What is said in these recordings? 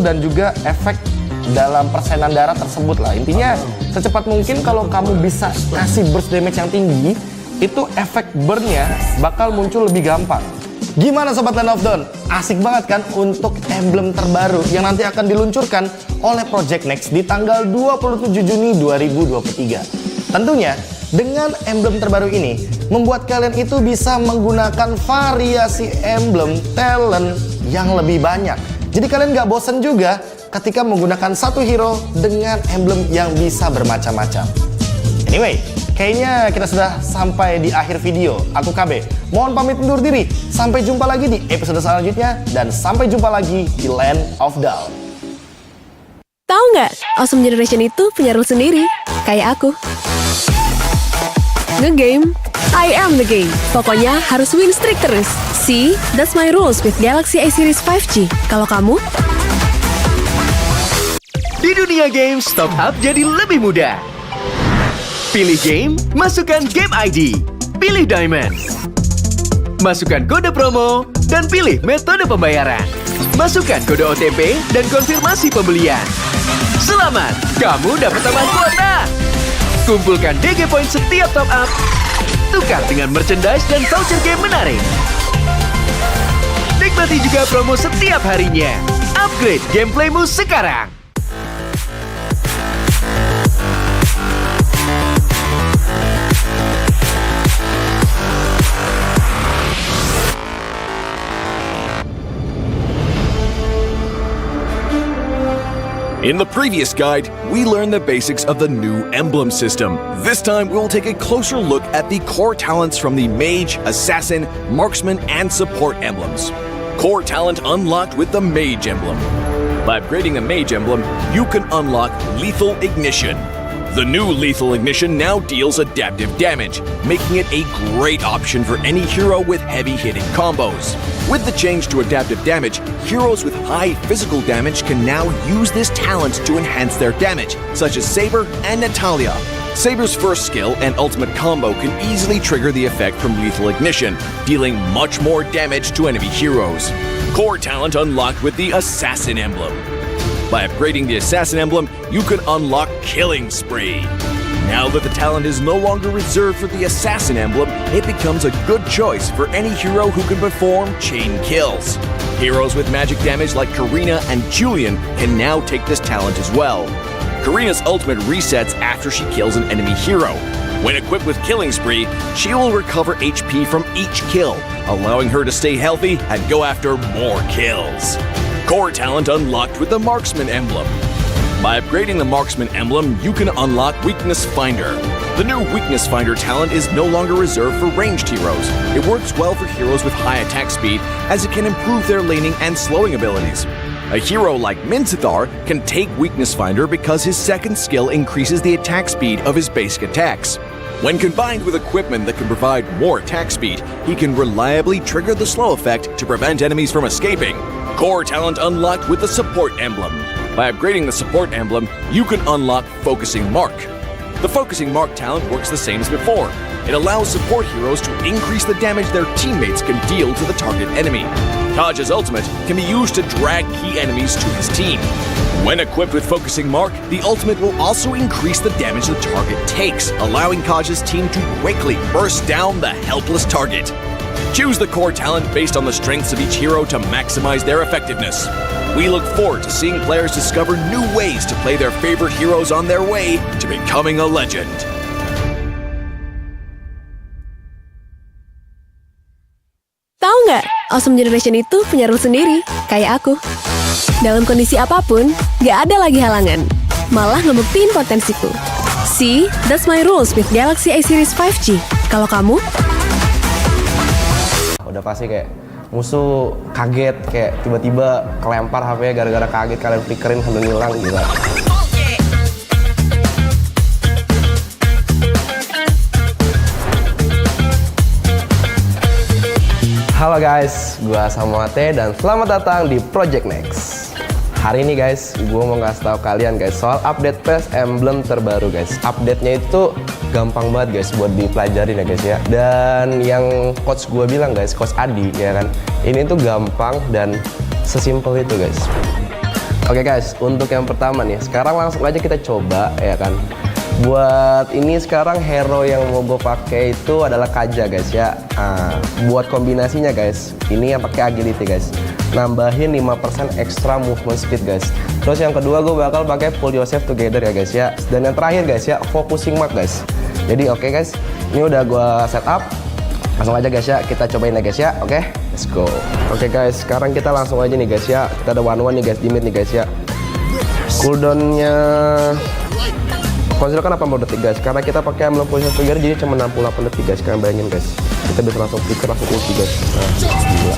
dan juga efek dalam persenan darah tersebut lah. Intinya secepat mungkin kalau kamu bisa kasih burst damage yang tinggi, itu efek burn-nya bakal muncul lebih gampang. Gimana Sobat Land of Dawn? Asik banget kan untuk emblem terbaru yang nanti akan diluncurkan oleh Project Next di tanggal 27 Juni 2023. Tentunya dengan emblem terbaru ini membuat kalian itu bisa menggunakan variasi emblem talent yang lebih banyak. Jadi kalian gak bosen juga ketika menggunakan satu hero dengan emblem yang bisa bermacam-macam. Anyway, kayaknya kita sudah sampai di akhir video. Aku KB, mohon pamit undur diri. Sampai jumpa lagi di episode selanjutnya. Dan sampai jumpa lagi di Land of Dawn. Tahu nggak, Awesome Generation itu punya rule sendiri. Kayak aku. Nge-game, I am the game. Pokoknya harus win streak terus. See, that's my rules with Galaxy A Series 5G. Kalau kamu? Di dunia games, top up jadi lebih mudah. Pilih game, masukkan game ID. Pilih Diamond. Masukkan kode promo, dan pilih metode pembayaran. Masukkan kode OTP dan konfirmasi pembelian. Selamat, kamu dapat tambahan kuota. Kumpulkan DG Point setiap top up. Tukar dengan merchandise dan voucher game menarik. Nikmati juga promo setiap harinya. Upgrade gameplaymu sekarang. In the previous guide, we learned the basics of the new emblem system. This time, we'll take a closer look at the core talents from the Mage, Assassin, Marksman, and Support emblems. Core talent unlocked with the Mage emblem. By upgrading the Mage emblem, you can unlock Lethal Ignition. The new Lethal Ignition now deals adaptive damage, making it a great option for any hero with heavy-hitting combos. With the change to adaptive damage, heroes with high physical damage can now use this talent to enhance their damage, such as Saber and Natalia. Saber's first skill and ultimate combo can easily trigger the effect from Lethal Ignition, dealing much more damage to enemy heroes. Core talent unlocked with the Assassin emblem. By upgrading the Assassin emblem, you can unlock Killing Spree. Now that the talent is no longer reserved for the Assassin emblem, it becomes a good choice for any hero who can perform chain kills. Heroes with magic damage like Karina and Julian can now take this talent as well. Karina's ultimate resets after she kills an enemy hero. When equipped with Killing Spree, she will recover HP from each kill, allowing her to stay healthy and go after more kills. Core talent unlocked with the Marksman emblem. By upgrading the Marksman emblem, you can unlock Weakness Finder. The new Weakness Finder talent is no longer reserved for ranged heroes. It works well for heroes with high attack speed, as it can improve their laning and slowing abilities. A hero like Mincathar can take Weakness Finder because his second skill increases the attack speed of his basic attacks. When combined with equipment that can provide more attack speed, he can reliably trigger the slow effect to prevent enemies from escaping. Core talent unlocked with the Support emblem. By upgrading the Support emblem, you can unlock Focusing Mark. The Focusing Mark talent works the same as before. It allows support heroes to increase the damage their teammates can deal to the target enemy. Taj's ultimate can be used to drag key enemies to his team. When equipped with Focusing Mark, the ultimate will also increase the damage the target takes, allowing Taj's team to quickly burst down the helpless target. Choose the core talent based on the strengths of each hero to maximize their effectiveness. We look forward to seeing players discover new ways to play their favorite heroes on their way to becoming a legend. Tahu nggak, Awesome Generation itu punya rule sendiri. Kayak aku. Dalam kondisi apapun, nggak ada lagi halangan. Malah ngebuktiin potensiku. See, that's my rules with Galaxy A Series 5G. Kalau kamu? Udah pasti kayak musuh kaget, kayak tiba-tiba kelempar HP-nya gara-gara kaget, kalian flickerin sambil ngilang gitu. Halo guys, gua Samuate dan selamat datang di Project Next. Hari ini guys, gue mau ngasih tahu kalian guys soal update PES emblem terbaru guys. Update-nya itu gampang banget guys buat dipelajarin ya guys ya. Dan yang coach gue bilang guys, coach Adi ya kan, ini tuh gampang dan sesimpel itu guys. Oke guys, untuk yang pertama nih, sekarang langsung aja kita coba ya kan. Buat ini sekarang hero yang mau gue pakai itu adalah Kaja guys ya. Buat kombinasinya guys, ini yang pakai agility guys. Nambahin 5% extra movement speed guys. Terus yang kedua gue bakal pakai pull yourself together ya guys ya. Dan yang terakhir guys ya, focusing mark guys. Jadi oke guys, ini udah gue setup. Langsung aja guys ya, kita cobain ya guys ya. Oke, let's go. Oke guys, sekarang kita langsung aja nih guys ya. Kita ada one nih guys di mid nih guys ya. Cooldownnya konsil kan 80 detik guys, karena kita pakai emblem position together jadi cuma 68 detik guys. Kalian bayangin guys, kita bisa langsung flicker, langsung ulti guys. Nah, gila.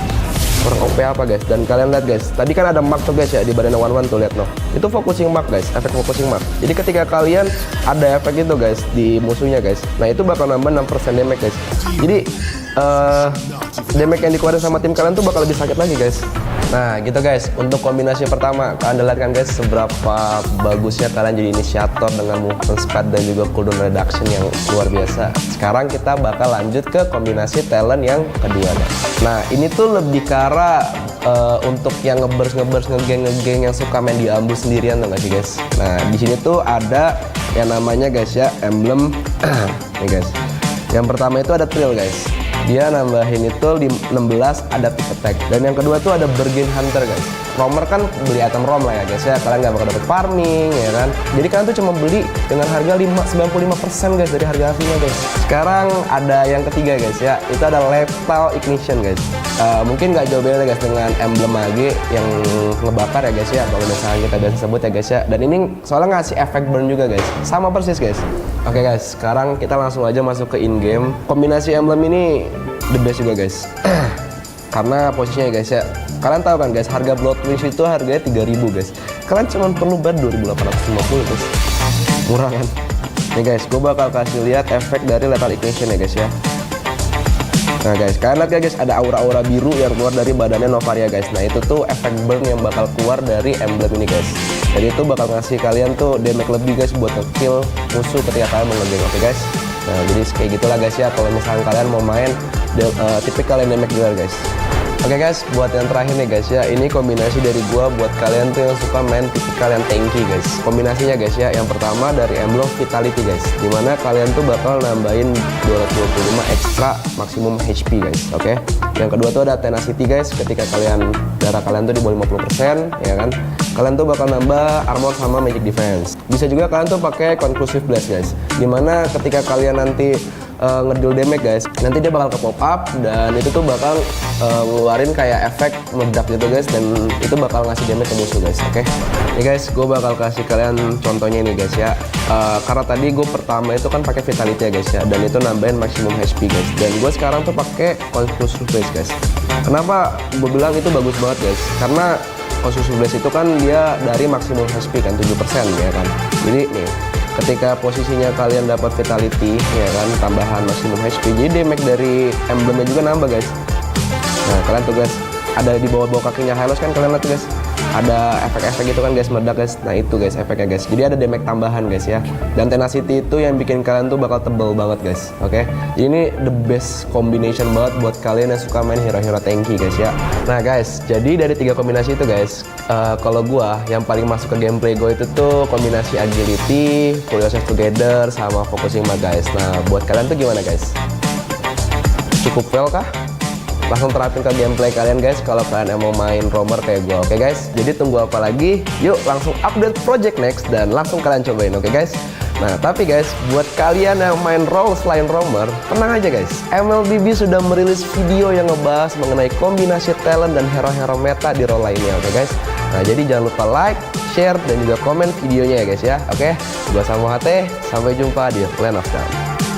Orang OP apa guys? Dan kalian lihat guys, tadi kan ada mark tuh guys ya di badan one tuh, lihat no. Itu focusing mark guys, efek focusing mark. Jadi ketika kalian ada efek itu guys di musuhnya guys, nah itu bakal nambah 6% damage guys. Jadi damage yang dikeluarin sama tim kalian tuh bakal lebih sakit lagi guys. Nah gitu guys, untuk kombinasi pertama kalian lihat kan guys seberapa bagusnya kalian jadi inisiator dengan movement speed dan juga cooldown reduction yang luar biasa. Sekarang kita bakal lanjut ke kombinasi talent yang kedua guys. Nah ini tuh lebih ke arah untuk yang ngebers ngegeng yang suka main di ambu sendirian tuh gak sih guys. Nah di sini tuh ada yang namanya guys ya emblem nih guys. Yang pertama itu ada Trill guys. Dia nambahin itu 16 adaptive attack. Dan yang kedua tuh ada Bargain Hunter guys. Roamer kan beli item rom lah ya guys ya. Kalian nggak bakal dapet farming ya kan. Jadi kalian tuh cuma beli dengan harga 95% guys dari harga aslinya guys. Sekarang ada yang ketiga guys ya. Itu ada Lethal Ignition guys. Mungkin nggak jauh beda guys dengan emblem AG yang ngebakar ya guys ya. Kalau misalnya kita biasa sebut ya guys ya. Dan ini soalnya ngasih efek burn juga guys. Sama persis guys. Oke guys, sekarang kita langsung aja masuk ke in game. Kombinasi emblem ini the best juga guys. Karena posisinya ya guys ya, kalian tahu kan guys, harga Blood Wings itu harganya 3.000 guys. Kalian cuma perlu bayar 2.850 guys. Murah kan? Nih guys, gue bakal kasih lihat efek dari Lethal Ignition ya guys ya. Nah guys, kalian lihat ya guys, ada aura-aura biru yang keluar dari badannya Novaria guys. Nah itu tuh efek burn yang bakal keluar dari emblem ini guys. Jadi itu bakal ngasih kalian tuh damage lebih guys buat nge-kill musuh ketika kalian mau nge-gank, oke guys. Nah jadi kayak gitulah guys ya, kalau misalnya kalian mau main tipikal yang damage dealer guys. Oke guys, buat yang terakhir nih guys ya, ini kombinasi dari gua buat kalian tuh yang suka main tipikal yang tanky guys. Kombinasinya guys ya, yang pertama dari emblem Vitality guys, dimana kalian tuh bakal nambahin 225 extra maksimum HP guys, oke. Yang kedua tuh ada Tenacity guys, ketika darah kalian tuh di bawah 50% ya kan, kalian tuh bakal nambah armor sama magic defense. Bisa juga kalian tuh pakai Conclusive Blast guys, dimana ketika kalian nanti ngedeal damage guys, nanti dia bakal ke pop up dan itu tuh bakal ngeluarin kayak efek meledak gitu guys, dan itu bakal ngasih damage ke musuh guys, oke. Nih guys, gue bakal kasih kalian contohnya nih guys ya. Karena tadi gue pertama itu kan pakai Vitality ya guys ya, dan itu nambahin maksimum HP guys, dan gue sekarang tuh pakai Conclusive Blast guys. Kenapa gue bilang itu bagus banget guys? Karena Conclusive Blast itu kan dia dari maksimum HP kan 7% ya kan. Jadi nih, ketika posisinya kalian dapat Vitality ya kan, tambahan maksimum HP, jadi damage dari emblemnya juga nambah guys. Nah kalian tuh guys, ada di bawah kakinya Hylos kan, kalian lihat guys, ada efek-efek gitu kan guys, meledak guys. Nah itu guys efeknya guys, jadi ada damage tambahan guys ya. Dan Tenacity itu yang bikin kalian tuh bakal tebel banget guys, oke. Jadi ini the best combination banget buat kalian yang suka main hero-hero tanky guys ya. Nah guys, jadi dari 3 kombinasi itu guys, kalau gua yang paling masuk ke gameplay gue itu tuh kombinasi agility, pull yourself together, sama focusing mark guys. Nah buat kalian tuh gimana guys? Cukup well kah? Langsung terapin ke gameplay kalian guys kalau kalian mau main roamer kayak gue, oke guys. Jadi tunggu apa lagi? Yuk langsung update project next dan langsung kalian cobain, oke guys. Nah tapi guys, buat kalian yang main role selain roamer, tenang aja guys, MLBB sudah merilis video yang ngebahas mengenai kombinasi talent dan hero-hero meta di role lainnya, oke guys. Nah jadi jangan lupa like, share, dan juga komen videonya ya guys ya, oke. Gua Samo HT, sampai jumpa di Land of Dawn.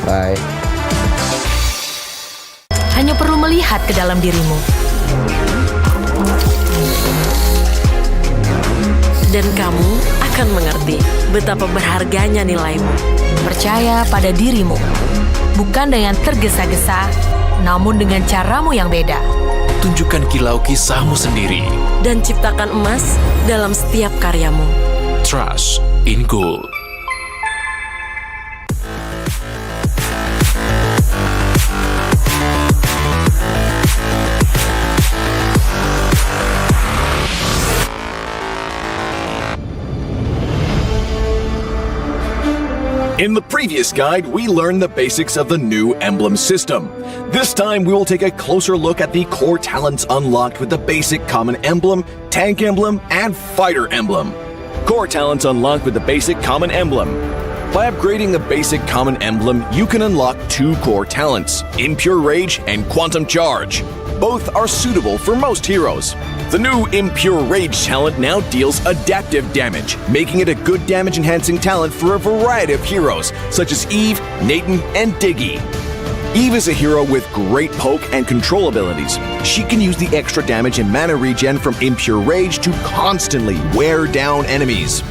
Bye. Hanya perlu melihat ke dalam dirimu. Dan kamu akan mengerti betapa berharganya nilaimu. Percaya pada dirimu. Bukan dengan tergesa-gesa, namun dengan caramu yang beda. Tunjukkan kilau kisahmu sendiri. Dan ciptakan emas dalam setiap karyamu. Trust in gold. In the previous guide, we learned the basics of the new emblem system. This time, we will take a closer look at the core talents unlocked with the basic common emblem, tank emblem, and fighter emblem. Core talents unlocked with the basic common emblem. By upgrading the basic common emblem, you can unlock 2 core talents, Impure Rage and Quantum Charge. Both are suitable for most heroes. The new Impure Rage talent now deals adaptive damage, making it a good damage-enhancing talent for a variety of heroes, such as Eve, Nathan, and Diggy. Eve is a hero with great poke and control abilities. She can use the extra damage and mana regen from Impure Rage to constantly wear down enemies.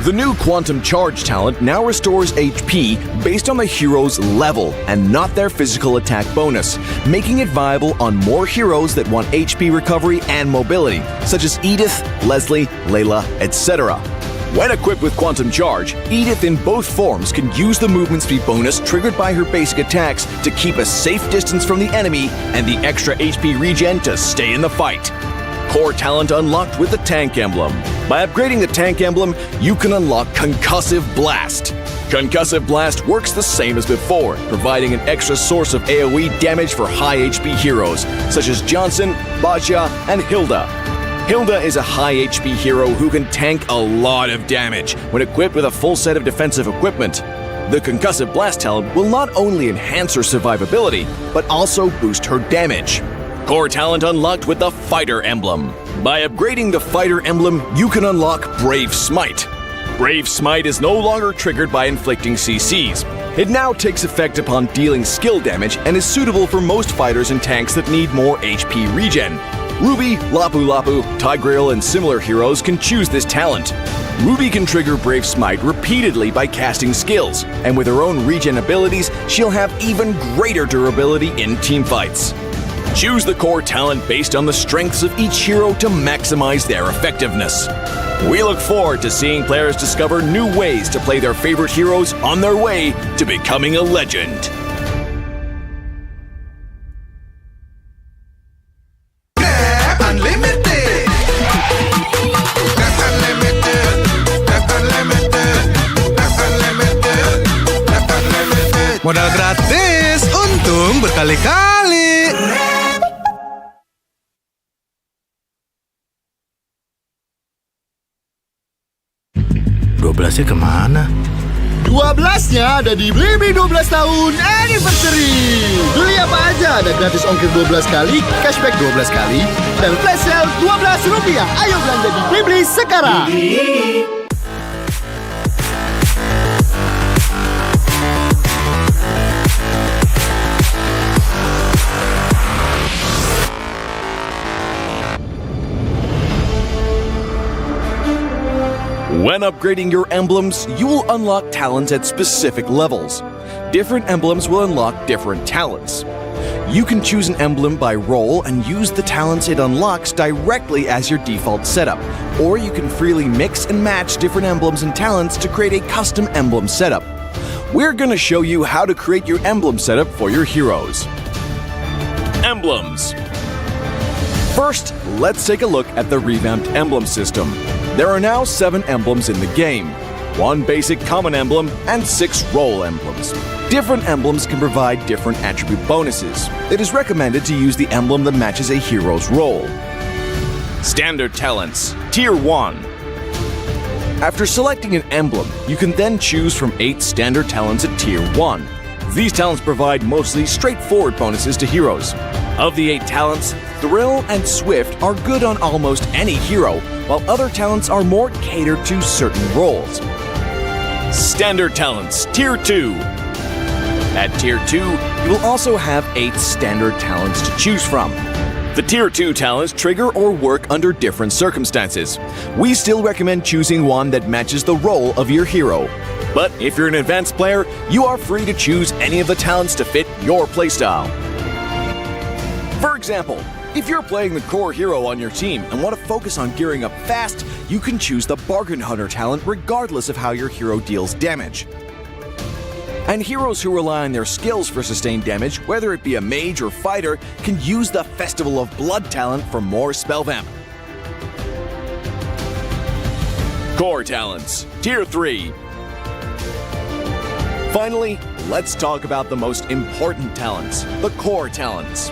The new Quantum Charge talent now restores HP based on the hero's level and not their physical attack bonus, making it viable on more heroes that want HP recovery and mobility, such as Edith, Leslie, Layla, etc. When equipped with Quantum Charge, Edith in both forms can use the movement speed bonus triggered by her basic attacks to keep a safe distance from the enemy and the extra HP regen to stay in the fight. Core talent unlocked with the Tank Emblem. By upgrading the Tank Emblem, you can unlock Concussive Blast. Concussive Blast works the same as before, providing an extra source of AoE damage for high HP heroes, such as Johnson, Baja, and Hilda. Hilda is a high HP hero who can tank a lot of damage when equipped with a full set of defensive equipment. The Concussive Blast talent will not only enhance her survivability, but also boost her damage. Core talent unlocked with the Fighter Emblem. By upgrading the Fighter Emblem, you can unlock Brave Smite. Brave Smite is no longer triggered by inflicting CCs. It now takes effect upon dealing skill damage and is suitable for most fighters and tanks that need more HP regen. Ruby, Lapu Lapu, Tigreal, and similar heroes can choose this talent. Ruby can trigger Brave Smite repeatedly by casting skills, and with her own regen abilities, she'll have even greater durability in teamfights. Choose the core talent based on the strengths of each hero to maximize their effectiveness. We look forward to seeing players discover new ways to play their favorite heroes on their way to becoming a legend. Modal gratis, untung berkali-kali. 12-nya kemana? 12-nya ada di Blibli 12 tahun Anniversary. Beli apa aja ada gratis ongkir 12 kali, cashback 12 kali, dan flash sale Rp12. Ayo belanja di Blibli sekarang. When upgrading your emblems, you will unlock talents at specific levels. Different emblems will unlock different talents. You can choose an emblem by role and use the talents it unlocks directly as your default setup, or you can freely mix and match different emblems and talents to create a custom emblem setup. We're going to show you how to create your emblem setup for your heroes. Emblems. First, let's take a look at the revamped emblem system. There are now 7 emblems in the game, 1 basic common emblem, and 6 role emblems. Different emblems can provide different attribute bonuses. It is recommended to use the emblem that matches a hero's role. Standard talents, Tier 1. After selecting an emblem, you can then choose from 8 standard talents at Tier 1. These talents provide mostly straightforward bonuses to heroes. Of the 8 talents, Thrill and Swift are good on almost any hero, while other talents are more catered to certain roles. Standard talents, Tier 2. At Tier 2, you will also have 8 standard talents to choose from. The Tier 2 talents trigger or work under different circumstances. We still recommend choosing one that matches the role of your hero. But if you're an advanced player, you are free to choose any of the talents to fit your playstyle. For example, if you're playing the core hero on your team and want to focus on gearing up fast, you can choose the Bargain Hunter talent regardless of how your hero deals damage. And heroes who rely on their skills for sustained damage, whether it be a mage or fighter, can use the Festival of Blood talent for more spell vamp. Core talents, Tier 3. Finally, let's talk about the most important talents, the core talents.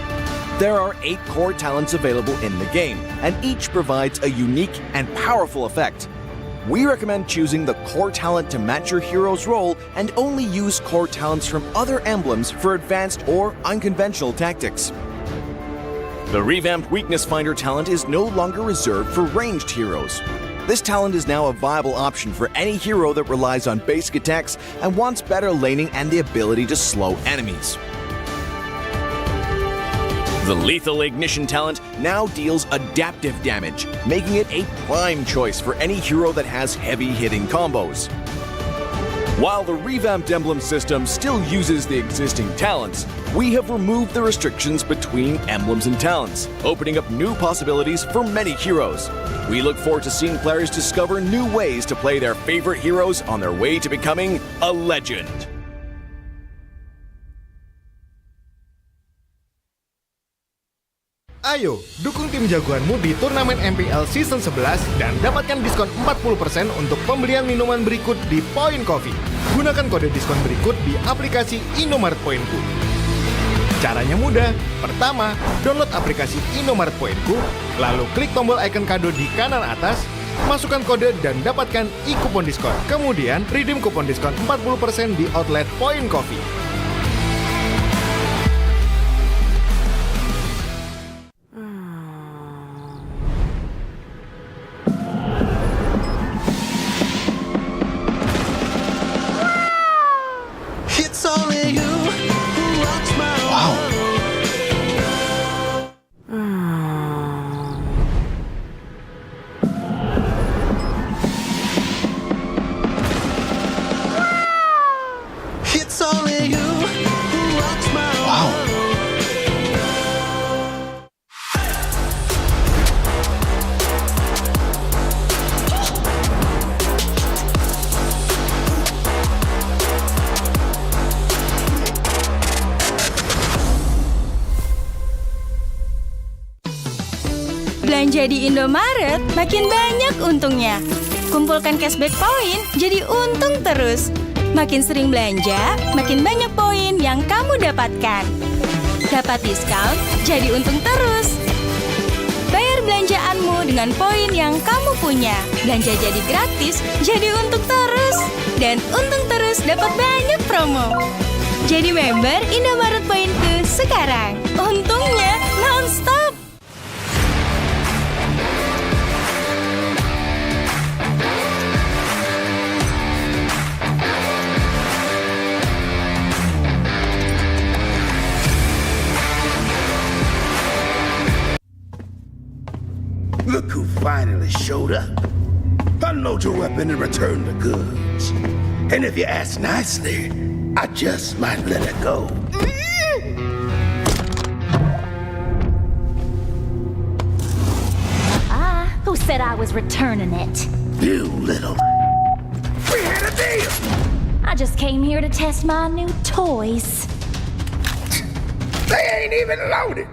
There are 8 core talents available in the game, and each provides a unique and powerful effect. We recommend choosing the core talent to match your hero's role and only use core talents from other emblems for advanced or unconventional tactics. The revamped Weakness Finder talent is no longer reserved for ranged heroes. This talent is now a viable option for any hero that relies on basic attacks and wants better laning and the ability to slow enemies. The Lethal Ignition talent now deals adaptive damage, making it a prime choice for any hero that has heavy-hitting combos. While the revamped emblem system still uses the existing talents, we have removed the restrictions between emblems and talents, opening up new possibilities for many heroes. We look forward to seeing players discover new ways to play their favorite heroes on their way to becoming a legend. Ayo, dukung tim jagoanmu di turnamen MPL Season 11 dan dapatkan diskon 40% untuk pembelian minuman berikut di Point Coffee. Gunakan kode diskon berikut di aplikasi Indomaret Poinku. Caranya mudah. Pertama, download aplikasi Indomaret Poinku, lalu klik tombol icon kado di kanan atas, masukkan kode dan dapatkan e-kupon diskon. Kemudian, redeem kupon diskon 40% di outlet Point Coffee. Belanja di Indomaret makin banyak untungnya. Kumpulkan cashback poin jadi untung terus. Makin sering belanja, makin banyak poin yang kamu dapatkan. Dapat diskon, jadi untung terus. Bayar belanjaanmu dengan poin yang kamu punya. Belanja jadi gratis, jadi untung terus. Dan untung terus dapat banyak promo. Jadi member Indomaret Poinku sekarang. Untungnya non-stop. Look who finally showed up. Unload your weapon and return the goods. And if you ask nicely, I just might let it go. Who said I was returning it? You little... We had a deal! I just came here to test my new toys. They ain't even loaded.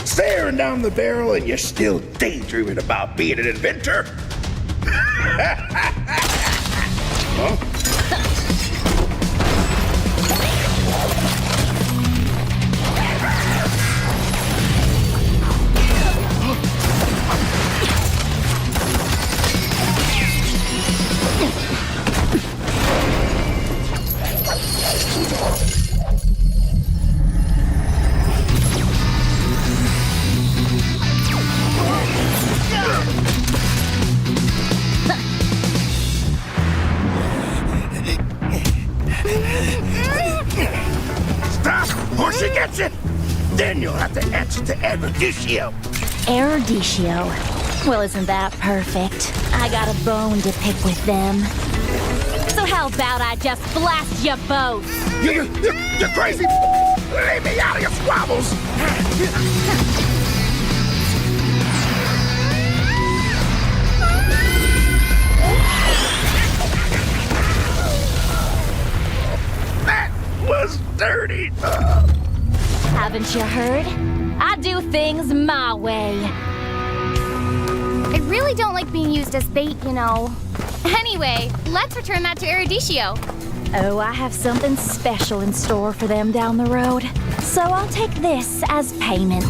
Staring down the barrel and you're still daydreaming about being an inventor? Huh? Or she gets it, then you'll have to answer to Erudicio. Erudicio? Well, isn't that perfect? I got a bone to pick with them. So how about I just blast you both? You're crazy! Leave me out of your squabbles! That was dirty! Haven't you heard? I do things my way. I really don't like being used as bait, you know. Anyway, let's return that to Erudicio. Oh, I have something special in store for them down the road. So I'll take this as payment.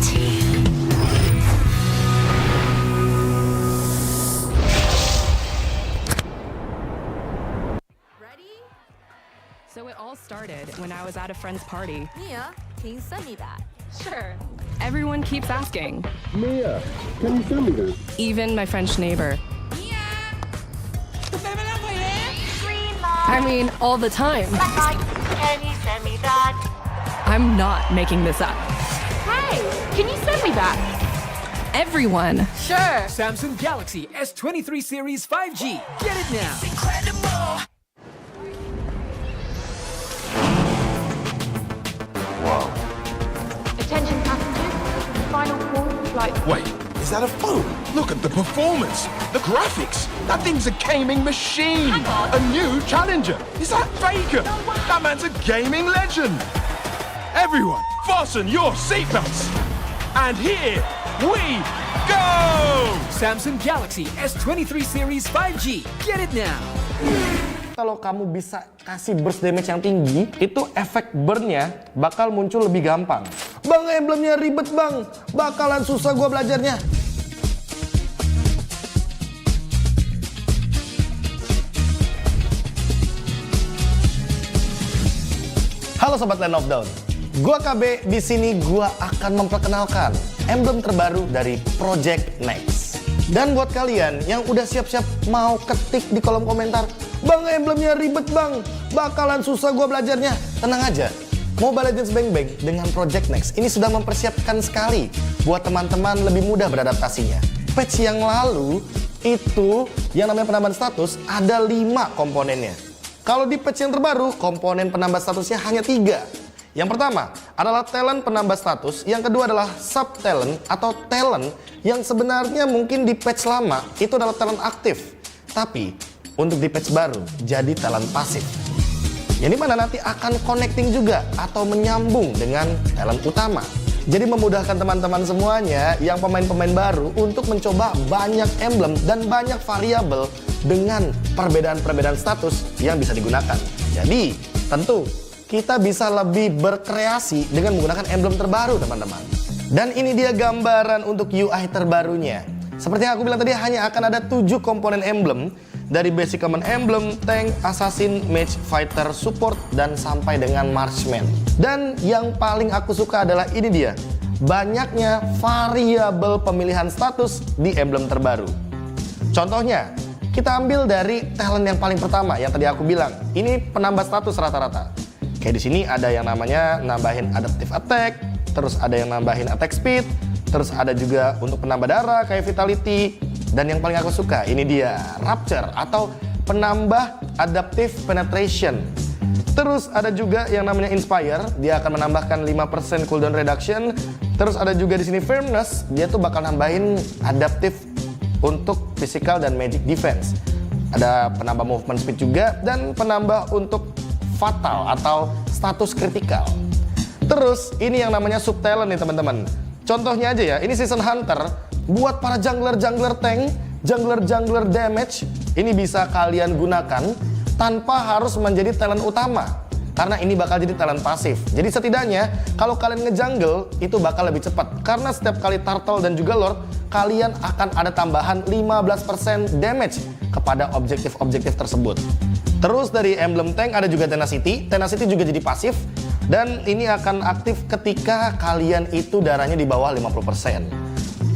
So it all started when I was at a friend's party. Mia, can you send me that? Sure. Everyone keeps asking. Mia, can you send me that? Even my French neighbor. Green I mean, all the time. Can you send me that? I'm not making this up. Hey, can you send me that? Everyone. Sure. Samsung Galaxy S23 Series 5G. Get it now. Incredible. Attention passengers. Final call for flight. Wait, is that a phone? Look at the performance, the graphics. That thing's a gaming machine. A new challenger. Is that Faker? That man's a gaming legend. Everyone, fasten your seatbelts. And here we go! Samsung Galaxy S23 Series 5G. Get it now. Kalau kamu bisa kasih burst damage yang tinggi, itu efek burn-nya bakal muncul lebih gampang. Bang, emblemnya ribet bang, bakalan susah gua belajarnya. Halo sobat Land of Dawn, gua KB. Di sini gua akan memperkenalkan emblem terbaru dari Project Next. Dan buat kalian yang udah siap-siap mau ketik di kolom komentar, bang emblemnya ribet bang, bakalan susah gua belajarnya. Tenang aja, Mobile Legends Bang Bang dengan Project Next ini sudah mempersiapkan sekali buat teman-teman lebih mudah beradaptasinya. Patch yang lalu itu yang namanya penambahan status ada 5 komponennya. Kalau di patch yang terbaru, komponen penambah statusnya hanya 3. Yang pertama adalah talent penambah status, yang kedua adalah sub talent atau talent yang sebenarnya mungkin di patch lama itu adalah talent aktif, tapi untuk di patch baru jadi talent pasif. Yang dimana nanti akan connecting juga atau menyambung dengan talent utama. Jadi memudahkan teman-teman semuanya yang pemain-pemain baru untuk mencoba banyak emblem dan banyak variabel dengan perbedaan-perbedaan status yang bisa digunakan. Jadi tentu kita bisa lebih berkreasi dengan menggunakan emblem terbaru teman-teman. Dan ini dia gambaran untuk UI terbarunya. Seperti yang aku bilang tadi, hanya akan ada 7 komponen emblem. Dari basic common emblem, tank, assassin, mage, fighter, support, dan sampai dengan marksman. Dan yang paling aku suka adalah ini dia, banyaknya variabel pemilihan status di emblem terbaru. Contohnya, kita ambil dari talent yang paling pertama yang tadi aku bilang. Ini penambah status rata-rata. Kayak di sini ada yang namanya nambahin adaptive attack, terus ada yang nambahin attack speed, terus ada juga untuk penambah darah kayak vitality, dan yang paling aku suka ini dia rapture atau penambah adaptive penetration. Terus ada juga yang namanya inspire, dia akan menambahkan 5% cooldown reduction. Terus ada juga di sini firmness, dia tuh bakal nambahin adaptive untuk physical dan magic defense. Ada penambah movement speed juga dan penambah untuk fatal atau status kritikal. Terus ini yang namanya sub talent nih teman-teman. Contohnya aja ya, ini season hunter buat para jungler tank, jungler damage. Ini bisa kalian gunakan tanpa harus menjadi talent utama, karena ini bakal jadi talent pasif. Jadi setidaknya kalau kalian ngejungle itu bakal lebih cepat, karena setiap kali turtle dan juga lord kalian akan ada tambahan 15% damage kepada objektif-objektif tersebut. Terus dari emblem tank ada juga tenacity juga jadi pasif, dan ini akan aktif ketika kalian itu darahnya di bawah 50%.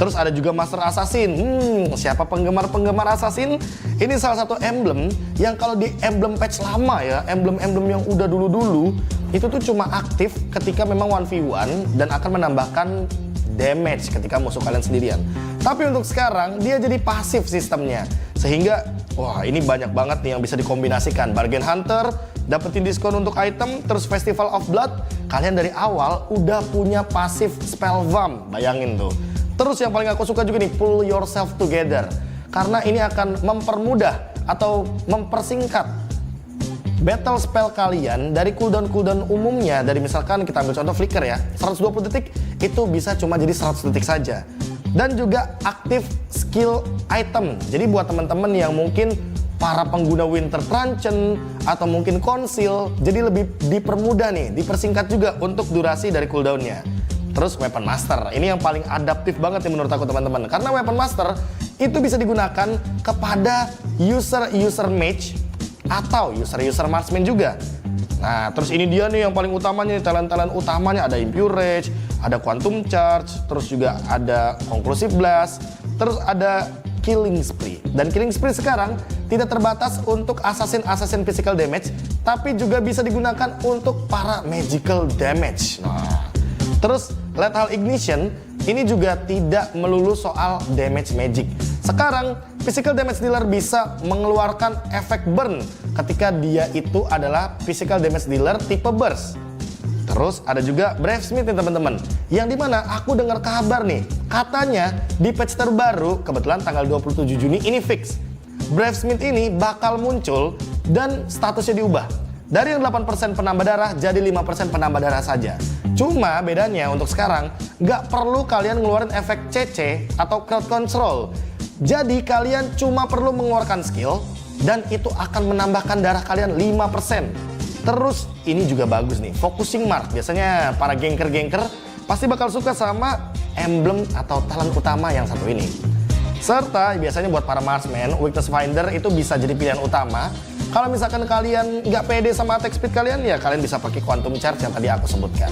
Terus ada juga Master Assassin. Siapa penggemar Assassin? Ini salah satu emblem yang kalau di emblem patch lama ya, emblem-emblem yang udah dulu-dulu itu tuh cuma aktif ketika memang 1v1 dan akan menambahkan damage ketika musuh kalian sendirian. Tapi untuk sekarang dia jadi pasif sistemnya, sehingga wah ini banyak banget nih yang bisa dikombinasikan. Bargain Hunter, dapetin diskon untuk item, terus Festival of Blood, kalian dari awal udah punya pasif spell vamp, bayangin tuh. Terus yang paling aku suka juga nih, pull yourself together, karena ini akan mempermudah atau mempersingkat battle spell kalian dari cooldown umumnya. Dari misalkan kita ambil contoh flicker ya, 120 detik itu bisa cuma jadi 100 detik saja. Dan juga aktif skill item. Jadi buat teman-teman yang mungkin para pengguna Winter Truncheon atau mungkin Conceal, jadi lebih dipermudah nih, dipersingkat juga untuk durasi dari cooldownnya. Terus Weapon Master, ini yang paling adaptif banget nih menurut aku teman-teman, karena Weapon Master itu bisa digunakan kepada user mage atau user marksman juga. Nah, terus ini dia nih yang paling utamanya, talent-talent utamanya ada Impure Rage, ada Quantum Charge, terus juga ada Conclusive Blast, terus ada Killing Spree. Dan Killing Spree sekarang tidak terbatas untuk assassin physical damage, tapi juga bisa digunakan untuk para magical damage. Nah, terus Lethal Ignition ini juga tidak melulu soal damage magic. Sekarang physical damage dealer bisa mengeluarkan efek burn ketika dia itu adalah physical damage dealer tipe burst. Terus ada juga Brave Smith nih teman-teman, yang dimana aku dengar kabar nih, katanya di patch terbaru, kebetulan tanggal 27 Juni ini fix, Brave Smith ini bakal muncul dan statusnya diubah. Dari yang 8% penambah darah jadi 5% penambah darah saja. Cuma bedanya untuk sekarang, nggak perlu kalian ngeluarin efek CC atau crowd control. Jadi kalian cuma perlu mengeluarkan skill dan itu akan menambahkan darah kalian 5%. Terus ini juga bagus nih, focusing mark. Biasanya para gangker-gangker pasti bakal suka sama emblem atau talent utama yang satu ini. Serta biasanya buat para marksman, weakness finder itu bisa jadi pilihan utama. Kalau misalkan kalian nggak pede sama attack speed kalian, ya kalian bisa pakai quantum charge yang tadi aku sebutkan.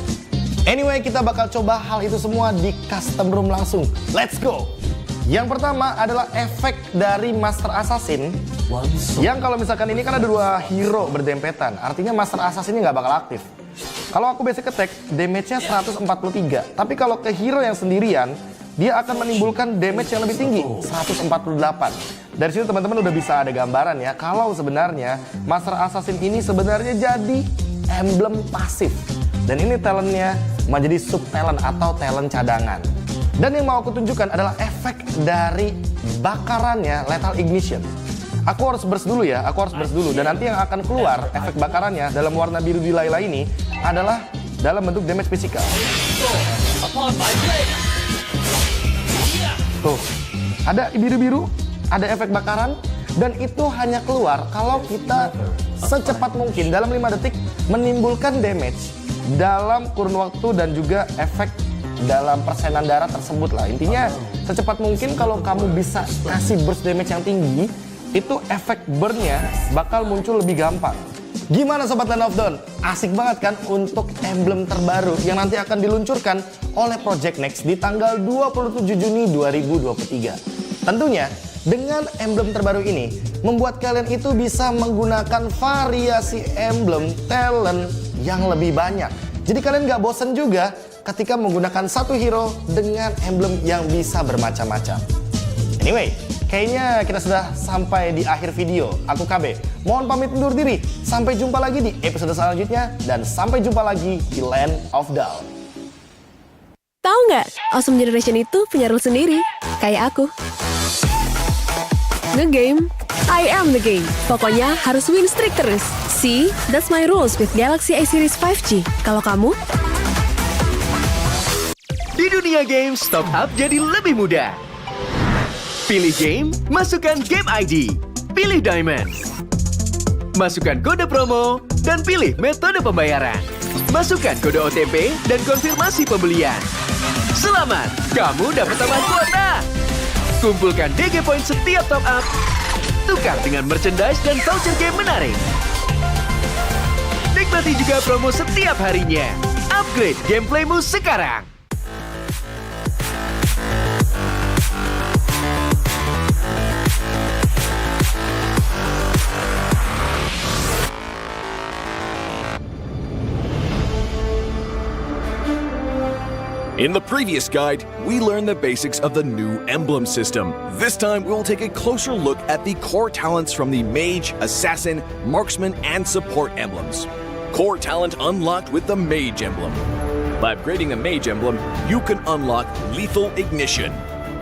Anyway, kita bakal coba hal itu semua di custom room langsung. Let's go! Yang pertama adalah efek dari Master Assassin, yang kalau misalkan ini kan ada dua hero berdempetan, artinya Master Assassin ini nggak bakal aktif. Kalau aku basic attack, damage-nya 143, tapi kalau ke hero yang sendirian, dia akan menimbulkan damage yang lebih tinggi, 148. Dari sini teman-teman udah bisa ada gambaran ya, kalau sebenarnya Master Assassin ini sebenarnya jadi emblem pasif. Dan ini talentnya menjadi sub talent atau talent cadangan. Dan yang mau aku tunjukkan adalah efek dari bakarannya Lethal Ignition. Aku harus burst dulu ya, Dan nanti yang akan keluar efek bakarannya dalam warna biru di Layla ini adalah dalam bentuk damage fisikal. Tuh, ada biru-biru, ada efek bakaran, dan itu hanya keluar kalau kita secepat mungkin dalam 5 detik menimbulkan damage dalam kurun waktu dan juga efek dalam persenan darah tersebut lah. Intinya secepat mungkin kalau kamu bisa kasih burst damage yang tinggi, itu efek burn-nya bakal muncul lebih gampang. Gimana Sobat Land of Dawn? Asik banget kan untuk emblem terbaru yang nanti akan diluncurkan oleh Project Next di tanggal 27 Juni 2023. Tentunya dengan emblem terbaru ini membuat kalian itu bisa menggunakan variasi emblem talent yang lebih banyak. Jadi kalian nggak bosen juga ketika menggunakan satu hero dengan emblem yang bisa bermacam-macam. Anyway, kayaknya kita sudah sampai di akhir video. Aku KB, mohon pamit undur diri. Sampai jumpa lagi di episode selanjutnya, dan sampai jumpa lagi di Land of Dawn. Tahu nggak, Awesome Generation itu punya rule sendiri, kayak aku. Nge-game, I am the game. Pokoknya harus win streak terus. See, that's my rules with Galaxy A Series 5G. Kalau kamu? Di dunia games, top up jadi lebih mudah. Pilih game, masukkan game ID. Pilih Diamond. Masukkan kode promo, dan pilih metode pembayaran. Masukkan kode OTP dan konfirmasi pembelian. Selamat, kamu dapat tambahan kuota. Kumpulkan DG Point setiap top up. Tukar dengan merchandise dan voucher game menarik. Nikmati juga promo setiap harinya. Upgrade gameplaymu sekarang. In the previous guide, we learned the basics of the new emblem system. This time, we'll take a closer look at the core talents from the Mage, Assassin, Marksman, and Support emblems. Core talent unlocked with the Mage emblem. By upgrading the Mage emblem, you can unlock Lethal Ignition.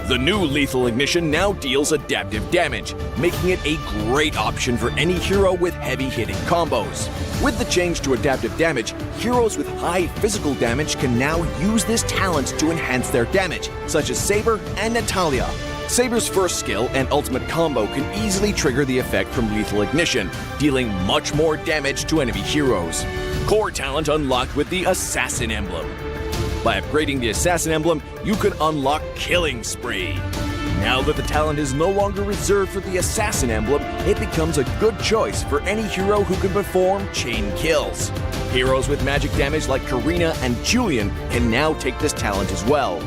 The new Lethal Ignition now deals adaptive damage, making it a great option for any hero with heavy-hitting combos. With the change to adaptive damage, heroes with high physical damage can now use this talent to enhance their damage, such as Saber and Natalia. Saber's first skill and ultimate combo can easily trigger the effect from Lethal Ignition, dealing much more damage to enemy heroes. Core talent unlocked with the Assassin Emblem. By upgrading the Assassin Emblem, you can unlock Killing Spree. Now that the talent is no longer reserved for the Assassin Emblem, it becomes a good choice for any hero who can perform chain kills. Heroes with magic damage like Karina and Julian can now take this talent as well.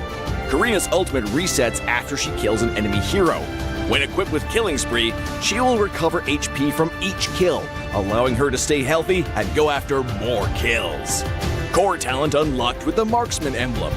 Karina's ultimate resets after she kills an enemy hero. When equipped with Killing Spree, she will recover HP from each kill, allowing her to stay healthy and go after more kills. Core talent unlocked with the Marksman Emblem.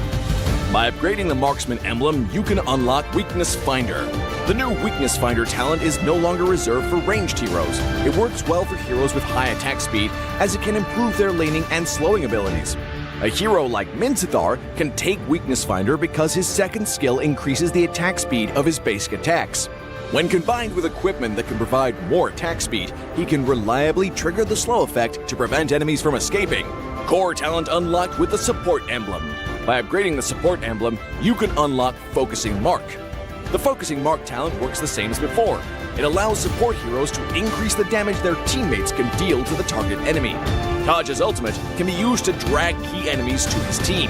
By upgrading the Marksman Emblem, you can unlock Weakness Finder. The new Weakness Finder talent is no longer reserved for ranged heroes. It works well for heroes with high attack speed, as it can improve their laning and slowing abilities. A hero like Minzathar can take Weakness Finder because his second skill increases the attack speed of his basic attacks. When combined with equipment that can provide more attack speed, he can reliably trigger the slow effect to prevent enemies from escaping. Core talent unlocked with the Support Emblem. By upgrading the Support Emblem, you can unlock Focusing Mark. The Focusing Mark talent works the same as before. It allows support heroes to increase the damage their teammates can deal to the target enemy. Kaj's ultimate can be used to drag key enemies to his team.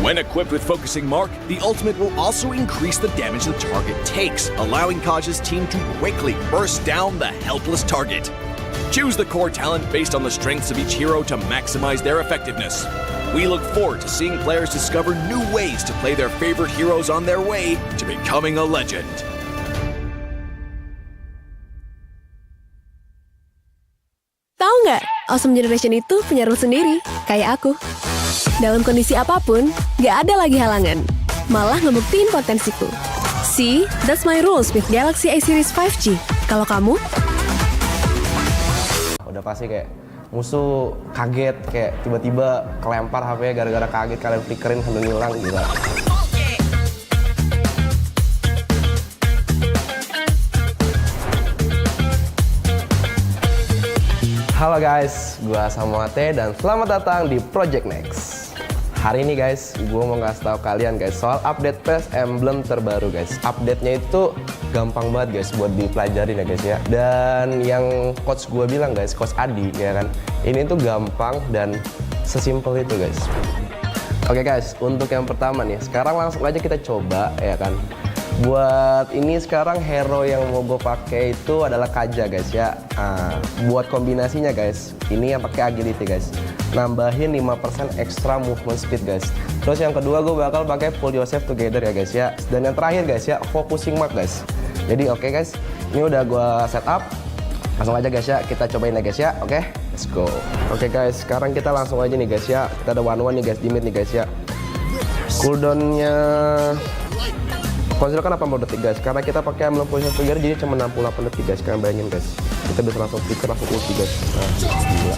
When equipped with Focusing Mark, the ultimate will also increase the damage the target takes, allowing Kaj's team to quickly burst down the helpless target. Choose the core talent based on the strengths of each hero to maximize their effectiveness. We look forward to seeing players discover new ways to play their favorite heroes on their way to becoming a legend. Tahu nggak, Awesome Generation itu punya rule sendiri, kayak aku. Dalam kondisi apapun, nggak ada lagi halangan. Malah ngebuktiin potensiku. See, that's my rules with Galaxy A Series 5G. Kalau kamu? Udah pasti kayak musuh kaget, kayak tiba-tiba kelempar HP-nya gara-gara kaget, kalian flickerin sambil ngilang, gila. Halo guys, gua Samuate dan selamat datang di Project Next. Hari ini guys, gua mau ngasih tahu kalian guys soal update PES Emblem terbaru guys. Update-nya itu gampang banget guys buat dipelajarin ya guys ya. Dan yang coach gua bilang guys, coach Adi ya kan, ini tuh gampang dan sesimpel itu guys. Oke guys, untuk yang pertama nih, sekarang langsung aja kita coba ya kan. Buat ini sekarang hero yang mau gue pakai itu adalah Kaja guys ya. Buat kombinasinya guys, ini yang pakai agility guys, nambahin 5% extra movement speed guys. Terus yang kedua gue bakal pakai pull yourself together ya guys ya. Dan yang terakhir guys ya, focusing mark guys. Jadi oke guys, ini udah gue setup. Langsung aja guys ya, kita cobain ya guys ya. Oke, let's go. Oke guys, sekarang kita langsung aja nih guys ya. Kita ada one nih guys di mid nih guys ya. Cooldownnya konsil kan 80 detik guys, karena kita pakai emblem position together jadi cuma 68 detik guys. Kalian bayangin guys, kita bisa langsung flicker, langsung ulti guys. Nah, gila.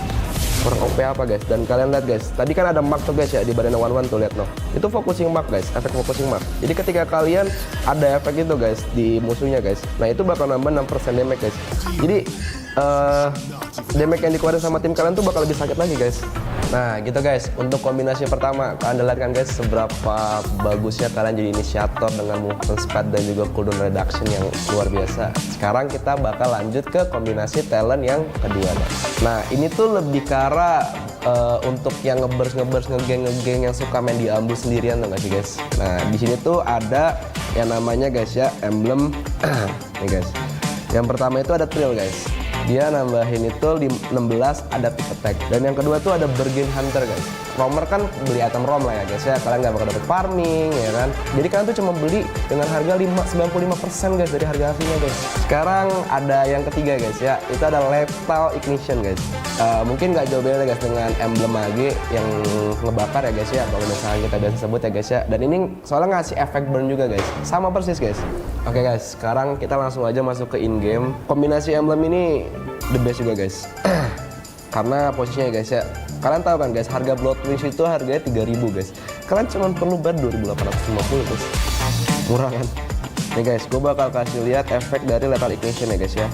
Kurang OP apa guys? Dan kalian lihat guys, tadi kan ada mark tuh guys ya di badan one tuh, lihat no. Itu focusing mark guys, efek focusing mark. Jadi ketika kalian ada efek itu guys di musuhnya guys, nah itu bakal nambah 6% damage guys. Jadi damage yang dikeluarin sama tim kalian tuh bakal lebih sakit lagi guys. Nah gitu guys, untuk kombinasi pertama kalian lihat kan guys seberapa bagusnya kalian jadi inisiator dengan movement speed dan juga cooldown reduction yang luar biasa. Sekarang kita bakal lanjut ke kombinasi talent yang kedua guys. Nah ini tuh lebih ke arah untuk yang ngegeng yang suka main di ambush sendirian tuh gak sih guys. Nah di sini tuh ada yang namanya guys ya emblem nih guys. Yang pertama itu ada Trill guys. Dia nambahin itu 16 adaptive attack. Dan yang kedua tuh ada Bargain Hunter guys. Roamer kan beli item rom lah ya guys ya. Kalian nggak bakal dapet farming ya kan. Jadi kalian tuh cuma beli dengan harga 95% guys dari harga aslinya guys. Sekarang ada yang ketiga guys ya. Itu ada Lethal Ignition guys. Mungkin nggak jauh beda guys dengan emblem AG yang ngebakar ya guys ya. Kalau misalnya kita biasa sebut ya guys ya. Dan ini soalnya ngasih efek burn juga guys. Sama persis guys. Oke guys, sekarang kita langsung aja masuk ke in-game. Kombinasi emblem ini the best juga guys. Karena posisinya guys ya, kalian tahu kan guys, harga Blood Wings itu harganya 3.000 guys. Kalian cuma perlu bayar 2.850 guys. Murah kan? Nih guys, gue bakal kasih lihat efek dari Lethal Ignition ya guys ya.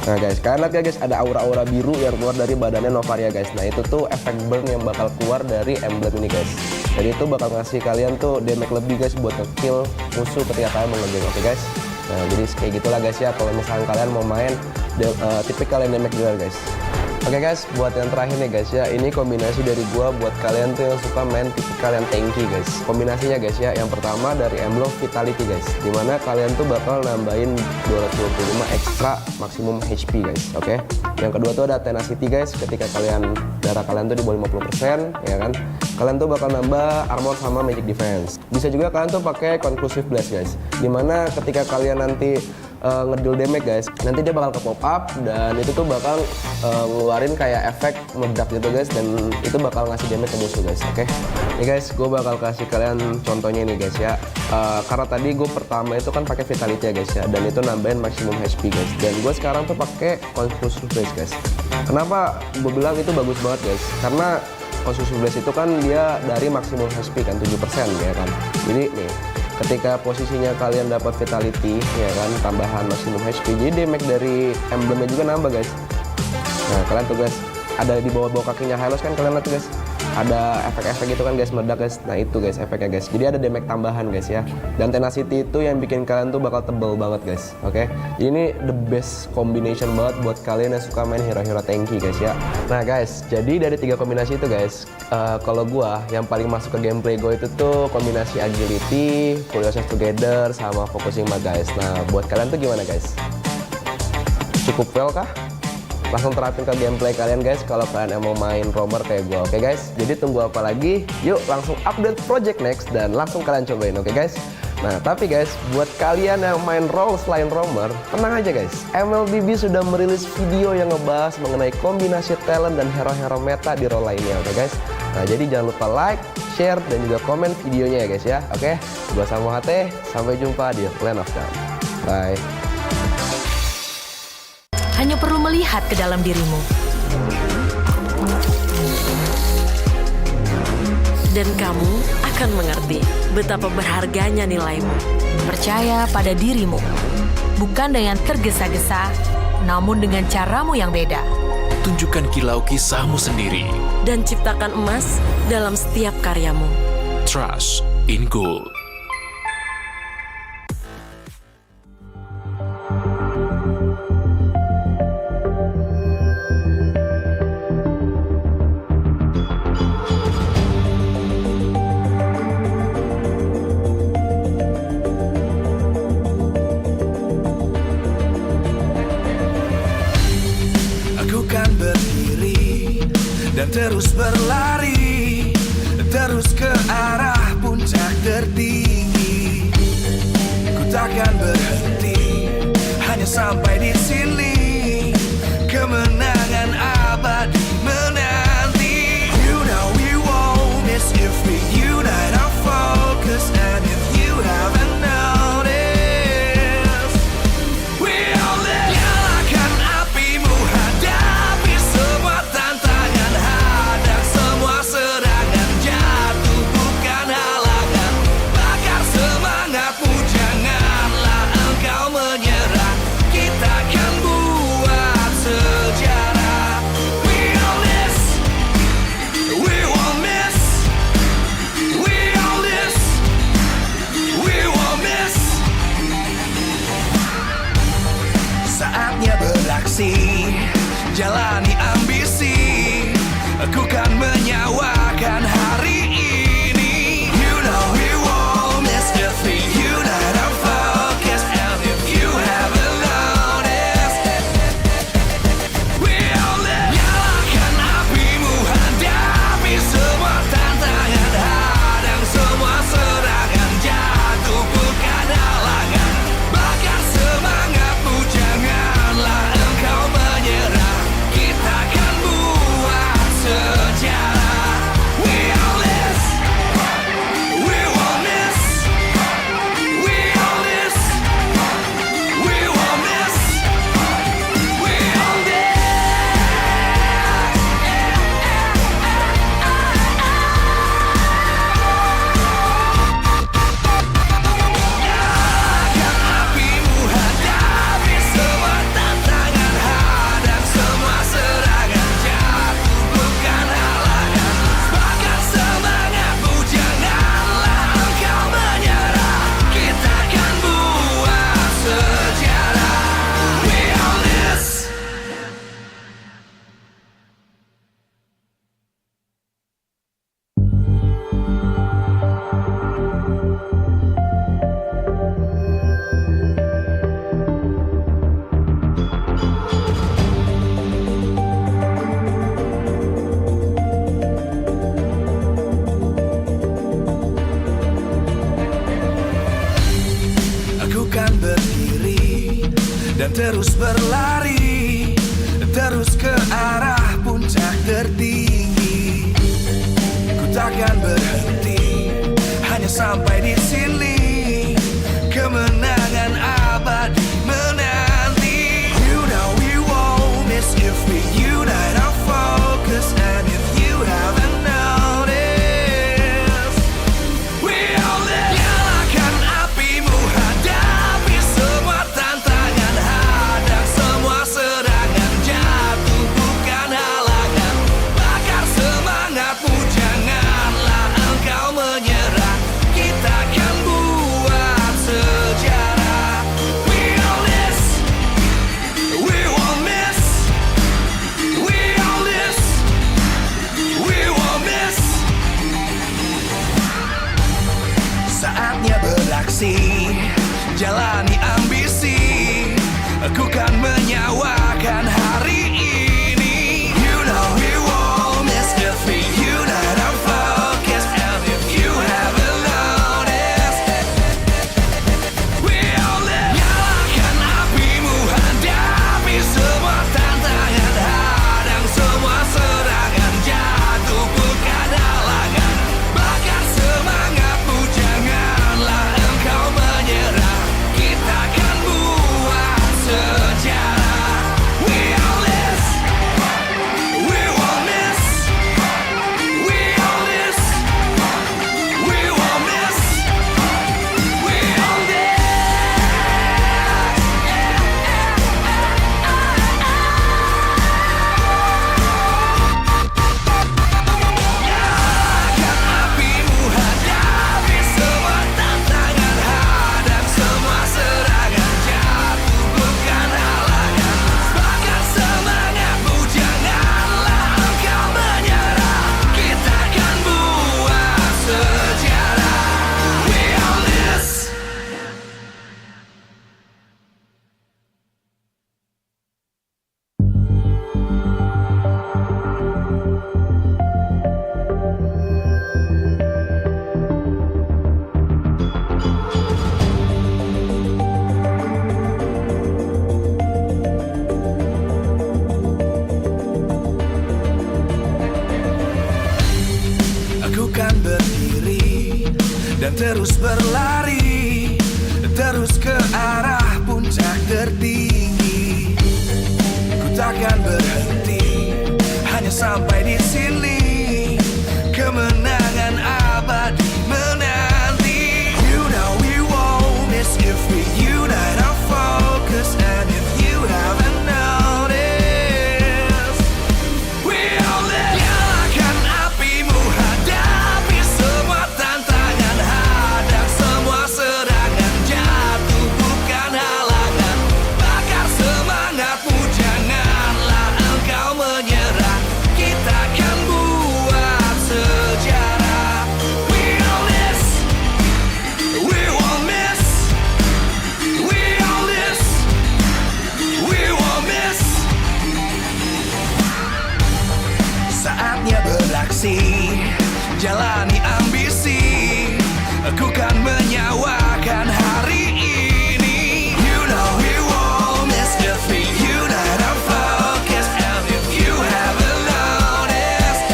Nah guys, kalian lihat ya guys, ada aura-aura biru yang keluar dari badannya Novaria guys. Nah itu tuh efek burn yang bakal keluar dari emblem ini guys. Jadi itu bakal ngasih kalian tuh damage lebih guys buat nge-kill musuh ketika kalian mau nge-gank, oke guys. Nah jadi kayak gitulah guys ya kalau misalkan kalian mau main tipikal yang damage dealer guys. Oke guys, buat yang terakhir nih guys ya, ini kombinasi dari gua buat kalian tuh yang suka main tipikal yang tanky guys. Kombinasinya guys ya, yang pertama dari emblem Vitality guys, dimana kalian tuh bakal nambahin 225 ekstra maksimum HP guys, oke. Yang kedua tuh ada Tenacity guys, ketika darah kalian tuh di bawah 50% ya kan, kalian tuh bakal nambah armor sama magic defense. Bisa juga kalian tuh pakai Conclusive Blast guys, dimana ketika kalian nanti ngedeal damage guys, nanti dia bakal ke pop up dan itu tuh bakal ngeluarin kayak efek meledak gitu guys, dan itu bakal ngasih damage ke musuh guys, oke. Nih guys, gue bakal kasih kalian contohnya nih guys ya, karena tadi gue pertama itu kan pakai Vitality ya guys ya, dan itu nambahin maksimum HP guys, dan gue sekarang tuh pakai Conclusive Blast guys. Kenapa gue bilang itu bagus banget guys? Karena Conclusive Blast itu kan dia dari maksimum HP kan 7% ya kan, jadi nih ketika posisinya kalian dapat Vitality ya kan, tambahan maksimum HP, jadi damage dari emblemnya juga nambah guys. Nah kalian tuh guys, ada di bawah kakinya Hylos kan, kalian lihat tuh guys, ada efek-efek gitu kan guys, meledak guys. Nah itu guys efeknya guys, jadi ada damage tambahan guys ya. Dan Tenacity itu yang bikin kalian tuh bakal tebel banget guys, oke. Jadi ini the best combination banget buat kalian yang suka main hero-hero tanky guys ya. Nah guys, jadi dari 3 kombinasi itu guys, kalau gua yang paling masuk ke gameplay gue itu tuh kombinasi agility, pull yourself together, sama focusing mah guys. Nah buat kalian tuh gimana guys? Cukup well kah? Langsung terapin ke gameplay kalian guys kalau kalian mau main roamer kayak gue, oke guys. Jadi tunggu apa lagi? Yuk langsung update project next dan langsung kalian cobain, oke guys. Nah tapi guys, buat kalian yang main role selain roamer, tenang aja guys, MLBB sudah merilis video yang ngebahas mengenai kombinasi talent dan hero-hero meta di role lainnya, oke guys. Nah jadi jangan lupa like, share, dan juga komen videonya ya guys ya, oke. Gua sama HT, sampai jumpa di Land of Dawn. Bye. Hanya perlu melihat ke dalam dirimu. Dan kamu akan mengerti betapa berharganya nilaimu. Percaya pada dirimu. Bukan dengan tergesa-gesa, namun dengan caramu yang beda. Tunjukkan kilau kisahmu sendiri. Dan ciptakan emas dalam setiap karyamu. Trust in Gold. Dan terus berlari, terus ke arah puncak tertinggi. Ku takkan berhenti, hanya sampai di sini. Kemenangan abadi menanti. You know we won't miss if we unite our focus. And if you haven't noticed, we all live. Nyalakan apimu, hadapi semua tantangan, hadang semua serangan, jatuh bukan halangan. Bakar semangatmu, janganlah engkau menyerah. Kita akan buat sejarah. We all this, we won't miss. We all this, we won't miss. Saatnya beraksi, jalani ambisi. Aku kan menyawakan hari ini. You know we won't miss if we unite our focus. And if you haven't noticed, we all live. Nyalakan apimu, hadapi semua tantangan, hadang semua serangan, jatuh bukan halangan. Bakar semangatmu, janganlah engkau menyerah. Kita terus berlari, terus ke arah puncak tertinggi. Ku takkan berhenti, hanya sampai di sini. Kemenangan abadi menanti. You know we won't miss if we unite our focus. And if you haven't noticed, we all live. Nyalakan apimu, hadapi semua tantangan, hadang semua serangan, jatuh bukan halangan. Bakar semangatmu, janganlah engkau menyerah. Kita akan buat sejarah. We all this, we won't miss. We all this, we won't miss. Saatnya beraksi, jalani ambisi. Aku kan menyawakan hari ini. You know we won't miss if we unite our focus. And if you haven't noticed,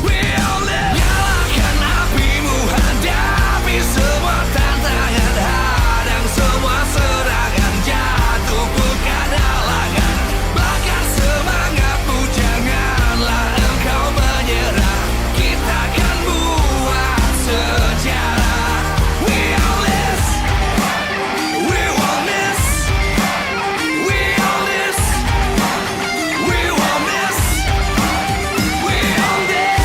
we all live. Nyalakan apimu, hadapi semua tantangan, hadang semua serangan, jatuh bukan halangan. Bakar semangatmu, janganlah engkau menyerah. Kita akan buat sejarah. We all this, we won't miss. We all this, we won't miss. We all this.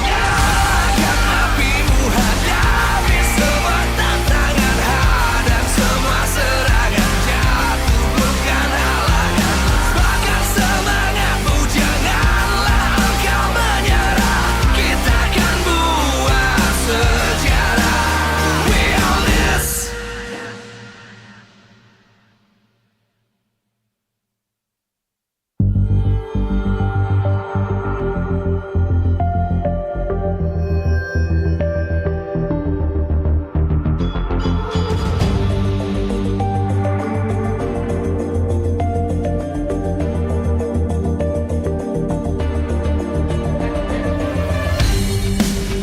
Nyalakan apimu, hadapi semua tantangan, hadang semua serangan, jatuh bukan halangan. Bakar semangatmu, janganlah engkau menyerah. Kita akan buat sejarah. We all this.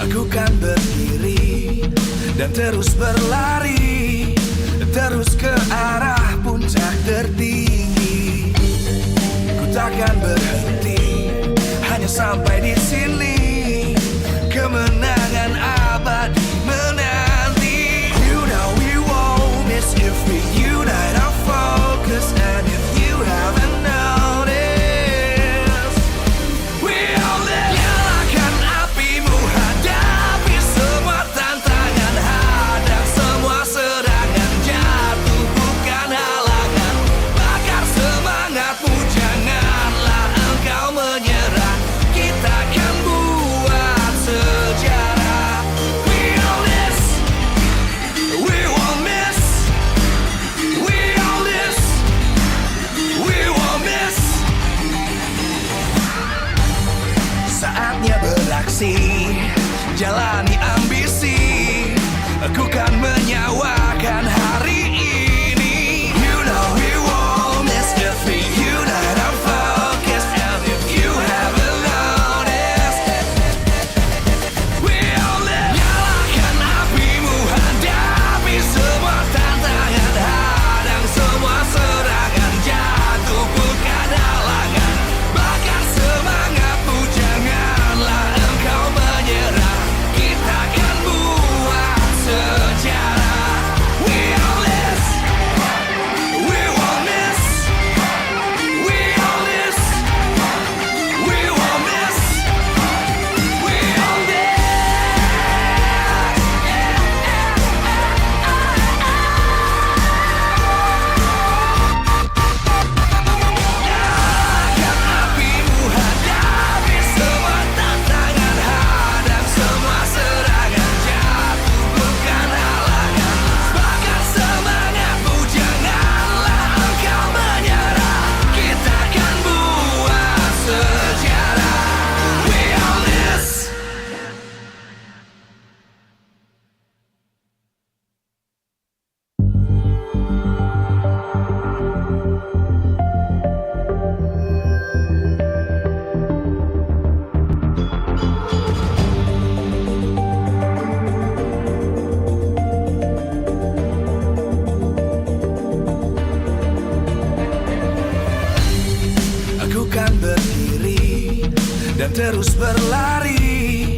Aku kan berdiri dan terus berlari, terus ke arah puncak tertinggi. Ku takkan berhenti, hanya sampai di sini. Kemenangan abadi menanti. You know we won't miss if we unite our focus. And if you haven't noticed, we all live. Nyalakan apimu, hadapi semua tantangan, hadang semua serangan, jatuh bukan halangan. Bakar semangatmu, janganlah engkau menyerah. Kita akan buat sejarah. We all this, we won't miss. We all this, we won't miss. Saatnya beraksi, jalani ambisi. Aku kan menyawakan hari ini. You know we won't miss if we unite our focus. And if you haven't noticed, we all live. Nyalakan apimu, hadapi semua tantangan, hadang semua serangan, jatuh bukan halangan. Bakar semangatmu, janganlah engkau menyerah. Kita terus berlari,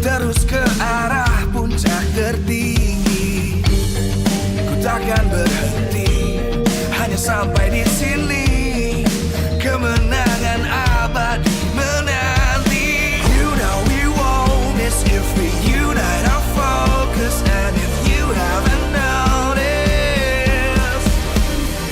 terus ke arah puncak tertinggi. Ku takkan berhenti, hanya sampai di sini. Kemenangan abadi menanti. You know we won't miss if we unite our focus. And if you haven't noticed,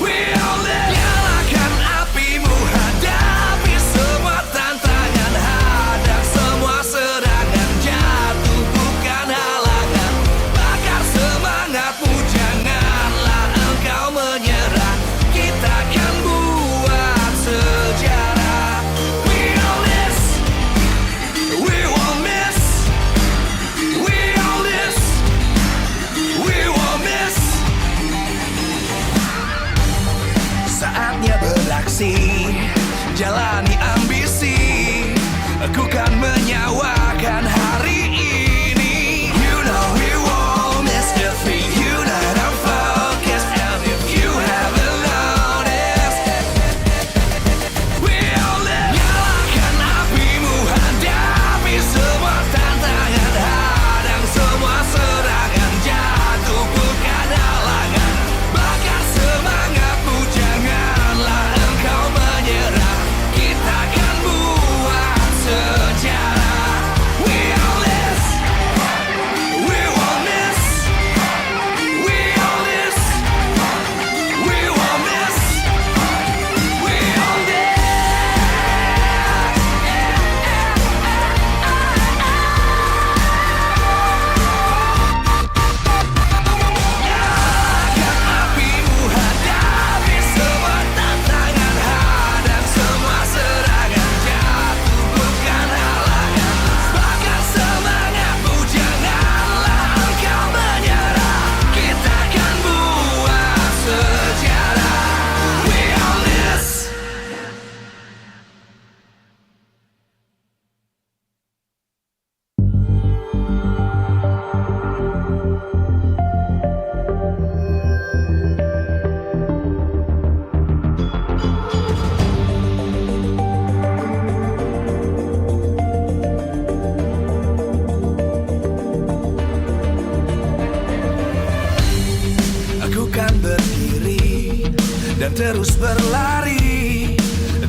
we all live. Nyalakan apimu, hadapi semua tantangan, hadang semua serangan, jatuh bukan halangan. Bakar semangatmu, janganlah engkau menyerah. Kita akan buat sejarah. We all this, we won't miss. We all this, we won't miss. Saatnya beraksi, jalani ambisi. Aku kan menyawakan hari ini. You know we won't miss if we unite our focus. And if you haven't noticed, we all live. Nyalakan apimu, hadapi semua tantangan, hadang semua serangan, jatuh bukan halangan. Bakar semangatmu, janganlah engkau menyerah. Kita akan buat sejarah. We all this, we won't miss. We all this, we won't miss. We all this. Nyalakan apimu, hadapi semua tantangan, hadang semua serangan, jatuh bukan halangan. Bakar semangatmu, janganlah engkau menyerah. Kita akan buat sejarah. We all this. Aku kan berdiri dan terus berlari,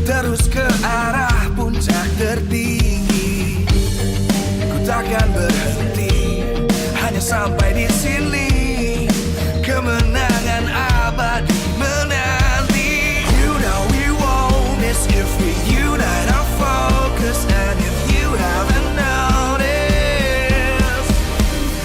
terus ke arah puncak tertinggi. Ku takkan berhenti, hanya sampai di sini. Kemenangan abadi menanti. You know we won't miss if we unite our focus. And if you haven't noticed,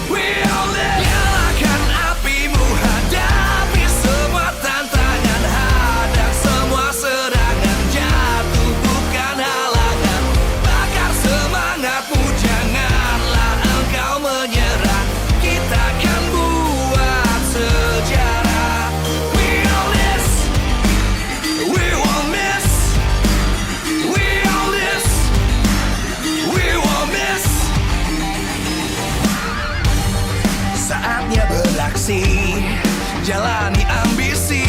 we all live. Nyalakan apimu, hadapi semua tantangan, hadang semua serangan, jatuh bukan halangan. Bakar semangatmu, janganlah engkau menyerah. Kita akan buat sejarah. We all this, we won't miss. We all this, we won't miss. Saatnya beraksi, jalani ambisi.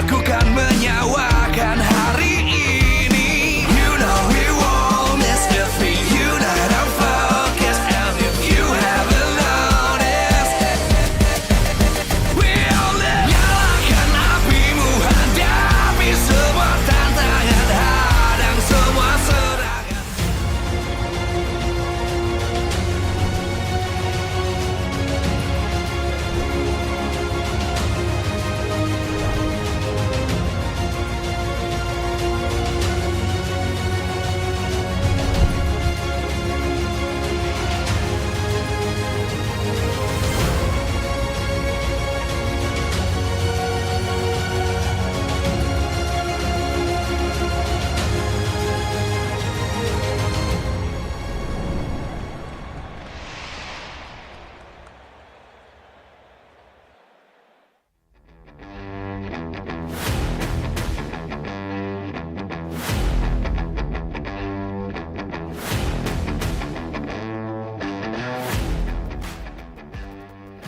Aku kan menyawakan hari ini. You know we won't miss if we unite our focus. And if you haven't noticed, we all live. Nyalakan apimu, hadapi semua tantangan, hadang semua serangan.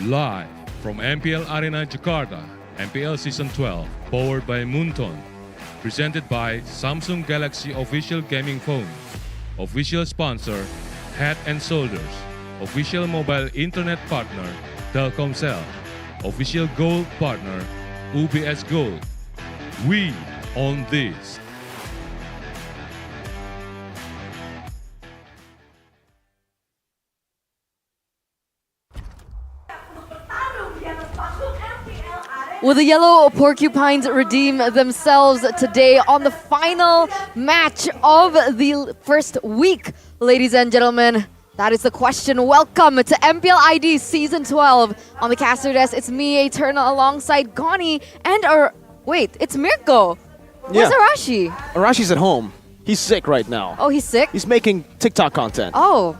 Live from MPL Arena Jakarta, MPL Season 12, powered by Moonton, presented by Samsung Galaxy Official Gaming Phone. Official sponsor, Head and Shoulders. Official mobile internet partner, Telkomsel. Official gold partner, UBS Gold. We own this. Will the yellow porcupines redeem themselves today on the final match of the first week? Ladies and gentlemen, that is the question. Welcome to MPL ID Season 12. On the caster desk, it's me, Eternal, alongside Gani and wait, it's Mirko. Where's Arashi? Arashi's at home. He's sick right now. Oh, he's sick? He's making TikTok content. Oh.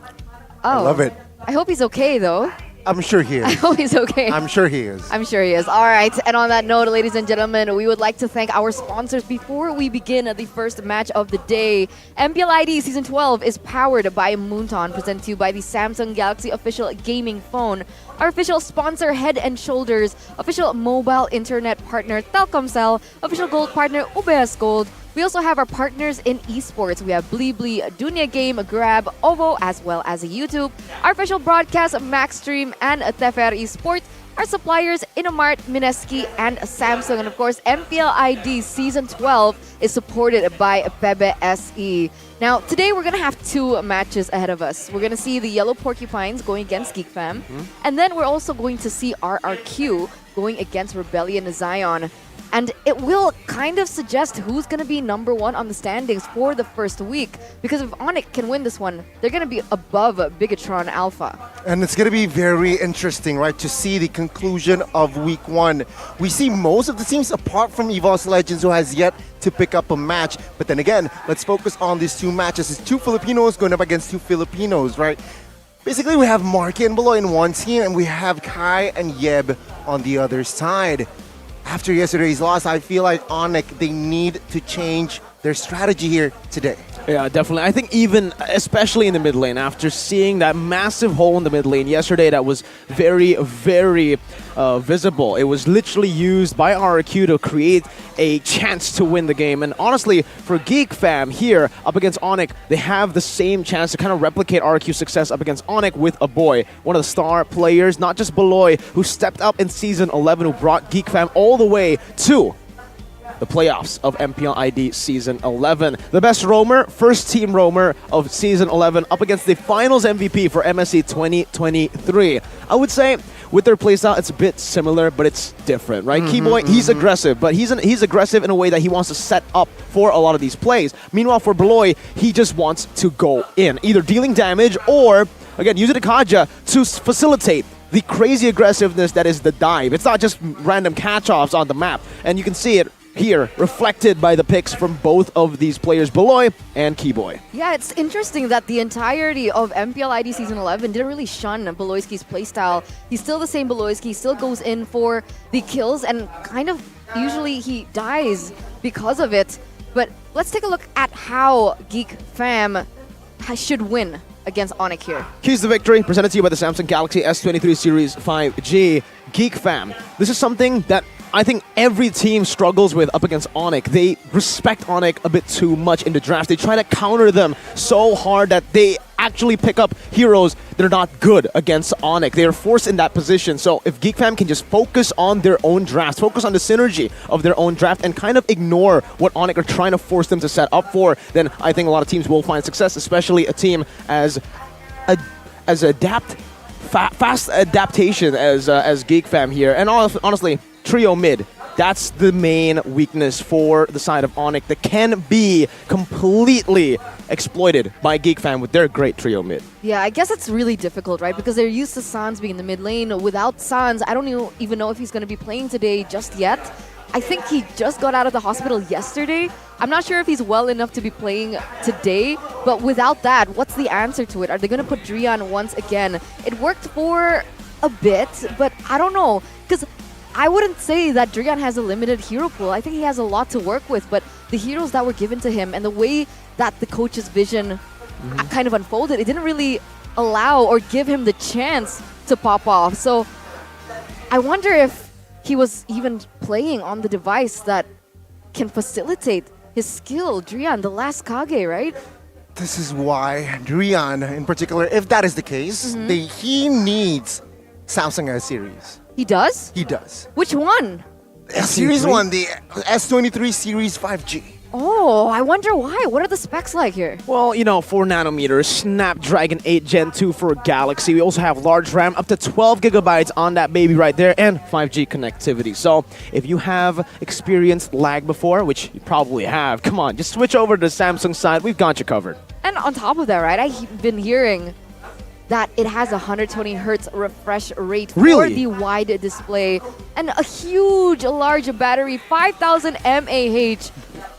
I love it. I hope he's okay, though. I'm sure he is. I hope he's okay. I'm sure he is. I'm sure he is. All right. And on that note, ladies and gentlemen, we would like to thank our sponsors before we begin the first match of the day. MPL ID Season 12 is powered by Moonton, presented to you by the Samsung Galaxy official gaming phone. Our official sponsor, Head and Shoulders. Official mobile internet partner, Telkomsel. Official gold partner, UBS Gold. We also have our partners in esports. We have Blibli, Dunia Game, Grab, OVO, as well as YouTube. Our official broadcast, Maxstream, and Tefer Esports. Our suppliers, Innomart, Mineski, and Samsung. And of course, MPL ID Season 12 is supported by Pebe SE. Now, today we're going to have two matches ahead of us. We're going to see the Yellow Porcupines going against GeekFam. And then we're also going to see RRQ going against Rebellion Zion. And it will kind of suggest who's going to be number one on the standings for the first week. Because if Onyx can win this one, they're going to be above Bigatron Alpha. And it's going to be very interesting, right, to see the conclusion of week one. We see most of the teams, apart from EVOS Legends, who has yet to pick up a match. But then again, let's focus on these two matches. It's two Filipinos going up against two Filipinos, right? Basically, we have Marky and Beloy in one team, and we have Kai and Yeb on the other side. After yesterday's loss, I feel like Onyx, they need to change their strategy here today. Yeah, definitely. I think even, especially in the mid lane, after seeing that massive hole in the mid lane yesterday that was very, very visible. It was literally used by RRQ to create a chance to win the game. And honestly, for GeekFam here up against Onyx, they have the same chance to kind of replicate RRQ's success up against Onyx with a boy, one of the star players, not just Beloy, who stepped up in Season 11, who brought GeekFam all the way to the playoffs of MPL ID Season 11. The best roamer, first team roamer of Season 11 up against the finals MVP for MSC 2023. I would say with their playstyle, it's a bit similar, but it's different, right? Keyboy, he's aggressive, but he's aggressive in a way that he wants to set up for a lot of these plays. Meanwhile, for Beloy, he just wants to go in, either dealing damage or, again, using the Kaja to facilitate the crazy aggressiveness that is the dive. It's not just random catch-offs on the map, and you can see it here reflected by the picks from both of these players, Beloy and Keyboy. Yeah, it's interesting that the entirety of MPL ID Season 11 didn't really shun Beloyski's playstyle. He's still the same Beloyski, he still goes in for the kills, and kind of usually he dies because of it. But let's take a look at how GeekFam should win against Onyx here. Keys to victory, presented to you by the Samsung Galaxy S23 Series 5G. GeekFam. This is something that I think every team struggles with up against Onyx. They respect Onyx a bit too much in the draft. They try to counter them so hard that they actually pick up heroes that are not good against Onyx. They are forced in that position. So if GeekFam can just focus on their own draft, focus on the synergy of their own draft, and kind of ignore what Onyx are trying to force them to set up for, then I think a lot of teams will find success, especially a team as fast adaptation as GeekFam here. And honestly, trio mid, that's the main weakness for the side of Onyx that can be completely exploited by GeekFam with their great trio mid. Yeah, I guess it's really difficult, right? Because they're used to Sans being in the mid lane. Without Sans, I don't even know if he's going to be playing today just yet. I think he just got out of the hospital yesterday. I'm not sure if he's well enough to be playing today, but without that, what's the answer to it? Are they going to put Drian once again? It worked for a bit, but I don't know, because I wouldn't say that Drian has a limited hero pool. I think he has a lot to work with, but the heroes that were given to him and the way that the coach's vision kind of unfolded, it didn't really allow or give him the chance to pop off. So I wonder if he was even playing on the device that can facilitate his skill. Drian, the last Kage, right? this is why Drian, in particular, if that is the case, he needs Samsung S series. He does? He does. Which one? Series 1, the S23 Series 5G. Oh, I wonder why. What are the specs like here? Well, 4 nanometers, Snapdragon 8 Gen 2 for Galaxy. We also have large RAM, up to 12 gigabytes on that baby right there, and 5G connectivity. So if you have experienced lag before, which you probably have, come on, just switch over to the Samsung side. We've got you covered. And on top of that, right, I've been hearing that it has a 120 hertz refresh rate for the wide display and a huge, large battery, 5,000 mAh.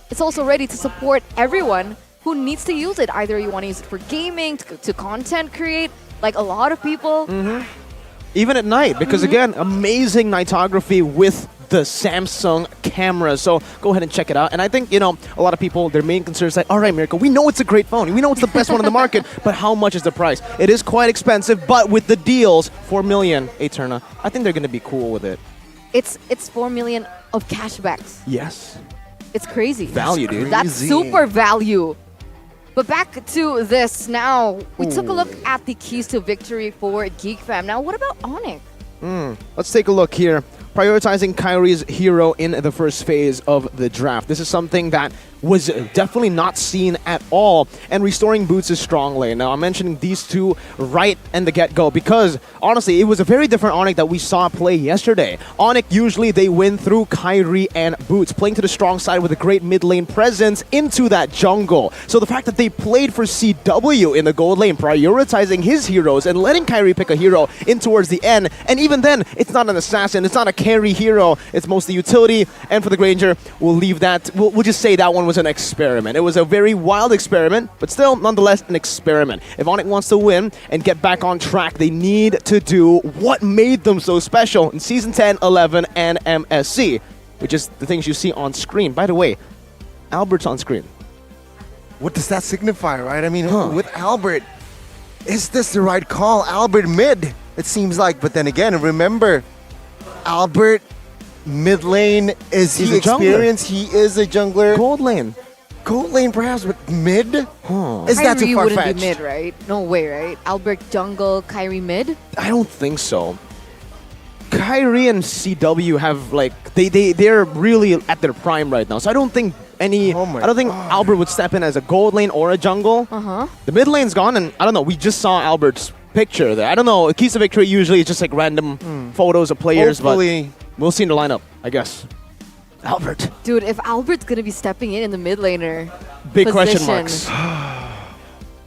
It's also ready to support everyone who needs to use it. Either you want to use it for gaming, to content create, like a lot of people. Even at night, because again, amazing nightography with the Samsung camera. So go ahead and check it out. And I think, a lot of people, their main concern is like, all right, Miracle, we know it's a great phone. We know it's the best one on the market, but how much is the price? It is quite expensive, but with the deals, 4 million, Eterna, I think they're going to be cool with it. It's 4 million of cashbacks. Yes. It's crazy. Value, dude. That's super value. But back to this now. We took a look at the keys to victory for Geek Fam. Now, what about Onyx? Let's take a look here. Prioritizing Kyrie's hero in the first phase of the draft. This is something that was definitely not seen at all. And restoring Boots' strong lane. Now, I'm mentioning these two right in the get-go because, honestly, it was a very different Onyx that we saw play yesterday. Onyx, usually they win through Kyrie and Boots, playing to the strong side with a great mid-lane presence into that jungle. So the fact that they played for CW in the gold lane, prioritizing his heroes and letting Kyrie pick a hero in towards the end, and even then, it's not an assassin, it's not a carry hero, it's mostly utility, and for the Granger, we'll leave that, we'll just say that one was an experiment. It was a very wild experiment, but still, nonetheless, an experiment. If Onyx wants to win and get back on track, they need to do what made them so special in Season 10, 11, and MSC, which is the things you see on screen. By the way, Albert's on screen. What does that signify, right? I mean, with Albert, is this the right call? Albert mid, it seems like. But then again, remember, Albert mid lane, is he experienced? He is a jungler. Gold lane. Gold lane perhaps, but mid? Is that too Kyrie wouldn't far-fetched? be mid, right? No way, right? Albert jungle, Kyrie mid? I don't think so. Kyrie and CW have they're really at their prime right now. So I don't think I don't think Albert would step in as a gold lane or a jungle. The mid lane's gone, and I don't know, we just saw Albert's picture there. I don't know, keys of victory usually is just like random photos of players, Hopefully. but we'll see in the lineup, I guess. Albert. Dude, if Albert's gonna be stepping in the mid laner Big question position, marks.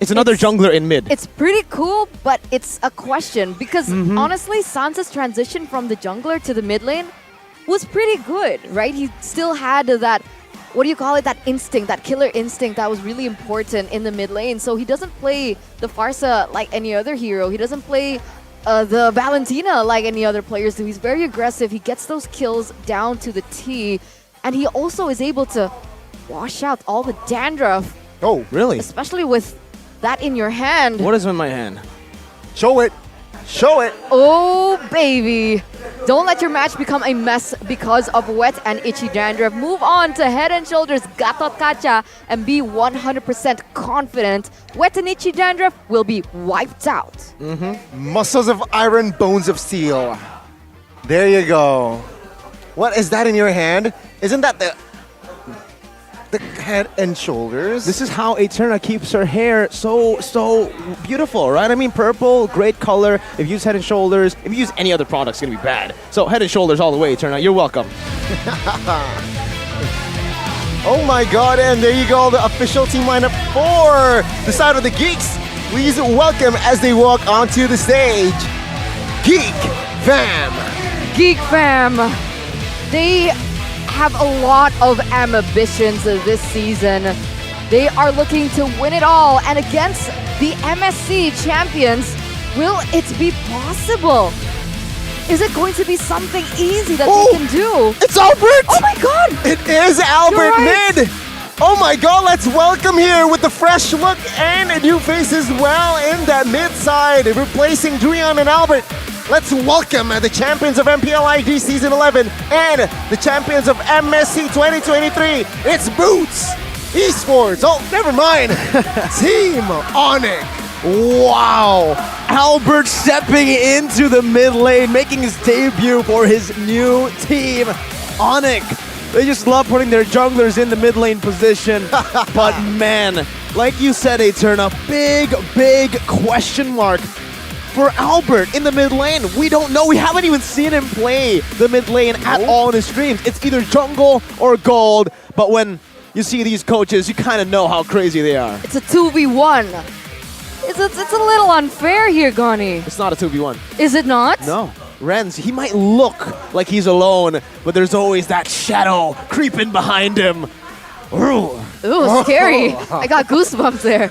It's another jungler in mid. it's pretty cool, but it's a question because honestly, Sansa's transition from the jungler to the mid lane was pretty good, right? He still had that, what do you call it, that instinct, that killer instinct that was really important in the mid lane. So he doesn't play the Pharsa like any other hero. He doesn't play the Valentina like any other players do. He's very aggressive. He gets those kills down to the T, and he also is able to wash out all the dandruff. Oh, really? Especially with that in your hand. What is in my hand? Show it. Show it. Oh, baby. Don't let your match become a mess because of wet and itchy dandruff. Move on to Head and Shoulders Gatot Kaca and be 100% confident. Wet and itchy dandruff will be wiped out. Muscles of iron, bones of steel. There you go. What is that in your hand? Isn't that the Head and Shoulders? This is how Eterna keeps her hair so beautiful, right? I mean, purple, great color. If you use Head and Shoulders, if you use any other product, it's going to be bad. So Head and Shoulders all the way, Eterna. You're welcome. Oh my god, and there you go, the official team lineup for the side of the Geeks. Please welcome as they walk onto the stage, Geek Fam. Geek Fam. They have a lot of ambitions this season. They are looking to win it all, and against the MSC champions, will it be possible? Is it going to be something easy that they can do? It's Albert! Oh my god! It is Albert You're right. mid! Oh my god, let's welcome here with the fresh look and a new face as well in that mid side, replacing Drian and Albert. Let's welcome the champions of MPL ID Season 11 and the champions of MSC 2023. It's Boots! Esports. Oh, never mind. Team Onyx. Wow! Albert stepping into the mid lane, making his debut for his new team, Onyx. They just love putting their junglers in the mid lane position. But man, like you said, Etern, a big question mark for Albert in the mid lane. We don't know. We haven't even seen him play the mid lane at all in his streams. It's either jungle or gold. But when you see these coaches, you kind of know how crazy they are. It's a 2v1. It's a little unfair here, Gani. It's not a 2v1. Is it not? No. Renz, he might look like he's alone, but there's always that shadow creeping behind him. Ooh, scary. I got goosebumps there.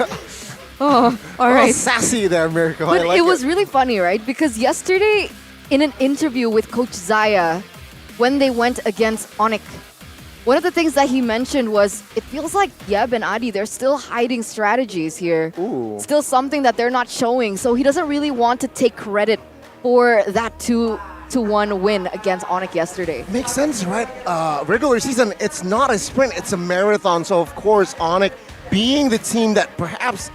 Oh, all right. Sassy there, Miracle. But it was really funny, right? Because yesterday, in an interview with Coach Zaya, when they went against Onyx, one of the things that he mentioned was, it feels like Yeb and Adi, they're still hiding strategies here. Ooh. Still something that they're not showing. So he doesn't really want to take credit for that 2-1 win against Onyx yesterday. Makes sense, right? Regular season, it's not a sprint, it's a marathon. So of course, Onyx being the team that perhaps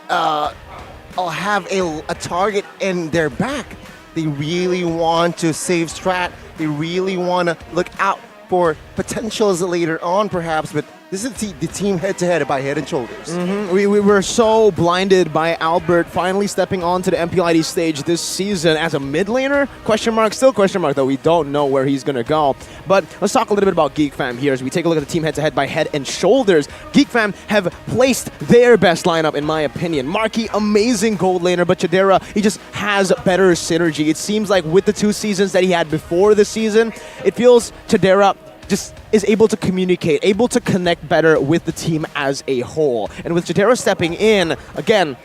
will have a target in their back, they really want to save strat. They really want to look out for potentials later on, perhaps, but this is the team head-to-head by Head and Shoulders. We were so blinded by Albert finally stepping onto the MPL ID stage this season as a mid laner. Question mark, still question mark, though. We don't know where he's going to go. But let's talk a little bit about Geek Fam here as we take a look at the team head-to-head by Head and Shoulders. Geek Fam have placed their best lineup, in my opinion. Marky, amazing gold laner, but Chidera, he just has better synergy. It seems like with the 2 seasons that he had before the season, it feels Chidera just is able to communicate, able to connect better with the team as a whole. And with Chidera stepping in, again,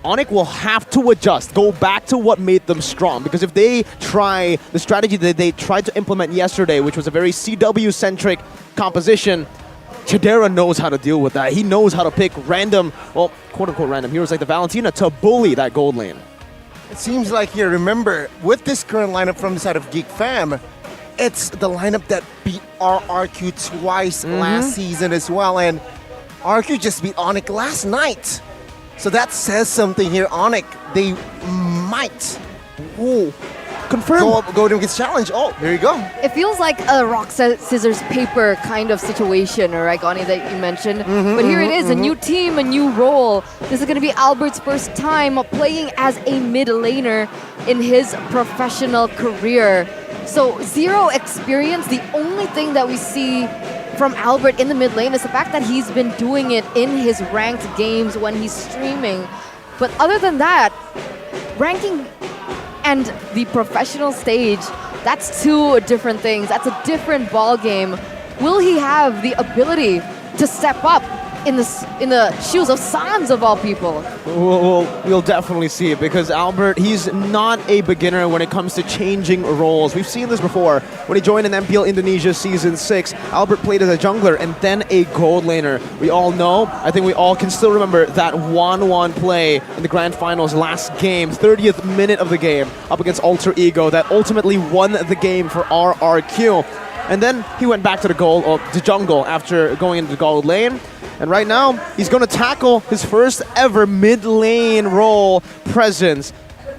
Onyx will have to adjust, go back to what made them strong. Because if they try the strategy that they tried to implement yesterday, which was a very CW-centric composition, Chidera knows how to deal with that. He knows how to pick random, well, quote-unquote random heroes like the Valentina to bully that gold lane. It seems like here, remember, with this current lineup from the side of Geek Fam, it's the lineup that beat RRQ twice last season as well, and RRQ just beat Onyx last night. So that says something here. Onyx, they might confirm go to this challenge. Oh, there you go. It feels like a rock, scissors, paper kind of situation, right, Gani, that you mentioned. But here it is, a new team, a new role. This is going to be Albert's first time playing as a mid laner in his professional career. So zero experience. The only thing that we see from Albert in the mid lane is the fact that he's been doing it in his ranked games when he's streaming. But other than that, ranking and the professional stage, that's 2 different things. That's a different ball game. Will he have the ability to step up in the shoes of Sans of all people? We'll definitely see it because Albert, he's not a beginner when it comes to changing roles. We've seen this before. When he joined in MPL Indonesia Season 6, Albert played as a jungler and then a gold laner. We all know, I think we all can still remember that 1-1 play in the Grand Finals last game, 30th minute of the game, up against Alter Ego that ultimately won the game for RRQ. And then he went back to the jungle after going into the gold lane. And right now, he's going to tackle his first ever mid lane role presence.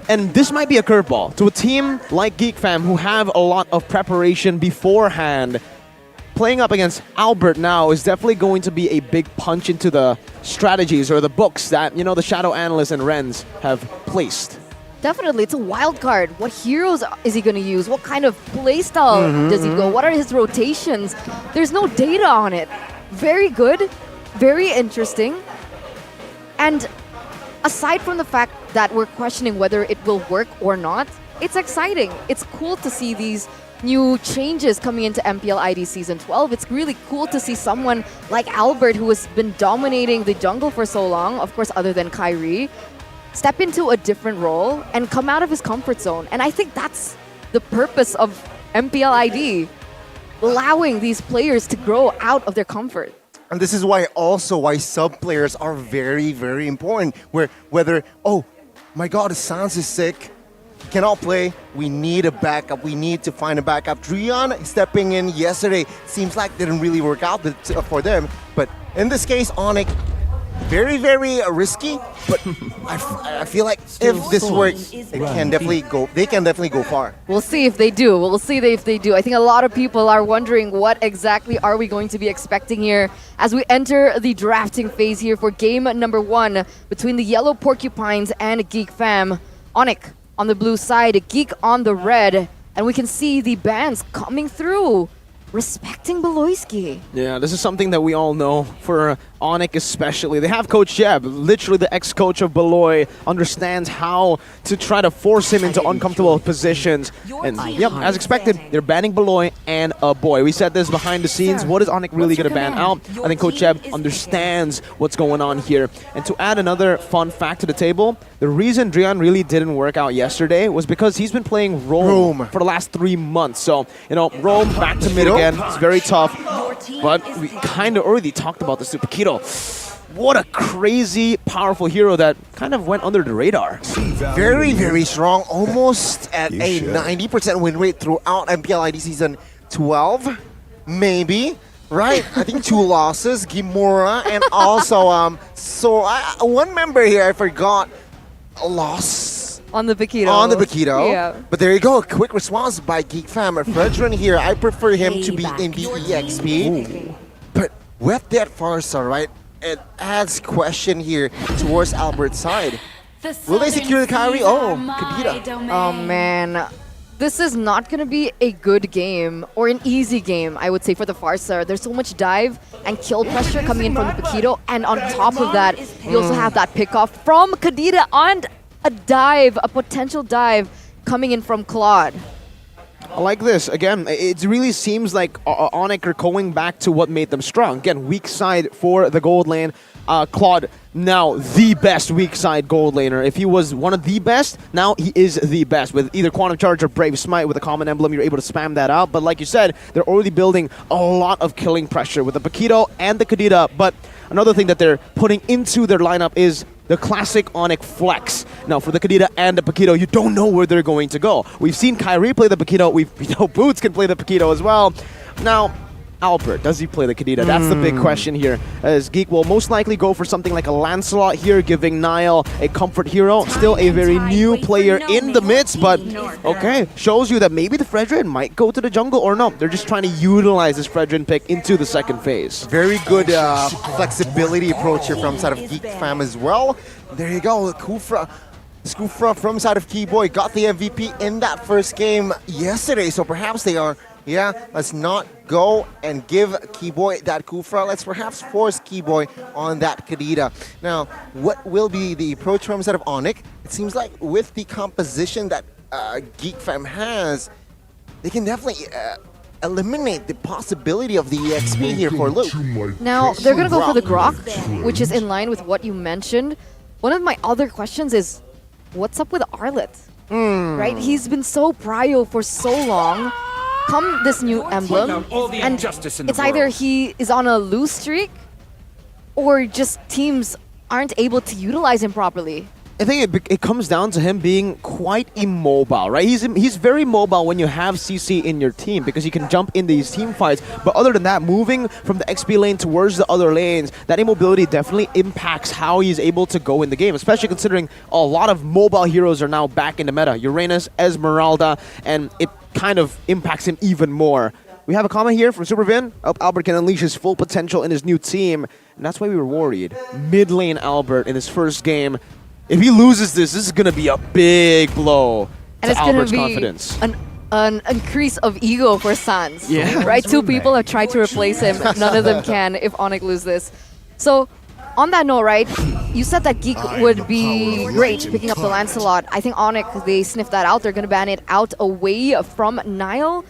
And this might be a curveball to a team like Geek Fam who have a lot of preparation beforehand. Playing up against Albert now is definitely going to be a big punch into the strategies or the books that, the Shadow Analyst and Renz have placed. Definitely, it's a wild card. What heroes is he going to use? What kind of playstyle does he go? What are his rotations? There's no data on it. Very good, very interesting. And aside from the fact that we're questioning whether it will work or not, it's exciting. It's cool to see these new changes coming into MPL ID Season 12. It's really cool to see someone like Albert, who has been dominating the jungle for so long, of course, other than Kyrie, step into a different role and come out of his comfort zone. And I think that's the purpose of MPL ID, allowing these players to grow out of their comfort. And this is why sub players are very, very important. Whether, oh my God, Sans is sick, cannot play, we need a backup, we need to find a backup. Drian stepping in yesterday seems like didn't really work out for them, but in this case, Onyx, very, very risky, but I feel like if this works, they can definitely go far. We'll see if they do. We'll see if they do. I think a lot of people are wondering what exactly are we going to be expecting here as we enter the drafting phase here for game number 1 between the Yellow Porcupines and Geek Fam. Onyx on the blue side, Geek on the red, and we can see the bands coming through, respecting Beloyski. Yeah, this is something that we all know for Onyx especially. They have Coach Jeb, literally the ex-coach of Beloy, understands how to try to force him into uncomfortable positions. And yep, as expected, they're banning Beloy and a boy. We said this behind the scenes. What is Onyx really going to ban out? I think Coach Jeb understands what's going on here. And to add another fun fact to the table, the reason Drian really didn't work out yesterday was because he's been playing Rome for the last 3 months. So, you know, Rome back to mid again. It's very tough. But we kind of already talked about the Super Keto. What a crazy, powerful hero that kind of went under the radar. Very, very strong. Almost at a 90% win rate throughout MPL ID Season 12. Maybe. Right? I think 2 losses. Gimora and also, one member here, I forgot, a loss. On the Paquito. On the Paquito. Yeah. But there you go. A quick response by Geek Fam. Fredrin here, I prefer him to be in the EXP. But with that Farsa, right, it adds question here towards Albert's side. Will they secure the Kyrie? Oh, Kadira. Oh, man. This is not going to be a good game, or an easy game, I would say, for the Farsa. There's so much dive and kill pressure coming in from the Paquito, and on top of that, you also have that pickoff from Kadira and a dive, a potential dive coming in from Claude. I like this. Again, it really seems like Onyx are going back to what made them strong. Again, weak side for the gold lane. Claude, now the best weak side gold laner. If he was one of the best, now he is the best. With either Quantum Charge or Brave Smite with a common emblem, you're able to spam that out. But like you said, they're already building a lot of killing pressure with the Paquito and the Kadira. But another thing that they're putting into their lineup is the classic Onyx flex. Now, for the Kadira and the Paquito, you don't know where they're going to go. We've seen Kyrie play the Paquito. We know Boots can play the Paquito as well. Now, Albert, does he play the Kadira? That's the big question here. As Geek will most likely go for something like a Lancelot here, giving Niall a comfort hero. Still a very new player in the midst, but okay, shows you that maybe the Fredrin might go to the jungle or no. They're just trying to utilize this Fredrin pick into the second phase. Very good flexibility approach here from side of Geek Fam as well. There you go, Kufra from side of Keyboy got the MVP in that first game yesterday, so perhaps they are, let's not go and give Keyboy that Kufra. Let's perhaps force Keyboy on that Kadira. Now, what will be the approach from side of Onyx? It seems like with the composition that Geek Fam has, they can definitely eliminate the possibility of the EXP here for Luke. Now, they're going to go for the Grok, which is in line with what you mentioned. One of my other questions is, what's up with Arlet? Right? He's been so prio for so long. Come this new emblem, and it's either he is on a lose streak, or just teams aren't able to utilize him properly. I think it comes down to him being quite immobile, right? He's very mobile when you have CC in your team because he can jump in these team fights. But other than that, moving from the XP lane towards the other lanes, that immobility definitely impacts how he's able to go in the game, especially considering a lot of mobile heroes are now back in the meta. Uranus, Esmeralda, and it kind of impacts him even more. We have a comment here from Supervin. Albert can unleash his full potential in his new team, and that's why we were worried. Mid lane Albert in his first game. If he loses this is going to be a big blow and to Albert's be confidence. An increase of ego for Sans. Yeah. Right? 2 people have tried to replace him. None of them can if Onyx loses this. So, on that note, right, you said that Geek would be great picking up the Lancelot. I think Onyx, they sniffed that out. They're going to ban it out away from Niall.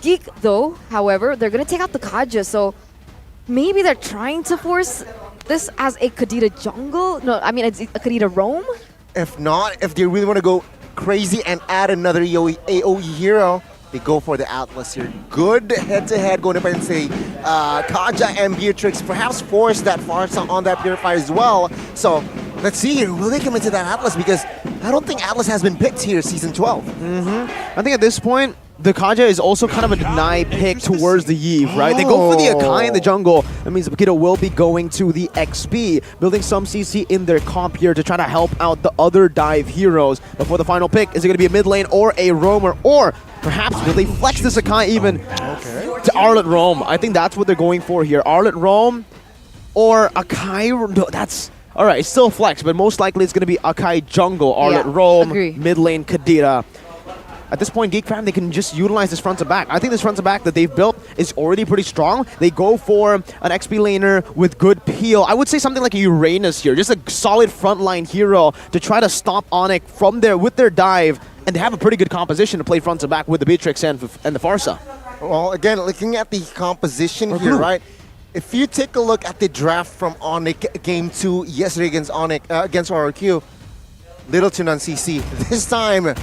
Geek, though, however, they're going to take out the Kaja. So, maybe they're trying to force this as a Kadira jungle? No, I mean, it's a Kadira roam? If not, if they really want to go crazy and add another AoE hero, they go for the Atlas here. Good head-to-head going up and say Kaja and Beatrix perhaps force that Farsa on that Purifier as well. So let's see here. Will they commit to that Atlas? Because I don't think Atlas has been picked here Season 12. I think at this point, the Kaja is also kind of a deny pick towards the Eve, right? They go for the Akai in the jungle. That means Paquito will be going to the XP, building some CC in their comp here to try to help out the other dive heroes. Before the final pick, is it going to be a mid lane or a roamer? Or perhaps will they flex this Akai even to Arlet Roam? I think that's what they're going for here. Arlet Roam or Akai. No, that's... Alright, it's still flex, but most likely it's going to be Akai jungle, Arlet Roam, mid lane Kadira. At this point, Geek Fam, they can just utilize this front to back. I think this front to back that they've built is already pretty strong. They go for an XP laner with good peel. I would say something like a Uranus here, just a solid frontline hero to try to stop Onyx from there with their dive, and they have a pretty good composition to play front to back with the Beatrix and the Farsa. Well, again, looking at the composition here, right? If you take a look at the draft from Onyx Game 2 yesterday against Onyx, against RRQ, little to none CC. This time,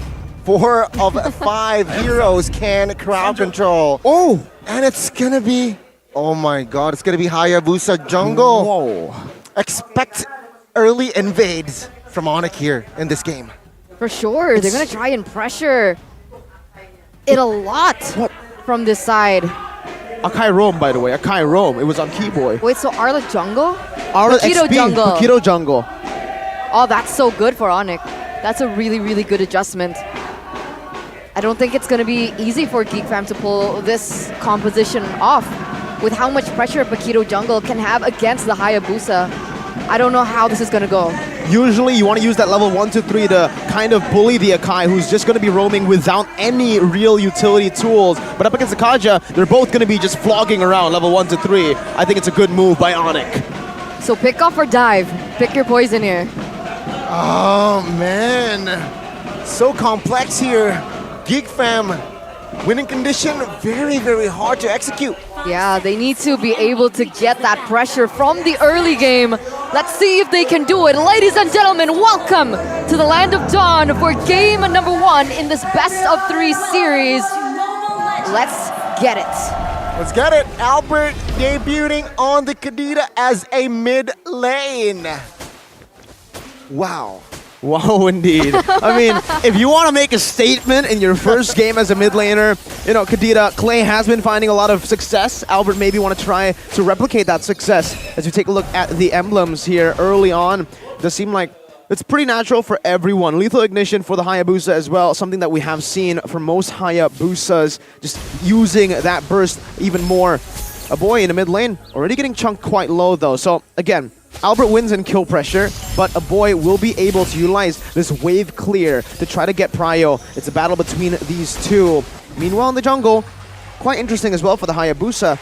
4 of 5 heroes can crowd control. Oh! And it's gonna be, oh my god, it's gonna be Hayabusa jungle. Whoa. Expect early invades from Onyx here in this game. For sure, they're gonna try and pressure it a lot from this side. Akai Roam, by the way, Akai Roam. It was on Keyboy. Wait, so Arlet jungle? Arlet Paquito XP, jungle. Paquito jungle. Oh, that's so good for Onyx. That's a really, really good adjustment. I don't think it's going to be easy for Geek Fam to pull this composition off with how much pressure Paquito jungle can have against the Hayabusa. I don't know how this is going to go. Usually you want to use that level 1 to 3 to kind of bully the Akai, who's just going to be roaming without any real utility tools. But up against the Kaja, they're both going to be just flogging around level 1 to 3. I think it's a good move by Onyx. So pick off or dive. Pick your poison here. Oh man, so complex here. Geek Fam, winning condition, very, very hard to execute. Yeah, they need to be able to get that pressure from the early game. Let's see if they can do it. Ladies and gentlemen, welcome to the Land of Dawn for game number 1 in this best of 3 series. Let's get it. Let's get it. Albert debuting on the Kadita as a mid lane. Wow. Wow, indeed. I mean, if you want to make a statement in your first game as a mid laner, you know, Kadita, Clay has been finding a lot of success. Albert maybe want to try to replicate that success. As you take a look at the emblems here early on, it does seem like it's pretty natural for everyone. Lethal Ignition for the Hayabusa as well, something that we have seen for most Hayabusas, just using that burst even more. A boy in the mid lane, already getting chunked quite low though. So again, Albert wins in kill pressure, but a boy will be able to utilize this wave clear to try to get prio. It's a battle between these two. Meanwhile in the jungle, quite interesting as well for the Hayabusa,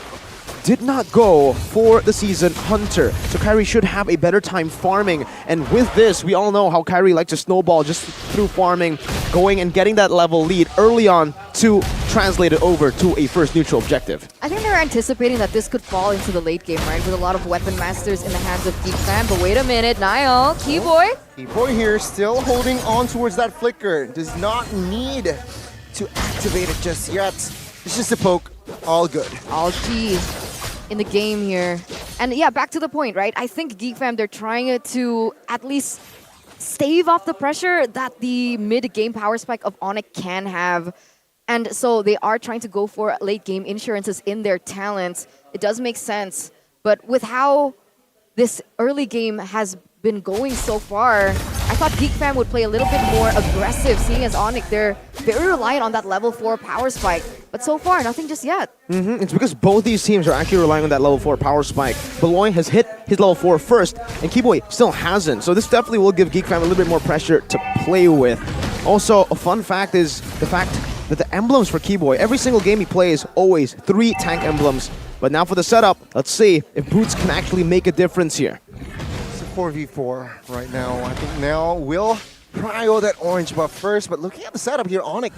did not go for the Season Hunter. So Kyrie should have a better time farming. And with this, we all know how Kyrie likes to snowball just through farming, going and getting that level lead early on to translate it over to a first neutral objective. I think they're anticipating that this could fall into the late game, right? With a lot of weapon masters in the hands of Geek Fam. But wait a minute, Niall, Keyboy. Keyboy here still holding on towards that flicker. Does not need to activate it just yet. It's just a poke. All good. All G in the game here. And yeah, back to the point, right? I think Geek Fam, they're trying to at least stave off the pressure that the mid-game power spike of Onyx can have. And so they are trying to go for late-game insurances in their talents. It does make sense. But with how this early game has been going so far, I thought Geek Fam would play a little bit more aggressive, seeing as Onyx, they're very reliant on that level 4 power spike. But so far, nothing just yet. It's because both these teams are actually relying on that level 4 power spike. Beloy has hit his level 4 first, and Keyboy still hasn't. So this definitely will give Geek Fam a little bit more pressure to play with. Also, a fun fact is the fact that the emblems for Keyboy, every single game he plays, always 3 tank emblems. But now for the setup, let's see if Boots can actually make a difference here. 4v4 right now. I think now will prio that orange buff first, but looking at the setup here, Onyx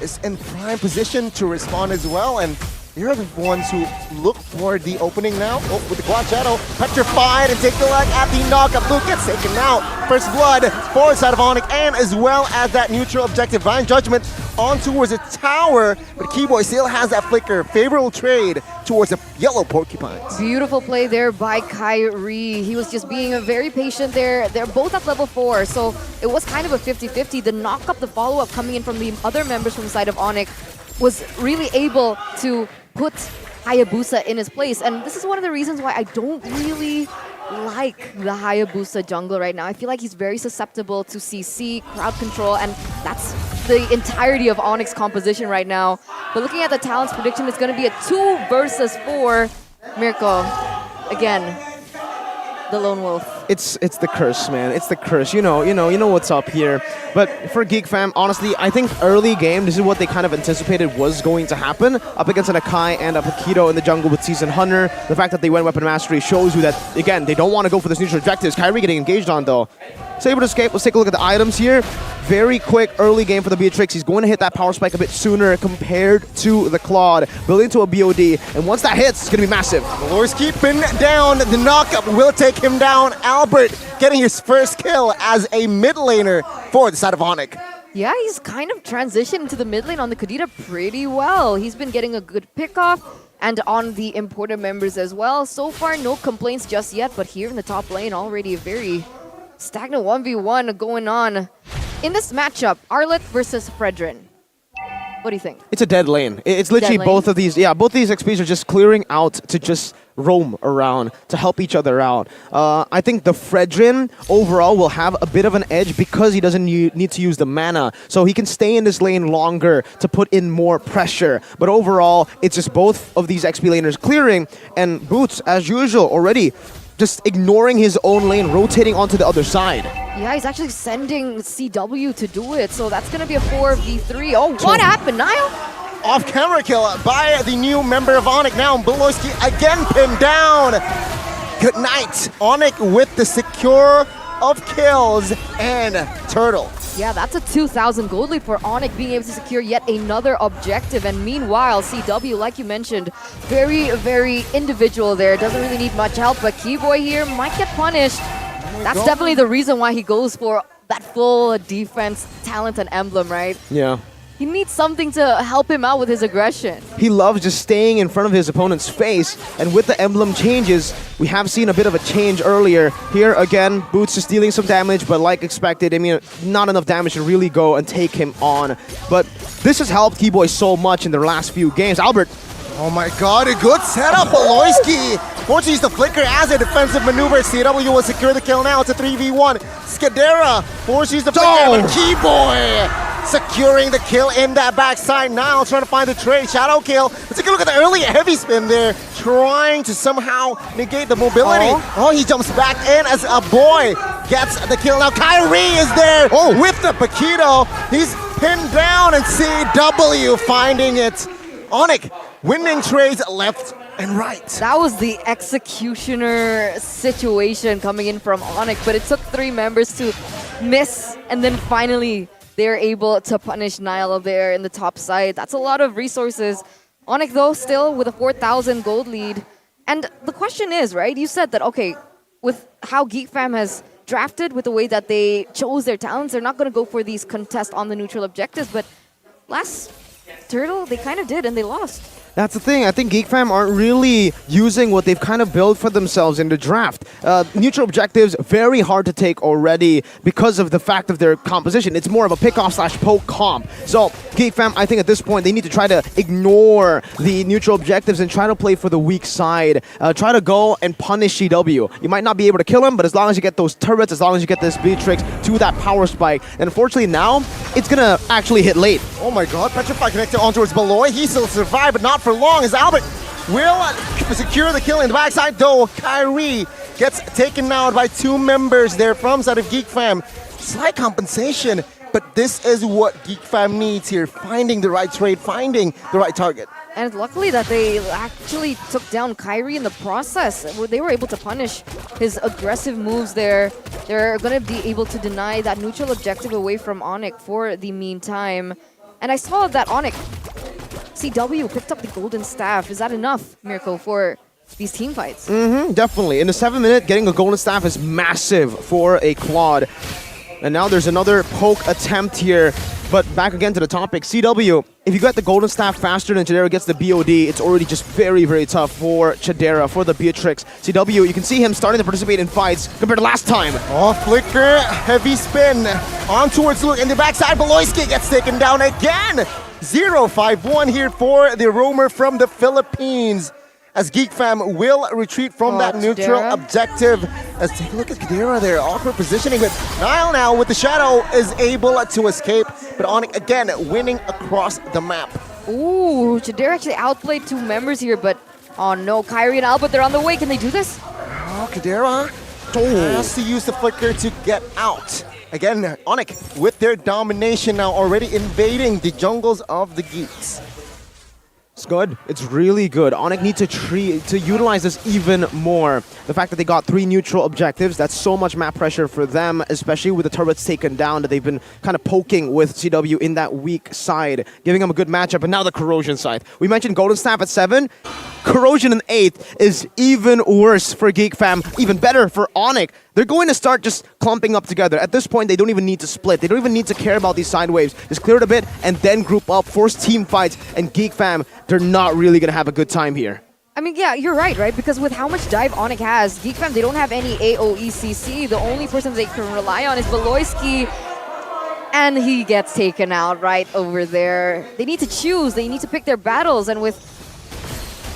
is in prime position to respond as well, and they're the ones who look for the opening now. Oh, with the Quad Shadow, petrified, and take a look at the knockup. Luke gets taken out. First blood for side of Onyx, and as well as that neutral objective. Divine Judgment on towards a tower, but Keyboy still has that flicker. Favorable trade towards the yellow porcupines. Beautiful play there by Kyrie. He was just being very patient there. They're both at level 4, so it was kind of a 50-50. The knock-up, the follow-up coming in from the other members from the side of Onyx was really able to put Hayabusa in his place. And this is one of the reasons why I don't really like the Hayabusa jungle right now. I feel like he's very susceptible to CC, crowd control, and that's the entirety of Onyx composition right now. But looking at the talents prediction, it's going to be a 2 versus 4. Mirko, again, the lone wolf. It's the curse, man. It's the curse. You know what's up here. But for Geek Fam, honestly, I think early game, this is what they kind of anticipated was going to happen. Up against an Akai and a Paquito in the jungle with Season Hunter. The fact that they went Weapon Mastery shows you that, again, they don't want to go for this neutral objectives. Kyrie getting engaged on, though. So able to escape. Let's take a look at the items here. Very quick early game for the Beatrix. He's going to hit that power spike a bit sooner compared to the Claude. Building to a BOD. And once that hits, it's going to be massive. Valor's keeping down. The knockup will take him down. Albert getting his first kill as a mid laner for the side of Onyx. Yeah, he's kind of transitioned into the mid lane on the Kadita pretty well. He's been getting a good pickoff and on the importer members as well. So far, no complaints just yet, but here in the top lane, already a very stagnant 1v1 going on. In this matchup, Arlet versus Fredrin. What do you think? It's a dead lane. It's literally both of these. Yeah, both these XPs are just clearing out to just roam around, to help each other out. I think the Fredrin overall will have a bit of an edge because he doesn't need to use the mana. So he can stay in this lane longer to put in more pressure. But overall, it's just both of these XP laners clearing. And Boots, as usual, already just ignoring his own lane, rotating onto the other side. Yeah, he's actually sending CW to do it, so that's going to be a 4v3. Oh, what happened, Niall? Off-camera kill by the new member of Onyx now. Beloyski again pinned down. Good night. Onyx with the secure of kills and Turtle. Yeah, that's a 2,000 gold lead for Onyx being able to secure yet another objective. And meanwhile, CW, like you mentioned, very, very individual there. Doesn't really need much help, but Keyboy here might get punished. That's definitely the reason why he goes for that full defense talent and emblem, right? Yeah. He needs something to help him out with his aggression. He loves just staying in front of his opponent's face, and with the emblem changes, we have seen a bit of a change earlier. Here again, Boots is dealing some damage, but like expected, I mean, not enough damage to really go and take him on. But this has helped Keyboy so much in their last few games. Albert. Oh my god, a good setup, Beloyski. Forced to use the flicker as a defensive maneuver. CW will secure the kill now. It's a 3v1. Skadera forced to use the flicker, but Keyboy securing the kill in that backside. Now trying to find the trade. Shadow kill. Let's take a look at the early heavy spin there. Trying to somehow negate the mobility. Oh, he jumps back in as a boy gets the kill. Now Kyrie is there with the Paquito. He's pinned down and CW finding it. Onyx winning trades left and right. That was the executioner situation coming in from Onyx, but it took 3 members to miss, and then finally they're able to punish Nile there in the top side. That's a lot of resources. Onyx, though, still with a 4,000 gold lead. And the question is, right, you said that, okay, with how Geek Fam has drafted, with the way that they chose their talents, they're not going to go for these contests on the neutral objectives, but last Turtle, they kind of did, and they lost. That's the thing. I think Geek Fam aren't really using what they've kind of built for themselves in the draft. Neutral objectives, very hard to take already because of the fact of their composition. It's more of a pick-off/poke comp. So Geek Fam, I think at this point, they need to try to ignore the neutral objectives and try to play for the weak side. Try to go and punish CW. You might not be able to kill him, but as long as you get those turrets, as long as you get this Beatrix to that power spike, and unfortunately now, it's going to actually hit late. Oh my god, Petrify connected on towards Beloy. He still survived, but not for long as Albert will secure the kill in the backside, though Kyrie gets taken out by 2 members there from side of Geek Fam. Slight compensation, but this is what Geek Fam needs here, finding the right trade, finding the right target. And luckily that they actually took down Kyrie in the process. They were able to punish his aggressive moves there. They're going to be able to deny that neutral objective away from Onyx for the meantime. And I saw that Onyx CW picked up the golden staff. Is that enough, Mirko, for these team fights? Definitely. In the 7 minute, getting a golden staff is massive for a Claude. And now there's another poke attempt here. But back again to the topic, CW, if you get the golden staff faster than Chadera gets the BOD, it's already just very, very tough for Chadera, for the Beatrix. CW, you can see him starting to participate in fights compared to last time. Oh, flicker, heavy spin on towards Luke in the backside. Beloyski gets taken down again. 0-5-1 here for the roamer from the Philippines. As Geek Fam will retreat from that neutral objective. Let's take a look at Kadira there. Awkward positioning, but Nile now with the shadow is able to escape. But Onyx again winning across the map. Ooh, Jadare actually outplayed two members here, but oh no, Kyrie and Albert, they're on the way. Can they do this? Oh, Kadira has to use the flicker to get out. Again, Onyx with their domination now already invading the jungles of the Geeks. It's good. It's really good. Onyx need to utilize this even more. The fact that they got 3 neutral objectives, that's so much map pressure for them, especially with the turrets taken down that they've been kind of poking with CW in that weak side, giving them a good matchup. And now the Corrosion side. We mentioned Golden Staff at 7. Corrosion in 8th is even worse for Geek Fam, even better for Onyx. They're going to start just clumping up together. At this point, they don't even need to split. They don't even need to care about these side waves. Just clear it a bit and then group up, force team fights, and Geek Fam, they're not really going to have a good time here. I mean, yeah, you're right? Because with how much dive Onyx has, Geek Fam, they don't have any AOECC. The only person they can rely on is Beloyski, and he gets taken out right over there. They need to choose. They need to pick their battles, and with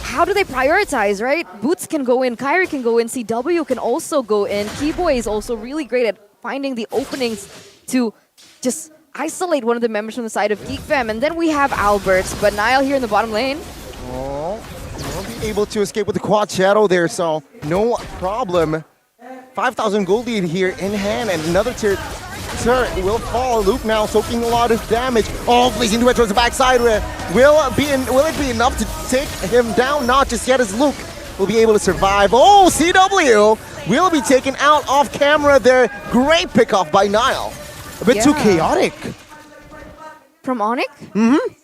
how do they prioritize, right? Boots can go in, Kyrie can go in, CW can also go in. Keyboy is also really great at finding the openings to just isolate one of the members from the side of Geek Fam. And then we have Albert, but Niall here in the bottom lane. Oh, will be able to escape with the quad shadow there, so no problem. 5,000 gold lead here in hand, and another turret will fall. Luke now soaking a lot of damage. Oh, placing the towards the backside. Will it be enough to take him down? Not just yet, as Luke will be able to survive. Oh, CW will be taken out off camera there. Great pickoff by Nile. A bit too chaotic. From Onyx? Mm-hmm.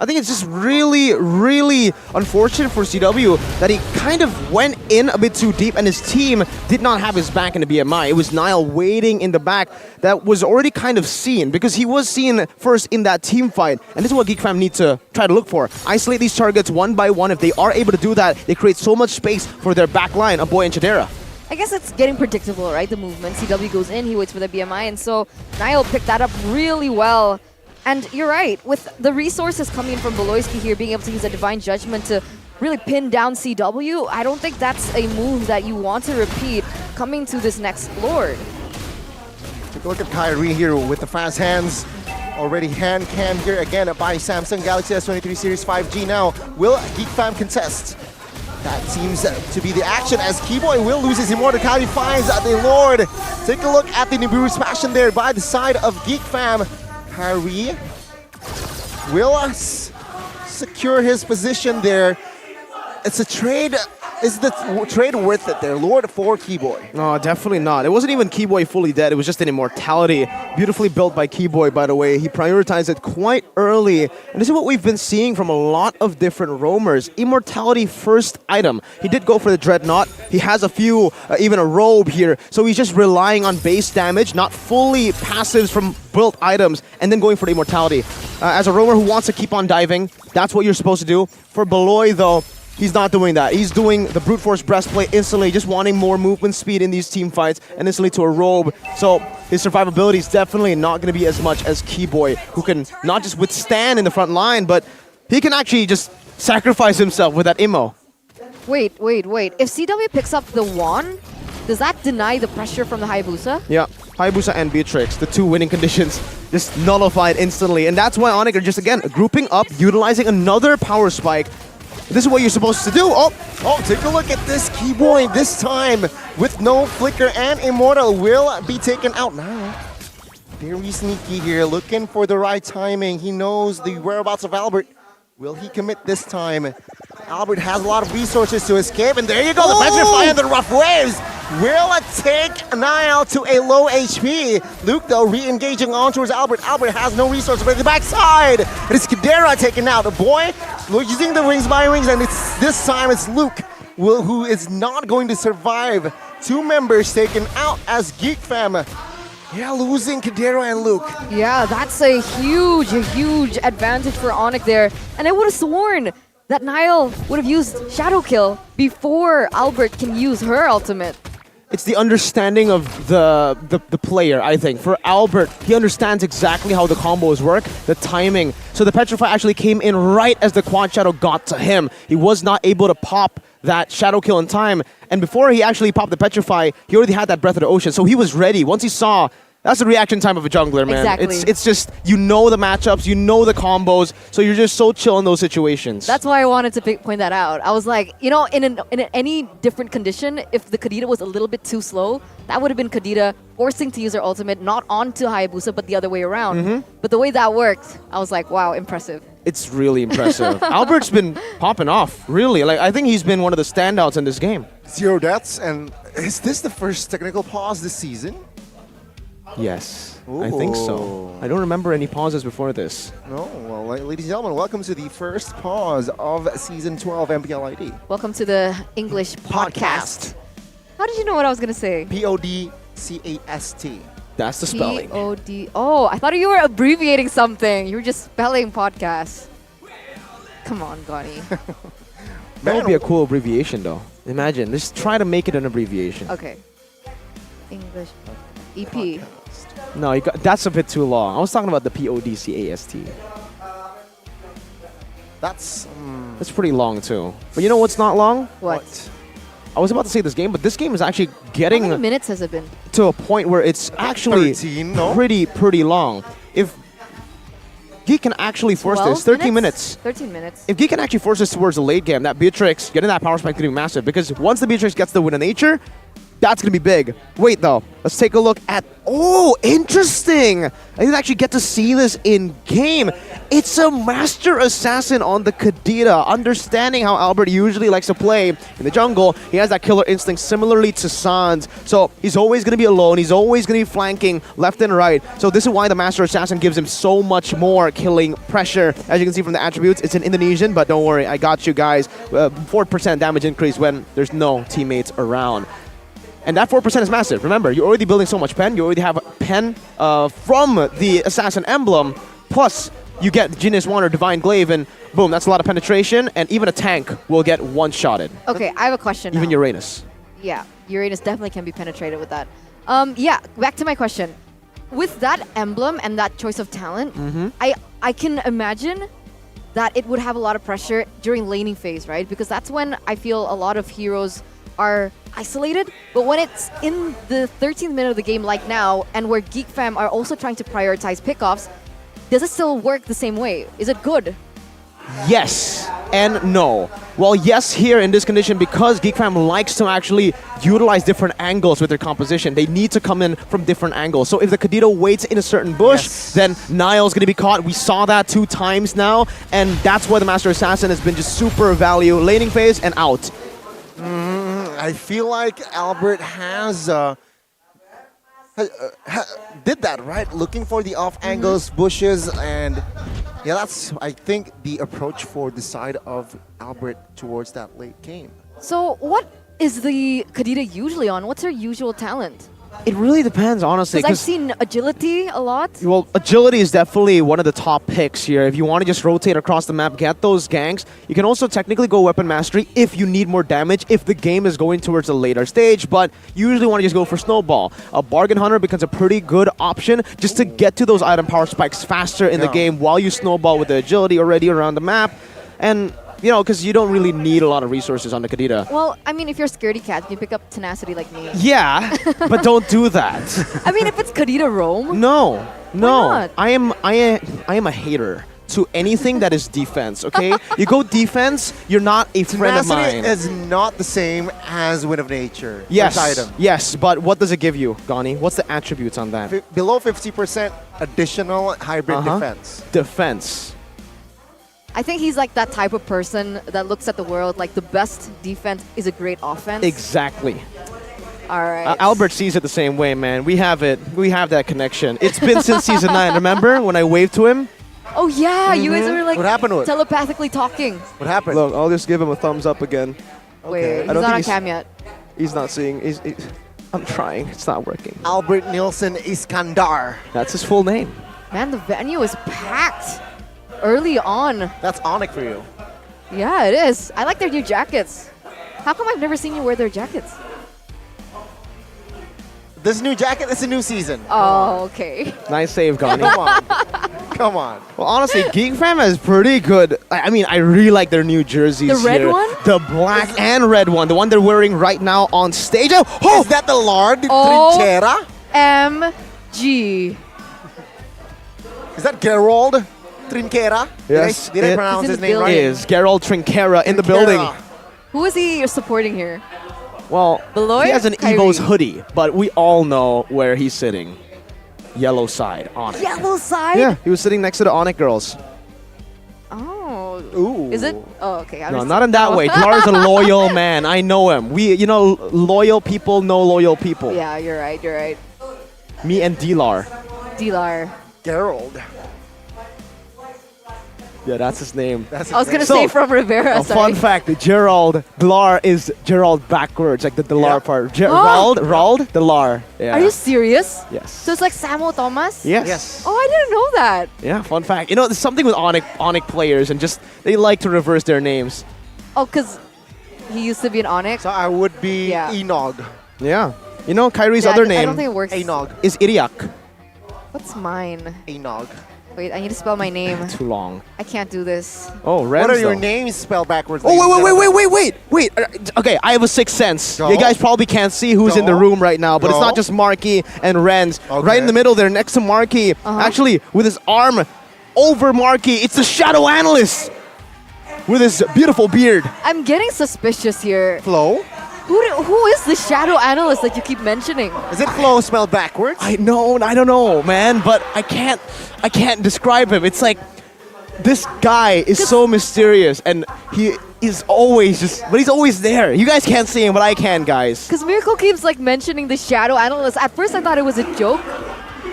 I think it's just really, really unfortunate for CW that he kind of went in a bit too deep and his team did not have his back in the BMI. It was Nile waiting in the back that was already kind of seen because he was seen first in that team fight. And this is what Geek Fam need to try to look for. Isolate these targets one by one. If they are able to do that, they create so much space for their back line, Aboy and Chadera. I guess it's getting predictable, right? The movement. CW goes in, he waits for the BMI, and so Nile picked that up really well. And you're right, with the resources coming from Beloyski here, being able to use a Divine Judgment to really pin down CW, I don't think that's a move that you want to repeat coming to this next Lord. Take a look at Kyrie here with the fast hands. Already hand cam here again by Samsung Galaxy S23 Series 5G now. Will Geek Fam contest? That seems to be the action as Keyboy will lose his immortality, finds the Lord. Take a look at the Nibiru's passion there by the side of Geek Fam. Kyrie will secure his position there. It's a trade. Is the trade worth it there, Lord, for Keyboy? No, definitely not. It wasn't even Keyboy fully dead. It was just an immortality. Beautifully built by Keyboy, by the way. He prioritized it quite early. And this is what we've been seeing from a lot of different roamers. Immortality first item. He did go for the Dreadnought. He has a few, even a robe here. So he's just relying on base damage, not fully passives from built items, and then going for the immortality. As a roamer who wants to keep on diving, that's what you're supposed to do. For Beloy, though, he's not doing that. He's doing the brute force breastplate instantly, just wanting more movement speed in these team fights, and instantly to a robe. So his survivability is definitely not going to be as much as Keyboy, who can not just withstand in the front line, but he can actually just sacrifice himself with that immo. Wait. If CW picks up the wand, does that deny the pressure from the Hayabusa? Yeah, Hayabusa and Beatrix, the two winning conditions, just nullified instantly. And that's why Onyx are just, again, grouping up, utilizing another power spike. This is what you're supposed to do. Oh, take a look at this Keyboy. This time, with no flicker and Immortal, will be taken out now. Very sneaky here, looking for the right timing. He knows the whereabouts of Albert. Will he commit this time? Albert has a lot of resources to escape, and there you go, the Petrify and the Rough Waves will take Niall to a low HP. Luke, though, re-engaging on towards Albert. Albert has no resources, but the backside, it is Kadera taken out. The boy using the Wings by Wings, and this time it's Luke who is not going to survive. Two members taken out as Geek Fam. Yeah, losing Kadera and Luke. Yeah, that's a huge advantage for Onyx there. And I would have sworn that Niall would have used Shadow Kill before Albert can use her ultimate. It's the understanding of the player, I think. For Albert, he understands exactly how the combos work, the timing. So the Petrify actually came in right as the Quad Shadow got to him. He was not able to pop that Shadow Kill in time. And before he actually popped the Petrify, he already had that Breath of the Ocean. So he was ready. Once he saw, that's the reaction time of a jungler, man. Exactly. It's just, you know the matchups, you know the combos, so you're just so chill in those situations. That's why I wanted to point that out. I was like, you know, in any different condition, if the Kadita was a little bit too slow, that would have been Kadita forcing to use her ultimate, not onto Hayabusa, but the other way around. But the way that worked, I was like, wow, impressive. It's really impressive. Albert's been popping off, really. Like, I think he's been one of the standouts in this game. 0 deaths, and is this the first technical pause this season? Yes, I think so. I don't remember any pauses before this. No, well, ladies and gentlemen, welcome to the first pause of Season 12 MPL ID. Welcome to the English podcast. How did you know what I was going to say? P-O-D-C-A-S-T. That's the spelling. P-O-D... Oh, I thought you were abbreviating something. You were just spelling podcast. Come on, Gani. That would be a cool abbreviation, though. Imagine, just try to make it an abbreviation. Okay. English EP. No, that's a bit too long. I was talking about the P-O-D-C-A-S-T. That's pretty long, too. But you know what's not long? What? I was about to say this game, but this game is actually getting... How many minutes has it been? To a point where it's actually 13, no? pretty long. If Geek can actually force this, 13 minutes. 13 minutes. If Geek can actually force this towards the late game, that Beatrix, getting that power spike could be massive, because once the Beatrix gets the win of nature, that's going to be big. Wait, though. Let's take a look at... Oh, interesting! I didn't actually get to see this in-game. It's a Master Assassin on the Kadita. Understanding how Albert usually likes to play in the jungle, he has that killer instinct similarly to Sans. So he's always going to be alone. He's always going to be flanking left and right. So this is why the Master Assassin gives him so much more killing pressure. As you can see from the attributes, it's in Indonesian, but don't worry, I got you guys. 4% damage increase when there's no teammates around. And that 4% is massive. Remember, you're already building so much pen. You already have a pen from the Assassin emblem. Plus, you get Genius Wand or Divine Glaive, and boom, that's a lot of penetration. And even a tank will get one-shotted. Okay, I have a question Even now. Uranus. Yeah, Uranus definitely can be penetrated with that. Yeah, back to my question. With that emblem and that choice of talent, I can imagine that it would have a lot of pressure during laning phase, right? Because that's when I feel a lot of heroes are isolated, but when it's in the 13th minute of the game like now, and where Geek Fam are also trying to prioritize pickoffs, does it still work the same way? Is it good? Yes and no. Well, yes here in this condition, because Geek Fam likes to actually utilize different angles with their composition. They need to come in from different angles. So if the Kadita waits in a certain bush, then Niall's going to be caught. We saw that 2 times now, and that's why the Master Assassin has been just super value. Laning phase and out. I feel like Albert has did that, right? Looking for the off angles, bushes, and yeah, that's, I think, the approach for the side of Albert towards that late game. So what is the Kadita usually on? What's her usual talent? It really depends, honestly. Because I've seen agility a lot. Well, agility is definitely one of the top picks here. If you want to just rotate across the map, get those ganks. You can also technically go weapon mastery if you need more damage, if the game is going towards a later stage, but you usually want to just go for snowball. A bargain hunter becomes a pretty good option just to get to those item power spikes faster in the game while you snowball with the agility already around the map. And you know, because you don't really need a lot of resources on the Kadita. Well, I mean, if you're a scaredy cat, you pick up tenacity like me. Yeah, but don't do that. I mean, if it's Kadita roam. No. Why not? I am a hater to anything that is defense. Okay, you go defense, you're not a friend of mine. Tenacity is not the same as Wind of Nature. Yes, item. yes, but what does it give you, Gani? What's the attributes on that? Below 50% additional hybrid defense. Defense. I think he's like that type of person that looks at the world like the best defense is a great offense. Exactly. All right. Albert sees it the same way, man. We have it. We have that connection. It's been since season 9. Remember when I waved to him? Oh yeah, you guys were like What happened to it? telepathically talking. What happened? Look, I'll just give him a thumbs up again. Wait, he's not on cam yet. He's not seeing. I'm trying. It's not working. Albert Nielsen Iskandar. That's his full name. Man, the venue is packed early on. That's Onyx for you. Yeah, it is. I like their new jackets. How come I've never seen you wear their jackets? This new jacket, it's a new season. Oh, okay. Nice save, Gani. Come on. Come on. Well, honestly, Geek Fam is pretty good. I mean, I really like their new jerseys. The red here. one? The black and red one. The one they're wearing right now on stage. Oh, Is that the Lord Oh. Trinchera? MG. Is that Gerald Trinchera? Yes, Did I it pronounce He's his in the name right? is Gerald Trinchera in the building. Who is he supporting here? Well, Below he it? has an Kyrie. Evo's hoodie, but we all know where he's sitting. Yellow side, Onyx. Yellow side? Yeah, he was sitting next to the Onyx girls. Oh. Ooh. Is it? Oh, okay. No, not in that way. Dlar's a loyal man. I know him. Loyal people know loyal people. Yeah, you're right. You're right. Me and Dlar. Dilar. Gerald. Yeah, that's his name. I was gonna say from Rivera. A Sorry. fun fact: Gerald Dlar is Gerald backwards, like the Dlar part. Gerald, Dlar. Yeah. Are you serious? Yes. So it's like Samuel Thomas? Yes. Oh, I didn't know that. Yeah, fun fact. There's something with Onyx players, and just they like to reverse their names. Oh, because he used to be an Onyx. So I would be Yeah. Enog. Yeah. Kyrie's Yeah, other I name don't think it works. Enog. is Iriak. What's mine? Enog. Wait, I need to spell my name. Too long. I can't do this. Oh, Renzo. What are your names spelled backwards? Oh, wait. Okay, I have a sixth sense. Go. You guys probably can't see who's in the Go. room right now, but it's Go. not just Marky and Renz. Okay. Right in the middle there, next to Marky, actually, with his arm over Marky, it's the Shadow Analyst with his beautiful beard. I'm getting suspicious here. Flo? Who is the shadow analyst that you keep mentioning? Is it Flo spelled backwards? I don't know, man, but I can't describe him. It's like this guy is so mysterious, and he is always he's always there. You guys can't see him, but I can, guys. Because Miracle keeps like mentioning the shadow analyst. At first I thought it was a joke,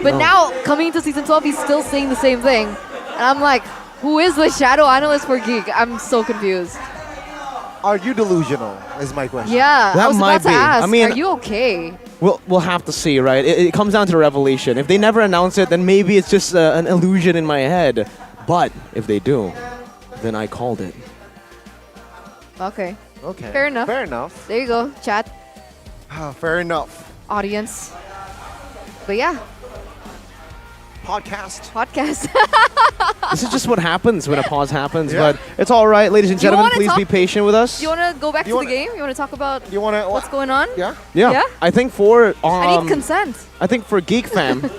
but No. now coming into season 12, he's still saying the same thing. And I'm like, who is the shadow analyst for Geek? I'm so confused. Are you delusional? Is my question. Yeah, That I was might about to be. ask, I mean- are you okay? We'll have to see, right? It comes down to revelation. If they never announce it, then maybe it's just an illusion in my head. But if they do, then I called it. Okay. Okay. Fair enough. Fair enough. There you go, chat, Fair enough. audience. But yeah, Podcast. This is just what happens when a pause happens, Yeah. but it's all right, ladies and Do you gentlemen. wanna Please talk- be patient with us. Do you want to go back You to wanna- the game? You want to talk about You want to? what's going on? Yeah. Yeah, I think for I need consent. I think for Geek Fam,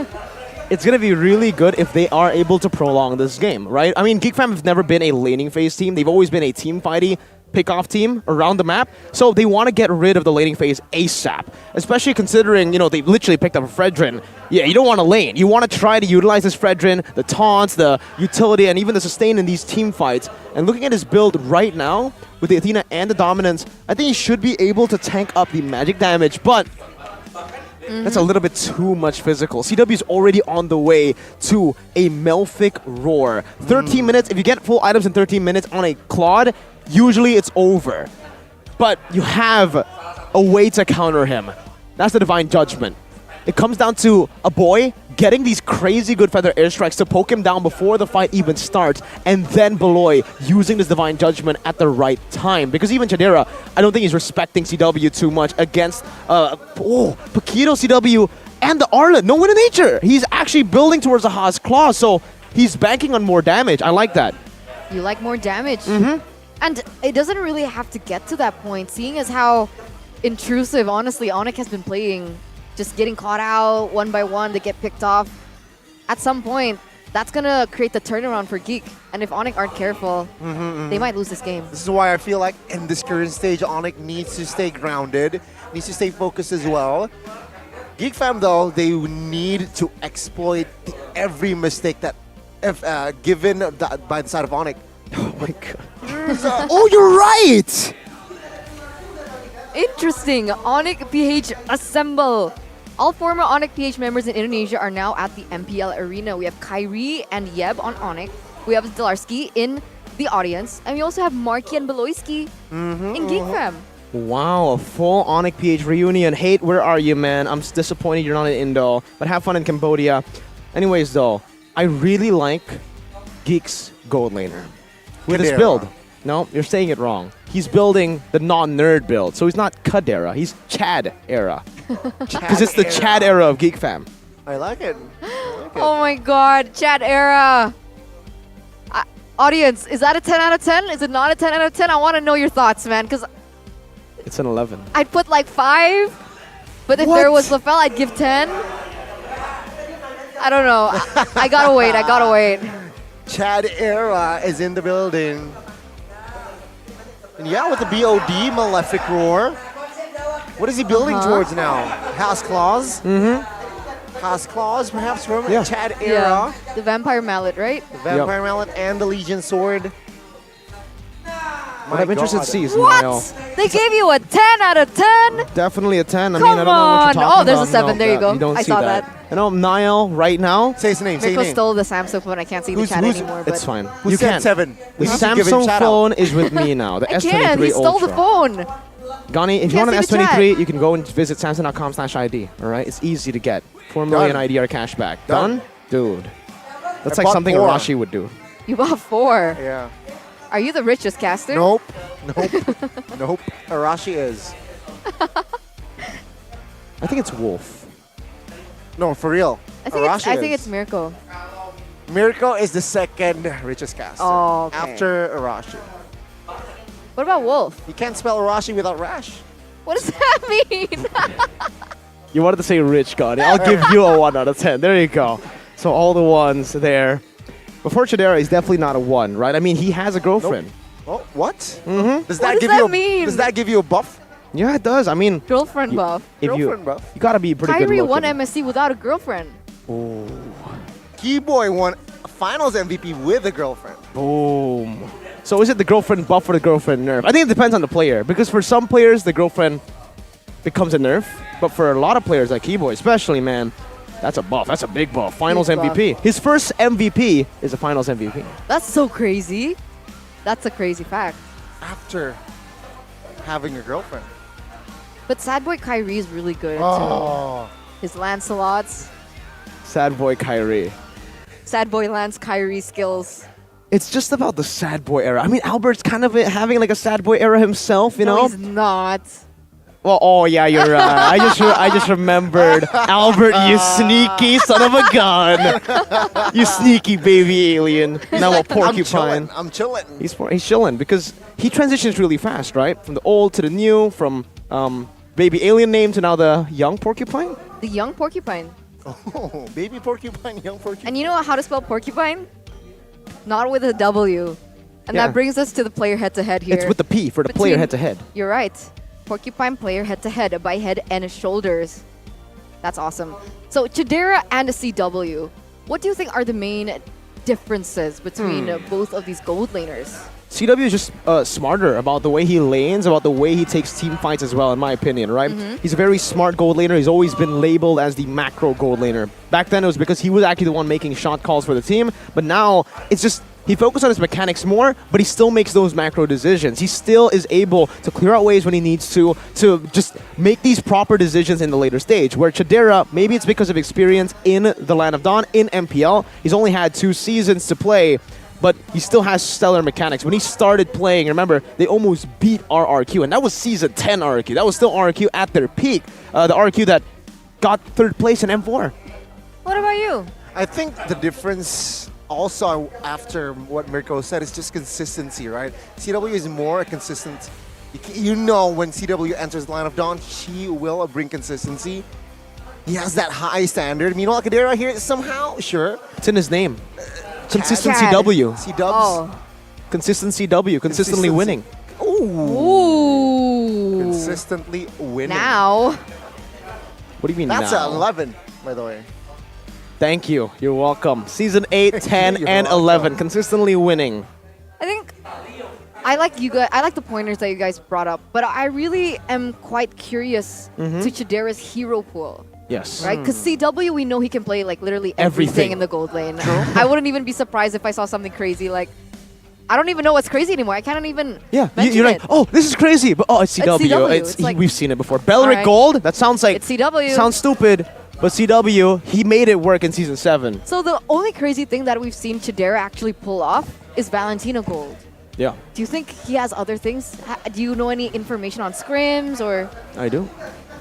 it's gonna be really good if they are able to prolong this game, right? I mean, Geek Fam have never been a laning phase team. They've always been a team fighty pick-off team around the map. So they want to get rid of the laning phase ASAP, especially considering, they literally picked up a Fredrin. Yeah, you don't want to lane. You want to try to utilize this Fredrin, the taunts, the utility, and even the sustain in these team fights. And looking at his build right now, with the Athena and the Dominance, I think he should be able to tank up the magic damage, but that's a little bit too much physical. CW is already on the way to a Melphic Roar. 13 minutes, if you get full items in 13 minutes on a Claude, usually it's over. But you have a way to counter him. That's the Divine Judgment. It comes down to a boy getting these crazy good feather airstrikes to poke him down before the fight even starts, and then Beloy using this Divine Judgment at the right time. Because even Chadera, I don't think he's respecting CW too much against Paquito, CW, and the Arlet. No win in nature. He's actually building towards a Haas Claw, so he's banking on more damage. I like that. You like more damage. And it doesn't really have to get to that point, seeing as how intrusive, honestly, Onyx has been playing. Just getting caught out one by one, they get picked off. At some point, that's going to create the turnaround for Geek. And if Onyx aren't careful, they might lose this game. This is why I feel like in this current stage, Onyx needs to stay grounded, needs to stay focused as well. Geek Fam, though, they need to exploit every mistake that, if given by the side of Onyx. Oh my god. Oh, you're right! Interesting. Onyx PH assemble. All former Onyx PH members in Indonesia are now at the MPL arena. We have Kyrie and Yeb on Onyx. We have Zdelarski in the audience. And we also have Marky and Beloyski in Geek Fam. Wow, a full Onyx PH reunion. Hate, where are you, man? I'm disappointed you're not in Indo, but have fun in Cambodia. Anyways, though, I really like Geek's gold laner. With his Kadera. build. No, you're saying it wrong. He's building the non-nerd build, so he's not Kadera, he's Chad era. Because it's the Chad era of Geek Fam. I like it. Oh my god, chat era. Audience, is that a 10 out of 10? Is it not a 10 out of 10? I want to know your thoughts, man, because It's an 11. I'd put like 5, but if there was Lafell, I'd give 10. I don't know. I gotta wait. I gotta wait. Chad era is in the building. And yeah, with the BOD, Malefic Roar. What is he building towards now? House Claws? House Claws, perhaps from Chad era. Yeah. The Vampire Mallet, right? The Vampire Mallet and the Legion Sword. What I'm interested to see is What? Niall. They gave you a 10 out of 10? Definitely a 10. I Come mean, I don't know what you're on. talking Oh, there's a about. 7. There you go. You don't I see saw that. that. You know, Niall, right now. Say his name. Mirko stole the Samsung phone. I can't see the chat anymore. It's but fine. Who You said can't. 7? The Samsung phone is with me now. The I S23 can't. He stole Ultra. the phone. Gani, if you Can't want an see the S23, chat. you can go and visit Samsung.com/ID. All right, it's easy to get. 4 million Done. IDR cashback. Done. Dude. That's I like bought something 4. Arashi would do. You bought 4. Yeah. Are you the richest caster? Nope. Nope. Arashi is. I think it's Wolf. No, for real. I think Arashi I think is. it's Mirko. Mirko is the second richest caster. Oh, okay. After Arashi. What about Wolf? You can't spell Arashi without Rash. What does that mean? You wanted to say rich, Gani. I'll give you a 1 out of 10. There you go. So all the ones there. Before Chidera, he's definitely not a 1, right? I mean, he has a girlfriend. Oh, what? Mm-hmm. Does What that does give that you? mean? Does that give you a buff? Yeah, it does. I mean, Girlfriend buff. if Girlfriend buff. you gotta be pretty good Kyrie looking. won MSC without a girlfriend. Keyboy won Finals MVP with a girlfriend. Boom. So is it the girlfriend buff or the girlfriend nerf? I think it depends on the player. Because for some players, the girlfriend becomes a nerf. But for a lot of players like Keyboy especially, man, that's a buff. That's a big buff. Finals Big buff. MVP. His first MVP is a Finals MVP. That's so crazy. That's a crazy fact. After having a girlfriend. But Sad Boy Kyrie is really good Oh. too. His Lancelots, Sad boy Kyrie. Sad Boy Lance Kyrie skills. It's just about the sad boy era. I mean, Albert's kind of having like a sad boy era himself, you No, know? he's not. Well, oh yeah, you're right. I just remembered. Albert, you sneaky son of a gun. You sneaky baby alien. Now a porcupine. I'm chilling. He's chilling because he transitions really fast, right? From the old to the new, from baby alien name to now the young porcupine. The young porcupine. Oh, baby porcupine, young porcupine. And you know how to spell porcupine? Not with a W. And Yeah. that brings us to the player head-to-head here. It's with the P for the player Between- head-to-head. You're right. Porcupine player head-to-head by head and shoulders. That's awesome. So Chidera and CW, what do you think are the main differences between both of these gold laners? CW is just smarter about the way he lanes, about the way he takes team fights as well, in my opinion, right? He's a very smart gold laner. He's always been labeled as the macro gold laner. Back then, it was because he was actually the one making shot calls for the team, but now it's just he focused on his mechanics more, but he still makes those macro decisions. He still is able to clear out waves when he needs to just make these proper decisions in the later stage, where Chidera, maybe it's because of experience in the Land of Dawn, in MPL, he's only had 2 seasons to play, but he still has stellar mechanics. When he started playing, remember, they almost beat our RQ, and that was Season 10 RQ. That was still RQ at their peak. The RQ that got 3rd place in M4. What about you? I think the difference also after what Mirko said is just consistency, right? CW is more consistent. You know when CW enters the Line of Dawn, she will bring consistency. He has that high standard. Meanwhile, Kadera here somehow, sure. It's in his name. Consistency Chad. W. C-dubs. Oh. Consistency W. Consistently winning. Ooh. Consistently winning. Now. What do you mean That's now? an 11, by the way. Thank you. You're welcome. Season 8, 10, You're and welcome. 11. Consistently winning. I think I like you guys. I like the pointers that you guys brought up, but I really am quite curious to Chidera's hero pool. Yes. Right? Because CW, we know he can play like literally Everything. everything in the gold lane. I wouldn't even be surprised if I saw something crazy. Like, I don't even know what's crazy anymore. I can't even Yeah, mention you're like, it. oh, this is crazy, but oh, it's CW. CW. It's like- we've seen it before. Belric Alright. Gold, that sounds like, It's CW. sounds stupid, but CW, he made it work in Season 7. So the only crazy thing that we've seen Chidera actually pull off is Valentina Gold. Yeah, Do you think he has other things? Do you know any information on scrims or? I do.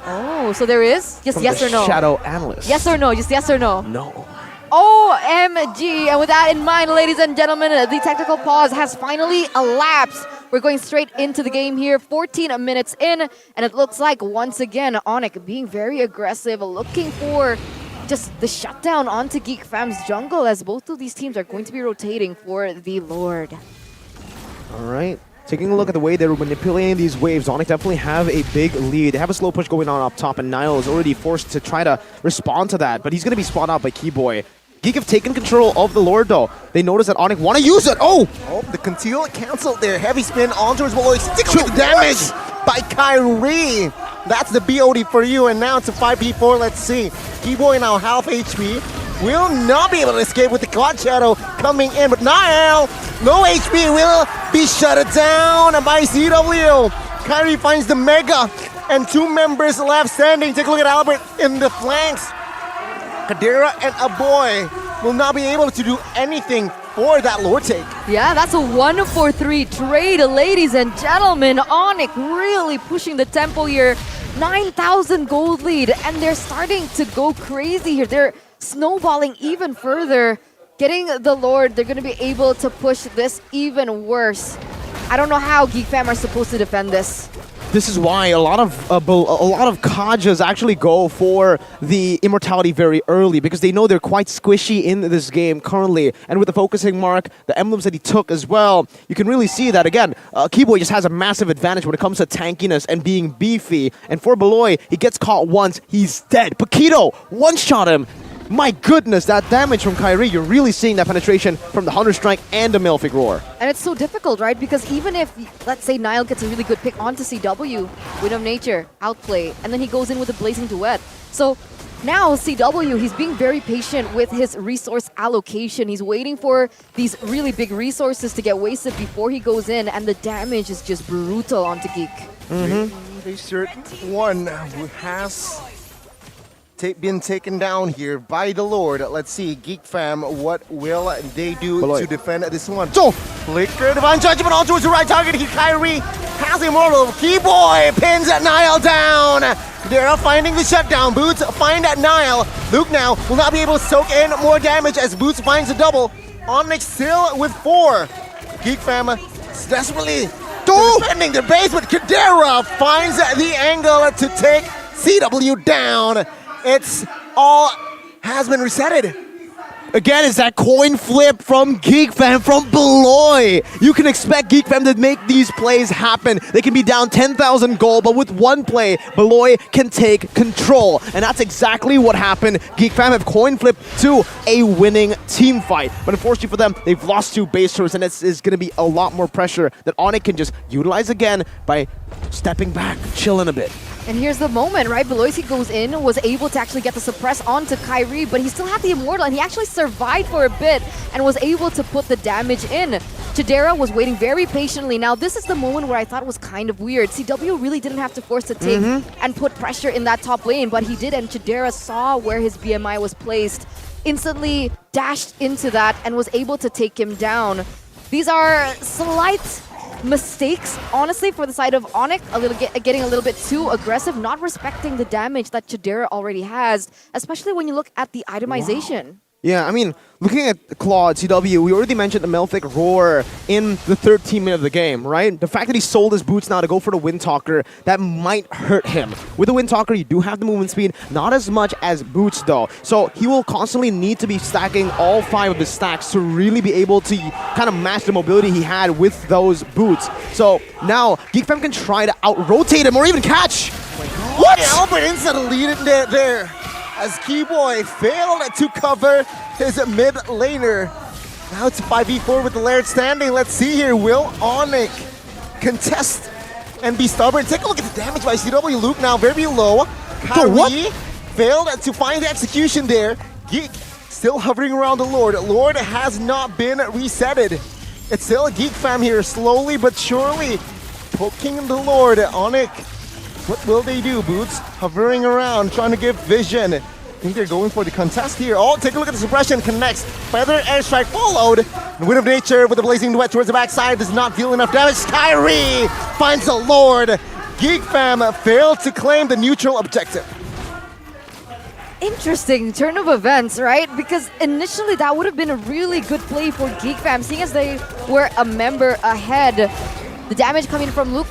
Oh, so there is? Just From yes the or no? Shadow Analyst. Yes or no? Just yes or no? No. OMG! And with that in mind, ladies and gentlemen, the technical pause has finally elapsed. We're going straight into the game here, 14 minutes in, and it looks like once again, Onyx being very aggressive, looking for just the shutdown onto Geek Fam's jungle, as both of these teams are going to be rotating for the Lord. All right. Taking a look at the way they're manipulating these waves, Onyx definitely have a big lead. They have a slow push going on up top, and Niall is already forced to try to respond to that, but he's going to be spotted out by Keyboy. Geek have taken control of the Lord, though. They notice that Onyx want to use it. Oh, the conceal canceled there. Heavy spin onto his Malloy. Stick with damage by Kyrie. That's the BOD for you, and now it's a 5v4. Let's see. Keyboy now half HP. Will not be able to escape with the God Shadow coming in, but Niall, no HP, will be shut down by CW. Kyrie finds the Mega, and 2 members left standing. Take a look at Albert in the flanks. Kadira and Aboy will not be able to do anything for that Lord take. Yeah, that's a 1-4-3 trade, ladies and gentlemen. Onyx really pushing the tempo here. 9,000 gold lead, and they're starting to go crazy here. They're snowballing even further. Getting the Lord, they're going to be able to push this even worse. I don't know how Geek Fam are supposed to defend this. this is why a lot of Kajas actually go for the immortality very early, because they know they're quite squishy in this game currently. And with the focusing mark, the emblems that he took as well, you can really see that again. Keyboy just has a massive advantage when it comes to tankiness and being beefy. And for Beloy, he gets caught once, he's dead. Paquito one-shot him. My goodness, that damage from Kyrie, you're really seeing that penetration from the Hunter Strike and the Malefic Roar. And it's so difficult, right? Because even if, let's say, Niall gets a really good pick onto CW, Wind of Nature, outplay, and then he goes in with a Blazing Duet. So now CW, he's being very patient with his resource allocation. He's waiting for these really big resources to get wasted before he goes in, and the damage is just brutal onto Geek. They certain one who has been taken down here by the Lord. Let's see, Geek Fam, what will they do to defend this one? So, Flicker, Divine Judgment on towards the right target. Kyrie has Immortal. Keyboy pins Niall down. They're finding the shutdown. Boots find that Niall. Luke now will not be able to soak in more damage as Boots finds a double. Onyx still with 4. Geek Fam desperately defending their base, but Kadera finds the angle to take CW down. It's all has been resetted. Again, it's that coin flip from Geek Fam, from Beloy. You can expect Geek Fam to make these plays happen. They can be down 10,000 gold, but with one play, Beloy can take control. And that's exactly what happened. Geek Fam have coin flipped to a winning team fight. But unfortunately for them, they've lost 2 base turrets, and it's going to be a lot more pressure that Onyx can just utilize again by stepping back, chilling a bit. And here's the moment, right? Beloy goes in, was able to actually get the suppress onto Kyrie, but he still had the Immortal, and he actually survived for a bit and was able to put the damage in. Chidera was waiting very patiently. Now, this is the moment where I thought was kind of weird. CW really didn't have to force the take and put pressure in that top lane, but he did, and Chidera saw where his BMI was placed, instantly dashed into that, and was able to take him down. These are slight mistakes, honestly, for the side of Onyx, getting a little bit too aggressive, not respecting the damage that Chidera already has, especially when you look at the itemization. Wow. Yeah, I mean, looking at Claude, CW, we already mentioned the Malefic Roar in the 13th minute of the game, right? The fact that he sold his boots now to go for the Windtalker, that might hurt him. With the Windtalker, you do have the movement speed, not as much as boots though. So he will constantly need to be stacking all 5 of his stacks to really be able to kind of match the mobility he had with those boots. So now, Geek Fam can try to out-rotate him or even catch. What? Albert inside lead it there. As Keyboy failed to cover his mid laner. Now it's 5v4 with the Laird standing. Let's see here. Will Onyx contest and be stubborn? Take a look at the damage by CW. Luke now very low. Kyrie failed to find the execution there. Geek still hovering around the Lord. Lord has not been resetted. It's still a Geek Fam here, slowly but surely poking the Lord. Onyx, what will they do? Boots hovering around, trying to give vision. I think they're going for the contest here. Oh, take a look at the suppression. Connects. Feather airstrike followed. And Wind of Nature with the Blazing Duet towards the backside does not deal enough damage. Kyrie finds the Lord. Geek Fam failed to claim the neutral objective. Interesting turn of events, right? Because initially that would have been a really good play for Geek Fam, seeing as they were a member ahead. The damage coming from Luke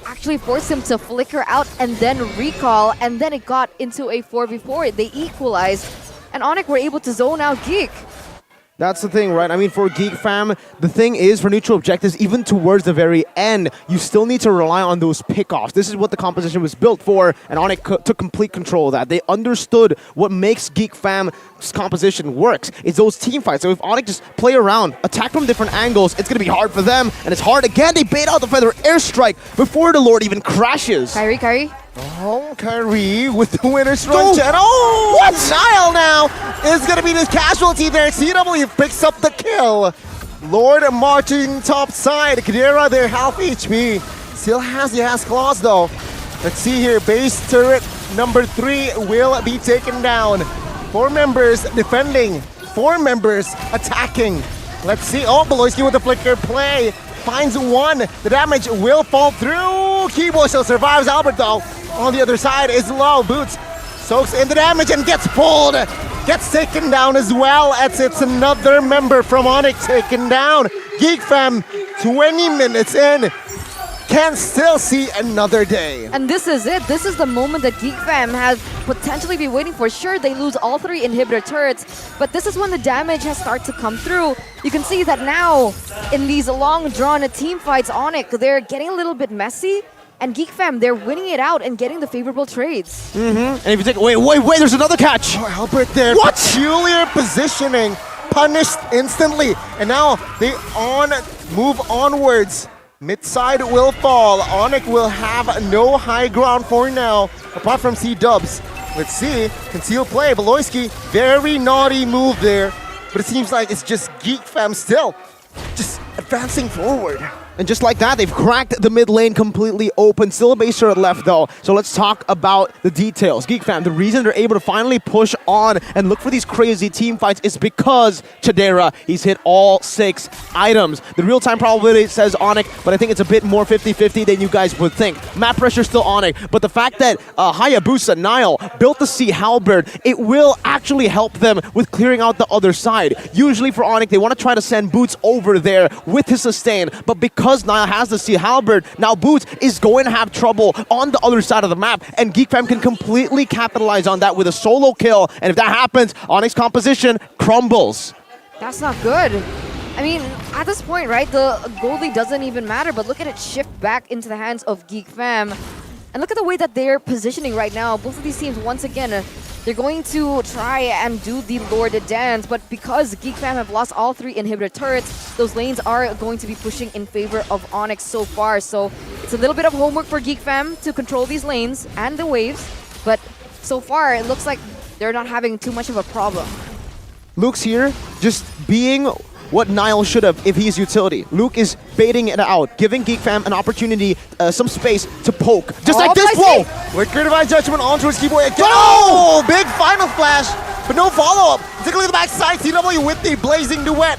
actually forced him to flicker out and then recall, and then it got into a 4v4. They equalized, and Onyx were able to zone out Geek. That's the thing, right? I mean, for Geek Fam, the thing is, for neutral objectives, even towards the very end, you still need to rely on those pickoffs. This is what the composition was built for, and Onyx took complete control of that. They understood what makes Geek Fam's composition works. It's those team fights. So if Onyx just play around, attack from different angles, it's going to be hard for them, and it's hard again. They bait out the feather airstrike before the Lord even crashes. Kyrie. Oh, Kyrie with the winner's run. Oh, what? Nile now is going to be the casualty there. CW picks up the kill. Lord marching top side. Kadira, their half HP. Still has the ass claws though. Let's see here. Base turret number 3 will be taken down. 4 members defending. 4 members attacking. Let's see. Oh, Beloyski with the flicker play. Finds one. The damage will fall through. Keyboy still survives. Albert though on the other side is low. Boots soaks in the damage and gets pulled. Gets taken down as well as it's another member from Onyx taken down. Geek Fam 20 minutes in. Can still see another day. And this is it. This is the moment that Geek Fam has potentially been waiting for. Sure, they lose all 3 inhibitor turrets, but this is when the damage has started to come through. You can see that now in these long drawn team fights, Onyx, they're getting a little bit messy. And Geek Fam, they're winning it out and getting the favorable trades. And if you take, wait, there's another catch. Oh, Albert there. What? Peculiar positioning, punished instantly. And now they move onwards. Mid-side will fall. Onyx will have no high ground for now, apart from C-Dubs. Let's see. Concealed play. Beloyski, very naughty move there. But it seems like it's just Geek Fam still just advancing forward. And just like that, they've cracked the mid lane completely open. Still a base turret left though. So let's talk about the details. Geek Fam, the reason they're able to finally push on and look for these crazy team fights is because Chadera, he's hit all 6 items. The real-time probability says Onyx, but I think it's a bit more 50-50 than you guys would think. Map pressure still Onyx, but the fact that Hayabusa, Nile, built the Sea Halberd, it will actually help them with clearing out the other side. Usually for Onyx, they want to try to send Boots over there with his sustain, but because Nile has the Sea Halberd, now Boots is going to have trouble on the other side of the map, and Geek Fam can completely capitalize on that with a solo kill, and if that happens, Onyx composition crumbles. That's not good. I mean, at this point, right, the goalie doesn't even matter, but look at it shift back into the hands of Geek Fam. And look at the way that they're positioning right now. Both of these teams, once again, they're going to try and do the Lord dance, but because Geek Fam have lost all 3 inhibitor turrets, those lanes are going to be pushing in favor of Onyx so far. So it's a little bit of homework for Geek Fam to control these lanes and the waves, but so far it looks like they're not having too much of a problem. Luke's here, just being what Nile should have if he's utility. Luke is baiting it out, giving Geek Fam an opportunity, some space to poke. Just like this, whoa! Wicked Divine Judgment on towards Keyboy again. Oh! Big final flash, but no follow-up. Take a look at the backside, CW with the blazing duet.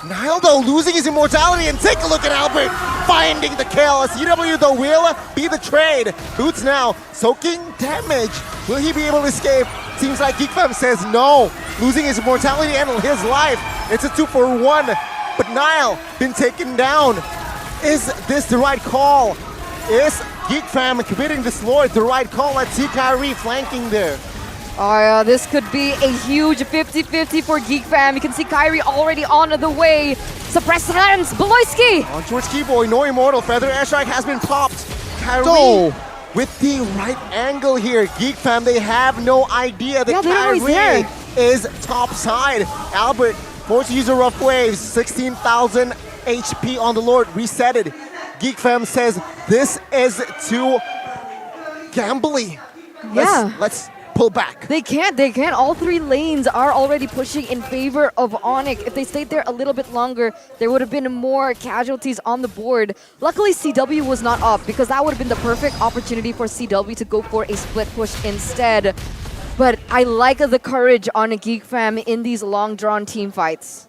Nile, though, losing his immortality, and take a look at Albert finding the kill. CW, though, will be the trade. Boots now soaking damage. Will he be able to escape? Seems like Geek Fam says no. Losing his immortality and his life. It's a 2-for-1. But Nile been taken down. Is this the right call? Is Geek Fam committing this Lord the right call? Let's see Kyrie flanking there. Oh yeah, this could be a huge 50-50 for Geek Fam. You can see Kyrie already on the way. Suppressed hands, Beloyski! On towards Keyboy, no immortal. Feather airstrike has been popped. Kyrie with the right angle here. Geek Fam, they have no idea that Kyrie is top side. Albert forced to use a rough waves. 16,000 HP on the Lord, resetted. Geek Fam says this is too gambly. Yeah. Let's pull back. They can't. All 3 lanes are already pushing in favor of Onyx. If they stayed there a little bit longer, there would have been more casualties on the board. Luckily, CW was not up because that would have been the perfect opportunity for CW to go for a split push instead. But I like the courage on a Geek Fam in these long-drawn team fights.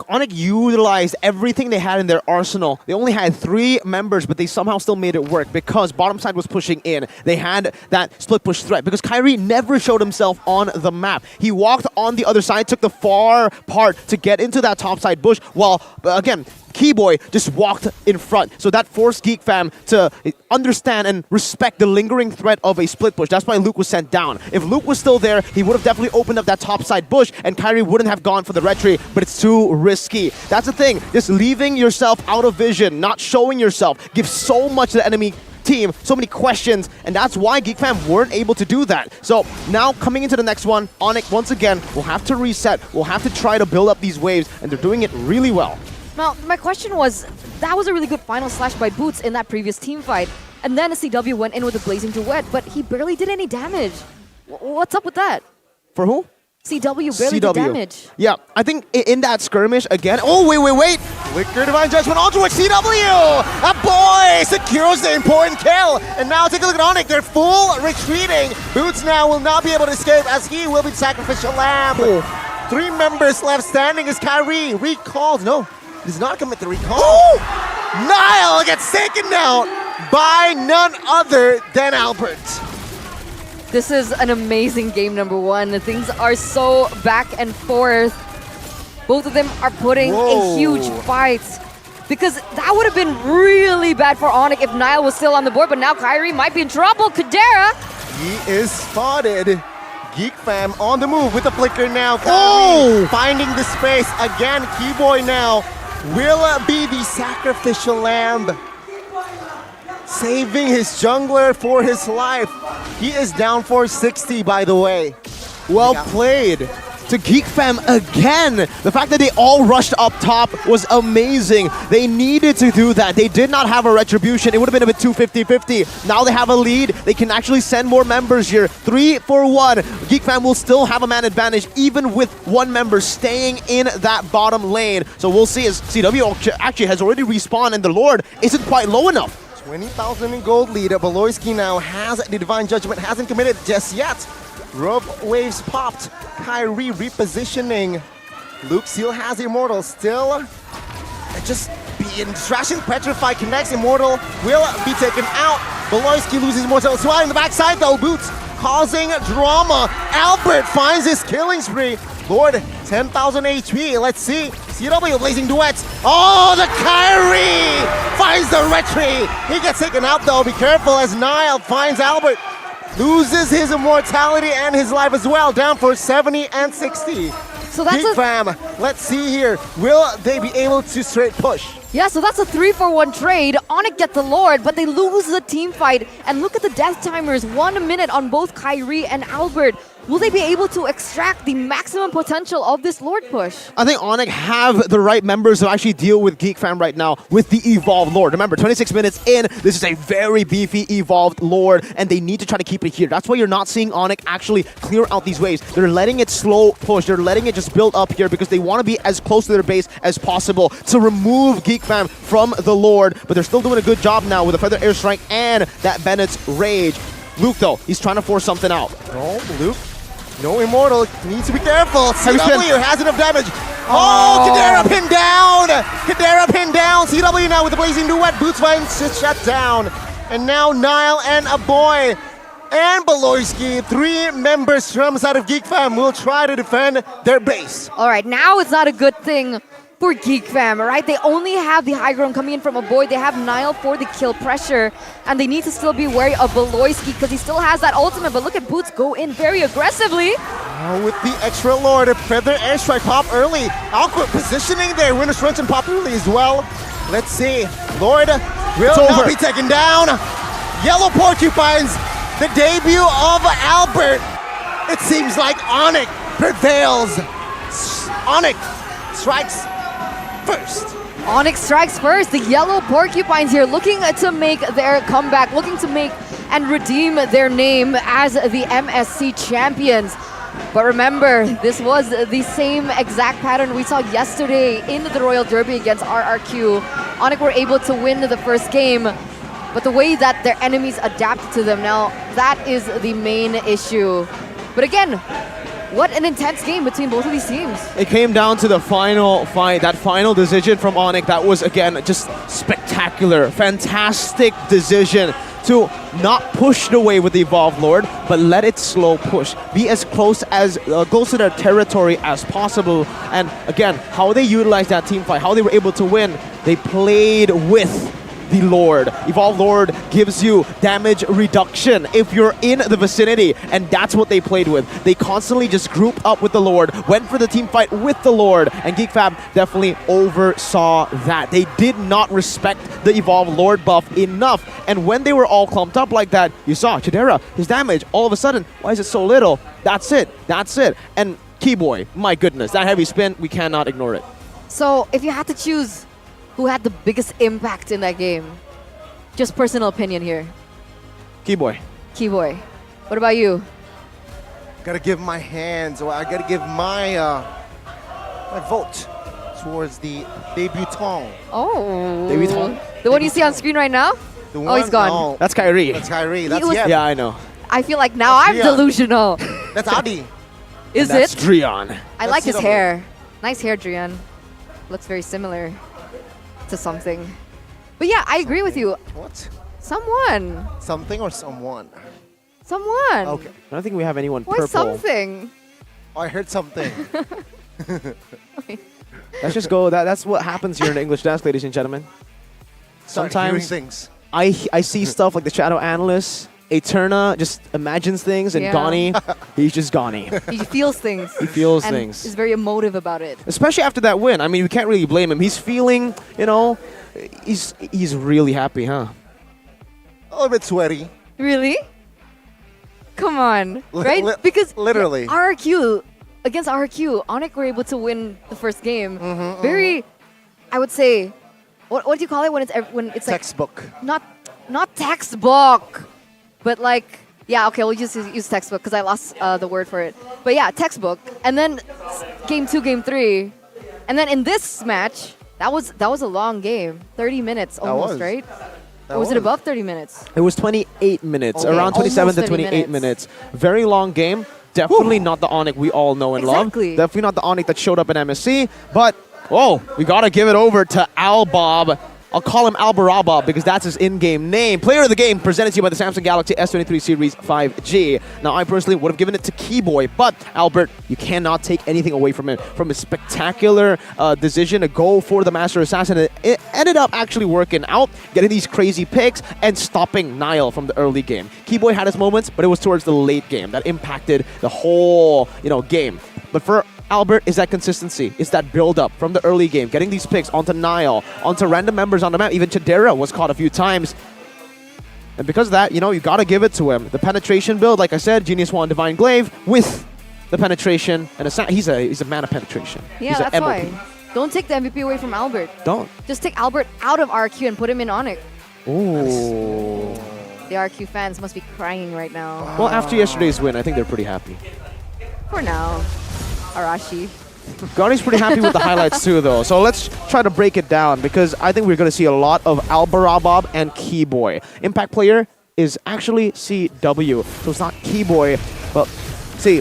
Onyx utilized everything they had in their arsenal. They only had 3 members, but they somehow still made it work because bottom side was pushing in. They had that split push threat because Kyrie never showed himself on the map. He walked on the other side, took the far part to get into that top side bush, while, again, Keyboy just walked in front. So that forced Geek Fam to understand and respect the lingering threat of a split push. That's why Luke was sent down. If Luke was still there, he would have definitely opened up that top side bush and Kyrie wouldn't have gone for the retry, but it's too risky. That's the thing. Just leaving yourself out of vision, not showing yourself, gives so much to the enemy team, so many questions, and that's why Geek Fam weren't able to do that. So now coming into the next one, Onyx once again will have to reset, will have to try to build up these waves, and they're doing it really well. Now, my question was, that was a really good final slash by Boots in that previous team fight, and then CW went in with a Blazing Duet, but he barely did any damage. What's up with that? For who? CW barely did damage. Yeah, I think in that skirmish again. Oh, wait. Flicker Divine Judgment onto it. CW! A boy secures the important kill. And now take a look at Onyx. They're full retreating. Boots now will not be able to escape as he will be the sacrificial lamb. 3 members left standing as Kyrie recalls. No, does not commit the recall. Oh! Nile gets taken out by none other than Albert. This is an amazing game, number 1. Things are so back and forth. Both of them are putting a huge fight. Because that would have been really bad for Onyx if Nile was still on the board, but now Kyrie might be in trouble. Kadera! He is spotted. Geek Fam on the move with the flicker now. Kyrie finding the space. Again, Keyboy now will be the sacrificial lamb. Saving his jungler for his life. He is down for 60, by the way. Well played to Geek Fam again. The fact that they all rushed up top was amazing. They needed to do that. They did not have a retribution. It would have been a bit too 50-50. Now they have a lead. They can actually send more members here. 3 for 1. Geek Fam will still have a man advantage even with 1 member staying in that bottom lane. So we'll see as CW actually has already respawned and the Lord isn't quite low enough. 20,000 in gold lead. Beloyski now has the Divine Judgment, hasn't committed just yet. Rope waves popped. Kyrie repositioning. Luke still has Immortal. Still just being trashing. Petrify connects. Immortal will be taken out. Beloyski loses Immortal as well. In the backside though, Boots causing drama. Albert finds his killing spree. Lord, 10,000 HP. Let's see. CW Blazing Duets. Oh, the Kyrie finds the retry. He gets taken out though. Be careful as Nile finds Albert. Loses his immortality and his life as well. Down for 70 and 60. So that's Geek Fam, let's see here. Will they be able to straight push? Yeah, so that's a 3-for-1 trade. Onyx get the Lord, but they lose the team fight. And look at the death timers. 1 minute on both Kyrie and Albert. Will they be able to extract the maximum potential of this Lord push? I think Onyx have the right members to actually deal with Geek Fam right now with the Evolved Lord. Remember, 26 minutes in, this is a very beefy Evolved Lord, and they need to try to keep it here. That's why you're not seeing Onyx actually clear out these waves. They're letting it slow push. They're letting it just build up here because they want to be as close to their base as possible to remove Geek Fam from the Lord, but they're still doing a good job now with the Feather Airstrike and that Bennett's Rage. Luke, though, he's trying to force something out. No, Luke. No Immortal. Needs to be careful. CW has enough damage. Oh, Kadera pinned down. Kadera pinned down. CW now with the Blazing Duet. Boots finds to shut down. And now Nile and a boy and Beloyski, 3 members from side of Geek Fam will try to defend their base. All right, now it's not a good thing for Geek Fam, right? They only have the high ground coming in from a boy. They have Nile for the kill pressure, and they need to still be wary of Beloyski because he still has that ultimate, but look at Boots go in very aggressively. Now with the extra Lord, a Feather Airstrike pop early. Awkward positioning there. Winner's Truncheon pop early as well. Let's see. Lord will now be taken down. Yellow Porcupines, the debut of Albert. It seems like Onyx prevails. Onyx strikes first. Onyx strikes first. The Yellow Porcupines here looking to make their comeback, looking to make and redeem their name as the MSC champions. But remember, this was the same exact pattern we saw yesterday in the Royal Derby against RRQ. Onyx were able to win the first game, but the way that their enemies adapted to them now, that is the main issue. But again, What an intense game between both of these teams. It came down to the final fight, that final decision from Onyx. That was, again, just spectacular. Fantastic decision to not push it away with the Evolved Lord, but let it slow push. Be as close to their territory as possible. And again, how they utilized that team fight, how they were able to win, they played with the Lord. Evolved Lord gives you damage reduction if you're in the vicinity, and that's what they played with. They constantly just grouped up with the Lord, went for the team fight with the Lord, and GeekFam definitely oversaw that. They did not respect the Evolved Lord buff enough, and when they were all clumped up like that, you saw Chidera, his damage, all of a sudden, why is it so little? That's it. And Keyboy, my goodness, that heavy spin, we cannot ignore it. So, if you had to choose who had the biggest impact in that game? Just personal opinion here. Keyboy. Keyboy. What about you? Gotta give my hands, or I gotta give my my vote towards the debutant. Oh. Debutant? The one you see on screen right now? The Oh, he's gone. No, That's Kyrie. that's Kyrie. That's was- Yep. Yeah, I know. I feel like now That's I'm Ria. delusional. That's Adi. Is That's it? Drion. I like his CW. hair. Nice hair, Drian. Looks very similar to something. But yeah, I agree with you. What? Someone. Something or someone? Someone. Okay. I don't think we have anyone Why purple. something? Oh, I heard something. Let's just go. That's what happens here in the English desk, ladies and gentlemen. Start Sometimes hearing things. I see stuff like the Shadow Analyst. Eterna just imagines things, and Yeah. Gani, he's just Gani. He feels things. He feels and things. is very emotive about it. Especially after that win. I mean, we can't really blame him. He's feeling, he's really happy, huh? A little bit sweaty. Really? Come on, right? li- Because literally. RRQ, against RRQ, Onyx were able to win the first game. Very, I would say, what do you call it when it's like Textbook. not textbook, but like, yeah, okay, we'll just use textbook because I lost the word for it. But yeah, textbook. And then game 2, game 3, and then in this match, that was a long game, 30 minutes almost, was. right? That Or was it was. above 30 minutes? It was 28 minutes, Okay, around 27 to almost 30 28 minutes. Very long game. Definitely not the Onyx we all know and Exactly. love. Definitely not the Onyx that showed up in MSC. But, we got to give it over to Albob. I'll call him Albaraba because that's his in-game name. Player of the game presented to you by the Samsung Galaxy S23 Series 5G. Now, I personally would have given it to Keyboy, but Albert, you cannot take anything away from him. From his spectacular decision to go for the Master Assassin, it ended up actually working out, getting these crazy picks and stopping Niall from the early game. Keyboy had his moments, but it was towards the late game that impacted the whole, game. But for Albert, is that consistency, is that build-up from the early game, getting these picks onto Niall, onto random members on the map. Even Chidera was caught a few times. And because of that, you got to give it to him. The penetration build, like I said, Genius Wand, Divine Glaive, with the penetration, and he's a man of penetration. Yeah, He's a that's MOP. why. Don't take the MVP away from Albert. Don't. Just take Albert out of RQ and put him in Onyx. Ooh. The RQ fans must be crying right now. Well, after yesterday's win, I think they're pretty happy. For now. Arashi. Gani's pretty happy with the highlights too, though. So let's try to break it down because I think we're going to see a lot of Albarabob and Keyboy. Impact player is actually CW, so it's not Keyboy. But see,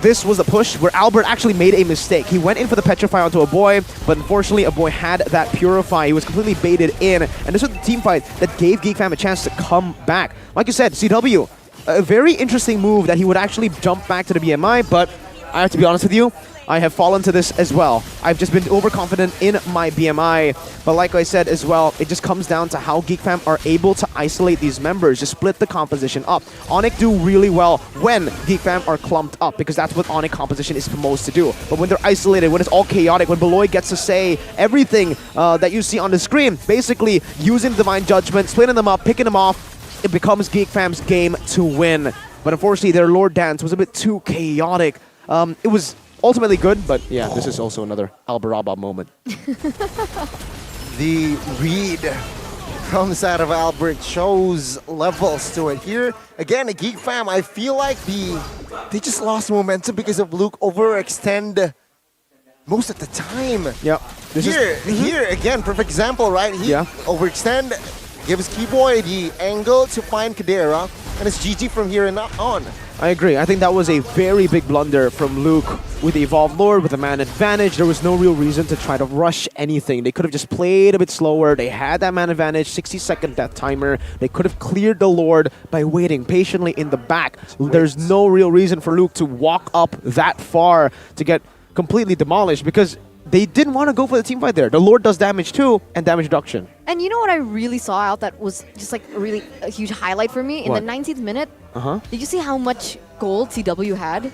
this was a push where Albert actually made a mistake. He went in for the Petrify onto a boy, but unfortunately a boy had that Purify. He was completely baited in, and this was the team fight that gave GeekFam a chance to come back. Like you said, CW, a very interesting move that he would actually jump back to the BMI, but I have to be honest with you, I have fallen to this as well. I've just been overconfident in my BMI, but like I said as well, it just comes down to how GeekFam are able to isolate these members, just split the composition up. Onyx do really well when GeekFam are clumped up, because that's what Onyx composition is supposed to do. But when they're isolated, when it's all chaotic, when Beloy gets to say everything that you see on the screen, basically using Divine Judgment, splitting them up, picking them off, it becomes GeekFam's game to win. But unfortunately, their Lord Dance was a bit too chaotic. It was ultimately good, but yeah, this is also another Albaraba moment. The read comes out of Albert, shows levels to it. Here, again, a Geek Fam, I feel like they just lost momentum because of Luke overextend most of the time. Yeah. Here, again, perfect example, right? He overextend, gives Keyboy the angle to find Kadera, and it's GG from here and on. I agree. I think that was a very big blunder from Luke with the Evolved Lord, with a man advantage. There was no real reason to try to rush anything. They could have just played a bit slower. They had that man advantage, 60-second death timer. They could have cleared the Lord by waiting patiently in the back. There's no real reason for Luke to walk up that far to get completely demolished because they didn't want to go for the team fight there. The Lord does damage too, and damage reduction. And you know what I really saw out that was just like really a huge highlight for me? In What? the 19th minute, Uh-huh. did you see how much gold CW had?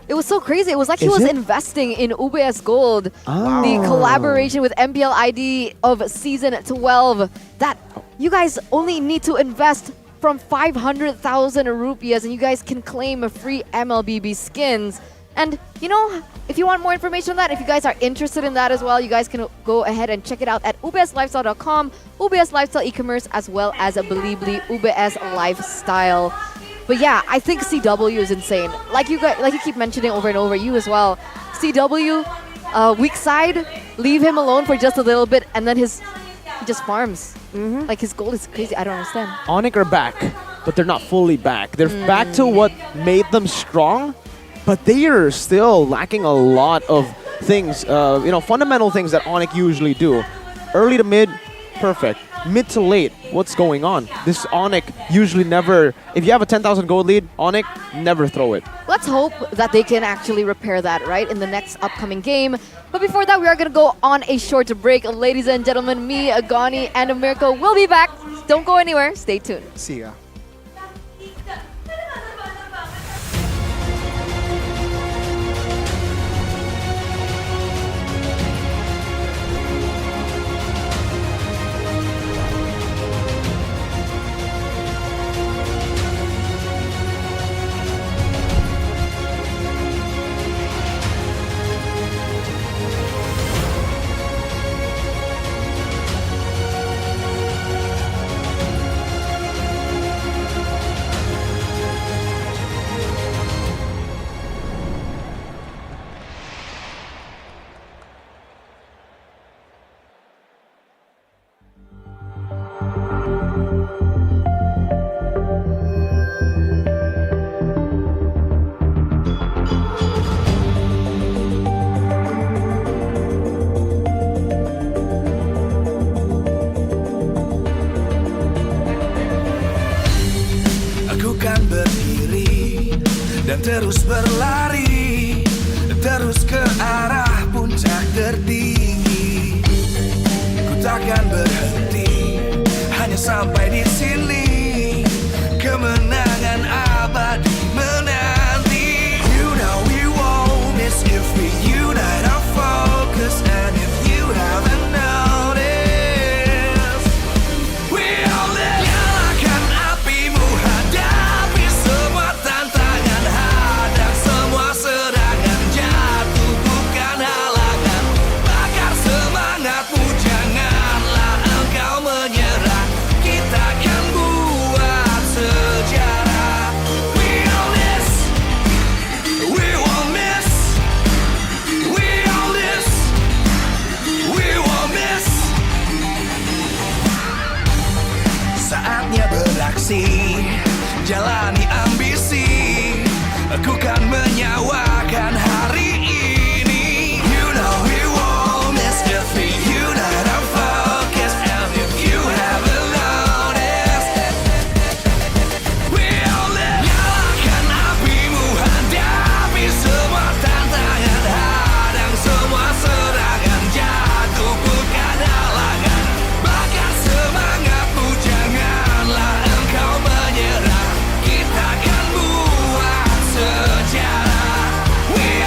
It was so crazy. It was like he Is was it? investing in UBS Gold. Oh. The collaboration with MPL ID of Season 12. That you guys only need to invest from 500,000 rupiahs and you guys can claim a free MLBB skins. And you know, if you want more information on that, if you guys are interested in that as well, you guys can go ahead and check it out at ubslifestyle.com, UBS Lifestyle e-commerce, as well as Belibli UBS Lifestyle. But yeah, I think CW is insane. Like you keep mentioning over and over, you as well. CW, weak side, leave him alone for just a little bit, and then he just farms. Like his goal is crazy. I don't understand. Onyx are back, but they're not fully back. They're back to what made them strong, but they are still lacking a lot of things, fundamental things that Onyx usually do. Early to mid, perfect. Mid to late, what's going on? This Onyx usually never, if you have a 10,000 gold lead, Onyx, never throw it. Let's hope that they can actually repair that, right, in the next upcoming game. But before that, we are going to go on a short break. Ladies and gentlemen, me, Agani, and Mirko will be back. Don't go anywhere. Stay tuned. See ya. Aku kan berdiri dan terus berlari, terus ke arah puncak tertinggi. Ku takkan berhenti, hanya sampai di sini. Kemenangan abadi menanti. You know we won't miss if we unite our focus. And if you haven't noticed, we all live. Nyalakan apimu, hadapi semua tantangan, hadang semua serangan, jatuh bukan halangan. Bakar semangatmu, janganlah engkau menyerah. Kita akan buat sejarah. We all this, we won't miss. We all this, we won't miss. Saatnya beraksi, jalani ambisi. Aku kan menyawakan hari ini. You know we won't miss if we unite our focus. And if you haven't noticed, we all live. Nyalakan apimu, hadapi semua tantangan, hadang semua serangan, jatuh bukan halangan. Bakar semangatmu, janganlah engkau menyerah. Kita akan buat sejarah. We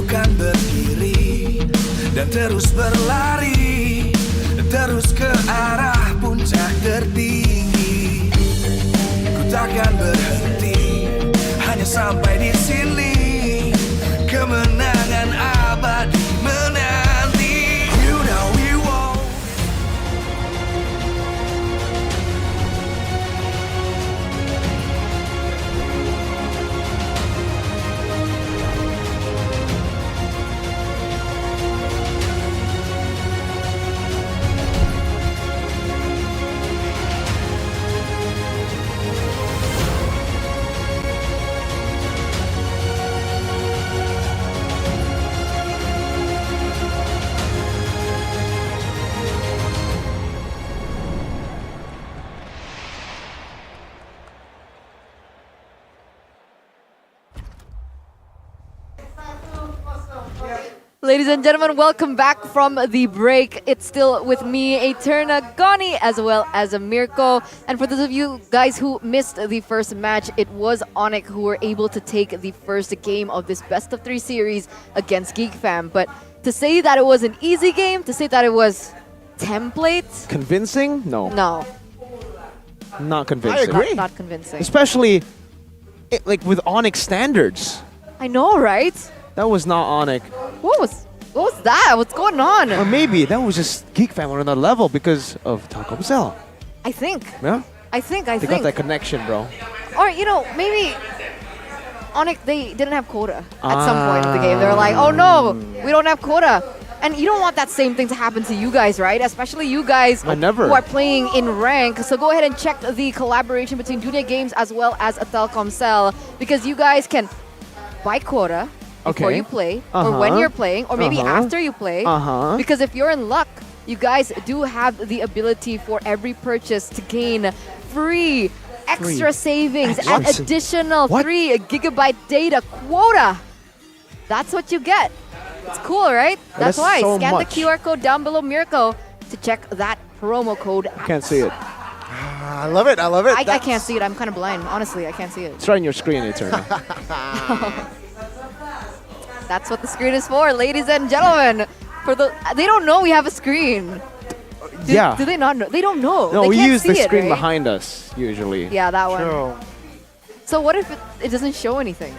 bukan berdiri dan terus berlari, terus ke arah puncak tertinggi. Ku takkan berhenti, hanya sampai di sini. Kemenangan abadi menanti. You know we won't. Ladies and gentlemen, welcome back from the break. It's still with me, Eterna, Goni, as well as Mirko. And for those of you guys who missed the first match, it was Onyx who were able to take the first game of this best of 3 series against GeekFam. But to say that it was an easy game, to say that it was template, Convincing? No. no, Not convincing. not convincing. Especially like with Onyx standards. I know, right? That was not Onyx. What was that? What's going on? Or maybe that was just GeekFam on another level because of Telkomsel. I think. Yeah? I think. They got that connection, bro. Or, you know, maybe Onyx, they didn't have quota at some point in the game. They were like, oh no, we don't have quota. And you don't want that same thing to happen to you guys, right? Especially you guys who are playing in rank. So go ahead and check the collaboration between Dunia Games as well as Telkomsel, because you guys can buy quota before you play, or when you're playing, or maybe after you play. Because if you're in luck, you guys do have the ability for every purchase to gain free extra savings and additional 3 gigabyte data quota. That's what you get. It's cool, right? That's why. So Scan much. the QR code down below, Mirko, to check that promo code. Can't see it. I love it. I love it. I can't see it. I'm kind of blind. Honestly, I can't see it. It's right on your screen, Eterna. That's what the screen is for, ladies and gentlemen. They don't know we have a screen. Do they not know? They don't know. No, they we can't use see the it, screen right? behind us, usually. Yeah, that one. So what if it doesn't show anything?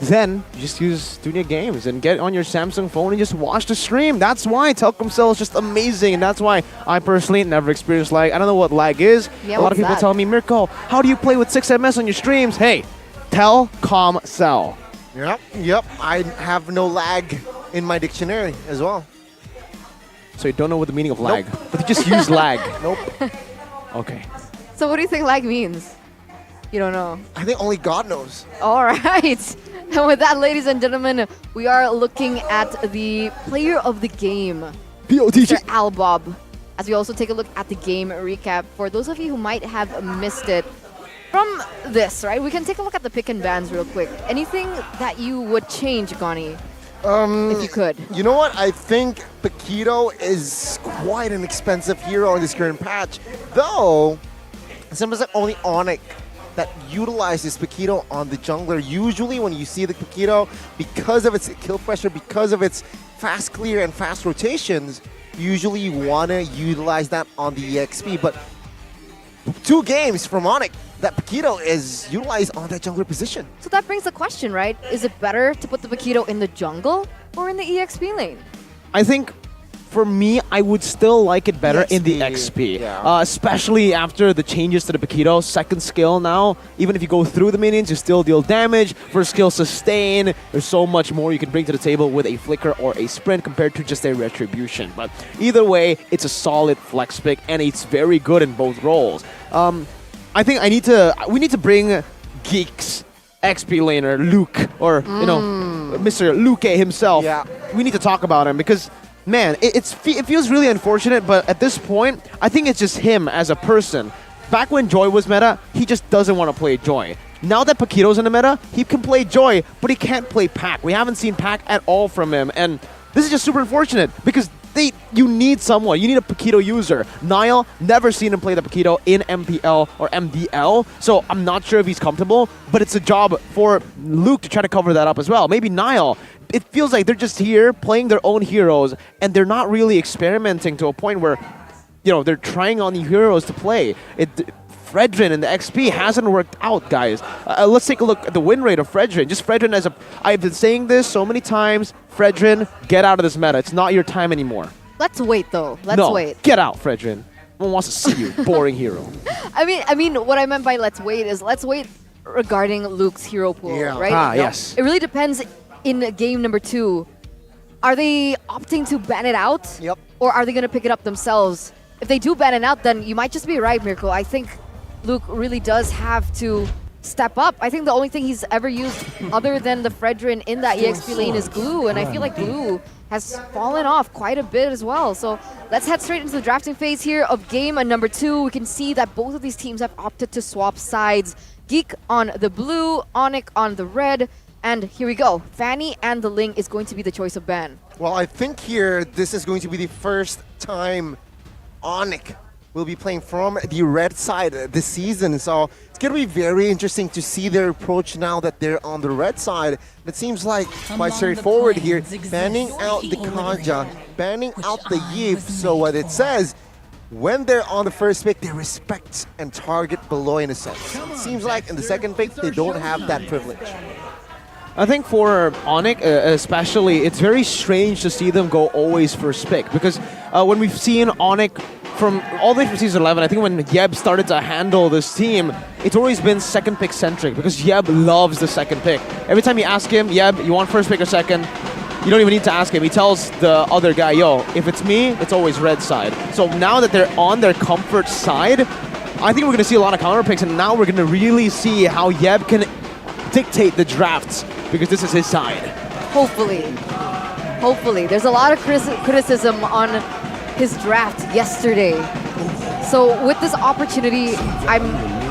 Then you just use Dunia Games and get on your Samsung phone and just watch the stream. That's why Telkomsel is just amazing, and that's why I personally never experienced lag. I don't know what lag is. Yeah, a lot of what's people that? tell me, Mirko, how do you play with 6 ms on your streams? Hey, Telkomsel. Yep. I have no lag in my dictionary as well. So you don't know what the meaning of lag, but you just use lag. Nope. Okay. So what do you think lag means? You don't know. I think only God knows. All right. And with that, ladies and gentlemen, we are looking at the player of the game, POTG. Mr. Albob, as we also take a look at the game recap. For those of you who might have missed it, from this, right, we can take a look at the pick and bans real quick. Anything that you would change, Gani, if you could? You know what? I think Paquito is quite an expensive hero in this current patch. Though, it seems like only Onyx that utilizes Paquito on the jungler. Usually when you see the Paquito, because of its kill pressure, because of its fast clear and fast rotations, usually you want to utilize that on the EXP. But 2 games from Onyx that Paquito is utilized on that jungler position. So that brings the question, right? Is it better to put the Paquito in the jungle or in the EXP lane? I think for me, I would still like it better in the XP. Yeah. Especially after the changes to the Paquito. Second skill now, even if you go through the minions, you still deal damage. First skill, sustain. There's so much more you can bring to the table with a flicker or a sprint compared to just a retribution. But either way, it's a solid flex pick, and it's very good in both roles. I think we need to bring Geeks XP laner Luke, or Mr. Luke himself. Yeah. We need to talk about him because, man, it feels really unfortunate, but at this point, I think it's just him as a person. Back when Joy was meta, he just doesn't want to play Joy. Now that Paquito's in the meta, he can play Joy, but he can't play Pac. We haven't seen Pac at all from him, and this is just super unfortunate because you need someone. You need a Paquito user. Niall, never seen him play the Paquito in MPL or MDL, so I'm not sure if he's comfortable, but it's a job for Luke to try to cover that up as well. Maybe Niall, it feels like they're just here playing their own heroes, and they're not really experimenting to a point where, they're trying on new heroes to play. Fredrin and the XP hasn't worked out, guys. Let's take a look at the win rate of Fredrin. Just Fredrin I've been saying this so many times. Fredrin, get out of this meta. It's not your time anymore. Let's wait, though. Let's wait. Get out, Fredrin. No one wants to see you, boring hero. I mean, what I meant by let's wait is let's wait regarding Luke's hero pool, right? Yes. It really depends in game number 2. Are they opting to ban it out? Yep. Or are they going to pick it up themselves? If they do ban it out, then you might just be right, Miracle. I think Luke really does have to step up. I think the only thing he's ever used other than the Fredrin in that EXP lane is Glue, and I feel like Glue has fallen off quite a bit as well. So let's head straight into the drafting phase here of game number 2. We can see that both of these teams have opted to swap sides. Geek on the blue, Onyx on the red, and here we go. Fanny and the Ling is going to be the choice of ban. Well, I think here this is going to be the first time Onyx will be playing from the red side this season. So it's going to be very interesting to see their approach now that they're on the red side. It seems like quite straightforward here. Banning out the Kaja, banning out the Yip. So what it says, when they're on the first pick, they respect and target below in a sense. It seems like in the second pick, they don't have that privilege. I think for Onyx especially, it's very strange to see them go always first pick, because when we've seen Onyx from all the way from Season 11, I think when Yeb started to handle this team, it's always been second pick centric, because Yeb loves the second pick. Every time you ask him, Yeb, you want first pick or second? You don't even need to ask him. He tells the other guy, yo, if it's me, it's always red side. So now that they're on their comfort side, I think we're going to see a lot of counter picks, and now we're going to really see how Yeb can dictate the drafts, because this is his side. Hopefully. Hopefully. There's a lot of criticism on his draft yesterday. So with this opportunity, I'm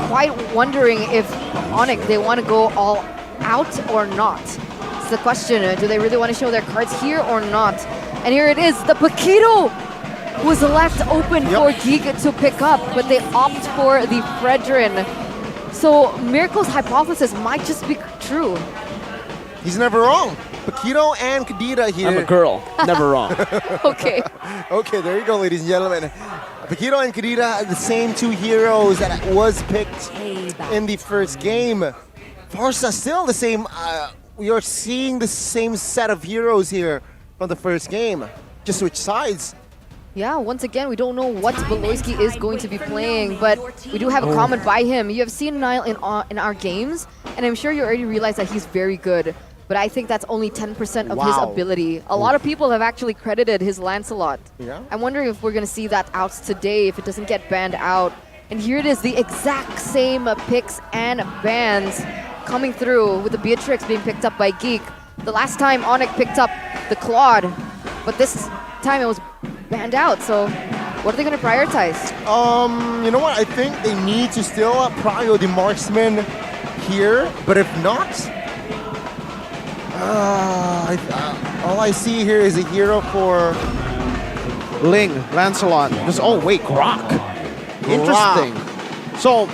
quite wondering if Onyx, they want to go all out or not. It's the question. Do they really want to show their cards here or not? And here it is. The Paquito was left open for Geek to pick up, but they opt for the Fredrin. So Miracle's hypothesis might just be true. He's never wrong. Paquito and Kadira here. I'm a girl. Never wrong. Okay. Okay, there you go, ladies and gentlemen. Paquito and Kadira are the same two heroes that was picked in the first game. Farsa still the same. We are seeing the same set of heroes here from the first game. Just switch sides. Yeah, once again, we don't know what Beloyski is going to be playing, but we do have a comment by him. You have seen Nile in our games, and I'm sure you already realize that he's very good. But I think that's only 10% of his ability. A lot of people have actually credited his Lancelot. Yeah. I'm wondering if we're going to see that out today, if it doesn't get banned out. And here it is, the exact same picks and bans coming through, with the Beatrix being picked up by Geek. The last time Onyx picked up the Claude, but this time it was banned out. So what are they going to prioritize? You know what? I think they need to still prio the marksman here, but if not, all I see here is a hero for Ling, Lancelot. Oh wait, Grok. Interesting. So,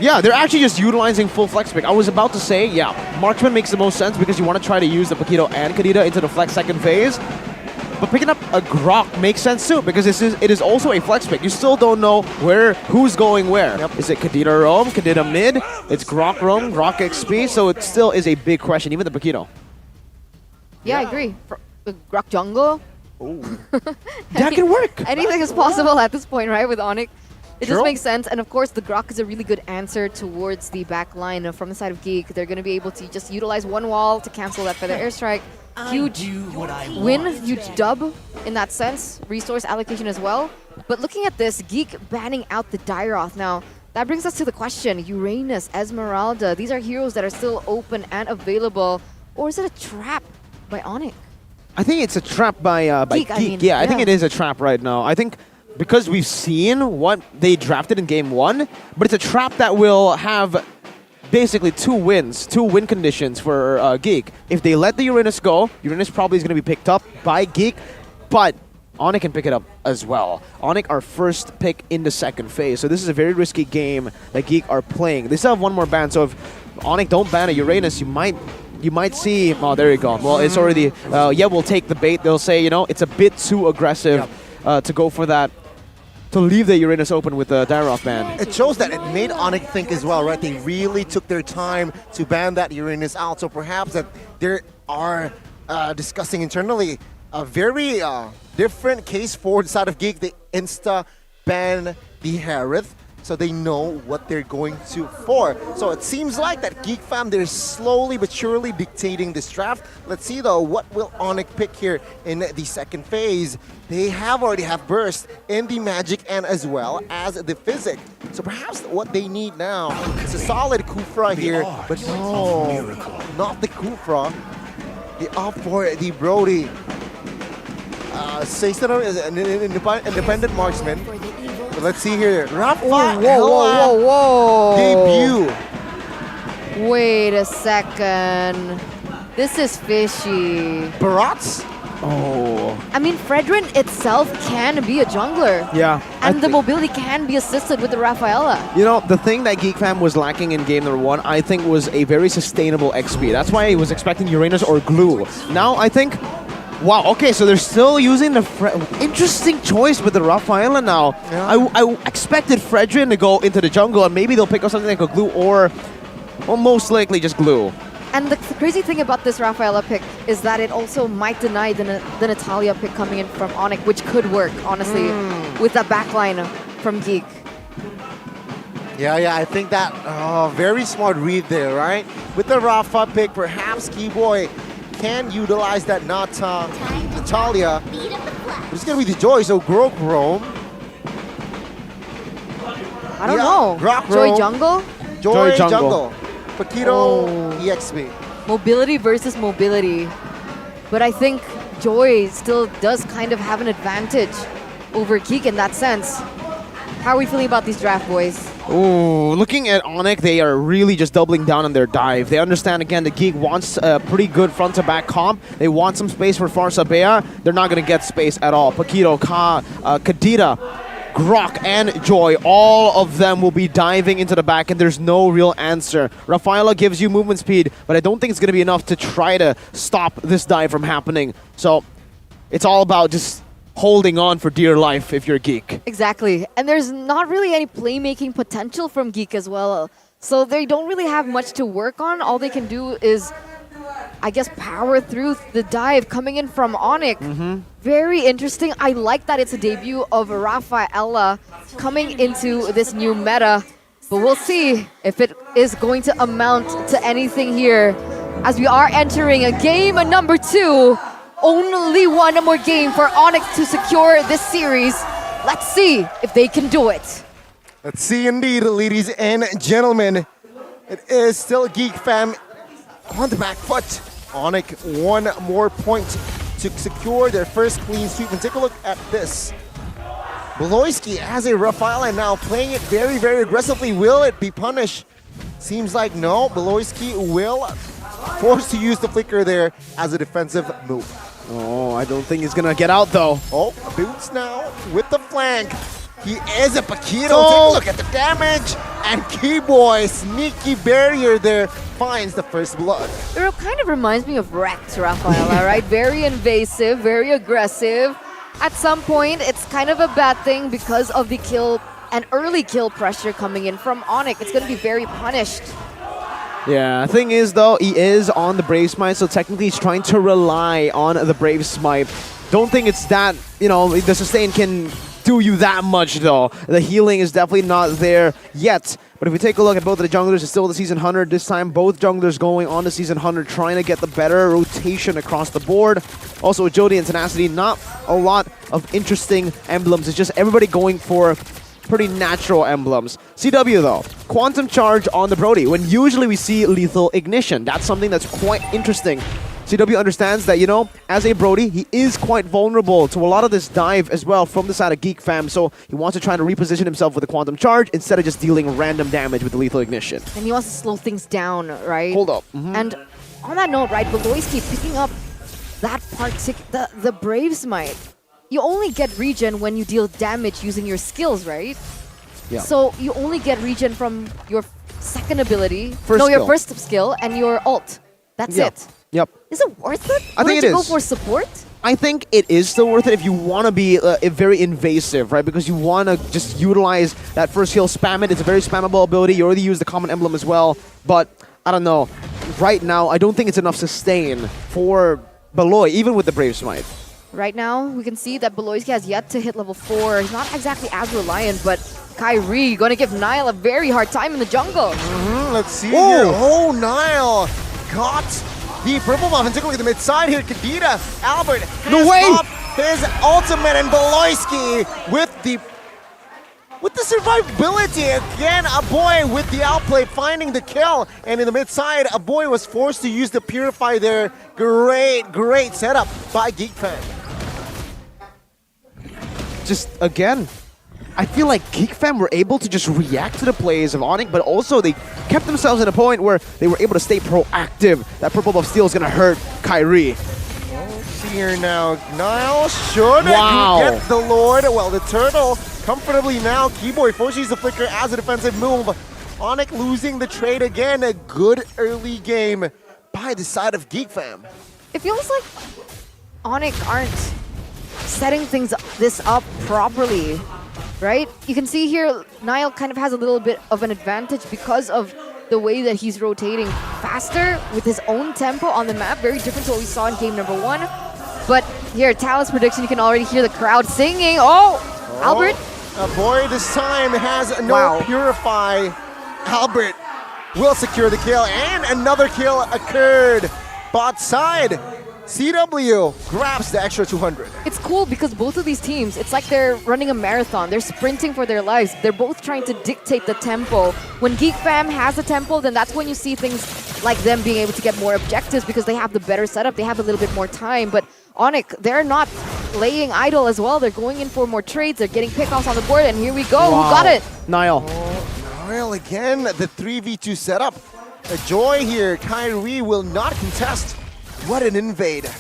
yeah, they're actually just utilizing full flex pick. I was about to say, yeah, marksman makes the most sense because you want to try to use the Paquito and Kadita into the flex second phase. But picking up a Grok makes sense too, because it is also a flex pick. You still don't know who's going where. Is it Kadita roam, Kadita mid? It's Grok roam, Grok XP, so it still is a big question, even the Paquito. Yeah, I agree. Grok jungle? That can work. Anything is possible at this point, right, with Onyx? It True. just makes sense. And of course, the Grok is a really good answer towards the back line from the side of Geek. They're going to be able to just utilize one wall to cancel that feather airstrike. Huge win, huge dub in that sense. Resource allocation as well. But looking at this, Geek banning out the Dairoth. Now, that brings us to the question. Uranus, Esmeralda, these are heroes that are still open and available. Or is it a trap by Onyx? I think it's a trap by Geek. I mean, I think it is a trap right now. I think because we've seen what they drafted in game 1, but it's a trap that will have basically two win conditions for Geek. If they let the Uranus go, Uranus probably is going to be picked up by Geek, but Onyx can pick it up as well. Onyx are first pick in the second phase, so this is a very risky game that Geek are playing. They still have one more ban, so if Onyx don't ban a Uranus, you might you might see, oh, there you go. Well, it's already, yeah, we'll take the bait. They'll say, you know, it's a bit too aggressive to go for that, to leave the Uranus open with the Dairoth ban. It shows that it made Onyx think as well, right? They really took their time to ban that Uranus out. So perhaps that they are discussing internally a very different case for the side of Geek. They insta-ban the Harith, so they know what they're going to for. So it seems like that Geek fam, they're slowly but surely dictating this draft. Let's see though, what will Onyx pick here in the second phase? They already have burst in the magic and as well as the physic. So perhaps what they need now is a solid Kufra here, but no, not the Kufra. The opt for the Brody. Seister is an independent marksman. But let's see here. Rafaela Whoa. debut. Wait a second. This is fishy. Barats? Oh. I mean, Fredrin itself can be a jungler. Yeah. And the mobility can be assisted with the Rafaela. You know, the thing that Geek Fam was lacking in game number 1, I think, was a very sustainable XP. That's why he was expecting Uranus or Glue. Now, I think, wow, okay, so they're still using the interesting choice with the Rafaela now. Yeah. I expected Fredrin to go into the jungle, and maybe they'll pick up something like a Glue or, well, most likely just Glue. And the crazy thing about this Rafaela pick is that it also might deny the Natalia pick coming in from Onyx, which could work, honestly, with that backline from Geek. Yeah, I think that very smart read there, right? With the Rafa pick, perhaps Keyboy can utilize that Natalia. It's going to be the Joy, so Grok Roam. I don't know. Joy Jungle? Joy Jungle. Paquito EXP. Mobility versus mobility. But I think Joy still does kind of have an advantage over Geek in that sense. How are we feeling about these draft, boys? Ooh, looking at Onyx, they are really just doubling down on their dive. They understand, again, the Geek wants a pretty good front-to-back comp. They want some space for Farsa Bea. They're not going to get space at all. Paquito, Kadita, Grok, and Joy, all of them will be diving into the back, and there's no real answer. Rafaela gives you movement speed, but I don't think it's going to be enough to try to stop this dive from happening. So it's all about just holding on for dear life if you're Geek. Exactly. And there's not really any playmaking potential from Geek as well. So they don't really have much to work on. All they can do is, I guess, power through the dive coming in from Onyx. Very interesting. I like that it's a debut of Rafaela coming into this new meta. But we'll see if it is going to amount to anything here as we are entering a game number 2. Only one more game for Onyx to secure this series. Let's see if they can do it. Let's see indeed, ladies and gentlemen. It is still Geek Fam on the back foot. Onyx one more point to secure their first clean sweep. And take a look at this. Beloyski has a Rafaela now playing it very, very aggressively. Will it be punished? Seems like no. Beloyski will force to use the flicker there as a defensive move. Oh, I don't think he's gonna get out though. Oh, Boots now with the flank. He is a Paquito. Oh. Take a look at the damage. And Keyboy, sneaky barrier there, finds the first blood. It kind of reminds me of Rex Rafaela, right? Very invasive, very aggressive. At some point, it's kind of a bad thing because of the kill and early kill pressure coming in from Onyx. It's going to be very punished. Yeah, thing is though, he is on the Brave Smite, so technically he's trying to rely on the Brave Smite. Don't think it's that, you know, the sustain can do you that much though. The healing is definitely not there yet. But if we take a look at both of the junglers, it's still the Season 100. This time, both junglers going on the Season 100, trying to get the better rotation across the board. Also, with Jody and Tenacity, not a lot of interesting emblems. It's just everybody going for pretty natural emblems. CW though, Quantum Charge on the Brody, when usually we see Lethal Ignition. That's something that's quite interesting. CW understands that, you know, as a Brody, he is quite vulnerable to a lot of this dive as well from the side of Geek Fam, so he wants to try to reposition himself with a Quantum Charge instead of just dealing random damage with the Lethal Ignition. And he wants to slow things down, right? Hold up. And on that note, right, Beloyski picking up that the Brave Smite. You only get regen when you deal damage using your skills, right? Yeah. So you only get regen from your second ability. Your first skill and your ult. That's Yep. it. Yep. Is it worth it? I think Wouldn't it you go is. for support? I think it is still worth it if you want to be very invasive, right? Because you want to just utilize that first heal, spam it. It's a very spammable ability. You already use the common emblem as well. But I don't know. Right now, I don't think it's enough sustain for Beloy, even with the Brave Smite. Right now, we can see that Beloyski has yet to hit level 4. He's not exactly as reliant, but Kyrie going to give Nile a very hard time in the jungle. Let's see here. Oh, Nile got the purple buff. And take a look at the mid side here. Kadita, Albert has popped his ultimate, and Beloyski with the survivability. Again, a boy with the outplay finding the kill. And in the mid side, a boy was forced to use the Purify there. Great setup by GeekFam. Just, again, I feel like GeekFam were able to just react to the plays of Onyx, but also they kept themselves at a point where they were able to stay proactive. That purple buff steal is going to hurt Kyrie. See here now, Nile should get the Lord. Well, the turtle comfortably now. Keyboy forces the flicker as a defensive move. Onyx losing the trade again. A good early game by the side of GeekFam. It feels like Onyx aren't setting this up properly, right? You can see here, Nile kind of has a little bit of an advantage because of the way that he's rotating faster with his own tempo on the map. Very different to what we saw in game number 1. But here, Talus prediction, you can already hear the crowd singing. Albert. A boy this time has no Purify. Albert will secure the kill, and another kill occurred. Bot side, CW grabs the extra 200. It's cool because both of these teams, it's like they're running a marathon. They're sprinting for their lives. They're both trying to dictate the tempo. When GeekFam has a tempo, then that's when you see things like them being able to get more objectives because they have the better setup. They have a little bit more time. But Onyx, they're not laying idle as well. They're going in for more trades. They're getting pickoffs on the board, and here we go. Who got it? Nile. Nile again, the 3v2 setup. A joy here. Kyrie will not contest. What an invade.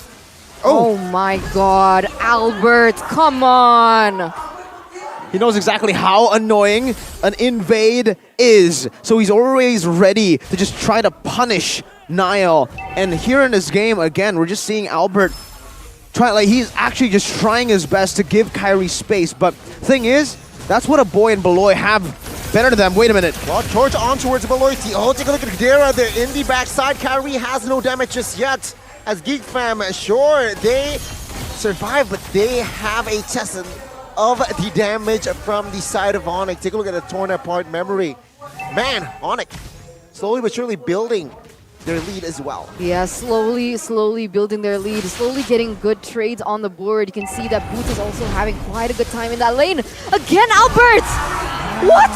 Oh my god, Albert, come on. He knows exactly how annoying an invade is. So he's always ready to just try to punish Nile. And here in this game, again, we're just seeing Albert he's actually just trying his best to give Kyrie space. But thing is, that's what a boy and Beloy have better than them. Wait a minute. Well, Torch on towards Beloy. Oh, take a look at Kadira there in the backside. Kyrie has no damage just yet. As GeekFam, sure, they survive, but they have a test of the damage from the side of Onyx. Take a look at the torn apart memory. Man, Onyx slowly but surely building their lead as well. Yeah, slowly building their lead, slowly getting good trades on the board. You can see that Boots is also having quite a good time in that lane. Again, Albert! What?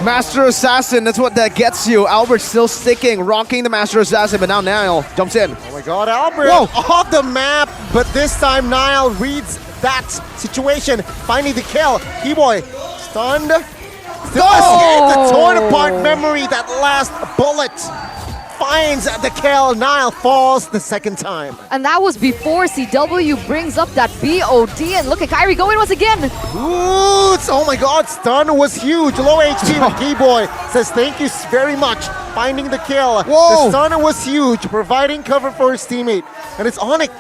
Master Assassin, that's what that gets you. Albert's still sticking, rocking the Master Assassin, but now Nile jumps in. Oh my god, Albert off the map, but this time Nile reads that situation, finding the kill. Keyboy stunned, still escaped the torn apart memory. That last bullet finds the kill. Nile falls the second time. And that was before CW brings up that BOD, and look at Kyrie going once again. Boots! Oh my god, stun was huge. Low HP, but Keyboy says thank you very much. Finding the kill. Whoa. The stun was huge, providing cover for his teammate. And it's Onyx,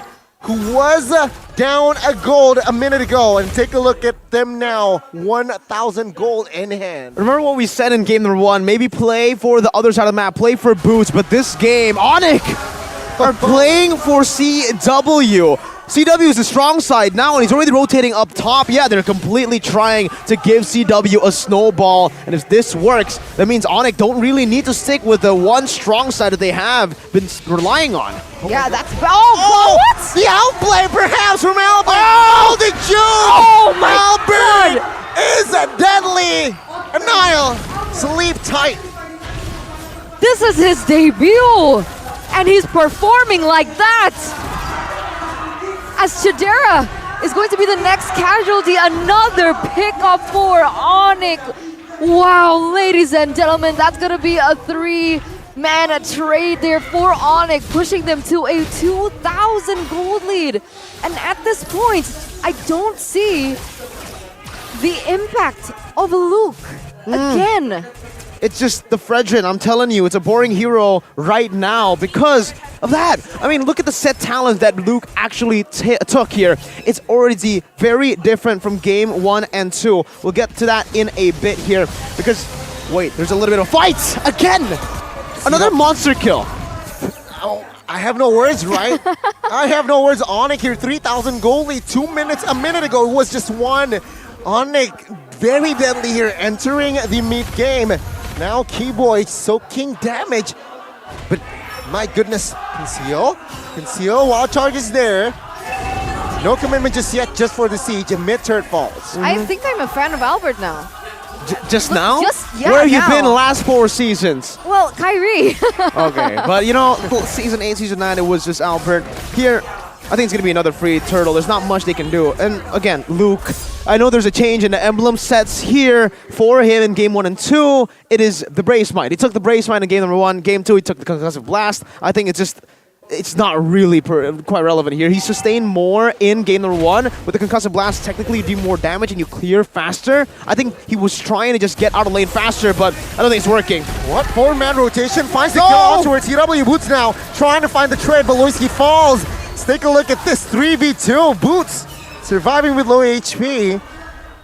who was down a gold a minute ago. And take a look at them now, 1,000 gold in hand. Remember what we said in game number 1, maybe play for the other side of the map, play for Boots, but this game, Onyx are playing for CW. CW is the strong side now, and he's already rotating up top. Yeah, they're completely trying to give CW a snowball, and if this works, that means Onyx don't really need to stick with the one strong side that they have been relying on. Yeah, that's... what? The outplay perhaps from Albert! Oh, the juke! Oh my Albert god! Is a deadly! Nile, sleep tight. This is his debut, and he's performing like that. As Chidera is going to be the next casualty, another pickup for Onyx. Wow, ladies and gentlemen, that's going to be a 3-man trade there for Onyx, pushing them to a 2,000 gold lead. And at this point, I don't see the impact of Luke again. It's just the Fredrin. I'm telling you, it's a boring hero right now because of that. I mean, look at the set talent that Luke actually took here. It's already very different from game 1 and 2. We'll get to that in a bit here because, wait, there's a little bit of fight again. Another monster kill. Oh, I have no words, right? I have no words. Onyx here, 3,000 gold lead. 2 minutes, a minute ago, it was just one. Onyx, very deadly here, entering the mid game. Now Keyboy soaking damage. But my goodness, Conceal, wild charge is there. No commitment just yet, just for the siege. A mid-turret falls. I think I'm a fan of Albert now. Just now? Yeah, where have you now. been the last 4 seasons? Well, Kyrie. Okay, but you know, season 8, season 9, it was just Albert. Here, I think it's going to be another free turtle. There's not much they can do. And again, Luke, I know there's a change in the emblem sets here for him in game 1 and 2. It is the Brave Smite. He took the Brave Smite in game number 1. Game 2, he took the Concussive Blast. I think it's not really quite relevant here. He sustained more in game number 1. With the Concussive Blast, technically you do more damage and you clear faster. I think he was trying to just get out of lane faster, but I don't think it's working. What? 4-man rotation finds the kill out towards TW. Boots now trying to find the trade, but Loisky falls. Let's take a look at this 3v2. Boots surviving with low HP.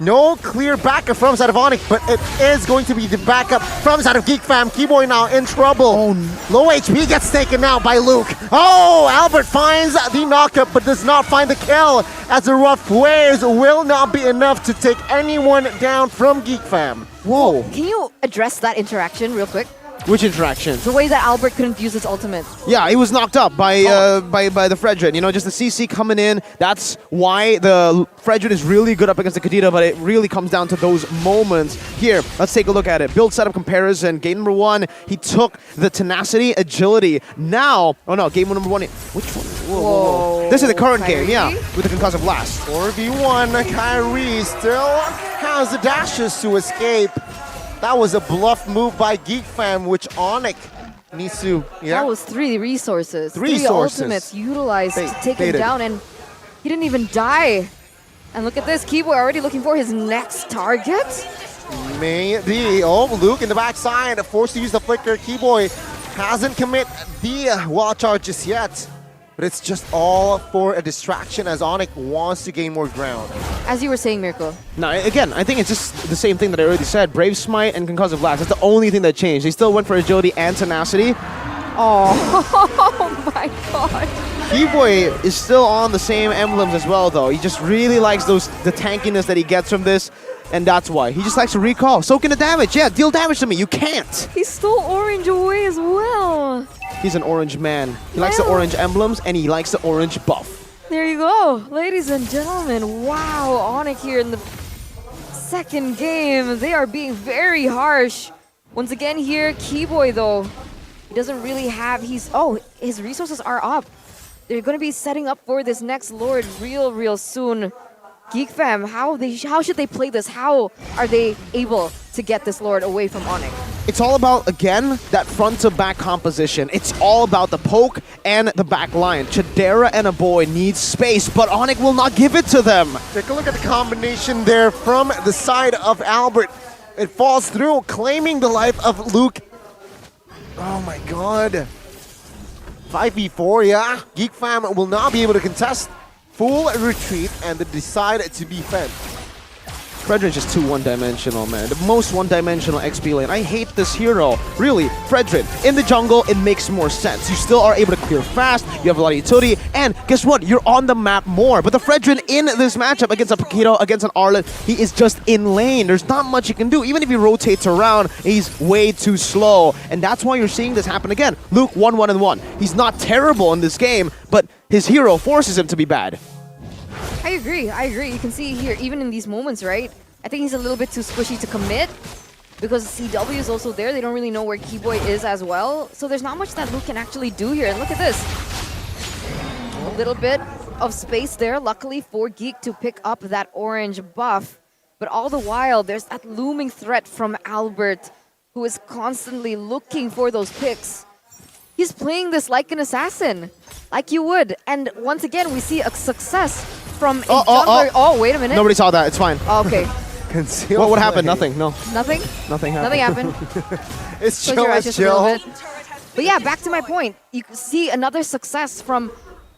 No clear backup from side of Onyx, but it is going to be the backup from side of Geek Fam. Keyboy now in trouble. Oh, low HP gets taken out by Luke. Oh, Albert finds the knockup, but does not find the kill, as the rough waves will not be enough to take anyone down from Geek Fam. Whoa. Can you address that interaction real quick? Which interaction? The way that Albert couldn't use his ultimate. Yeah, he was knocked up by the Fredrin. You know, just the CC coming in. That's why the Fredrin is really good up against the Kadita, but it really comes down to those moments. Here, let's take a look at it. Build setup comparison. Game number 1, he took the tenacity, agility. Now, oh no, game number 1. Which one? Whoa. This is the current Kyrie? game, yeah, with the Concussive Blast. 4v1, Kyrie still has the dashes to escape. That was a bluff move by Geek Fam, which Onyx needs to, That was 3 resources. Three Three sources. ultimates utilized to take him baited. down, and he didn't even die. And look at this, Keyboy already looking for his next target. Maybe. Oh, Luke in the backside, forced to use the flicker. Keyboy hasn't commit the wild charge just yet. But it's just all for a distraction as Onyx wants to gain more ground. As you were saying, Mirko. No, again, I think it's just the same thing that I already said. Brave Smite and Concussive Blast. That's the only thing that changed. They still went for agility and tenacity. Oh my god. Keyboy is still on the same emblems as well, though. He just really likes the tankiness that he gets from this, and that's why. He just likes to recall. Soak in the damage. Yeah, deal damage to me. You can't. He stole orange away as well. He's an orange man. He likes the orange emblems, and he likes the orange buff. There you go. Ladies and gentlemen, wow. Onyx here in the second game. They are being very harsh. Once again here, Keyboy, though, he doesn't really have... his resources are up. They're going to be setting up for this next Lord real soon. Geek Fam, how should they play this? How are they able to get this Lord away from Onyx? It's all about, again, that front-to-back composition. It's all about the poke and the back line. Chidera and a boy need space, but Onyx will not give it to them. Take a look at the combination there from the side of Albert. It falls through, claiming the life of Luke. Oh my god. 5v4, yeah. Geek Fam will not be able to contest. Full retreat, and they decide to defend. Fredrin's just too one-dimensional, man. The most one-dimensional XP lane. I hate this hero. Really, Fredrin, in the jungle, it makes more sense. You still are able to clear fast, you have a lot of utility, and guess what? You're on the map more. But the Fredrin in this matchup against a Paquito, against an Arlet, he is just in lane. There's not much he can do. Even if he rotates around, he's way too slow. And that's why you're seeing this happen again. Luke 1-1-1. He's not terrible in this game, but his hero forces him to be bad. I agree. You can see here, even in these moments, right? I think he's a little bit too squishy to commit because CW is also there. They don't really know where Keyboy is as well. So there's not much that Luke can actually do here. And look at this. A little bit of space there, luckily for Geek to pick up that orange buff. But all the while, there's that looming threat from Albert, who is constantly looking for those picks. He's playing this like an assassin, like you would. And once again, we see a success from a jungler. Oh, wait a minute. Nobody saw that. It's fine. Okay. Conceal What happened? play. Nothing. No. Nothing? Nothing happened. Nothing happened. It's Close chill, your eyes it's just a little chill. bit. But yeah, back to my point. You can see another success from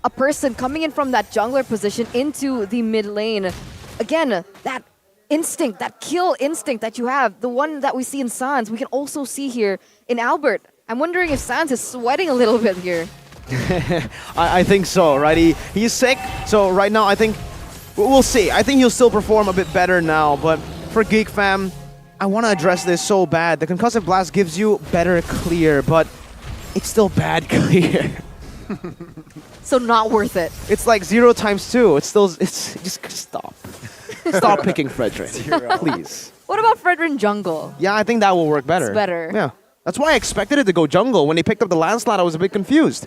a person coming in from that jungler position into the mid lane. Again, that instinct, that kill instinct that you have, the one that we see in Sans, we can also see here in Albert. I'm wondering if Sans is sweating a little bit here. I think so, right? He's sick, so right now I think we'll see. I think he'll still perform a bit better now, but for Geek Fam, I want to address this so bad. The Concussive Blast gives you better clear, but it's still bad clear. So not worth it. It's like 0 times 2. It's just stop. Stop picking Fredrin, please. What about Fredrin jungle? Yeah, I think that will work better. It's better. Yeah. That's why I expected it to go jungle. When they picked up the landslide, I was a bit confused.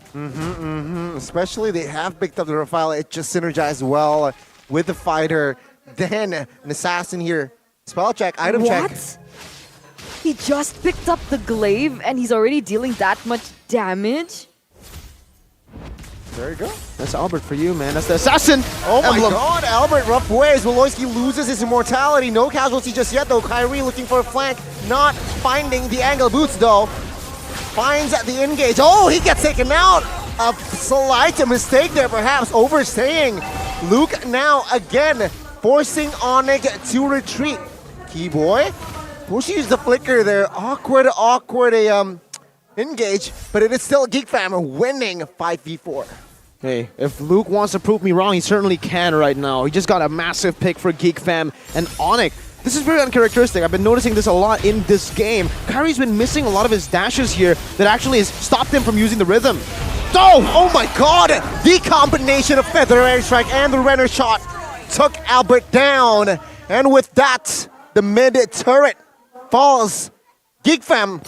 Especially they have picked up the Rafale. It just synergized well with the fighter. Then an assassin here. Spell check, item check. What? He just picked up the glaive and he's already dealing that much damage? There you go. That's Albert for you, man. That's the assassin. Oh my emblem. god, Albert, rough ways. Woloski loses his immortality. No casualty just yet, though. Kyrie looking for a flank, not finding the angle. Boots, though, finds the engage. Oh, he gets taken out. A slight mistake there, perhaps, overstaying. Luke now again forcing Onyx to retreat. Keyboy, forced to use the flicker there. Awkward engage, but it is still Geek Fam winning 5v4. Hey, if Luke wants to prove me wrong, he certainly can right now. He just got a massive pick for Geek Fam and Onyx. This is very uncharacteristic. I've been noticing this a lot in this game. Kyrie's been missing a lot of his dashes here that actually has stopped him from using the rhythm. Oh my god! The combination of Feather Airstrike and the Renner shot took Albert down. And with that, the mid turret falls. Geek Fam,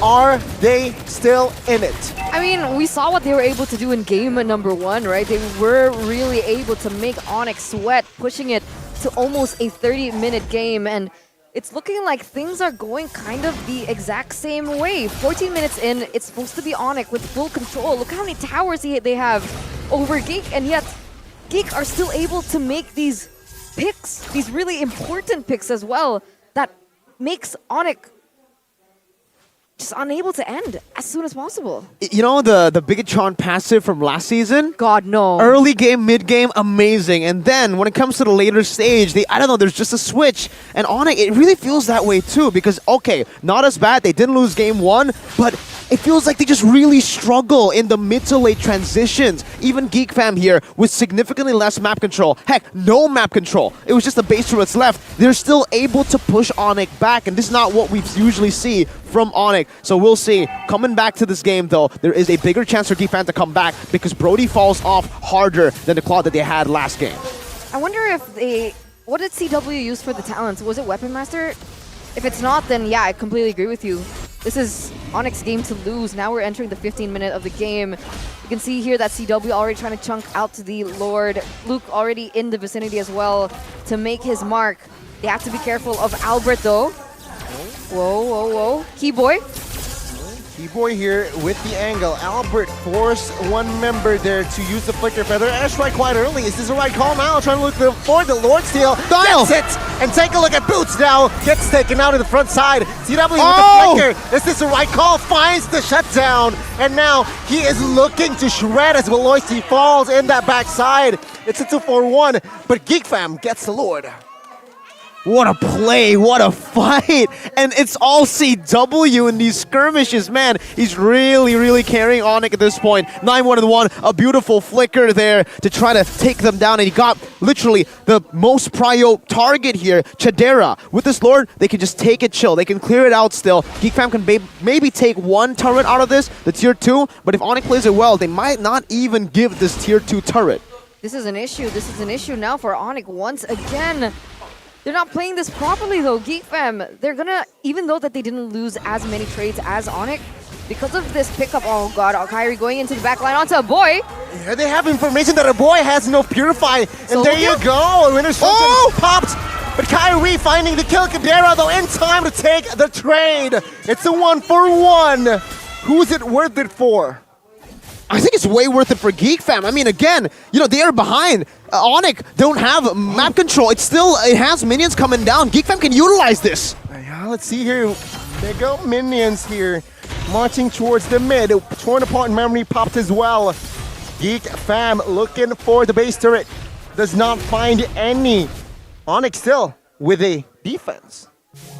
are they still in it? I mean, we saw what they were able to do in game number 1, right? They were really able to make Onyx sweat, pushing it to almost a 30-minute game, and it's looking like things are going kind of the exact same way. 14 minutes in, it's supposed to be Onyx with full control. Look how many towers they have over Geek, and yet Geek are still able to make these picks, these really important picks as well, that makes Onyx just unable to end as soon as possible. You know the Bigatron passive from last season? God, no. Early game, mid game, amazing. And then when it comes to the later stage, I don't know, there's just a switch. And Onyx, it really feels that way too, because, okay, not as bad, they didn't lose game 1, but it feels like they just really struggle in the mid to late transitions. Even Geek Fam here with significantly less map control. Heck, no map control. It was just the base turrets left. They're still able to push Onyx back, and this is not what we usually see from Onyx. So we'll see. Coming back to this game, though, there is a bigger chance for Geek Fam to come back because Brody falls off harder than the Claw that they had last game. I wonder if they... What did CW use for the talents? Was it Weapon Master? If it's not, then yeah, I completely agree with you. This is Onyx game to lose. Now we're entering the 15th minute of the game. You can see here that CW already trying to chunk out to the Lord. Luke already in the vicinity as well to make his mark. They have to be careful of Albert though. Whoa, whoa, whoa. Keyboy. Keyboy here with the angle. Albert forced one member there to use the flicker feather. Airstrike quite early. Is this the right call now? Trying to look for the Lord Steal. Gets it! And take a look at Boots now. Gets taken out of the front side. CW with the flicker. Is this the right call? Finds the shutdown. And now he is looking to shred as Veloci falls in that backside. It's a 2-4-1, but Geek Fam gets the Lord. What a play, what a fight. And it's all CW in these skirmishes, man. He's really carrying Onyx at this point. 9-1-1, a beautiful flicker there to try to take them down. And he got literally the most prio target here, Chadera. With this Lord, they can just take it chill. They can clear it out still. Geek Fam can maybe take one turret out of this, the tier 2. But if Onyx plays it well, they might not even give this tier 2 turret. This is an issue. This is an issue now for Onyx once again. They're not playing this properly though, Geek Fam. They're gonna, even though that they didn't lose as many trades as Onyx, because of this pickup, oh god, Kyrie going into the back line onto a boy. Yeah, they have information that a boy has no Purify. And there you go, Winner's popped. But Kyrie finding the kill, Kadera though in time to take the trade. It's a 1-for-1. Who's it worth it for? I think it's way worth it for Geek Fam. I mean, again, they are behind. Onyx don't have map control. It has minions coming down. Geek Fam can utilize this. Yeah, let's see here. Mega minions here. Marching towards the mid. Torn apart memory popped as well. Geek Fam looking for the base turret. Does not find any. Onyx still with a defense.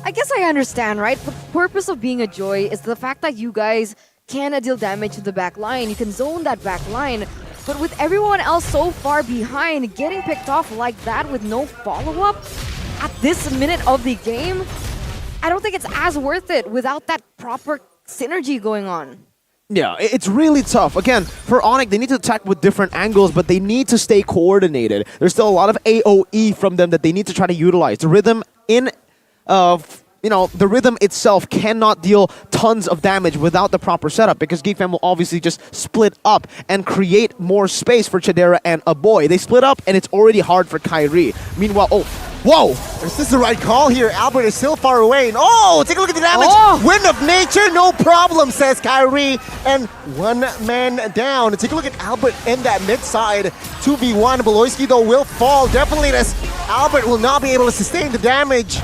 I guess I understand, right? The purpose of being a Joy is the fact that you guys can deal damage to the back line. You can zone that back line. But with everyone else so far behind, getting picked off like that with no follow-up at this minute of the game, I don't think it's as worth it without that proper synergy going on. Yeah, it's really tough. Again, for Onyx, they need to attack with different angles, but they need to stay coordinated. There's still a lot of AoE from them that they need to try to utilize. The rhythm the rhythm itself cannot deal tons of damage without the proper setup, because Geek Fam will obviously just split up and create more space for Chadera and Aboy. They split up, and it's already hard for Kyrie. Meanwhile, whoa! Is this the right call here? Albert is still far away. And take a look at the damage. Wind of nature, no problem, says Kyrie. And one man down. Take a look at Albert in that mid side. 2v1. Beloyski, though, will fall. Definitely, as Albert will not be able to sustain the damage.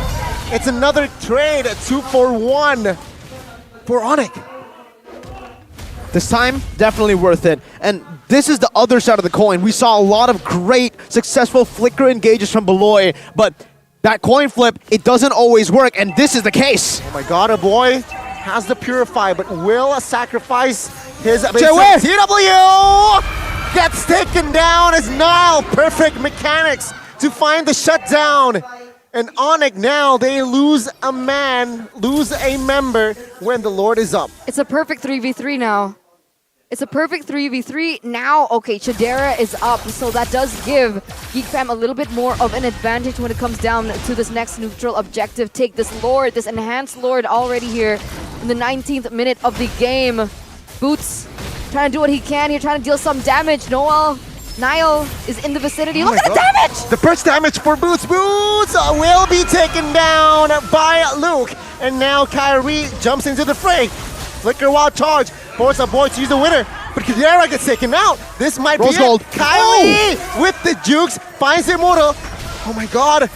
It's another trade, 2-for-1 for Onyx. This time, definitely worth it. And this is the other side of the coin. We saw a lot of great, successful flicker engages from Beloy, but that coin flip, it doesn't always work, and this is the case. Oh my god, Aboy has the Purify, but will sacrifice his base. TW gets taken down as Nile. Perfect mechanics to find the shutdown. And Onyx now, they lose a member when the Lord is up. It's a perfect 3v3 now. It's a perfect 3v3. Now, okay, Chadera is up, so that does give Geek Fam a little bit more of an advantage when it comes down to this next neutral objective. Take this Lord, this enhanced Lord already here in the 19th minute of the game. Boots trying to do what he can here, trying to deal some damage. Niall is in the vicinity. Look at the damage! The first damage for Boots. Boots will be taken down by Luke. And now Kyrie jumps into the fray. Flicker wild charge. Force Aboy to use the winner. But Kadera gets taken out. This might be it. Kyrie with the jukes finds Immortal. Oh my god.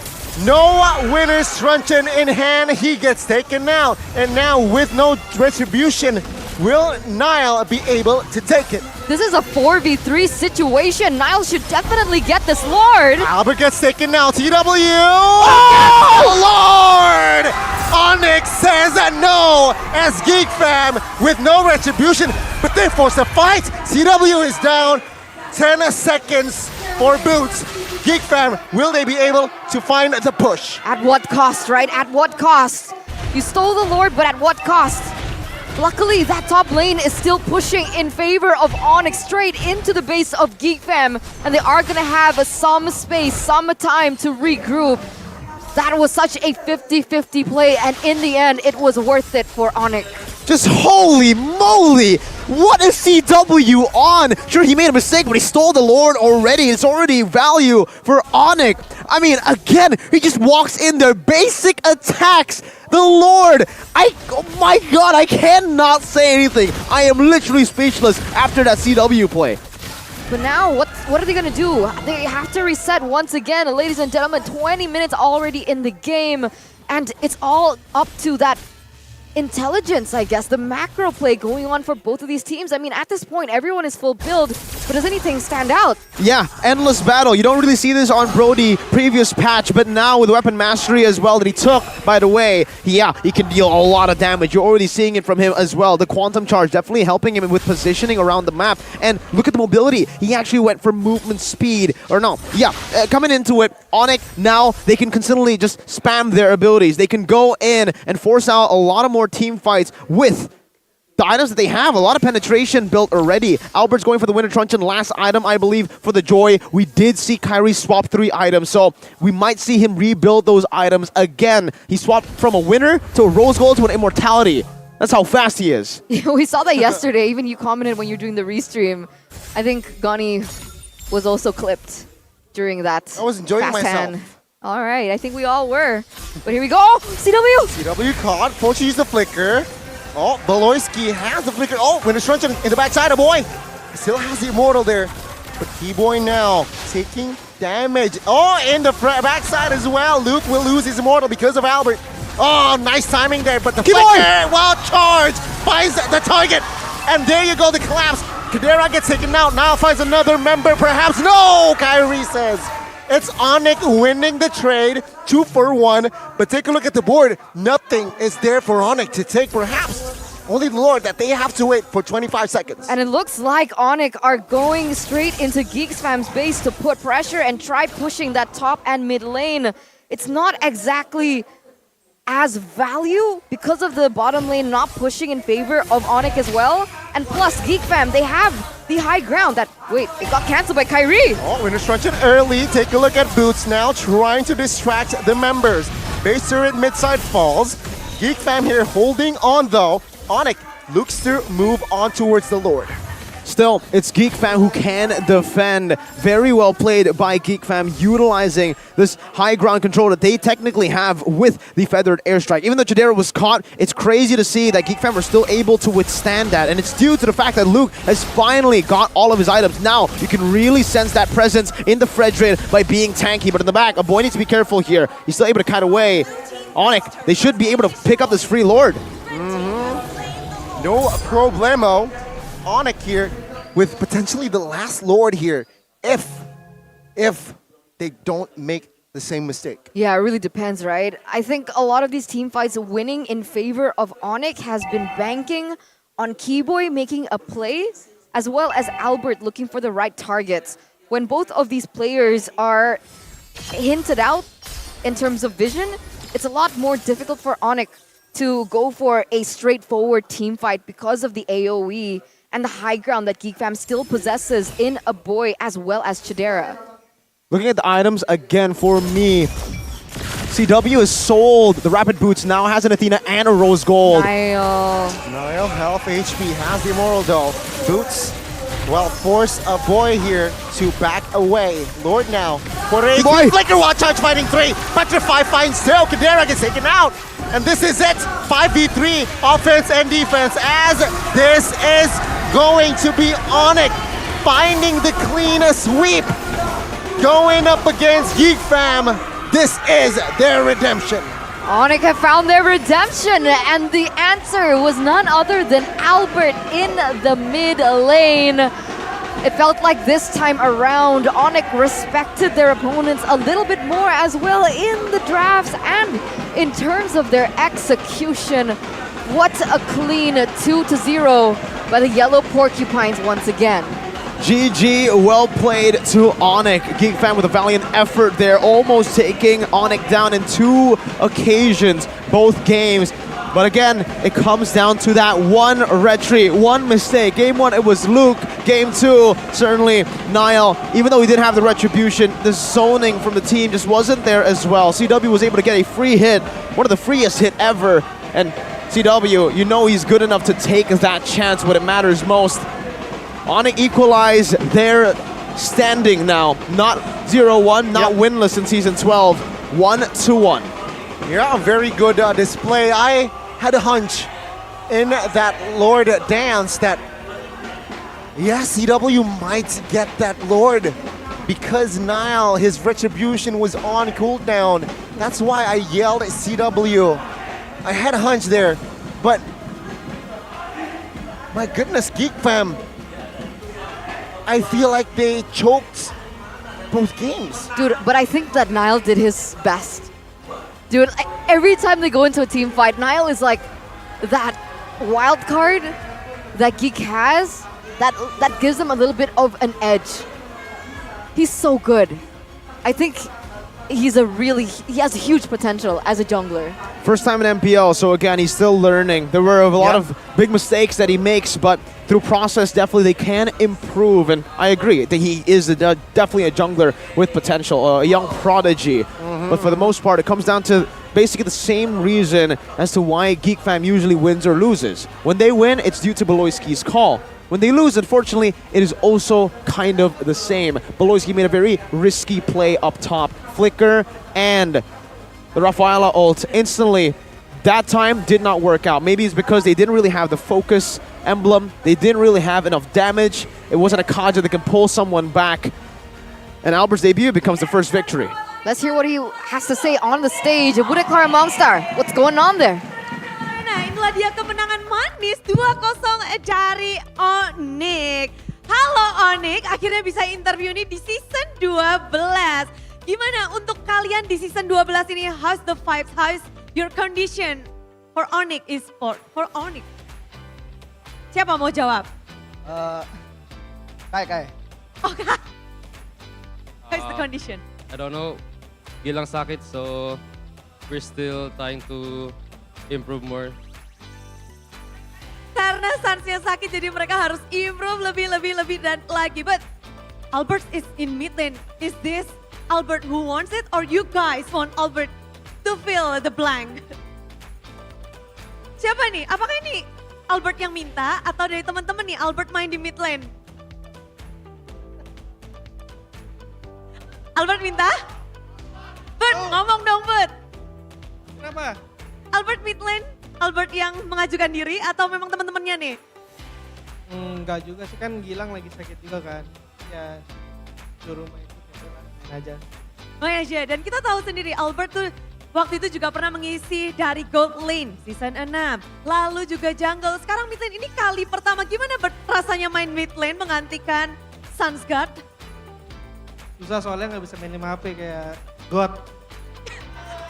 No winner's truncheon in hand. He gets taken out. And now with no retribution, will Niall be able to take it? This is a 4v3 situation. Niall should definitely get this Lord. Albert gets taken now. TW. Lord! Onyx says no as Geek Fam with no retribution, but they force a fight. CW is down. 10 seconds for Boots. Geek Fam, will they be able to find the push? At what cost, right? At what cost? You stole the Lord, but at what cost? Luckily, that top lane is still pushing in favor of Onyx straight into the base of Geek Fam, and they are gonna have some space, some time to regroup. That was such a 50-50 play, and in the end, it was worth it for Onyx. Just holy moly! What is CW on? Sure, he made a mistake, but he stole the Lord already. It's already value for Onyx. I mean, again, he just walks in there. Basic attacks. The Lord. Oh my god, I cannot say anything. I am literally speechless after that CW play. But now, what are they gonna do? They have to reset once again. Ladies and gentlemen, 20 minutes already in the game. And it's all up to that intelligence, I guess, the macro play going on for both of these teams. I mean, at this point, everyone is full build, but does anything stand out? Yeah, endless battle. You don't really see this on Brody previous patch, but now with weapon mastery as well that he took, by the way, he can deal a lot of damage. You're already seeing it from him as well. The quantum charge definitely helping him with positioning around the map. And look at the mobility. He actually went for movement speed. Coming into it, Onyx, now they can consistently just spam their abilities. They can go in and force out a lot of more team fights with the items that they have. A lot of penetration built already. Albert's going for the winner truncheon. Last item, I believe, for the Joy. We did see Kyrie swap 3 items, so we might see him rebuild those items again. He swapped from a winner to a rose gold to an immortality. That's how fast he is. We saw that yesterday. Even you commented when you were doing the restream. I think Gani was also clipped during that. I was enjoying myself. Hand. All right, I think we all were. But here we go. CW! CW caught. Forced to use the flicker. Oh, Beloyski has the flicker. Oh, winner's truncheon in the backside, Aboy. still has the Immortal there. But Keyboy now taking damage. Oh, in the backside as well. Luke will lose his Immortal because of Albert. Oh, nice timing there, but the Flicker, well charged, finds the target. And there you go, the collapse. Kadera gets taken out, now finds another member perhaps. No, Kyrie says. It's Onyx winning the trade, 2 for 1. But take a look at the board. Nothing is there for Onyx to take, perhaps. Only the Lord that they have to wait for 25 seconds. And it looks like Onyx are going straight into Geeks Fam's base to put pressure and try pushing that top and mid lane. It's not exactly as value because of the bottom lane not pushing in favor of Onyx as well. And plus, Geek Fam, they have the high ground that, wait, it got cancelled by Kyrie. Oh, Winter Destruction early. Take a look at Boots now, trying to distract the members. Base turret midside falls. Geek Fam here holding on though. Onyx looks to move on towards the Lord. Still, it's Geek Fam who can defend. Very well played by Geek Fam, utilizing this high ground control that they technically have with the Feathered Airstrike. Even though Jadera was caught, it's crazy to see that Geek Fam are still able to withstand that. And it's due to the fact that Luke has finally got all of his items. Now, you can really sense that presence in the Fredred by being tanky. But in the back, a boy needs to be careful here. He's still able to cut away. Onyx, they should be able to pick up this free Lord. No problemo. Onyx here with potentially the last Lord here if they don't make the same mistake. Yeah, it really depends, right? I think a lot of these team fights winning in favor of Onyx has been banking on Keyboy making a play as well as Albert looking for the right targets. When both of these players are hinted out in terms of vision, it's a lot more difficult for Onyx to go for a straightforward team fight because of the AoE and the high ground that Geek Fam still possesses in a boy as well as Chidera. Looking at the items again for me, CW is sold. The Rapid Boots now has an Athena and a Rose Gold. Niall health HP has the Immortal though. Boots, well, force a boy here to back away. Lord now. Flicker Watch Charge fighting 3. Petrify finds 2. Kadera gets taken out. And this is it. 5v3 offense and defense as this is going to be Onyx finding the cleanest sweep. Going up against Geek Fam. This is their redemption. Onyx have found their redemption, and the answer was none other than Albert in the mid lane. It felt like this time around, Onyx respected their opponents a little bit more as well in the drafts and in terms of their execution. What a clean 2-0 by the Yellow Porcupines once again. GG, well played to Onyx. Geek Fam with a valiant effort there, almost taking Onyx down in 2 occasions, both games. But again, it comes down to that one retreat, one mistake. Game 1, it was Luke. Game 2, certainly Niall. Even though he didn't have the retribution, the zoning from the team just wasn't there as well. CW was able to get a free hit, one of the freest hit ever. And CW, you know he's good enough to take that chance when it matters most. Onyx equalize their standing now. Not 0-1, not winless in Season 12. 1-1. Yeah, a very good display. I had a hunch in that Lord dance that, yeah, CW might get that Lord because Niall, his retribution was on cooldown. That's why I yelled at CW. I had a hunch there, but my goodness, Geek Fam, I feel like they choked both games. Dude, but I think that Niall did his best. Dude, every time they go into a team fight, Niall is like that wild card that Geek has that gives them a little bit of an edge. He's so good. I think he has a huge potential as a jungler. First time in MPL, so again, he's still learning. There were a lot of big mistakes that he makes, but through process, definitely they can improve. And I agree that he is definitely a jungler with potential, a young prodigy. But for the most part, it comes down to basically the same reason as to why Geek Fam usually wins or loses. When they win, it's due to Beloyski's call. When they lose, unfortunately, it is also kind of the same. Beloyski made a very risky play up top. Flicker and the Rafaela ult instantly that time did not work out. Maybe it's because they didn't really have the focus emblem. They didn't really have enough damage. It wasn't a Kaja that can pull someone back. And Albert's debut becomes the first victory. Let's hear what he has to say on the stage. Bude Clara Mongstar, what's going on there? Nah, inilah dia kemenangan manis 2-0 dari Onyx. Halo Onyx, akhirnya bisa interview nih di season 12. Gimana untuk kalian di season 12 ini? How's the vibes? How's your condition for Onyx Esport? For Onyx. Siapa mau jawab? Kai. Oh, Kai. How's the condition? I don't know. Gilang sakit, so we're still trying to improve more. Karena Sansnya sakit, jadi mereka harus improve lebih dan lagi. But Albert is in mid lane. Is this Albert who wants it, or you guys want Albert to fill the blank? Siapa nih? Apakah ini Albert yang minta, atau dari teman-teman nih Albert main di mid lane? Albert minta? Bert, ngomong dong Bert. Kenapa? Albert mid lane? Albert yang mengajukan diri atau memang teman-temannya nih? Enggak juga sih, kan Gilang lagi sakit juga kan. Ya, suruh main aja. Main aja, dan kita tahu sendiri Albert tuh waktu itu juga pernah mengisi dari gold lane season 6. Lalu juga jungle, sekarang mid lane. Ini kali pertama, gimana Bert rasanya main mid lane menggantikan Sunsguard? Susah soalnya nggak bisa main 5 HP kayak God.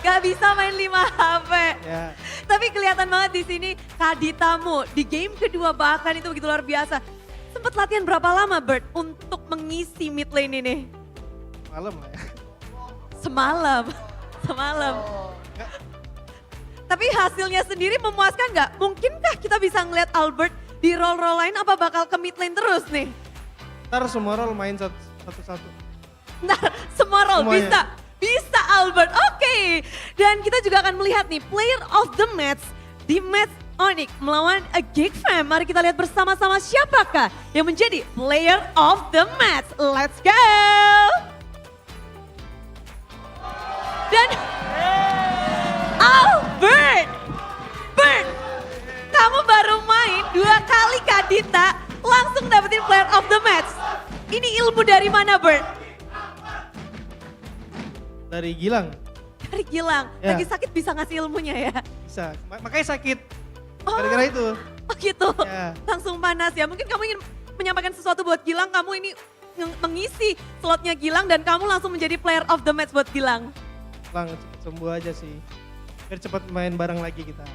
Gak bisa main 5 HP. Ya. Tapi kelihatan banget di sini Kaditamu di game kedua bahkan itu begitu luar biasa. Sempat latihan berapa lama Bert untuk mengisi mid lane ini? Malam lah ya. Semalam. Tapi hasilnya sendiri memuaskan nggak? Mungkinkah kita bisa ngeliat Albert di role-role lain, apa bakal ke mid lane terus nih? Ntar semua role main satu-satu. Nah, semua role Semuanya. bisa Albert. Oke. Dan kita juga akan melihat nih player of the match di match Onyx melawan a Geek Fam. Mari kita lihat bersama-sama siapakah yang menjadi player of the match. Let's go. Dan Albert, Bert, kamu baru main 2 kali Kadita, langsung dapetin player of the match. Ini ilmu dari mana Bert? Dari Gilang. Dari Gilang, Ya. lagi sakit bisa ngasih ilmunya ya? Bisa, makanya sakit. Gara-gara itu. Oh gitu, Ya. langsung panas ya. Mungkin kamu ingin menyampaikan sesuatu buat Gilang, kamu ini mengisi slotnya Gilang dan kamu langsung menjadi player of the match buat Gilang. Lang, cepet sembuh aja sih. Biar cepet main bareng lagi kita.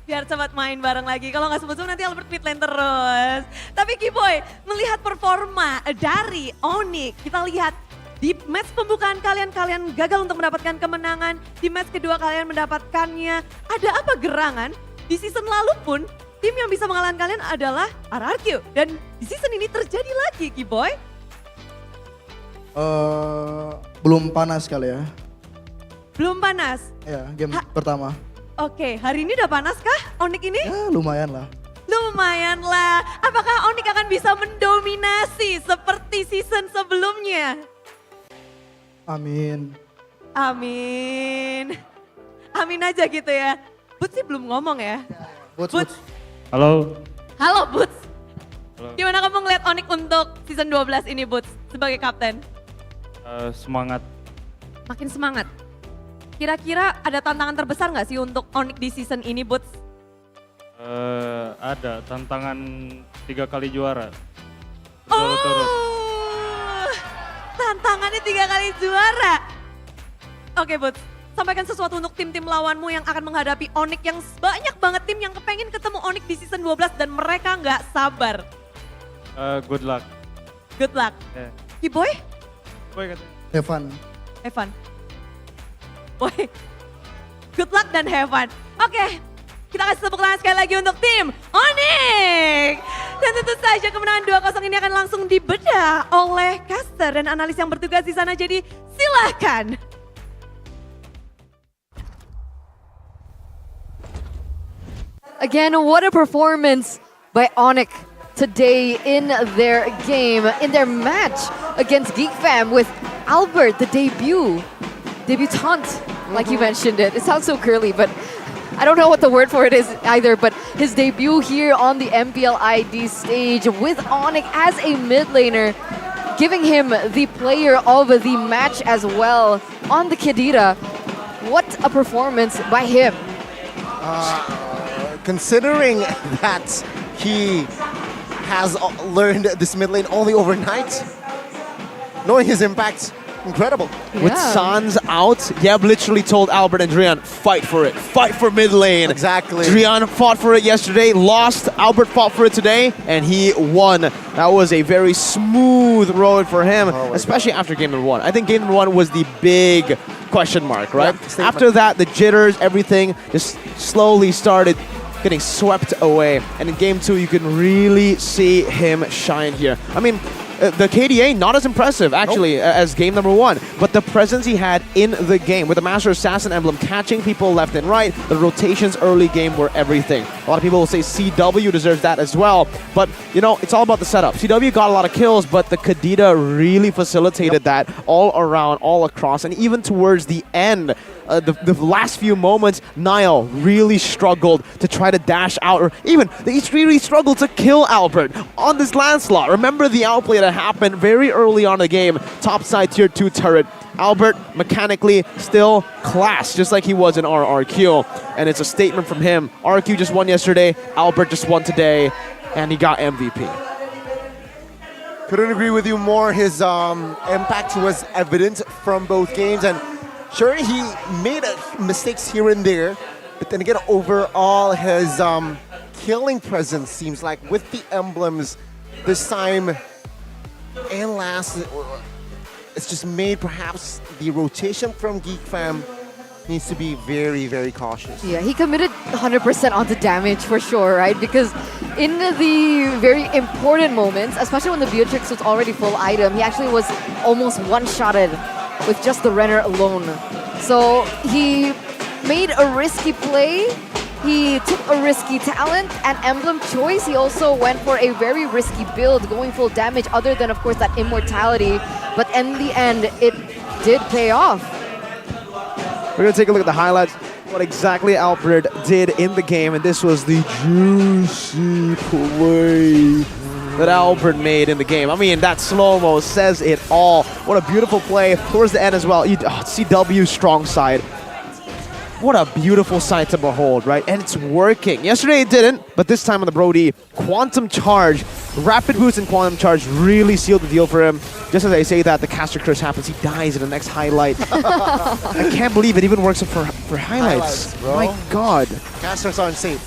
Biar cepat main bareng lagi. Kalau nggak sembuh nanti Albert mid lane terus. Tapi Kiboy, melihat performa dari Onyx, kita lihat di match pembukaan kalian gagal untuk mendapatkan kemenangan. Di match kedua kalian mendapatkannya. Ada apa gerangan? Di season lalu pun tim yang bisa mengalahkan kalian adalah RRQ. Dan di season ini terjadi lagi Kiboy. Belum panas kali ya. Belum panas. Ya, game pertama. Oke, hari ini udah panas kah Onyx ini? Ya, lumayan lah. Lumayan lah. Apakah Onyx akan bisa mendominasi seperti season sebelumnya? Amin. Amin. Amin aja gitu ya. Boots sih belum ngomong ya. Boots. Halo. Halo Boots. Halo. Gimana kamu ngeliat Onyx untuk season 12 ini Boots sebagai kapten? Semangat. Makin semangat. Kira-kira ada tantangan terbesar nggak sih untuk Onyx di season ini Boots? Ada tantangan 3 kali juara. Tantangannya 3 kali juara. Oke Boots, sampaikan sesuatu untuk tim-tim lawanmu yang akan menghadapi Onyx yang banyak banget tim yang kepengen ketemu Onyx di season 12 dan mereka nggak sabar. Good luck. Good luck. Yeah. Kiboy? Boy katanya. Evan. Boy, good luck dan have fun. Oke, kita kasih tepuk tangan sekali lagi untuk tim Onyx. Dan tentu saja kemenangan 2-0 ini akan langsung dibedah oleh caster dan analis yang bertugas di sana. Jadi silakan. Again, what a performance by Onyx today in their game, in their match against Geek Fam with Albert, the debutant, like you mentioned it. It sounds so curly, but I don't know what the word for it is either, but his debut here on the MPL ID stage with Onyx as a mid laner, giving him the player of the match as well on the Khedira. What a performance by him. Considering that he has learned this mid lane only overnight, knowing his impact, incredible. With Sans out, Yeb literally told Albert and Drian, fight for it. Fight for mid lane. Exactly. Drian fought for it yesterday, lost. Albert fought for it today, and he won. That was a very smooth road for him, especially after game number 1. I think game number 1 was the big question mark, right? Yeah, after that, the jitters, everything just slowly started getting swept away. And in game 2, you can really see him shine here. I mean, the KDA, not as impressive, actually, as game number 1. But the presence he had in the game, with the Master Assassin emblem, catching people left and right, the rotations early game were everything. A lot of people will say CW deserves that as well. But, you know, it's all about the setup. CW got a lot of kills, but the Khedira really facilitated that all around, all across. And even towards the end, the last few moments, Niall really struggled to try to dash out, or even he really struggled to kill Albert on this landslot. Remember the outplay that happened very early on in the game, topside tier 2 turret. Albert mechanically still class, just like he was in RRQ, and it's a statement from him. RRQ just won yesterday, Albert just won today, and he got MVP. Couldn't agree with you more. His impact was evident from both games, and sure, he made mistakes here and there, but then again, overall, his killing presence seems like with the emblems this time and last, it's just made perhaps the rotation from Geek Fam needs to be very, very cautious. Yeah, he committed 100% on the damage for sure, right? Because in the very important moments, especially when the Beatrix was already full item, he actually was almost one-shotted with just the Renner alone. So he made a risky play, he took a risky talent and emblem choice. He also went for a very risky build, going full damage other than, of course, that immortality. But in the end, it did pay off. We're going to take a look at the highlights, what exactly Albert did in the game, and this was the juicy play that Albert made in the game. I mean, that slow-mo says it all. What a beautiful play towards the end as well. CW's strong side. What a beautiful sight to behold, right? And it's working. Yesterday it didn't, but this time on the Brody, Quantum Charge, Rapid Boost and Quantum Charge really sealed the deal for him. Just as I say that, the caster curse happens. He dies in the next highlight. I can't believe it even works for highlights. Bro. My God. Casters aren't safe.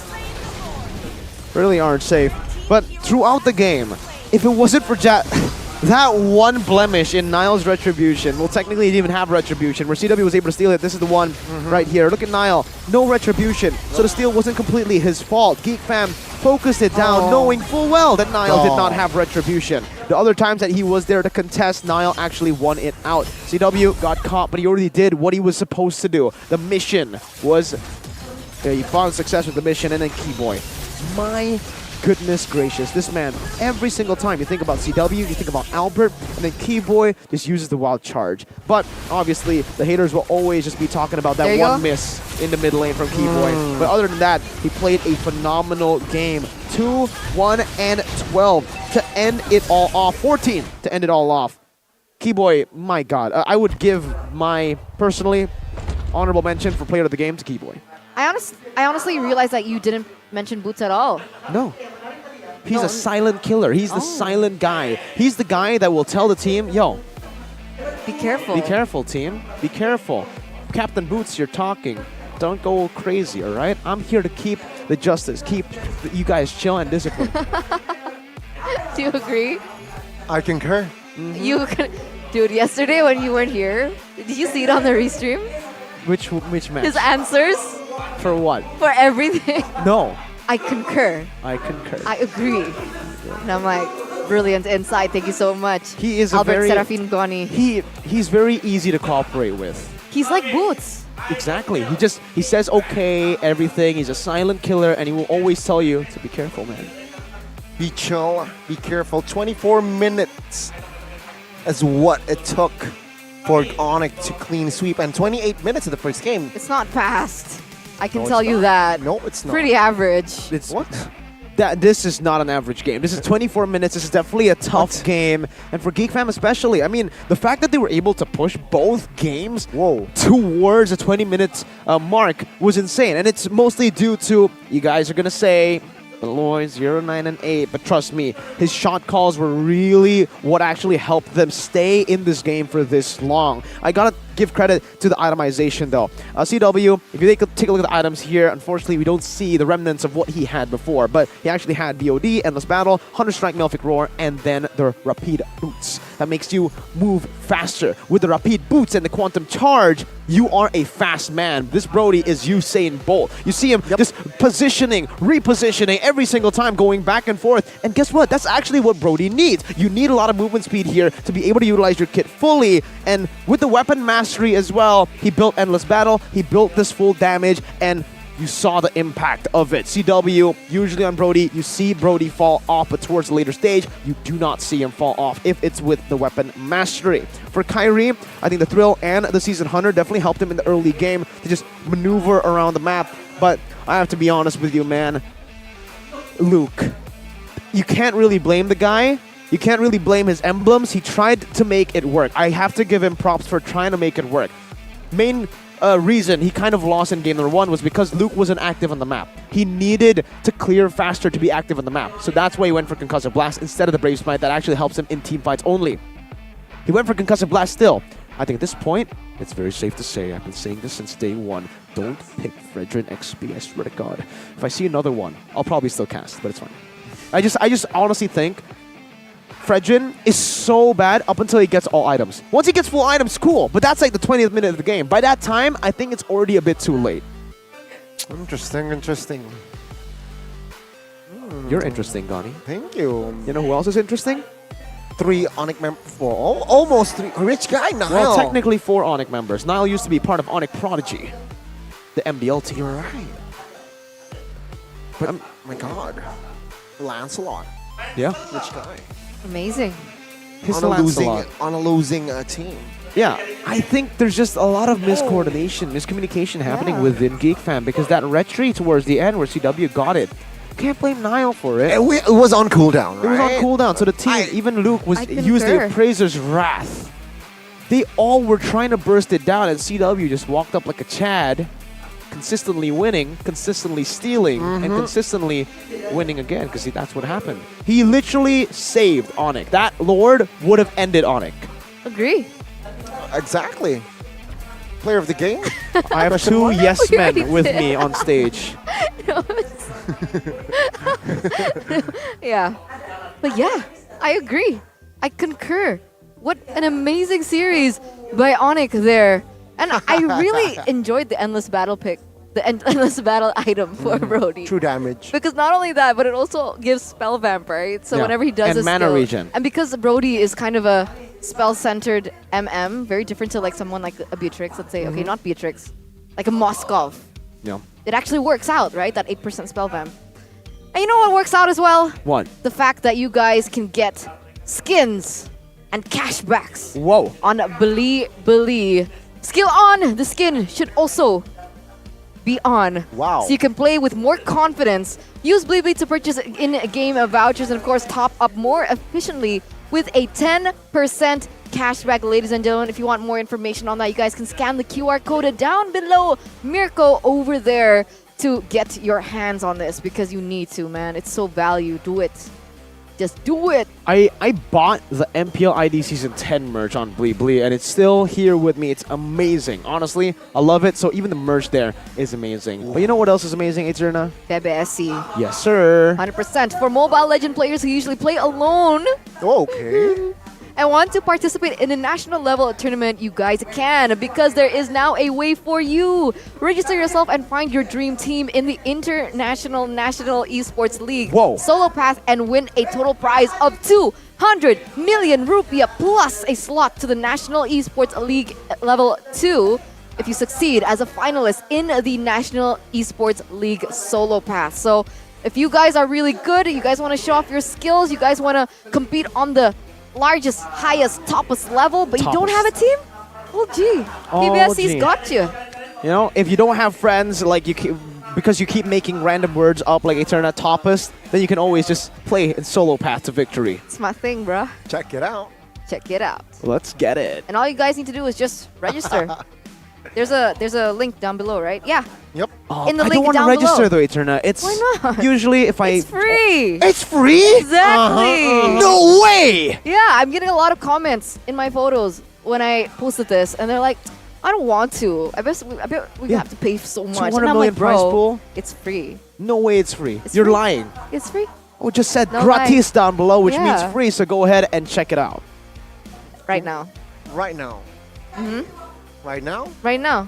Really aren't safe. But throughout the game, if it wasn't for that one blemish in Niall's Retribution, well, technically he didn't even have Retribution, where CW was able to steal it. This is the one right here. Look at Niall. No Retribution. So the steal wasn't completely his fault. Geek Fam focused it down, knowing full well that Niall did not have Retribution. The other times that he was there to contest, Niall actually won it out. CW got caught, but he already did what he was supposed to do. The mission was... he found success with the mission, and then Keyboy. My goodness gracious, this man, every single time you think about CW, you think about Albert, and then Keyboy just uses the wild charge. But obviously, the haters will always just be talking about that one miss in the mid lane from Keyboy. But other than that, he played a phenomenal game. 2, 1, and 12 to end it all off. 14 to end it all off. Keyboy, my God, I would give my, personally, honorable mention for player of the game to Keyboy. I honestly realized that you didn't mention Boots at all. No. He's a silent killer. He's the silent guy. He's the guy that will tell the team, yo, be careful. Be careful, team. Be careful. Captain Boots, you're talking. Don't go crazy, all right? I'm here to keep the justice, keep you guys chill and disciplined. Do you agree? I concur. Dude, yesterday when you weren't here, did you see it on the restream? Which match? His answers? For what? For everything. No. I concur. I concur. I agree. And I'm like, brilliant insight. Thank you so much. He is Albert a very... Serafin Guani. He's very easy to cooperate with. He's like Boots. Exactly. He says okay, everything. He's a silent killer, and he will always tell you to be careful, man. Be chill, be careful. 24 minutes is what it took for Onyx to clean sweep, and 28 minutes of the first game. It's not fast. I can No, tell it's you not. that. No, it's not. Pretty average. It's this is not an average game. This is 24 minutes. This is definitely a tough game. And for Geek Fam especially, I mean, the fact that they were able to push both games towards a 20-minute mark was insane. And it's mostly due to, you guys are going to say, Lloyd 0, 9, and 8, but trust me, his shot calls were really what actually helped them stay in this game for this long. I gotta give credit to the itemization though. CW, if you take a look at the items here, unfortunately we don't see the remnants of what he had before, but he actually had BOD, Endless Battle, Hunter Strike, Melfic Roar, and then the Rapid Boots. That makes you move faster. With the Rapid Boots and the Quantum Charge, you are a fast man. This Brody is Usain Bolt. You see him just positioning, repositioning every single time, going back and forth. And guess what? That's actually what Brody needs. You need a lot of movement speed here to be able to utilize your kit fully. And with the weapon mastery as well, he built Endless Battle, he built this full damage, and you saw the impact of it. CW, usually on Brody, you see Brody fall off, but towards the later stage, you do not see him fall off if it's with the weapon mastery. For Kyrie, I think the Thrill and the Season Hunter definitely helped him in the early game to just maneuver around the map. But I have to be honest with you, man. Luke, you can't really blame the guy. You can't really blame his emblems. He tried to make it work. I have to give him props for trying to make it work. Main reason he kind of lost in game number 1 was because Luke wasn't active on the map. He needed to clear faster to be active on the map. So that's why he went for Concussive Blast instead of the Brave Smite that actually helps him in team fights only. He went for Concussive Blast still. I think at this point, it's very safe to say, I've been saying this since day 1, don't pick Fredrin XP, I swear to God. If I see another one, I'll probably still cast, but it's fine. I just honestly think Fredrin is so bad up until he gets all items. Once he gets full items, cool, but that's like the 20th minute of the game. By that time, I think it's already a bit too late. Interesting. You're interesting, Gani. Thank you. You know who else is interesting? 3 Onyx members. 4. Almost 3. Rich guy, Nile. Well, technically 4 Onyx members. Nile used to be part of Onyx Prodigy, the MBL team. You're right. But, my God. Lancelot. Yeah. Rich guy. Amazing. His On a losing team. Yeah, I think there's just a lot of miscommunication happening within Geek Fam because that retreat towards the end where CW got it. Can't blame Nile for it. It was on cooldown, right? It was on cooldown, so the team, even Luke, used the Appraiser's Wrath. They all were trying to burst it down, and CW just walked up like a Chad, consistently winning, consistently stealing, and consistently winning again, because that's what happened. He literally saved Onyx. That Lord would have ended Onyx. Agree. Exactly. Player of the game? I have 2 yes men with me on stage. Yeah. But yeah, I agree. I concur. What an amazing series by Onyx there. And I really enjoyed the Endless Battle pick. The Endless Battle item for Brody. True damage. Because not only that, but it also gives Spell Vamp, right? So whenever he does and a mana skill, regen. and because Brody is kind of a spell-centered MM, very different to like someone like a Beatrix, let's say, okay, not Beatrix, like a Moskov. Yeah. It actually works out, right? That 8% Spell Vamp. And you know what works out as well? What? The fact that you guys can get skins and cashbacks. Whoa. On Beli. Skill on! The skin should also be on. Wow. So you can play with more confidence. Use Blibli to purchase in-game vouchers and of course top up more efficiently with a 10% cashback, ladies and gentlemen. If you want more information on that, you guys can scan the QR code down below. Mirko over there to get your hands on this because you need to, man. It's so value. Do it. Just do it. I bought the MPL ID Season 10 merch on Blibli, and it's still here with me. It's amazing. Honestly, I love it. So even the merch there is amazing. But you know what else is amazing, Eterna? BBSC. Yes, sir. 100% for Mobile Legend players who usually play alone. Okay. And want to participate in a national level tournament, you guys can, because there is now a way for you. Register yourself and find your dream team in the International National Esports League Solo Pass and win a total prize of 200 million rupiah plus a slot to the National Esports League Level 2 if you succeed as a finalist in the National Esports League Solo Pass. So if you guys are really good, you guys want to show off your skills, you guys want to compete on the largest, highest, toppest level, but you don't have a team? Oh, gee. PBSC's got you. You know, if you don't have friends, like because you keep making random words up like Eterna Topist, then you can always just play in solo path to victory. It's my thing, bruh. Check it out. Check it out. Let's get it. And all you guys need to do is just register. There's a link down below, right? Yeah. Yep. In the I link don't want to down register below. though, Eterna. It's Why not? usually if It's free. It's free? Exactly. No way! Yeah, I'm getting a lot of comments in my photos when I posted this, and they're like, I don't want to. I bet we have to pay so much. 200 And I'm million like, prize bro, pool? it's free. No way it's free. It's You're free. lying. It's free. Oh, just said No gratis down below, which Yeah. means free, so go ahead and check it out. Right now. Right now. Mm-hmm. Right now? Right now.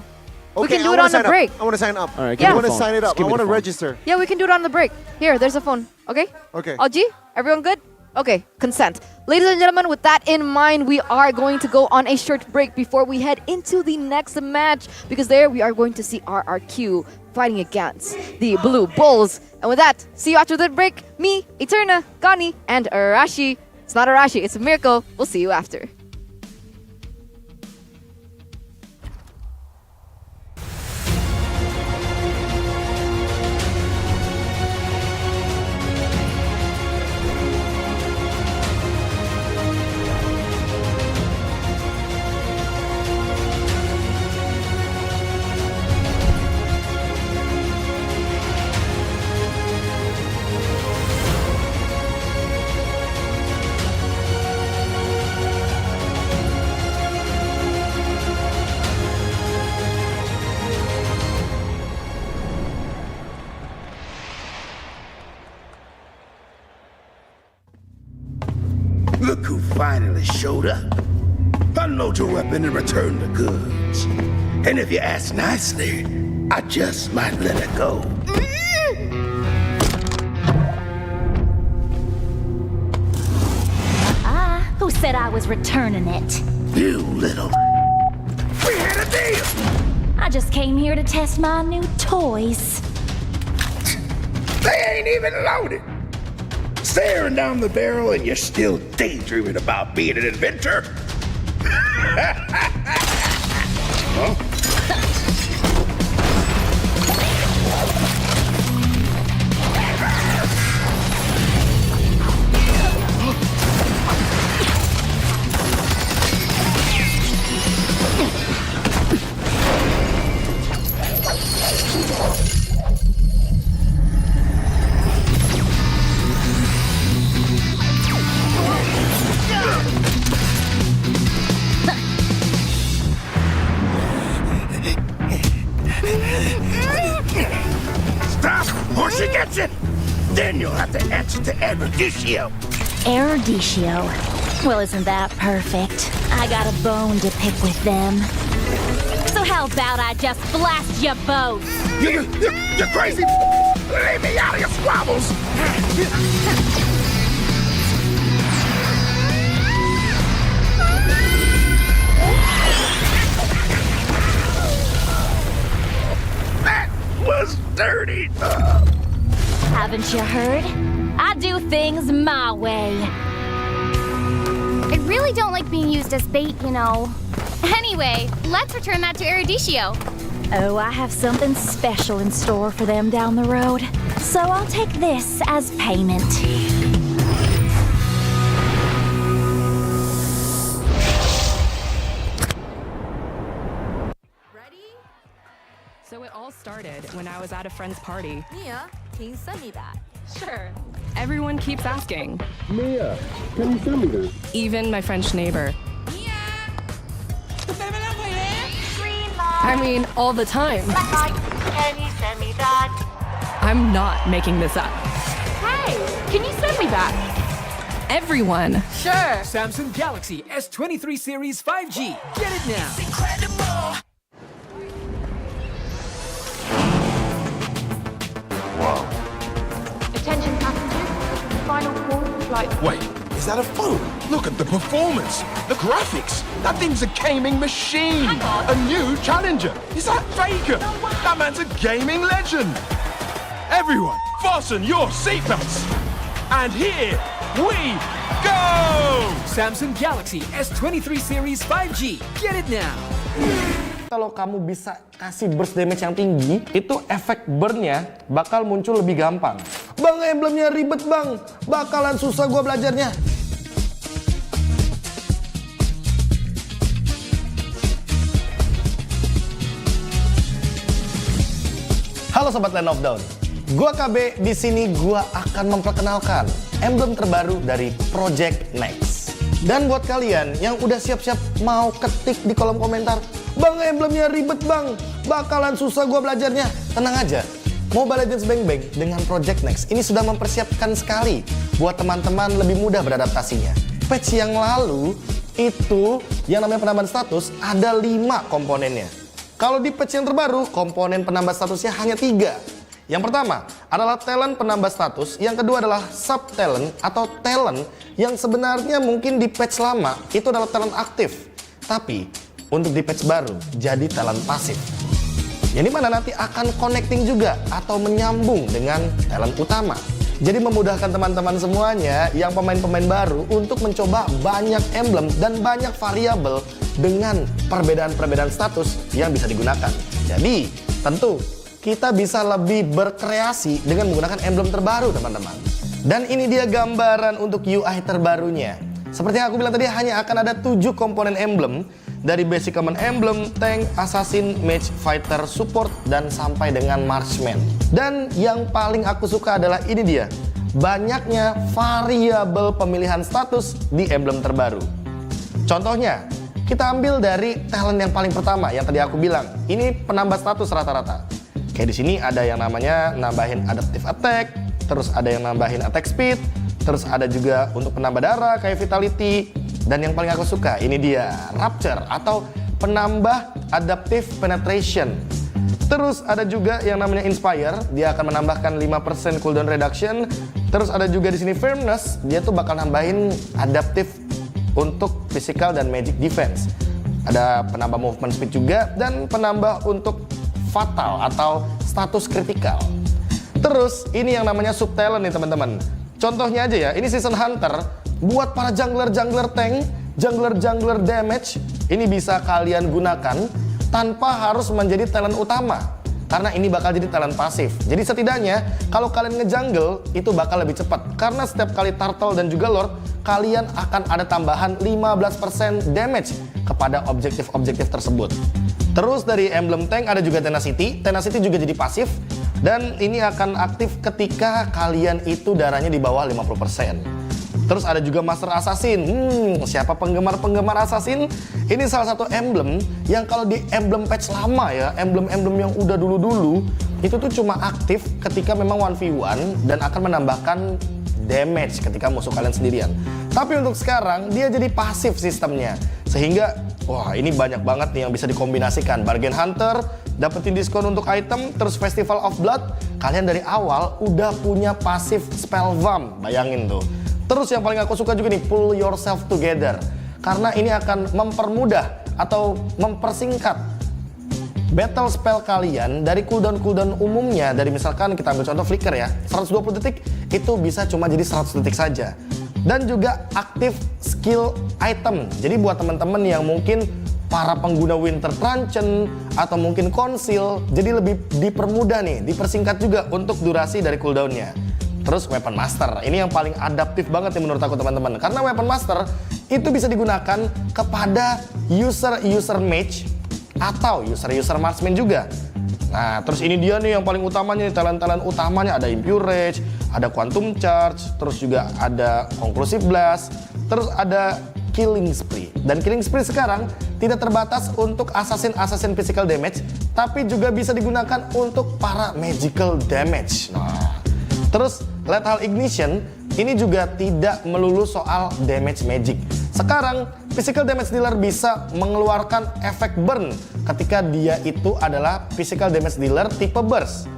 We Okay, can do I it wanna on the sign up. break. I want to sign up. All right, give me I the want to phone. sign it Just up. give I me want the to phone. register. Yeah, we can do it on the break. Here, there's a phone. Okay? Okay. LG, everyone good? Okay, consent. Ladies and gentlemen, with that in mind, we are going to go on a short break before we head into the next match, because there we are going to see RRQ fighting against the Blue Bulls. And with that, see you after the break. Me, Eterna, Gani, and Arashi. It's not Arashi, it's Mirko. We'll see you after. Look who finally showed up. Unload your weapon and return the goods. And if you ask nicely, I just might let it go. Who said I was returning it? You little... We had a deal! I just came here to test my new toys. They ain't even loaded. Staring down the barrel and you're still daydreaming about being an inventor? Huh? Stop, or she gets it! Then you'll have to answer to Eruditio. Eruditio. Well, isn't that perfect? I got a bone to pick with them. So how about I just blast you both? You're crazy! Leave me out of your squabbles! That was dirty! Haven't you heard? I do things my way. I really don't like being used as bait, you know. Anyway, let's return that to Eruditio. Oh, I have something special in store for them down the road. So I'll take this as payment. So it all started when I was at a friend's party. Mia, can you send me that? Sure. Everyone keeps asking. Mia, can you send me that? Even my French neighbor. Green I mean, all the time. light. Can you send me that? I'm not making this up. Hey, can you send me that? Everyone. Sure. Samsung Galaxy S23 Series 5G. Get it now. Attention passengers. Final call for flight. Wait, is that a phone? Look at the performance, the graphics. That thing's a gaming machine. A new challenger. Is that Faker? That man's a gaming legend. Everyone, fasten your seatbelts. And here we go! Samsung Galaxy S23 Series 5G. Get it now. kalau kamu bisa kasih burst damage yang tinggi, itu efek burn-nya bakal muncul lebih gampang. Bang, emblemnya ribet bang, bakalan susah gua belajarnya. Halo sobat Land of Dawn, gua KB. Di sini gua akan memperkenalkan emblem terbaru dari Project Next. Dan buat kalian yang udah siap-siap mau ketik di kolom komentar, bang emblemnya ribet bang, bakalan susah gua belajarnya. Tenang aja, Mobile Legends Bang Bang dengan Project Next ini sudah mempersiapkan sekali buat teman-teman lebih mudah beradaptasinya. Patch yang lalu itu yang namanya penambahan status ada 5 komponennya. Kalau di patch yang terbaru, komponen penambah statusnya hanya 3. Yang pertama adalah talent penambah status, yang kedua adalah sub talent atau talent yang sebenarnya mungkin di patch lama itu adalah talent aktif, tapi untuk di patch baru jadi talent pasif. Yang dimana nanti akan connecting juga atau menyambung dengan talent utama. Jadi memudahkan teman-teman semuanya yang pemain-pemain baru untuk mencoba banyak emblem dan banyak variabel dengan perbedaan-perbedaan status yang bisa digunakan. Jadi tentu kita bisa lebih berkreasi dengan menggunakan emblem terbaru teman-teman. Dan ini dia gambaran untuk UI terbarunya. Seperti yang aku bilang tadi, hanya akan ada 7 komponen emblem. Dari basic common emblem, tank, assassin, mage, fighter, support, dan sampai dengan marksman. Dan yang paling aku suka adalah ini dia, banyaknya variabel pemilihan status di emblem terbaru. Contohnya, kita ambil dari talent yang paling pertama yang tadi aku bilang. Ini penambah status rata-rata. Kayak di sini ada yang namanya nambahin adaptive attack, terus ada yang nambahin attack speed, terus ada juga untuk penambah darah kayak vitality. Dan yang paling aku suka, ini dia, Rapture atau penambah Adaptive Penetration. Terus ada juga yang namanya Inspire, dia akan menambahkan 5% cooldown reduction. Terus ada juga di sini Firmness, dia tuh bakal nambahin Adaptive untuk physical dan magic defense. Ada penambah movement speed juga, dan penambah untuk fatal atau status kritikal. Terus ini yang namanya Subtalent nih teman-teman. Contohnya aja ya, ini Season Hunter. Buat para jungler-jungler tank, jungler-jungler damage, ini bisa kalian gunakan tanpa harus menjadi talent utama. Karena ini bakal jadi talent pasif. Jadi setidaknya kalau kalian ngejungle itu bakal lebih cepat. Karena setiap kali turtle dan juga lord, kalian akan ada tambahan 15% damage kepada objektif-objektif tersebut. Terus dari emblem tank ada juga Tenacity. Tenacity juga jadi pasif. Dan ini akan aktif ketika kalian itu darahnya di bawah 50%. Terus ada juga Master Assassin. Siapa penggemar-penggemar Assassin? Ini salah satu emblem yang kalau di emblem patch lama ya, emblem-emblem yang udah dulu-dulu, itu tuh cuma aktif ketika memang 1v1 dan akan menambahkan damage ketika musuh kalian sendirian. Tapi untuk sekarang dia jadi pasif sistemnya. Sehingga wah, ini banyak banget nih yang bisa dikombinasikan. Bargain Hunter, dapetin diskon untuk item, terus Festival of Blood, kalian dari awal udah punya pasif spell vamp. Bayangin tuh. Terus yang paling aku suka juga nih, pull yourself together. Karena ini akan mempermudah atau mempersingkat battle spell kalian dari cooldown umumnya. Dari misalkan kita ambil contoh flicker ya, 120 detik itu bisa cuma jadi 100 detik saja. Dan juga aktif skill item. Jadi buat teman-teman yang mungkin para pengguna Winter Truncheon atau mungkin Conceal, jadi lebih dipermudah nih, dipersingkat juga untuk durasi dari cooldownnya. Terus Weapon Master, ini yang paling adaptif banget nih menurut aku teman-teman. Karena Weapon Master itu bisa digunakan kepada user mage atau user marksman juga. Nah, terus ini dia nih yang paling utamanya, talent-talent utamanya ada Impure Rage, ada Quantum Charge, terus juga ada Conclusive Blast, terus ada Killing Spree. Dan Killing Spree sekarang tidak terbatas untuk assassin physical damage, tapi juga bisa digunakan untuk para magical damage. Nah, terus Lethal Ignition ini juga tidak melulu soal damage magic. Sekarang physical damage dealer bisa mengeluarkan efek burn ketika dia itu adalah physical damage dealer tipe burst.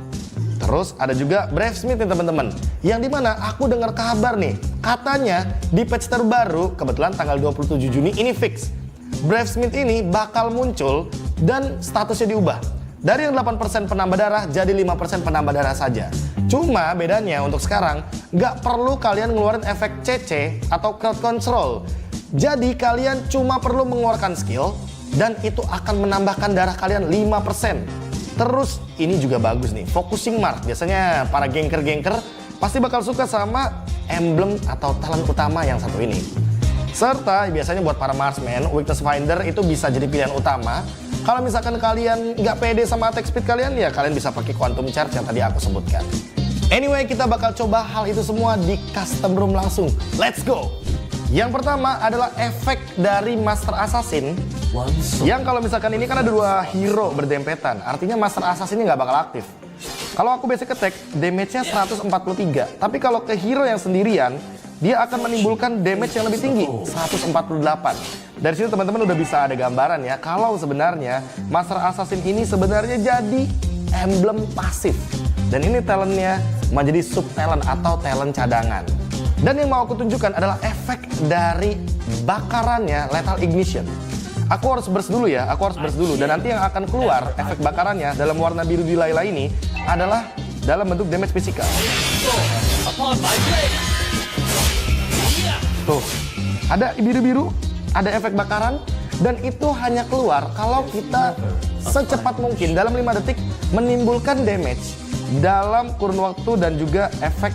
Terus ada juga Brave Smith nih teman-teman, yang dimana aku dengar kabar nih, katanya di patch terbaru kebetulan tanggal 27 Juni ini fix, Brave Smith ini bakal muncul dan statusnya diubah. Dari yang 8% penambah darah jadi 5% penambah darah saja. Cuma bedanya untuk sekarang nggak perlu kalian ngeluarin efek CC atau crowd control. Jadi kalian cuma perlu mengeluarkan skill, dan itu akan menambahkan darah kalian 5%. Terus ini juga bagus nih, focusing mark. Biasanya para gangker-gangker pasti bakal suka sama emblem atau talent utama yang satu ini. Serta biasanya buat para marksman, weakness finder itu bisa jadi pilihan utama. Kalau misalkan kalian nggak pede sama attack speed kalian, ya kalian bisa pakai quantum charge yang tadi aku sebutkan. Anyway, kita bakal coba hal itu semua di custom room langsung. Let's go! Yang pertama adalah efek dari Master Assassin. Yang kalau misalkan ini kan ada 2 hero berdempetan, artinya Master Assassin ini nggak bakal aktif. Kalau aku basic attack, damage-nya 143. Tapi kalau ke hero yang sendirian, dia akan menimbulkan damage yang lebih tinggi, 148. Dari situ teman-teman udah bisa ada gambaran ya, kalau sebenarnya Master Assassin ini sebenarnya jadi emblem pasif. Dan ini talentnya menjadi sub talent atau talent cadangan. Dan yang mau aku tunjukkan adalah efek dari bakarannya Lethal Ignition. Aku harus burst dulu ya, Dan nanti yang akan keluar efek bakarannya dalam warna biru di Layla ini adalah dalam bentuk damage fisikal. Tuh, ada biru-biru, ada efek bakaran, dan itu hanya keluar kalau kita secepat mungkin dalam 5 detik menimbulkan damage dalam kurun waktu dan juga efek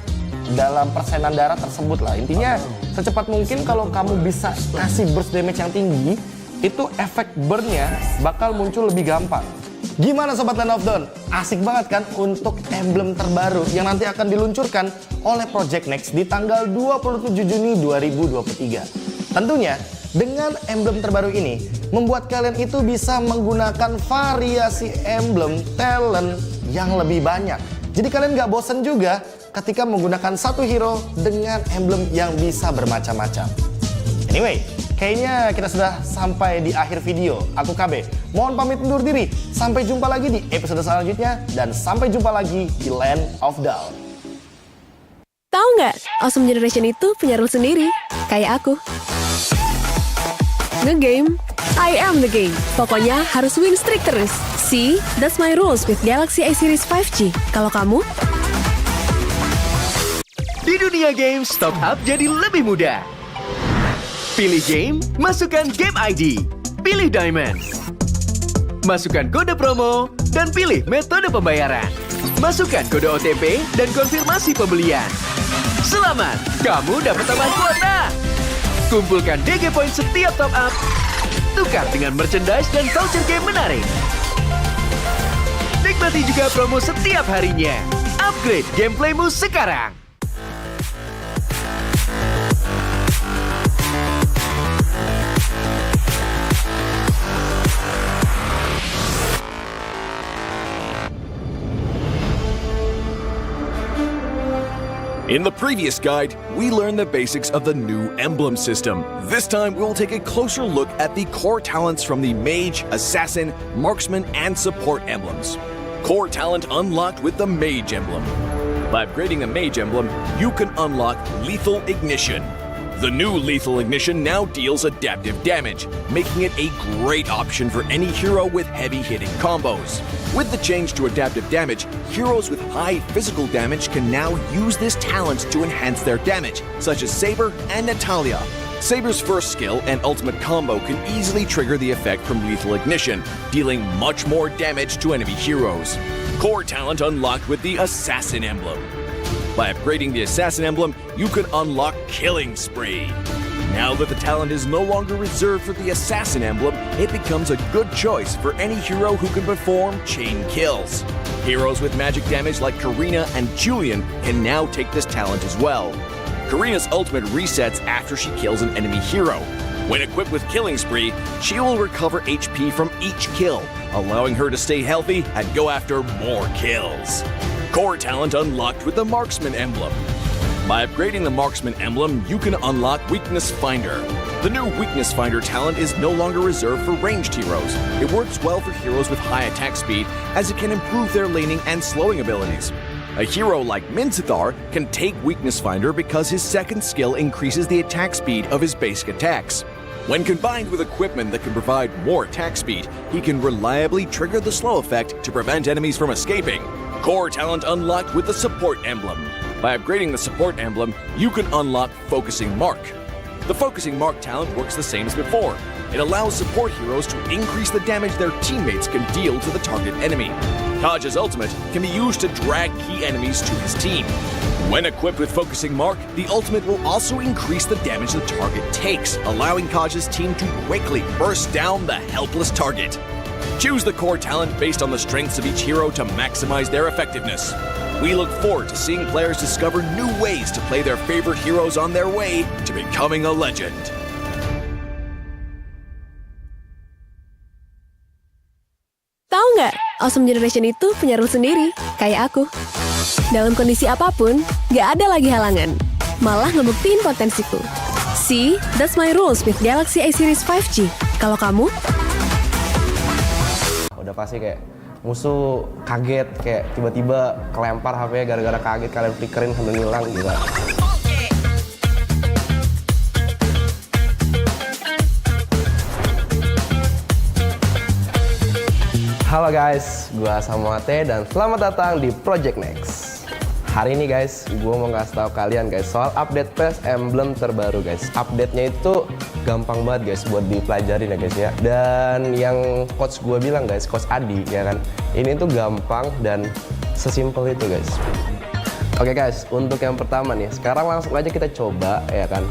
dalam persenan darah tersebut lah. Intinya secepat mungkin kalau kamu bisa kasih burst damage yang tinggi, itu efek burn-nya bakal muncul lebih gampang. Gimana Sobat Land of Dawn? Asik banget kan untuk emblem terbaru yang nanti akan diluncurkan oleh Project Next di tanggal 27 Juni 2023. Tentunya dengan emblem terbaru ini membuat kalian itu bisa menggunakan variasi emblem talent yang lebih banyak. Jadi kalian gak bosen juga ketika menggunakan satu hero dengan emblem yang bisa bermacam-macam. Anyway, kayaknya kita sudah sampai di akhir video. Aku KB, mohon pamit undur diri. Sampai jumpa lagi di episode selanjutnya. Dan sampai jumpa lagi di Land of Dawn. Tahu nggak, Awesome Generation itu punya rules sendiri. Kayak aku. Nge-game, I am the game. Pokoknya harus win streak terus. See, that's my rules with Galaxy A Series 5G. Kalau kamu? Di dunia game, stock up jadi lebih mudah. Pilih game, masukkan game ID. Pilih Diamond. Masukkan kode promo, dan pilih metode pembayaran. Masukkan kode OTP dan konfirmasi pembelian. Selamat, kamu dapat tambahan kuota. Kumpulkan DG Point setiap top up. Tukar dengan merchandise dan voucher game menarik. Nikmati juga promo setiap harinya. Upgrade gameplaymu sekarang. In the previous guide, we learned the basics of the new emblem system. This time, we'll take a closer look at the core talents from the Mage, Assassin, Marksman, and Support emblems. Core talent unlocked with the Mage emblem. By upgrading the Mage emblem, you can unlock Lethal Ignition. The new Lethal Ignition now deals adaptive damage, making it a great option for any hero with heavy-hitting combos. With the change to adaptive damage, heroes with high physical damage can now use this talent to enhance their damage, such as Saber and Natalia. Saber's first skill and ultimate combo can easily trigger the effect from Lethal Ignition, dealing much more damage to enemy heroes. Core talent unlocked with the Assassin emblem. By upgrading the Assassin emblem, you can unlock Killing Spree. Now that the talent is no longer reserved for the Assassin emblem, it becomes a good choice for any hero who can perform chain kills. Heroes with magic damage like Karina and Julian can now take this talent as well. Karina's ultimate resets after she kills an enemy hero. When equipped with Killing Spree, she will recover HP from each kill, allowing her to stay healthy and go after more kills. Core talent unlocked with the Marksman emblem. By upgrading the Marksman emblem, you can unlock Weakness Finder. The new Weakness Finder talent is no longer reserved for ranged heroes. It works well for heroes with high attack speed, as it can improve their laning and slowing abilities. A hero like Minzathar can take Weakness Finder because his second skill increases the attack speed of his basic attacks. When combined with equipment that can provide more attack speed, he can reliably trigger the slow effect to prevent enemies from escaping. Core talent unlocked with the Support emblem. By upgrading the Support emblem, you can unlock Focusing Mark. The Focusing Mark talent works the same as before. It allows support heroes to increase the damage their teammates can deal to the target enemy. Kaj's ultimate can be used to drag key enemies to his team. When equipped with Focusing Mark, the ultimate will also increase the damage the target takes, allowing Kaj's team to quickly burst down the helpless target. Choose the core talent based on the strengths of each hero to maximize their effectiveness. We look forward to seeing players discover new ways to play their favorite heroes on their way to becoming a legend. Tahu nggak, Awesome Generation itu punya rule sendiri, kayak aku. Dalam kondisi apapun, nggak ada lagi halangan. Malah ngebuktiin potensiku. See, that's my rules with Galaxy A series 5G. Kalau kamu? Udah pasti kayak musuh kaget, kayak tiba-tiba kelempar HP-nya gara-gara kaget, kalian flickerin sambil ngilang gitu. Halo guys, gua Samuate dan selamat datang di Project Next. Hari ini guys, gua mau ngasih tahu kalian guys soal update PES emblem terbaru guys. Update-nya itu gampang banget guys buat dipelajarin ya guys ya. Dan yang coach gua bilang guys, coach Adi ya kan, ini tuh gampang dan sesimpel itu guys. Oke guys, untuk yang pertama nih, sekarang langsung aja kita coba ya kan.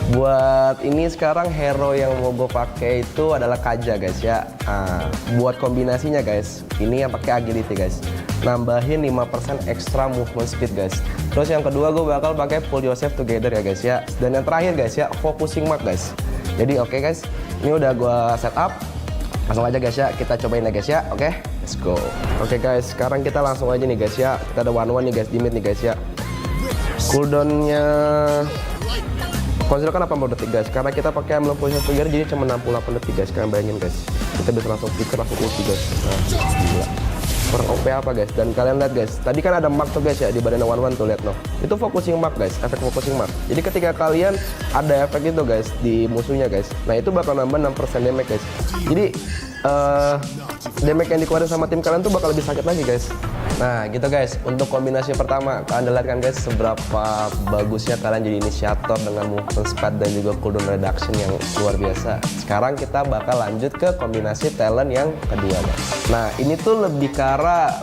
Buat ini sekarang hero yang mau gue pakai itu adalah Kaja guys ya. Nah, buat kombinasinya guys, ini yang pakai agility guys. Nambahin 5% extra movement speed guys. Terus yang kedua gue bakal pakai pull yourself together ya guys ya. Dan yang terakhir guys ya, focusing mark guys. Jadi oke guys, ini udah gue setup. Langsung aja guys ya, kita cobain ya guys ya. Oke, let's go. Oke guys, sekarang kita langsung aja nih guys ya. Kita ada 1-1 nih guys di mid nih guys ya. Cooldownnya konsil kan 80 detik guys, karena kita pakai emblem position together jadi cuma 68 detik guys. Kalian bayangin guys, kita bisa langsung flicker, langsung ulti guys. Nah, gila. Kurang OP apa guys? Dan kalian lihat guys, tadi kan ada mark tuh guys ya di badan 1-1 tuh, lihat no. Itu focusing mark guys, efek focusing mark. Jadi ketika kalian ada efek itu guys di musuhnya guys, nah itu bakal nambah 6% damage guys. Jadi damage yang dikeluarin sama tim kalian tuh bakal lebih sakit lagi guys. Nah gitu guys, untuk kombinasi pertama kalian lihat kan guys seberapa bagusnya kalian jadi inisiator dengan movement speed dan juga cooldown reduction yang luar biasa. Sekarang kita bakal lanjut ke kombinasi talent yang kedua guys. Nah ini tuh lebih ke arah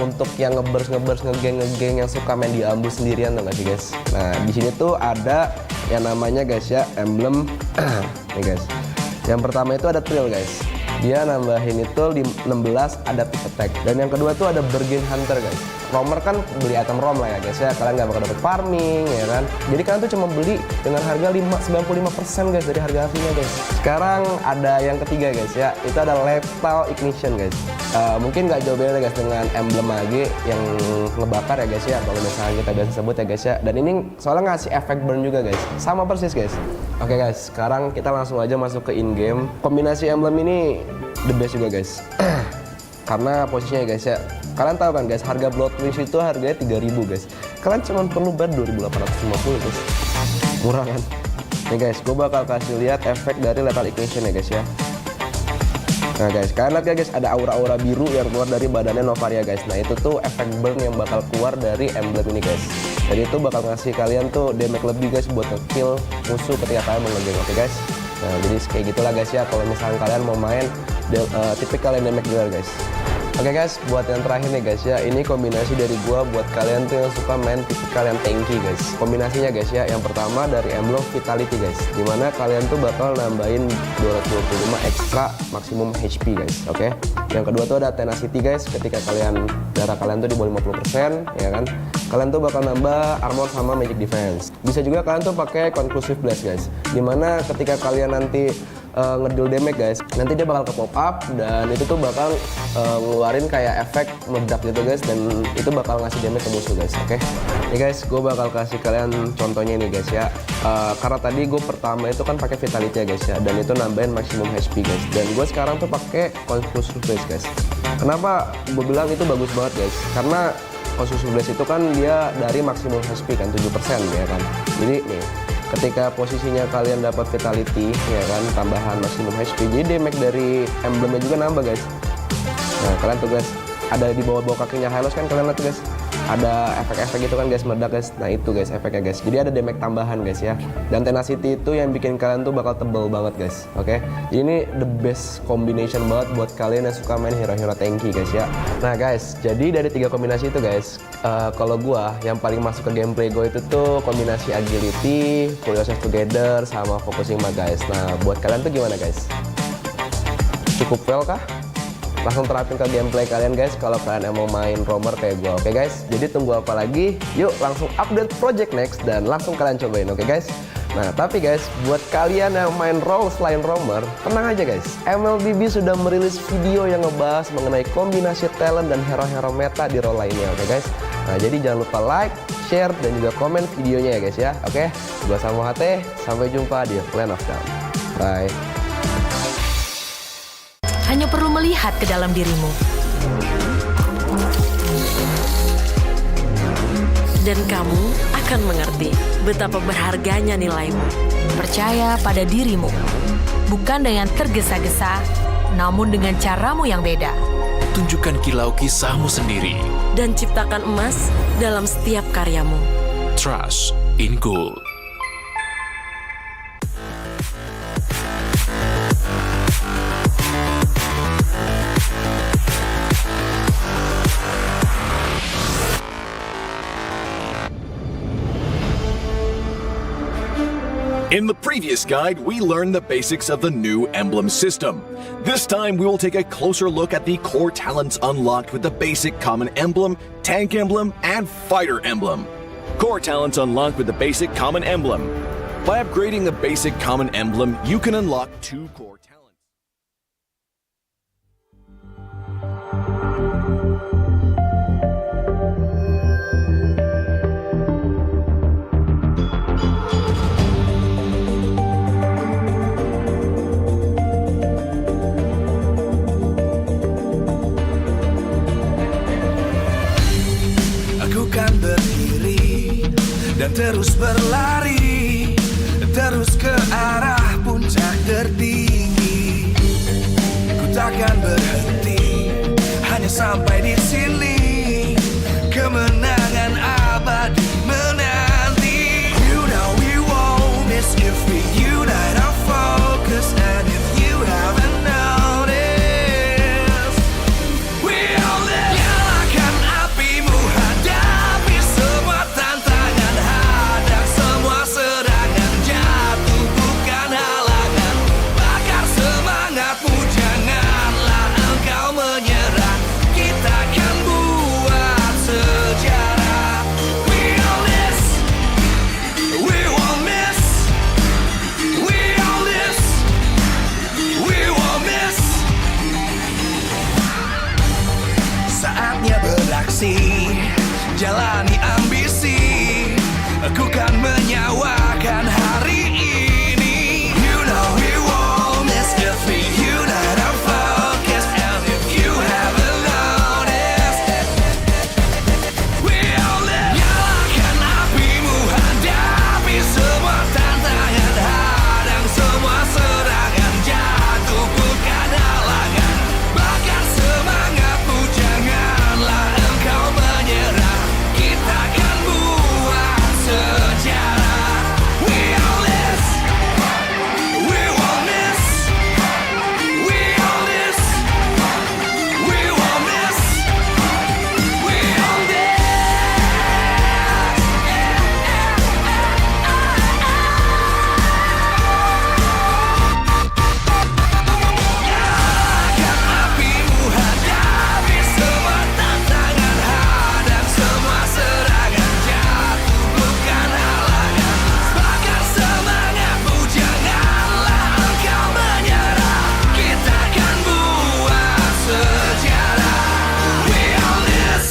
untuk yang ngebers ngegeng yang suka main di ambush sendirian tuh gak sih guys. Nah di sini tuh ada yang namanya guys ya emblem nih guys. Yang pertama itu ada Trill guys. Dia nambahin itu 16 adaptive attack. Dan yang kedua tuh ada Bargain Hunter guys. Roamer kan beli item rom lah ya guys ya. Kalian nggak bakal dapet farming ya kan. Jadi kalian tuh cuma beli dengan harga 95% guys dari harga aslinya guys. Sekarang ada yang ketiga guys ya. Itu ada Lethal Ignition guys. Mungkin nggak jauh beda guys dengan emblem AG yang ngebakar ya guys ya. Kalau misalnya kita biasa sebut ya guys ya. Dan ini soalnya ngasih efek burn juga guys. Sama persis guys. Oke guys, sekarang kita langsung aja masuk ke in-game. Kombinasi emblem ini the best juga guys. Karena posisinya guys ya, kalian tahu kan guys, harga Blood Wings itu harganya 3.000 guys. Kalian cuma perlu bayar 2.850 guys. Murah kan? Nih guys, gue bakal kasih lihat efek dari Lethal Ignition ya guys ya. Nah guys, kalian lihat ya guys, ada aura-aura biru yang keluar dari badannya Novaria guys. Nah itu tuh efek burn yang bakal keluar dari emblem ini guys. Jadi itu bakal ngasih kalian tuh damage lebih guys buat nge-kill musuh ketika kalian mengegeng, oke guys. Nah jadi kayak gitulah guys ya kalau misalnya kalian mau main tipikal yang damage dealer guys. Oke guys, buat yang terakhir nih guys ya, ini kombinasi dari gua buat kalian tuh yang suka main tipikal yang tanky guys. Kombinasinya guys ya, yang pertama dari emblem Vitality guys, dimana kalian tuh bakal nambahin 225 extra maksimum HP guys, oke. Yang kedua tuh ada Tenacity guys, ketika darah kalian tuh di bawah 50% ya kan, kalian tuh bakal nambah armor sama magic defense. Bisa juga kalian tuh pakai Conclusive Blast guys, dimana ketika kalian nanti ngedeal damage guys, nanti dia bakal ke pop up dan itu tuh bakal ngeluarin kayak efek meledak gitu guys, dan itu bakal ngasih damage ke musuh guys, oke. Nih guys, gue bakal kasih kalian contohnya nih guys ya. Karena tadi gue pertama itu kan pakai Vitality ya guys ya, dan itu nambahin maksimum HP guys. Dan gue sekarang tuh pakai Conclusive Blast guys. Kenapa gue bilang itu bagus banget guys? Karena Conclusive Blast itu kan dia dari maksimum HP kan 7% ya kan. Jadi nih, ketika posisinya kalian dapat Vitality ya kan, tambahan maksimum HP, jadi damage dari emblemnya juga nambah guys. Nah kalian tuh guys, ada di bawah kakinya Hylos kan, kalian lihat guys, ada efek-efek gitu kan guys, meledak guys. Nah itu guys efeknya guys. Jadi ada damage tambahan guys ya. Dan tenacity itu yang bikin kalian tuh bakal tebel banget guys. Oke. Jadi ini the best combination banget buat kalian yang suka main hero-hero tanky guys ya. Nah guys, jadi dari 3 kombinasi itu guys, kalau gua yang paling masuk ke gameplay gue itu tuh kombinasi agility, pull yourself together, sama focusing mah guys. Nah buat kalian tuh gimana guys? Cukup well kah? Langsung terapin ke gameplay kalian guys kalau kalian mau main roamer kayak gue. Oke guys, jadi tunggu apa lagi? Yuk langsung update project next dan langsung kalian cobain, oke guys? Nah tapi guys, buat kalian yang main role selain roamer, tenang aja guys, MLBB sudah merilis video yang ngebahas mengenai kombinasi talent dan hero-hero meta di role lainnya, oke guys? Nah jadi jangan lupa like, share, dan juga komen videonya ya guys ya, oke? Gua sama HT, sampai jumpa di Land of Dawn. Bye. Hanya perlu melihat ke dalam dirimu. Dan kamu akan mengerti betapa berharganya nilaimu. Percaya pada dirimu. Bukan dengan tergesa-gesa, namun dengan caramu yang beda. Tunjukkan kilau kisahmu sendiri. Dan ciptakan emas dalam setiap karyamu. Trust in gold. In the previous guide, we learned the basics of the new emblem system. This time, we will take a closer look at the core talents unlocked with the basic common emblem, tank emblem, and fighter emblem. Core talents unlocked with the basic common emblem. By upgrading the basic common emblem, you can unlock 2 core talents. Kan berdiri dan terus berlari, terus ke arah puncak tertinggi. Ku takkan berhenti, hanya sampai di sini. Kemenangan abadi menanti. You know we won't miss if we unite our focus. And if you haven't noticed, we all live. Nyalakan apimu, hadapi semua tantangan, hadang semua serangan, jatuh bukan halangan. Bakar semangatmu, janganlah engkau menyerah. Kita akan buat sejarah. We all this, we won't miss. We all this, we won't miss. Saatnya beraksi, jalani ambisi. Aku kan menyawakan hari ini. You know we won't miss if we unite our focus. And if you haven't noticed, we all live. Nyalakan apimu, hadapi semua tantangan, hadang semua serangan, jatuh bukan halangan. Bakar semangatmu, janganlah engkau menyerah. Kita akan buat sejarah. We all this, we won't miss. We all this, we won't miss. We all this. Nyalakan apimu, hadapi semua tantangan, hadang semua serangan, jatuh bukan halangan. Bakar semangatmu, janganlah engkau menyerah. Kita akan buat sejarah. We all this.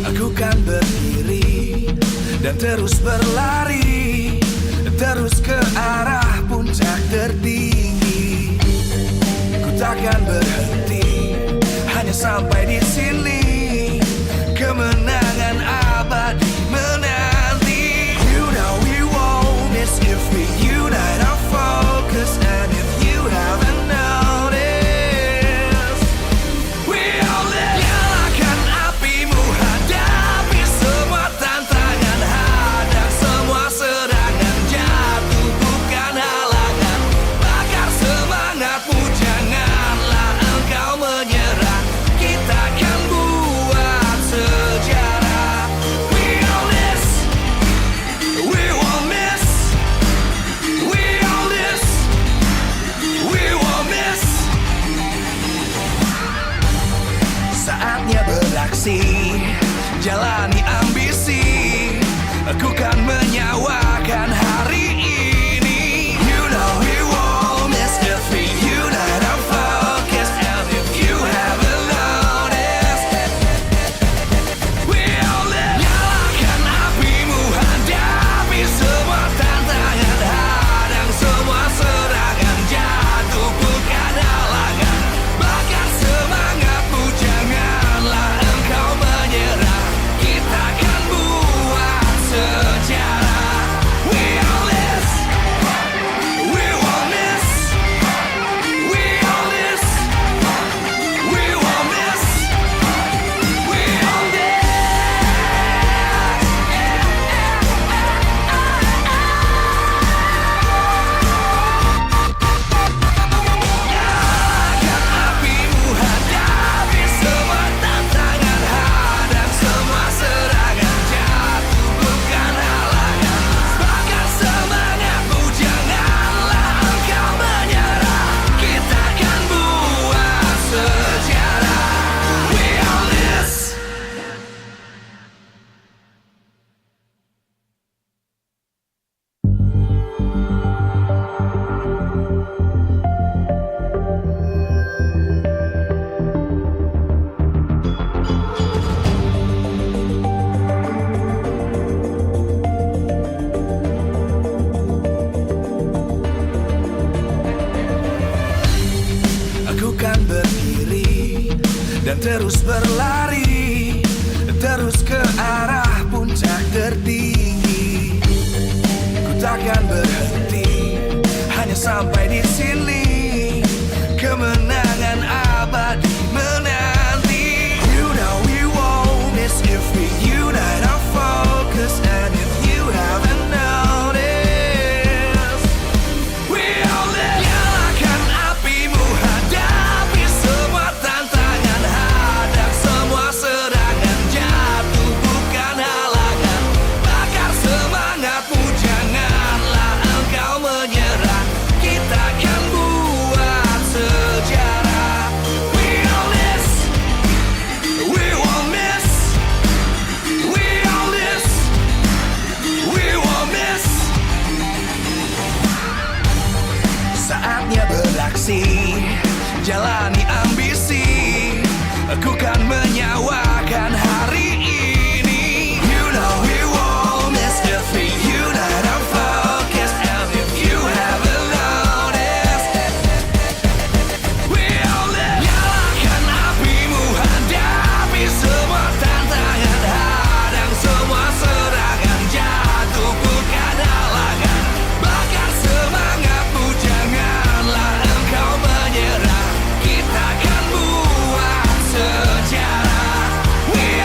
Aku kan berdiri dan terus berlari, terus ke arah puncak tertinggi. Ku takkan berhenti, hanya sampai di sini. Kemenangan abadi menanti. You know we won't miss if we unite our focus. And if you haven't noticed, we all live. Nyalakan apimu, hadapi semua tantangan, hadang semua serangan, jatuh bukan halangan. Bakar semangatmu, janganlah engkau menyerah. Kita akan buat sejarah. We all this, we won't miss. We all this, we won't miss. Saatnya beraksi, jalani ambisi. Aku kan menyawakan hari ini. You know we won't miss if we unite our focus. And if you haven't noticed, we all live. Nyalakan apimu, hadapi semua tantangan, hadang semua serangan, jatuh bukan halangan. Bakar semangatmu, janganlah engkau menyerah. Kita akan buat sejarah. We all this, we won't miss. We all this, we won't miss. We all this. Nyalakan apimu, hadapi semua tantangan, hadang semua serangan, jatuh bukan halangan. Bakar semangatmu, janganlah engkau menyerah. Kita akan buat sejarah. We all this. Aku kan berdiri dan terus berlari, terus ke arah puncak tertinggi. Ku takkan berhenti, hanya sampai di sini. Kemenangan abadi menanti. You know we won't miss if we unite our focus. And if you haven't noticed, we all live. Nyalakan apimu, hadapi semua tantangan, hadang semua serangan, jatuh bukan halangan. Bakar semangatmu, janganlah engkau menyerah. Kita akan buat sejarah. We all this, we won't miss. We all this, we won't miss. Saatnya beraksi, jalani ambisi. Aku kan menyawakan hari ini. You know we won't miss if we unite our focus. And if you haven't noticed, we all live. Nyalakan apimu, hadapi semua tantangan, hadang semua serangan, jatuh bukan halangan. Bakar semangatmu, janganlah engkau menyerah. Kita akan buat sejarah. We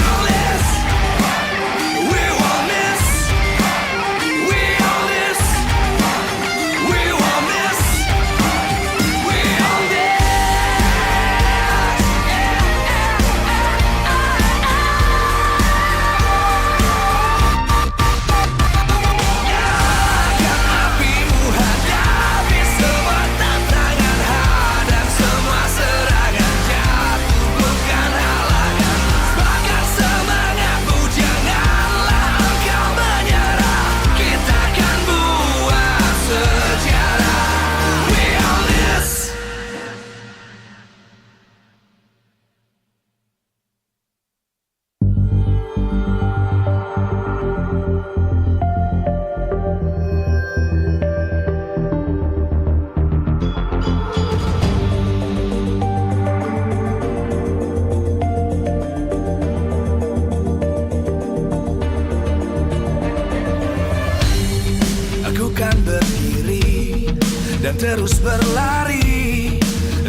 terus berlari,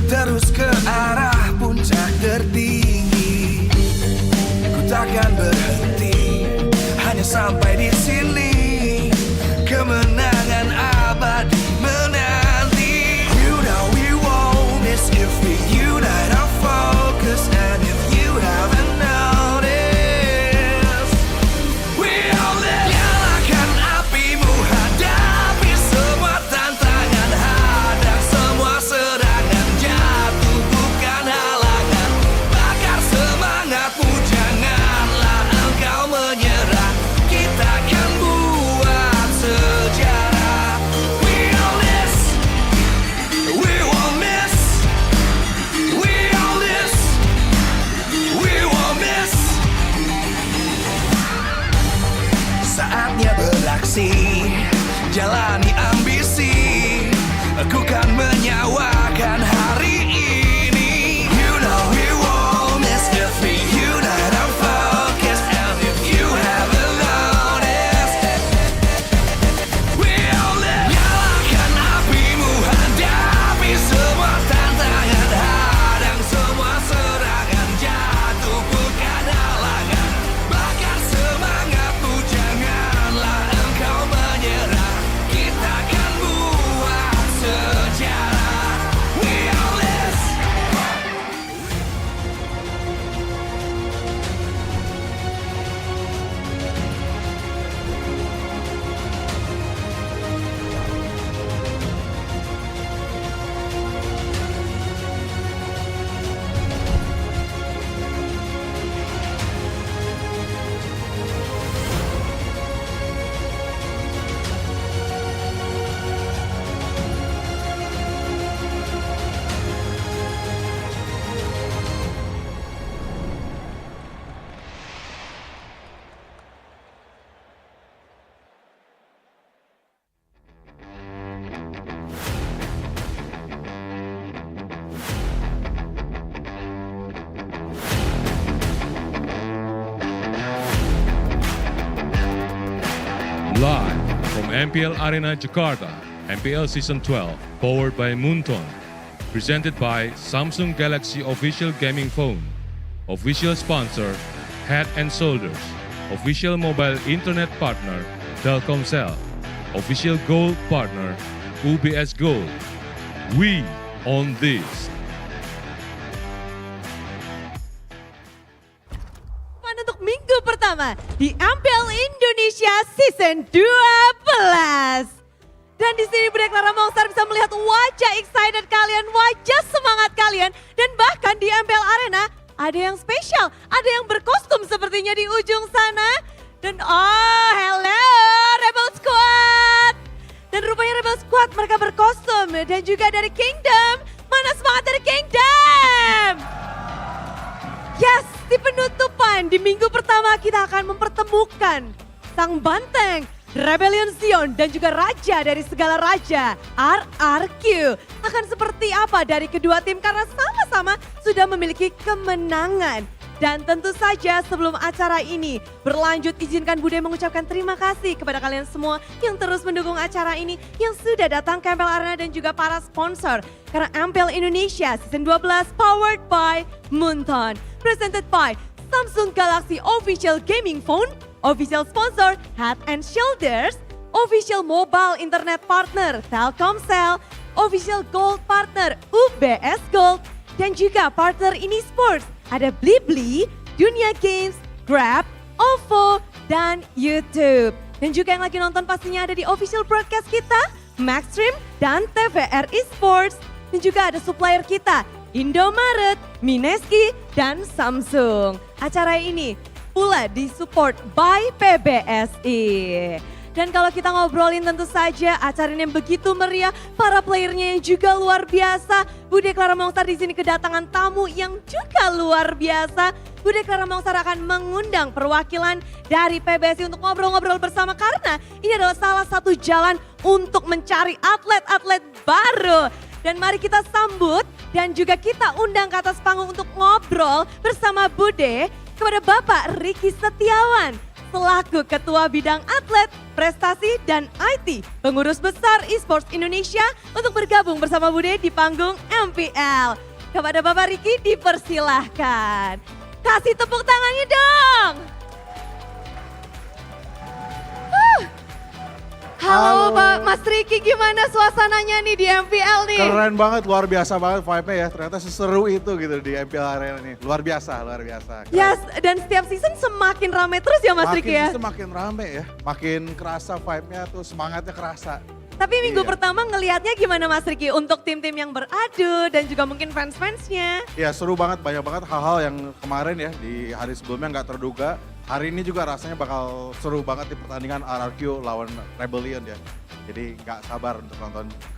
terus ke arah puncak tertinggi. Ku takkan berhenti, hanya sampai di sini. Kemenangan abadi menanti. You know we won't miss if we unite our focus. And if you haven't noticed, we all live. Nyalakan apimu, hadapi semua tantangan, hadang semua serangan, jatuh bukan halangan. Bakar semangatmu, janganlah engkau menyerah. Kita akan buat sejarah. We all this, we won't miss. We all this, we won't miss. Saatnya beraksi, jalani ambisi. Aku kan menyawakan hari ini. You know we won't miss if we unite our focus. And if you haven't noticed, we all live. Nyalakan apimu, hadapi semua tantangan, hadang semua serangan, jatuh bukan halangan. Bakar semangatmu, janganlah engkau menyerah. Kita akan buat sejarah. We all this. Live from MPL Arena Jakarta, MPL Season 12, powered by Moonton. Presented by Samsung Galaxy Official Gaming Phone. Official sponsor, Head and Shoulders. Official mobile internet partner, Telkomsel. Official gold partner, UBS Gold. We own this. Untuk minggu pertama di MPL Indonesia Season 12. Dan di sini Bude Clara Mongstar bisa melihat wajah excited kalian, wajah semangat kalian. Dan bahkan di MPL Arena ada yang spesial, ada yang berkostum sepertinya di ujung sana. Dan oh hello Rebel Squad. Dan rupanya Rebel Squad mereka berkostum dan juga dari Kingdom. Mana semangat dari Kingdom? Yes, di penutupan di minggu pertama kita akan mempertemukan sang banteng Rebellion Zion dan juga raja dari segala raja RRQ. Akan seperti apa dari kedua tim karena sama-sama sudah memiliki kemenangan. Dan tentu saja sebelum acara ini berlanjut, izinkan Bude mengucapkan terima kasih kepada kalian semua yang terus mendukung acara ini, yang sudah datang ke MPL Arena dan juga para sponsor. Karena MPL Indonesia Season 12 powered by Moonton, presented by Samsung Galaxy Official Gaming Phone, official sponsor Head and Shoulders, official mobile internet partner Telkomsel, official gold partner UBS Gold, dan juga partner ini sports. Ada Blibli, Dunia Games, Grab, OVO, dan YouTube. Dan juga yang lagi nonton pastinya ada di official broadcast kita, Maxstream, dan TVRI Sports. Dan juga ada supplier kita, Indomaret, Mineski, dan Samsung. Acara ini pula disupport by PBSI. Dan kalau kita ngobrolin tentu saja acara ini yang begitu meriah, para playernya yang juga luar biasa. Bude Clara Mongstar di sini kedatangan tamu yang juga luar biasa. Bude Clara Mongstar akan mengundang perwakilan dari PBSI untuk ngobrol-ngobrol bersama karena ini adalah salah satu jalan untuk mencari atlet-atlet baru. Dan mari kita sambut dan juga kita undang ke atas panggung untuk ngobrol bersama Bude kepada Bapak Ricky Setiawan, selaku Ketua Bidang Atlet, Prestasi, dan IT, Pengurus Besar Esports Indonesia untuk bergabung bersama Bude di panggung MPL. Kepada Bapak Riki dipersilahkan. Kasih tepuk tangannya dong. Halo Pak Mas Riki, gimana suasananya nih di MPL nih? Keren banget, luar biasa banget vibe-nya ya. Ternyata seseru itu gitu di MPL Arena nih. Luar biasa, luar biasa. Keren. Yes, dan setiap season semakin rame terus ya Mas Riki ya? Makin rame ya, makin kerasa vibe-nya tuh, semangatnya kerasa. Tapi minggu pertama ngelihatnya gimana Mas Riki untuk tim-tim yang beradu dan juga mungkin fans-fansnya? Ya seru banget, banyak banget hal-hal yang kemarin ya di hari sebelumnya nggak terduga. Hari ini juga rasanya bakal seru banget di pertandingan RRQ lawan Rebellion ya. Jadi nggak sabar untuk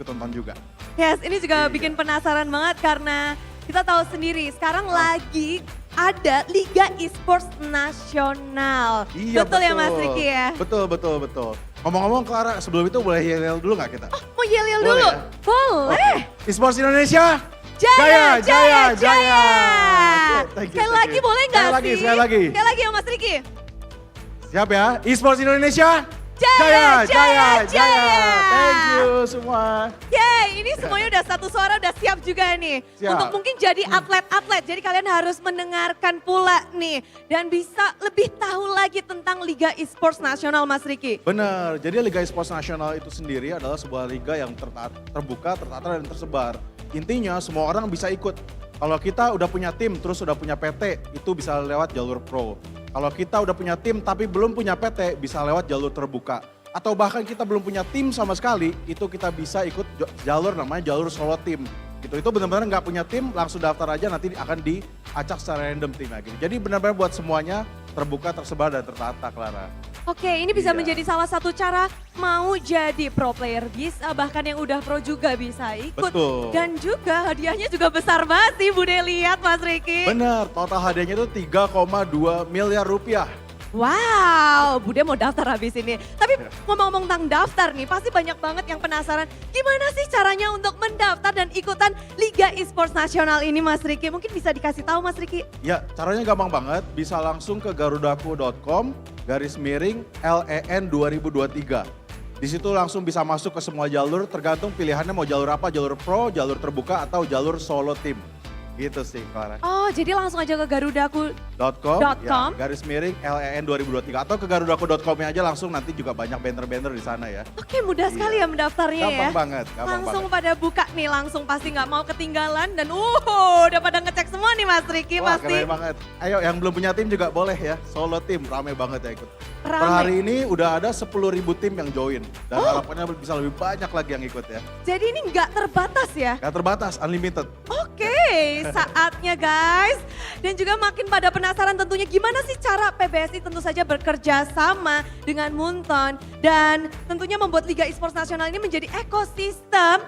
tonton juga. Yes, ini juga bikin penasaran banget karena kita tahu sendiri sekarang lagi ada Liga Esports Nasional. Iya, betul ya Mas Riki ya? Betul. Ngomong-ngomong Clara, sebelum itu boleh yel-yel dulu nggak kita? Oh, mau yel-yel dulu? Ya? Boleh. Okay. Esports Indonesia. Jaya! Thank you, Sekali lagi boleh nggak sih? Sekali lagi ya Mas Riki. Siap ya, Esports Indonesia. Jaya! Thank you semua. Yeay, ini semuanya udah satu suara, udah siap juga nih. Siap. Untuk mungkin jadi atlet-atlet, jadi kalian harus mendengarkan pula nih. Dan bisa lebih tahu lagi tentang Liga Esports Nasional Mas Riki. Benar, jadi Liga Esports Nasional itu sendiri adalah sebuah liga yang terbuka, tertata, dan tersebar. Intinya semua orang bisa ikut. Kalau kita udah punya tim, terus udah punya PT, itu bisa lewat jalur pro. Kalau kita udah punya tim tapi belum punya PT, bisa lewat jalur terbuka. Atau bahkan kita belum punya tim sama sekali, itu kita bisa ikut jalur namanya jalur solo tim. Itu benar-benar nggak punya tim, langsung daftar aja, nanti akan diacak secara random timnya gitu. Jadi benar-benar buat semuanya terbuka, tersebar, dan tertata, Clara. Oke, ini bisa menjadi salah satu cara mau jadi pro player bisa, bahkan yang udah pro juga bisa ikut. Betul. Dan juga hadiahnya juga besar banget sih Bude lihat Mas Riki. Benar, total hadiahnya itu 3,2 miliar rupiah. Wow, Bude mau daftar habis ini. Tapi ngomong-ngomong tentang daftar nih, pasti banyak banget yang penasaran gimana sih caranya untuk mendaftar dan ikutan Liga Esports Nasional ini Mas Riki. Mungkin bisa dikasih tahu Mas Riki? Ya, caranya gampang banget. Bisa langsung ke garudaku.com/LEN 2023. Di situ langsung bisa masuk ke semua jalur, tergantung pilihannya mau jalur apa, jalur pro, jalur terbuka, atau jalur solo tim. Gitu sih, Clara. Oh, jadi langsung aja ke garudaku.com ya, /LEN 2023 atau ke garudaku.com-nya aja langsung, nanti juga banyak banner-banner di sana ya. Oke, mudah sekali ya mendaftarnya ya. Gampang banget. Langsung pada buka nih, langsung pasti nggak mau ketinggalan dan udah pada ngecek semua nih Mas Riki. Wah, pasti. keren banget. Ayo yang belum punya tim juga boleh ya, solo tim rame banget ya ikut. Rame. Per hari ini udah ada 10.000 tim yang join dan harapannya bisa lebih banyak lagi yang ikut ya. Jadi ini nggak terbatas ya? Gak terbatas, unlimited. Oke, saatnya guys. Dan juga makin pada penasaran tentunya gimana sih cara PBSI tentu saja bekerja sama dengan Moonton. Dan tentunya membuat Liga Esports Nasional ini menjadi ekosistem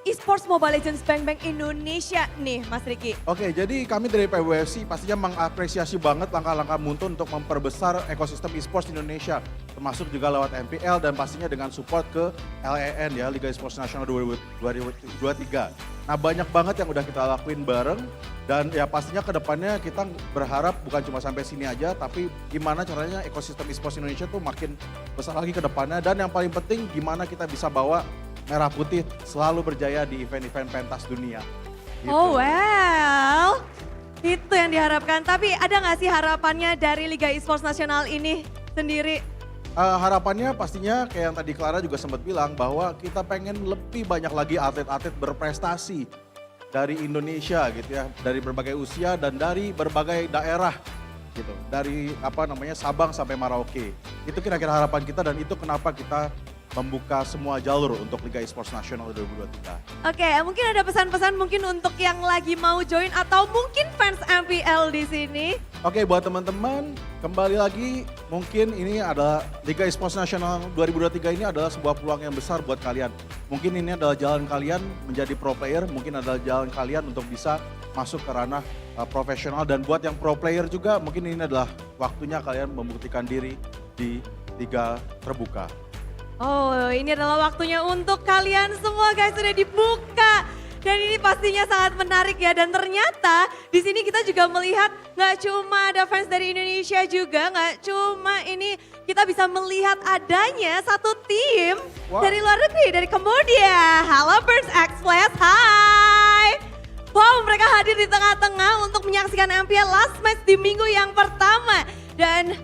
Esports Mobile Legends Bank Indonesia nih Mas Riki. Oke, jadi kami dari PBSI pastinya mengapresiasi banget langkah-langkah Moonton untuk memperbesar ekosistem esports Indonesia. Termasuk juga lewat MPL dan pastinya dengan support ke LEN ya, Liga Esports Nasional 2023. Nah banyak banget yang udah kita lakuin bareng dan ya pastinya kedepannya kita berharap bukan cuma sampai sini aja, tapi gimana caranya ekosistem esports Indonesia tuh makin besar lagi ke depannya. Dan yang paling penting gimana kita bisa bawa Merah Putih selalu berjaya di event-event pentas dunia. Gitu. Oh well, itu yang diharapkan. Tapi ada nggak sih harapannya dari Liga Esports Nasional ini sendiri? Harapannya pastinya kayak yang tadi Clara juga sempat bilang bahwa kita pengen lebih banyak lagi atlet-atlet berprestasi dari Indonesia gitu ya, dari berbagai usia dan dari berbagai daerah gitu, dari Sabang sampai Merauke. Itu kira-kira harapan kita dan itu kenapa kita membuka semua jalur untuk Liga Esports Nasional 2023. Oke, mungkin ada pesan-pesan mungkin untuk yang lagi mau join atau mungkin fans MPL di sini. Oke, buat teman-teman, kembali lagi mungkin ini adalah Liga Esports Nasional 2023 ini adalah sebuah peluang yang besar buat kalian. Mungkin ini adalah jalan kalian menjadi pro player, mungkin adalah jalan kalian untuk bisa masuk ke ranah profesional, dan buat yang pro player juga mungkin ini adalah waktunya kalian membuktikan diri di liga terbuka. Oh, ini adalah waktunya untuk kalian semua guys, sudah dibuka Dan ini pastinya sangat menarik ya. Dan ternyata di sini kita juga melihat nggak cuma ada fans dari Indonesia juga, nggak cuma ini kita bisa melihat adanya satu tim dari luar negeri, dari Kamboja. Halo Birds X-Flash, hai! Wow, mereka hadir di tengah-tengah untuk menyaksikan MPL Last Match di minggu yang pertama. Dan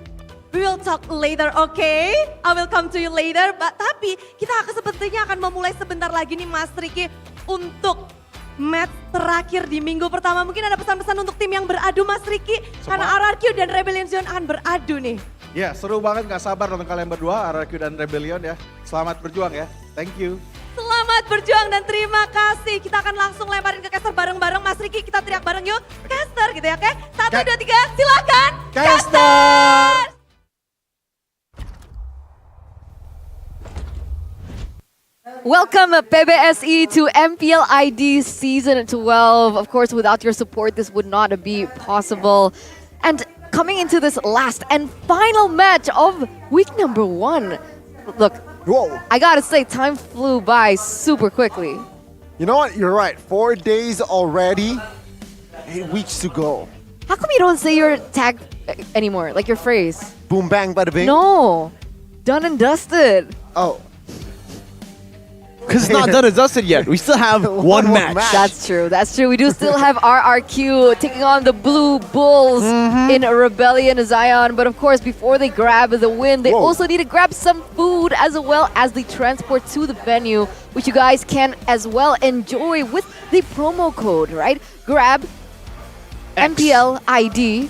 we will talk later, okay? I will come to you later. Tapi kita sepertinya akan memulai sebentar lagi nih Mas Riki untuk match terakhir di minggu pertama. Mungkin ada pesan-pesan untuk tim yang beradu Mas Riki. Karena RRQ dan Rebellion Zone akan beradu nih. Ya, seru banget, gak sabar nonton kalian berdua, RRQ dan Rebellion ya. Selamat berjuang ya, thank you. Selamat berjuang dan terima kasih. Kita akan langsung lemparin ke caster bareng-bareng. Mas Riki, kita teriak bareng yuk. Caster gitu ya, oke? 1, 2, 3, silakan. Caster! Welcome PBSE to MPL ID Season 12. Of course, without your support, this would not be possible. And coming into this last and final match of week number 1. Look, I gotta say, time flew by super quickly. You know what? You're right. 4 days already. 8 weeks to go. How come you don't say your tag anymore, like your phrase? Boom, bang, bada bing? No, done and dusted. Oh. Because it's not done and dusted yet. We still have one match. That's true. That's true. We do still have RRQ taking on the Blue Bulls in Rebellion Zion. But of course, before they grab the win, they also need to grab some food as well as the transport to the venue, which you guys can as well enjoy with the promo code, right? Grab MPL ID,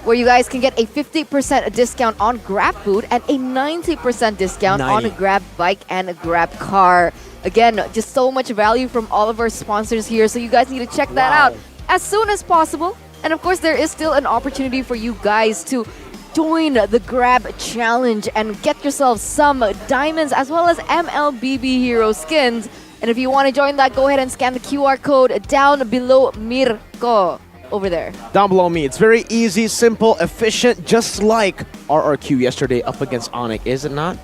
where you guys can get a 50% discount on Grab food and a 90% discount on a Grab bike and a Grab car. Again, just so much value from all of our sponsors here, so you guys need to check that out as soon as possible. And of course, there is still an opportunity for you guys to join the Grab Challenge and get yourselves some diamonds as well as MLBB Hero skins. And if you want to join that, go ahead and scan the QR code down below Mirko. Over there. Down below me. It's very easy, simple, efficient, just like RRQ yesterday up against Onyx, is it not?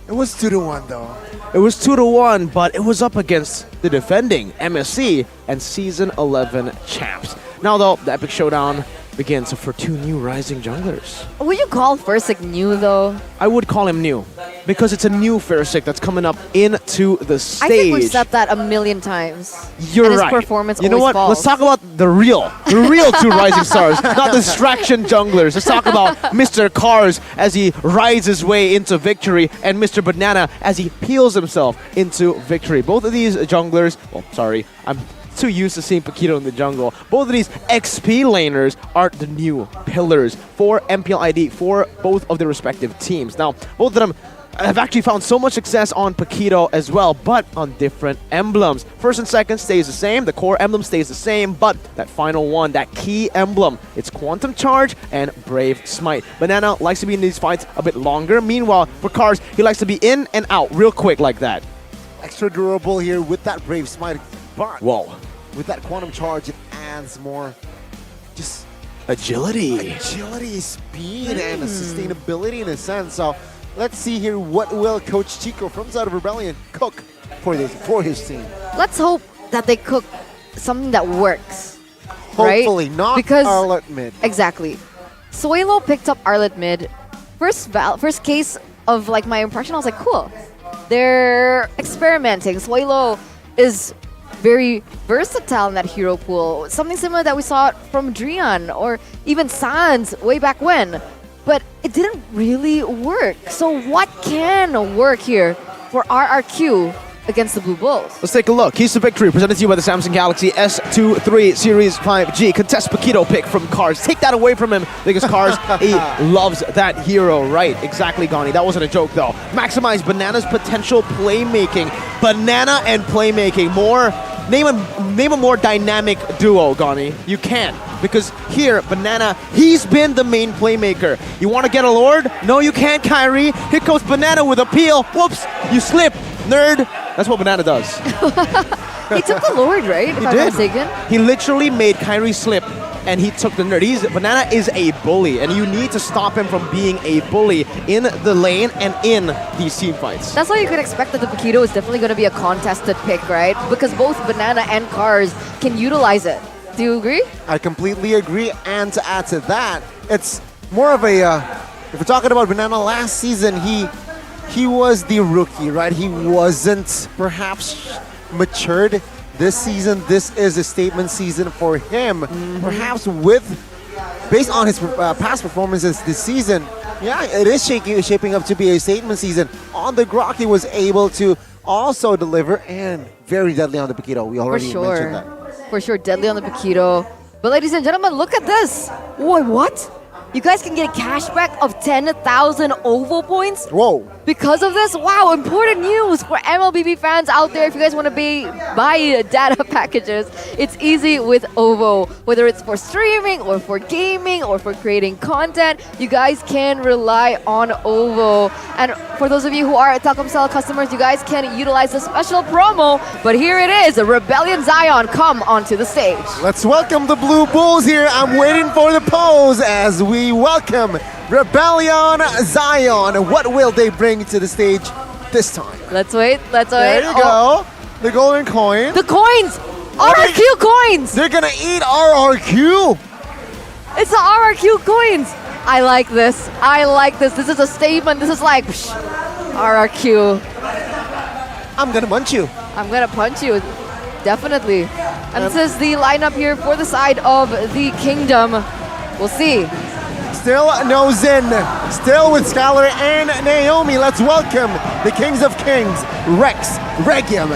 It was 2-1 though. It was 2-1, but it was up against the defending MSC and Season 11 champs. Now though, the epic showdown begins for 2 new rising junglers. Would you call Fursic new though? I would call him new because it's a new Fursic that's coming up into the stage. I think we've said that a million times. You're and right. His performance you know what? falls. Let's talk about the real 2 rising stars, not the distraction junglers. Let's talk about Mr. Cars as he rides his way into victory and Mr. Banana as he peels himself into victory. Both of these junglers, well, sorry, I'm too used to seeing Paquito in the jungle. Both of these XP laners are the new pillars for MPL ID for both of their respective teams. Now, both of them have actually found so much success on Paquito as well, but on different emblems. First and second stays the same, the core emblem stays the same, but that final one, that key emblem, it's Quantum Charge and Brave Smite. Banana likes to be in these fights a bit longer. Meanwhile, for Cars, he likes to be in and out real quick like that. Extra durable here with that Brave Smite, but whoa, with that Quantum Charge, it adds more just agility, speed, and sustainability in a sense. So let's see here what will Coach Chico from Side of Rebellion cook for his team. Let's hope that they cook something that works. Hopefully, right? not because Arlet mid. Exactly. Suelo picked up Arlet mid. First case of like my impression, I was like, cool. They're experimenting. Suelo is very versatile in that hero pool. Something similar that we saw from Drian or even Sans way back when. But it didn't really work. So what can work here for RRQ against the Blue Bulls? Let's take a look. Keys to victory presented to you by the Samsung Galaxy S23 Series 5G. Contest Paquito pick from Cars. Take that away from him because Cars, he loves that hero. Right, exactly, Gani. That wasn't a joke though. Maximize Banana's potential playmaking. Banana and playmaking. Name a more dynamic duo, Gani. You can't. Because here, Banana, he's been the main playmaker. You want to get a Lord? No, you can't, Kyrie. Here comes Banana with a peel. Whoops, you slip, nerd. That's what Banana does. He took the Lord, right? If I'm not mistaken. He literally made Kyrie slip and he took the nerd. Banana is a bully, and you need to stop him from being a bully in the lane and in these team fights. That's why you could expect that the Paquito is definitely going to be a contested pick, right? Because both Banana and Cars can utilize it. Do you agree? I completely agree. And to add to that, it's more of a, if we're talking about Banana last season, he was the rookie, right? He wasn't perhaps matured. This season, this is a statement season for him. Perhaps based on his past performances this season, yeah, it is shaping up to be a statement season. On the Grok, he was able to also deliver, and very deadly on the Paquito. We already mentioned that. For sure, deadly on the Paquito. But ladies and gentlemen, look at this. Wait, what? You guys can get a cashback of 10,000 OVO points? Whoa. Because of this? Wow, important news for MLBB fans out there. If you guys want to buy data packages, it's easy with OVO. Whether it's for streaming or for gaming or for creating content, you guys can rely on OVO. And for those of you who are Telkomsel customers, you guys can utilize the special promo. But here it is, Rebellion Zion, come onto the stage. Let's welcome the Blue Bulls here. I'm waiting for the pose as we welcome Rebellion Zion. What will they bring to the stage this time? Let's wait. There you go. The golden coin. The coins! RRQ coins! They're gonna eat RRQ! It's the RRQ coins! I like this. This is a statement. This is like, psh, RRQ. I'm gonna punch you. I'm gonna punch you. Definitely. And this is the lineup here for the side of the Kingdom. We'll see. Still no Zin. Still with Skylar and Naomi. Let's welcome the Kings of Kings, Rex, Regium,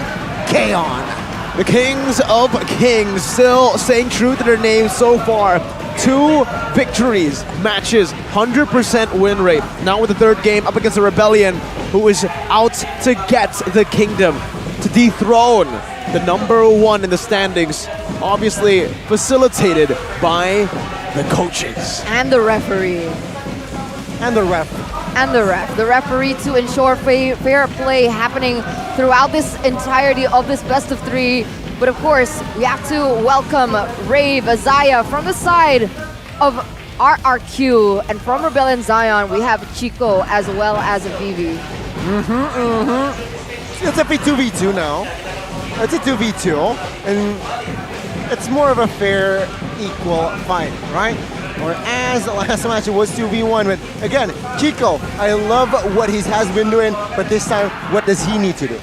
Kaon. The Kings of Kings still staying true to their name so far. 2 victories, matches, 100% win rate. Now with the third game up against the Rebellion, who is out to get the Kingdom, to dethrone the #1 in the standings. Obviously facilitated by the coaches. And the referee. And the ref. The referee to ensure fair play happening throughout this entirety of this best of 3. But of course, we have to welcome Rave, Azaya from the side of RRQ. And from Rebellion Zion, we have Chico as well as Vivi. It's a 2v2 now. It's a 2v2. And it's more of a fair, equal fight, right? Whereas the last match it was 2v1. But again, Chico, I love what he has been doing, but this time, what does he need to do?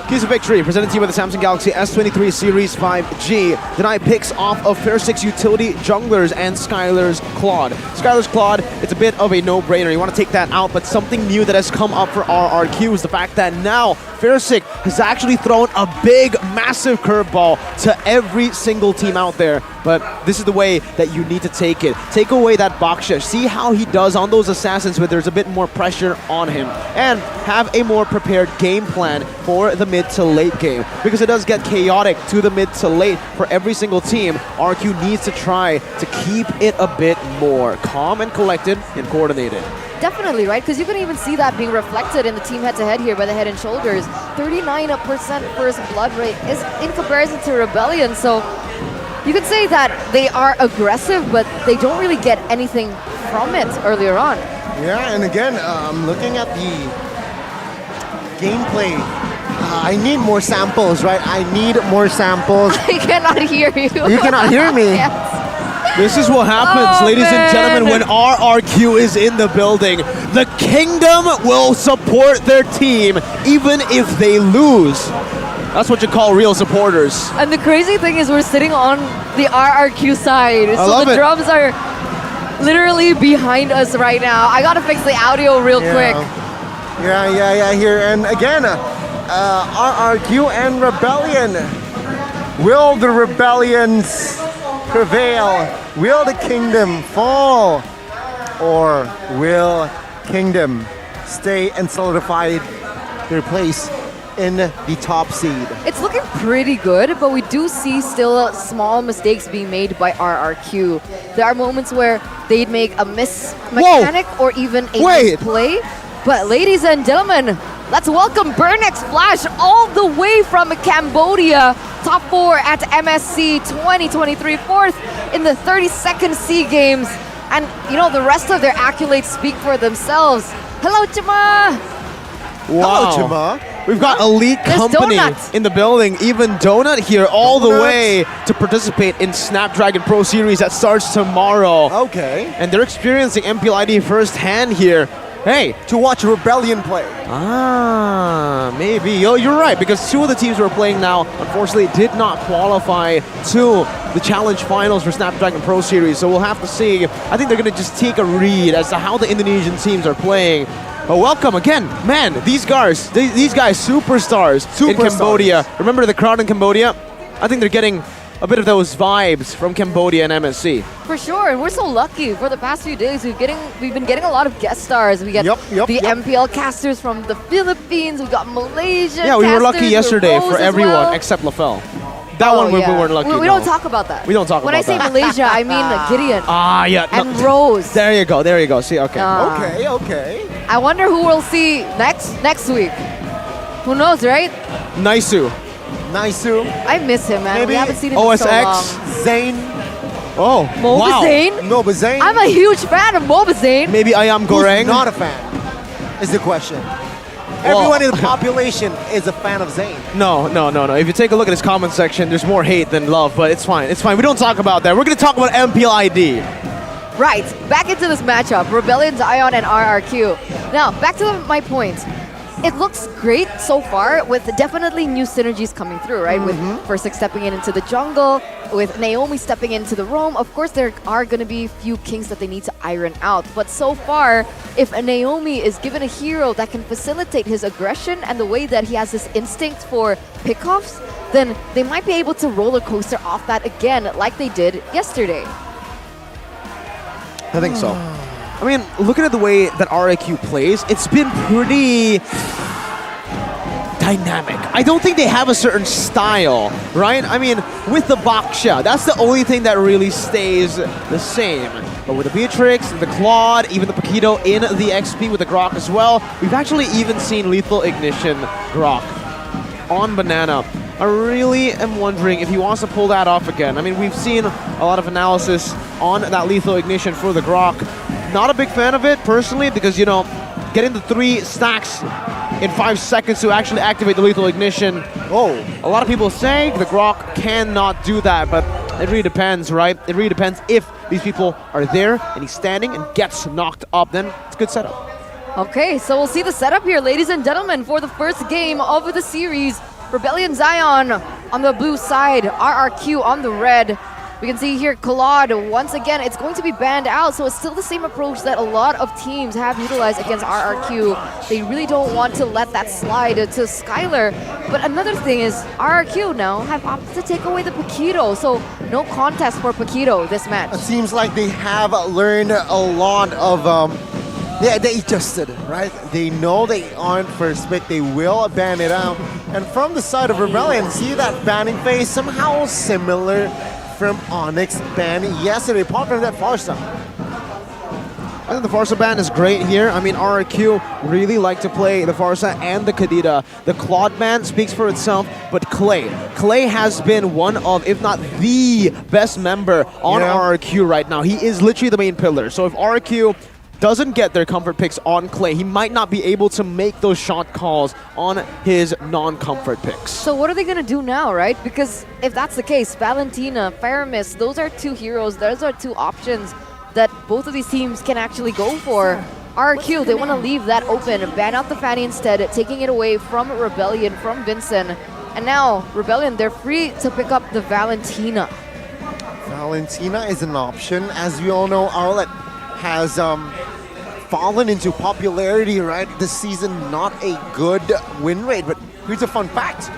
Keys of victory presented to you by the Samsung Galaxy S23 Series 5G. Deny picks off of Fair6 utility junglers and Skylar's Claude. Skylar's Claude, it's a bit of a no-brainer. You want to take that out, but something new that has come up for RRQ is the fact that now Fair6 has actually thrown a big, massive curveball to every single team out there. But this is the way that you need to take it. Take away that Baksha. See how he does on those assassins where there's a bit more pressure on him. And have a more prepared game plan for the mid to late game. Because it does get chaotic to the mid to late for every single team. RQ needs to try to keep it a bit more calm and collected and coordinated. Definitely, right? Because you can even see that being reflected in the team head-to-head here by the Head and Shoulders. 39% first blood rate is in comparison to Rebellion, so you could say that they are aggressive, but they don't really get anything from it earlier on. Yeah, and again, looking at the gameplay, I need more samples, right? I need more samples. I cannot hear you. You cannot hear me? Yes. This is what happens, ladies and gentlemen, when RRQ is in the building. The Kingdom will support their team even if they lose. That's what you call real supporters. And the crazy thing is we're sitting on the RRQ side. So the drums are literally behind us right now. I gotta fix the audio real quick. Yeah, here. And again, RRQ and Rebellion. Will the Rebellions prevail? Will the Kingdom fall? Or will Kingdom stay and solidify their place in the top seed? It's looking pretty good, but we do see still small mistakes being made by RRQ. There are moments where they'd make a miss mechanic or even a misplay. But ladies and gentlemen, let's welcome Burnex Flash all the way from Cambodia. top 4 at MSC 2023, 4th in the 32nd SEA Games. And, you know, the rest of their accolades speak for themselves. Hello, Chima! Wow. Hello, Chima. We've got elite There's company Donut. in the building. Even Donut here all the Donut. way to participate in Snapdragon Pro Series that starts tomorrow. Okay. And they're experiencing MPL ID firsthand here. Hey. To watch Rebellion play. Maybe. Yo, you're right, because 2 of the teams who are playing now, unfortunately, did not qualify to the Challenge Finals for Snapdragon Pro Series. So we'll have to see. I think they're going to just take a read as to how the Indonesian teams are playing. But welcome again. Man, these guys, superstars in Cambodia. Remember the crowd in Cambodia? I think they're getting a bit of those vibes from Cambodia and MSC. For sure, and we're so lucky. For the past few days, we've been getting a lot of guest stars. We get the MPL casters from the Philippines. We got Malaysia. Yeah, we were lucky casters, yesterday Rose for as everyone well. except Lafell. That one we weren't lucky. We don't talk about that. We don't talk when about that. When I say Malaysia, I mean Gideon. Yeah. And Rose. There you go. See, okay. Okay. I wonder who we'll see next week. Who knows, right? Naisu. I miss him, man. Maybe we haven't seen him in so long. Zane. Oh, wow. Noba Zane. I'm a huge fan of Mobazane. Maybe Ayam Goreng. Who's not a fan, is the question. Everyone in the population is a fan of Zane. No. If you take a look at his comment section, there's more hate than love, but it's fine. We don't talk about that. We're going to talk about MPL ID. Right, back into this matchup, Rebellion, Zion, and RRQ. Now, back to my point. It looks great so far, with definitely new synergies coming through, right? With Fursic stepping into the jungle, with Naomi stepping into the roam. Of course, there are going to be a few kinks that they need to iron out. But so far, if Naomi is given a hero that can facilitate his aggression and the way that he has this instinct for pickoffs, then they might be able to roller coaster off that again, like they did yesterday. I think so. I mean, looking at the way that RIQ plays, it's been pretty dynamic. I don't think they have a certain style, right? I mean, with the Baksha, that's the only thing that really stays the same. But with the Beatrix, the Claude, even the Paquito in the XP with the Grok as well, we've actually even seen Lethal Ignition Grok on Banana. I really am wondering if he wants to pull that off again. I mean, we've seen a lot of analysis on that Lethal Ignition for the Grok. Not a big fan of it, personally, because, you know, getting the 3 stacks in 5 seconds to actually activate the Lethal Ignition. Oh, a lot of people say the Grok cannot do that, but it really depends, right? It really depends if these people are there and he's standing and gets knocked up, then it's a good setup. Okay, so we'll see the setup here, ladies and gentlemen, for the first game of the series. Rebellion Zion on the blue side, RRQ on the red. We can see here Claude, once again, it's going to be banned out, so it's still the same approach that a lot of teams have utilized against RRQ. They really don't want to let that slide to Skylar. But another thing is, RRQ now have opted to take away the Paquito, so no contest for Paquito this match. It seems like they have learned a lot of... they adjusted, right? They know they aren't first pick, they will ban it out. And from the side of Rebellion, see that banning phase somehow similar from Onyx ban yesterday, apart from that Farsa. I think the Farsa ban is great here. I mean, RRQ really like to play the Farsa and the Kadita. The Claude ban speaks for itself, but Clay has been one of, if not the best member on RRQ right now. He is literally the main pillar. So if RRQ doesn't get their comfort picks on Clay, he might not be able to make those shot calls on his non-comfort picks. So what are they going to do now, right? Because if that's the case, Valentina, Faramis, those are 2 heroes, those are 2 options that both of these teams can actually go for. RQ, they want to leave that open, ban out the Fanny instead, taking it away from Rebellion, from Vincent. And now, Rebellion, they're free to pick up the Valentina. Valentina is an option. As we all know, Arlet has fallen into popularity, right? This season, not a good win rate, but here's a fun fact.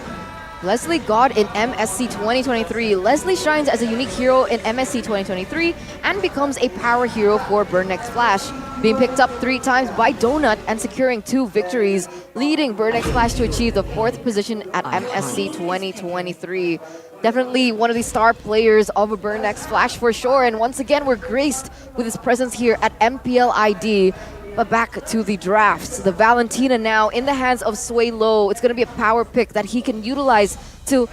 Leslie God in MSC 2023. Leslie shines as a unique hero in MSC 2023 and becomes a power hero for Burnex Flash, being picked up 3 times by Donut and securing 2 victories, leading Burnex Flash to achieve the 4th position at MSC 2023. Definitely one of the star players of Burnex Flash for sure, and once again we're graced with his presence here at MPL ID. But back to the drafts. The Valentina now in the hands of Sway Low. It's going to be a power pick that he can utilize to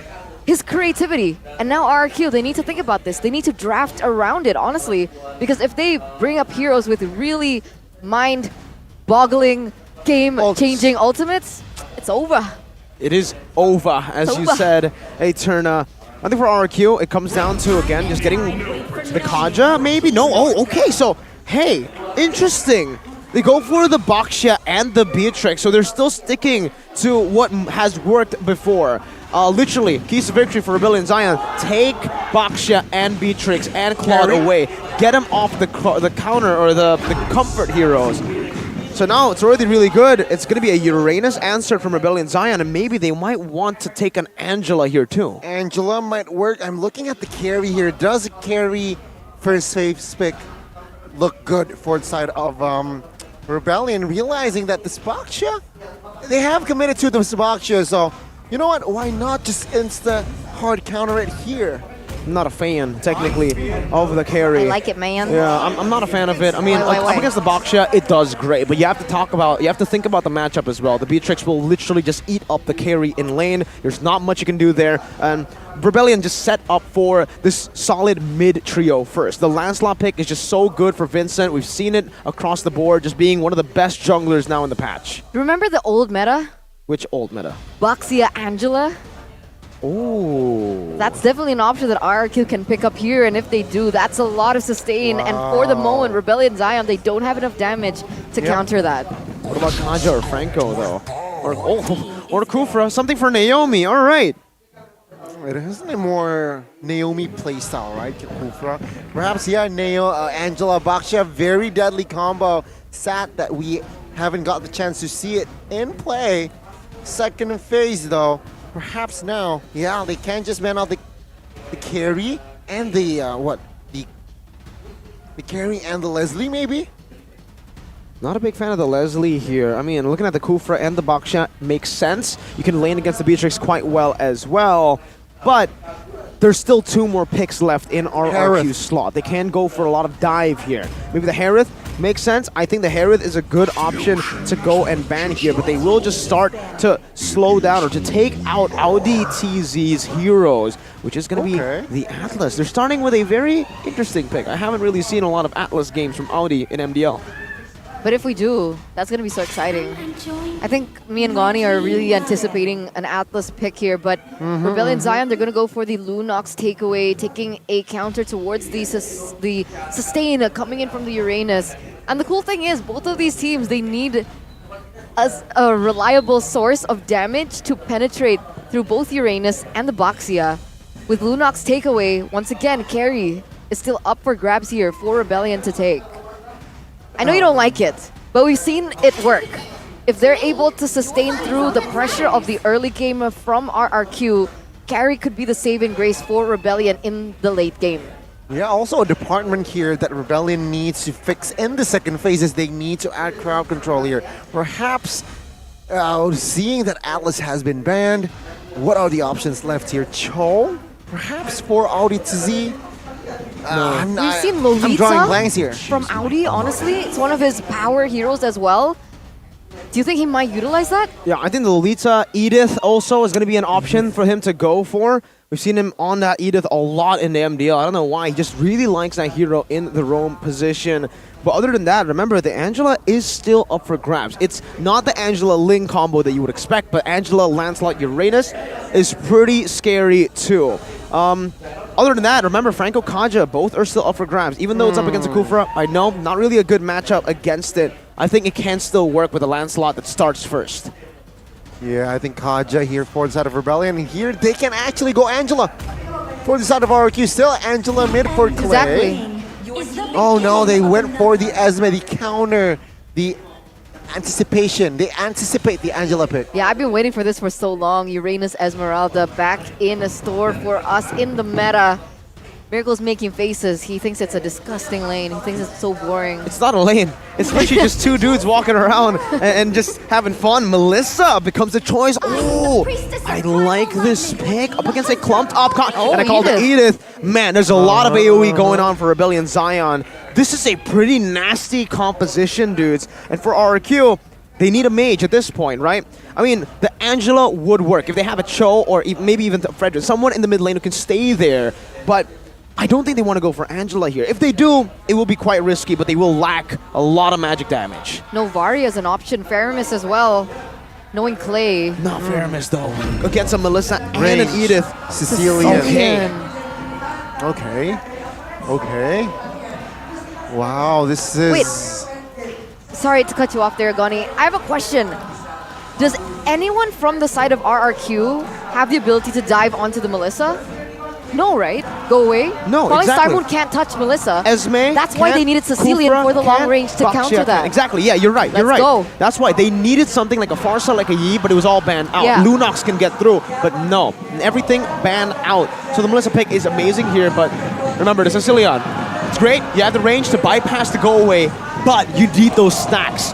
his creativity. And now RRQ, they need to think about this. They need to draft around it, honestly. Because if they bring up heroes with really mind-boggling, game-changing ultimates, it's over. It is over, as you said. Hey, Turner. I think for RRQ, it comes down to, again, just getting the Kaja, maybe? No, oh, okay, so, hey, interesting. They go for the Baxia and the Beatrix, so they're still sticking to what has worked before. Literally, keys to victory for Rebellion Zion. Take Baxia and Beatrix and Claude away. Get them off the counter or the comfort heroes. So now it's already really good. It's going to be a Uranus answer from Rebellion Zion, and maybe they might want to take an Angela here too. Angela might work. I'm looking at the carry here. Does the carry first phase pick look good for the side of Rebellion, realizing that the Baxia, they have committed to the Baxia, so you know what? Why not just insta hard counter it here? I'm not a fan, technically, of the carry. I like it, man. Yeah, I'm not a fan of it. I mean, up against the Baxia, it does great, but you have to think about the matchup as well. The Beatrix will literally just eat up the carry in lane. There's not much you can do there, and Rebellion just set up for this solid mid trio first. The Lancelot pick is just so good for Vincent. We've seen it across the board, just being one of the best junglers now in the patch. Remember the old meta? Which old meta? Baxia Angela? Oh. That's definitely an option that RRQ can pick up here, and if they do, that's a lot of sustain. Wow. And for the moment, Rebellion Zion, they don't have enough damage to counter that. What about Kaja or Franco, though? Or Kufra, something for Naomi, all right. It isn't a more Naomi playstyle, right, Kufra? Perhaps, yeah, Angela, Baxia, very deadly combo. Sad that we haven't got the chance to see it in play. Second phase, though. Perhaps now, yeah, they can just ban out the carry and the the carry and the Leslie, maybe. Not a big fan of the Leslie here. I mean, looking at the Kufra and the Baxia makes sense. You can lane against the Beatrix quite well as well, but there's still 2 more picks left in our RQ slot. They can go for a lot of dive here. Maybe the Harith makes sense. I think the Harith is a good option to go and ban here, but they will just start to slow down or to take out Audi TZ's heroes, which is going to be the Atlas. They're starting with a very interesting pick. I haven't really seen a lot of Atlas games from Audi in MDL. But if we do, that's going to be so exciting. I think me and Gani are really anticipating an Atlas pick here, but Rebellion Zion, they're going to go for the Lunox takeaway, taking a counter towards the sustain coming in from the Uranus. And the cool thing is, both of these teams, they need a reliable source of damage to penetrate through both Uranus and the Baxia. With Lunox takeaway, once again, carry is still up for grabs here for Rebellion to take. I know you don't like it, but we've seen it work. If they're able to sustain through the pressure of the early game from RRQ, carry could be the saving grace for Rebellion in the late game. Yeah, also a department here that Rebellion needs to fix in the second phase is they need to add crowd control here. Perhaps seeing that Atlas has been banned, what are the options left here? Cho? Perhaps for Audi TZ? We've seen Lolita I'm drawing blanks here. From Audi, honestly. It's one of his power heroes as well. Do you think he might utilize that? Yeah, I think the Lolita Edith also is going to be an option for him to go for. We've seen him on that Edith a lot in the MDL. I don't know why. He just really likes that hero in the roam position. But other than that, remember, the Angela is still up for grabs. It's not the Angela Ling combo that you would expect, but Angela Lancelot Uranus is pretty scary too. Other than that, remember, Franco Kaja, both are still up for grabs. Even though it's up against a Kufra, I know, not really a good matchup against it. I think it can still work with a Lancelot that starts first. Yeah, I think Kaja here for the side of Rebellion. And here they can actually go Angela for the side of RQ. Still Angela mid for Clay. Exactly. Oh no, they went for the Esme, the counter, the anticipation. They anticipate the Angela pick. Yeah, I've been waiting for this for so long. Uranus Esmeralda back in a store for us in the meta. Miracle's making faces. He thinks it's a disgusting lane. He thinks it's so boring. It's not a lane. It's literally just 2 dudes walking around and just having fun. Melissa becomes a choice. Oh, I like this pick up against a clumped up. And I called it Edith. Man, there's a lot of AoE going on for Rebellion Zion. This is a pretty nasty composition, dudes. And for RQ, They need a mage at this point, right? I mean, the Angela would work if they have a Cho or maybe even Frederick, someone in the mid lane who can stay there. But I don't think they want to go for Angela here. If they do, it will be quite risky, but they will lack a lot of magic damage. No, Varia is an option. Faramis as well. Knowing Clay. Not Faramis though. Against a Melissa Range. and an Edith. Sicilian. Okay. Okay. Wow, this is... Wait. Sorry to cut you off there, Goni. I have a question. Does anyone from the side of RRQ have the ability to dive onto the Melissa? No, right? Go away? No, Falling exactly. Star Moon can't touch Melissa. Esme That's why they needed Sicilian Kufra for the long can't, range to Baxia counter can't. that. Exactly, yeah, you're right, you're Let's right. go. That's why they needed something like a Farsa, like a Yi, but it was all banned out. Yeah. Lunox can get through, but no. Everything banned out. So the Melissa pick is amazing here, but remember, the Sicilian, it's great. You have the range to bypass the go away, but you need those stacks.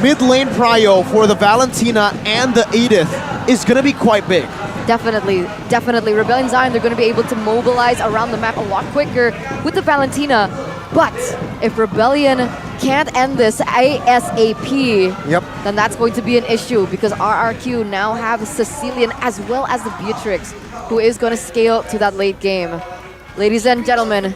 Mid lane prio for the Valentina and the Edith is going to be quite big. Definitely, definitely. Rebellion Zion, they're going to be able to mobilize around the map a lot quicker with the Valentina. But if Rebellion can't end this ASAP, then that's going to be an issue because RRQ now have Sicilian as well as the Beatrix, who is going to scale to that late game. Ladies and gentlemen,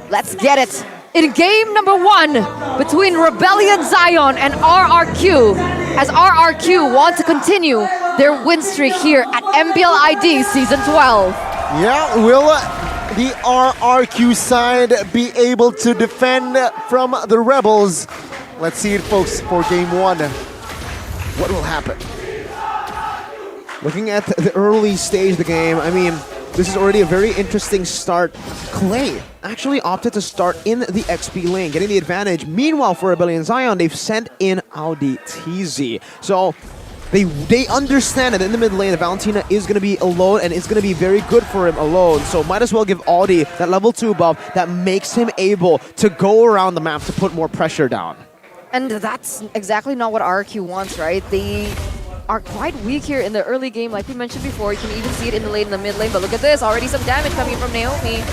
let's get it. In game number 1 between Rebellion Zion and RRQ, as RRQ want to continue their win streak here at MPL ID Season 12. Yeah, will the RRQ side be able to defend from the Rebels? Let's see it, folks, for game 1. What will happen? Looking at the early stage of the game, I mean, this is already a very interesting start. Clay actually opted to start in the XP lane, getting the advantage. Meanwhile, for Rebellion Zion, they've sent in Audi TZ. So they understand that in the mid lane, Valentina is going to be alone, and it's going to be very good for him alone. So might as well give Audi that level 2 buff that makes him able to go around the map to put more pressure down. And that's exactly not what RRQ wants, right? They are quite weak here in the early game, like we mentioned before. You can even see it in the lane, in the mid lane, but look at this, already some damage coming from Naomi.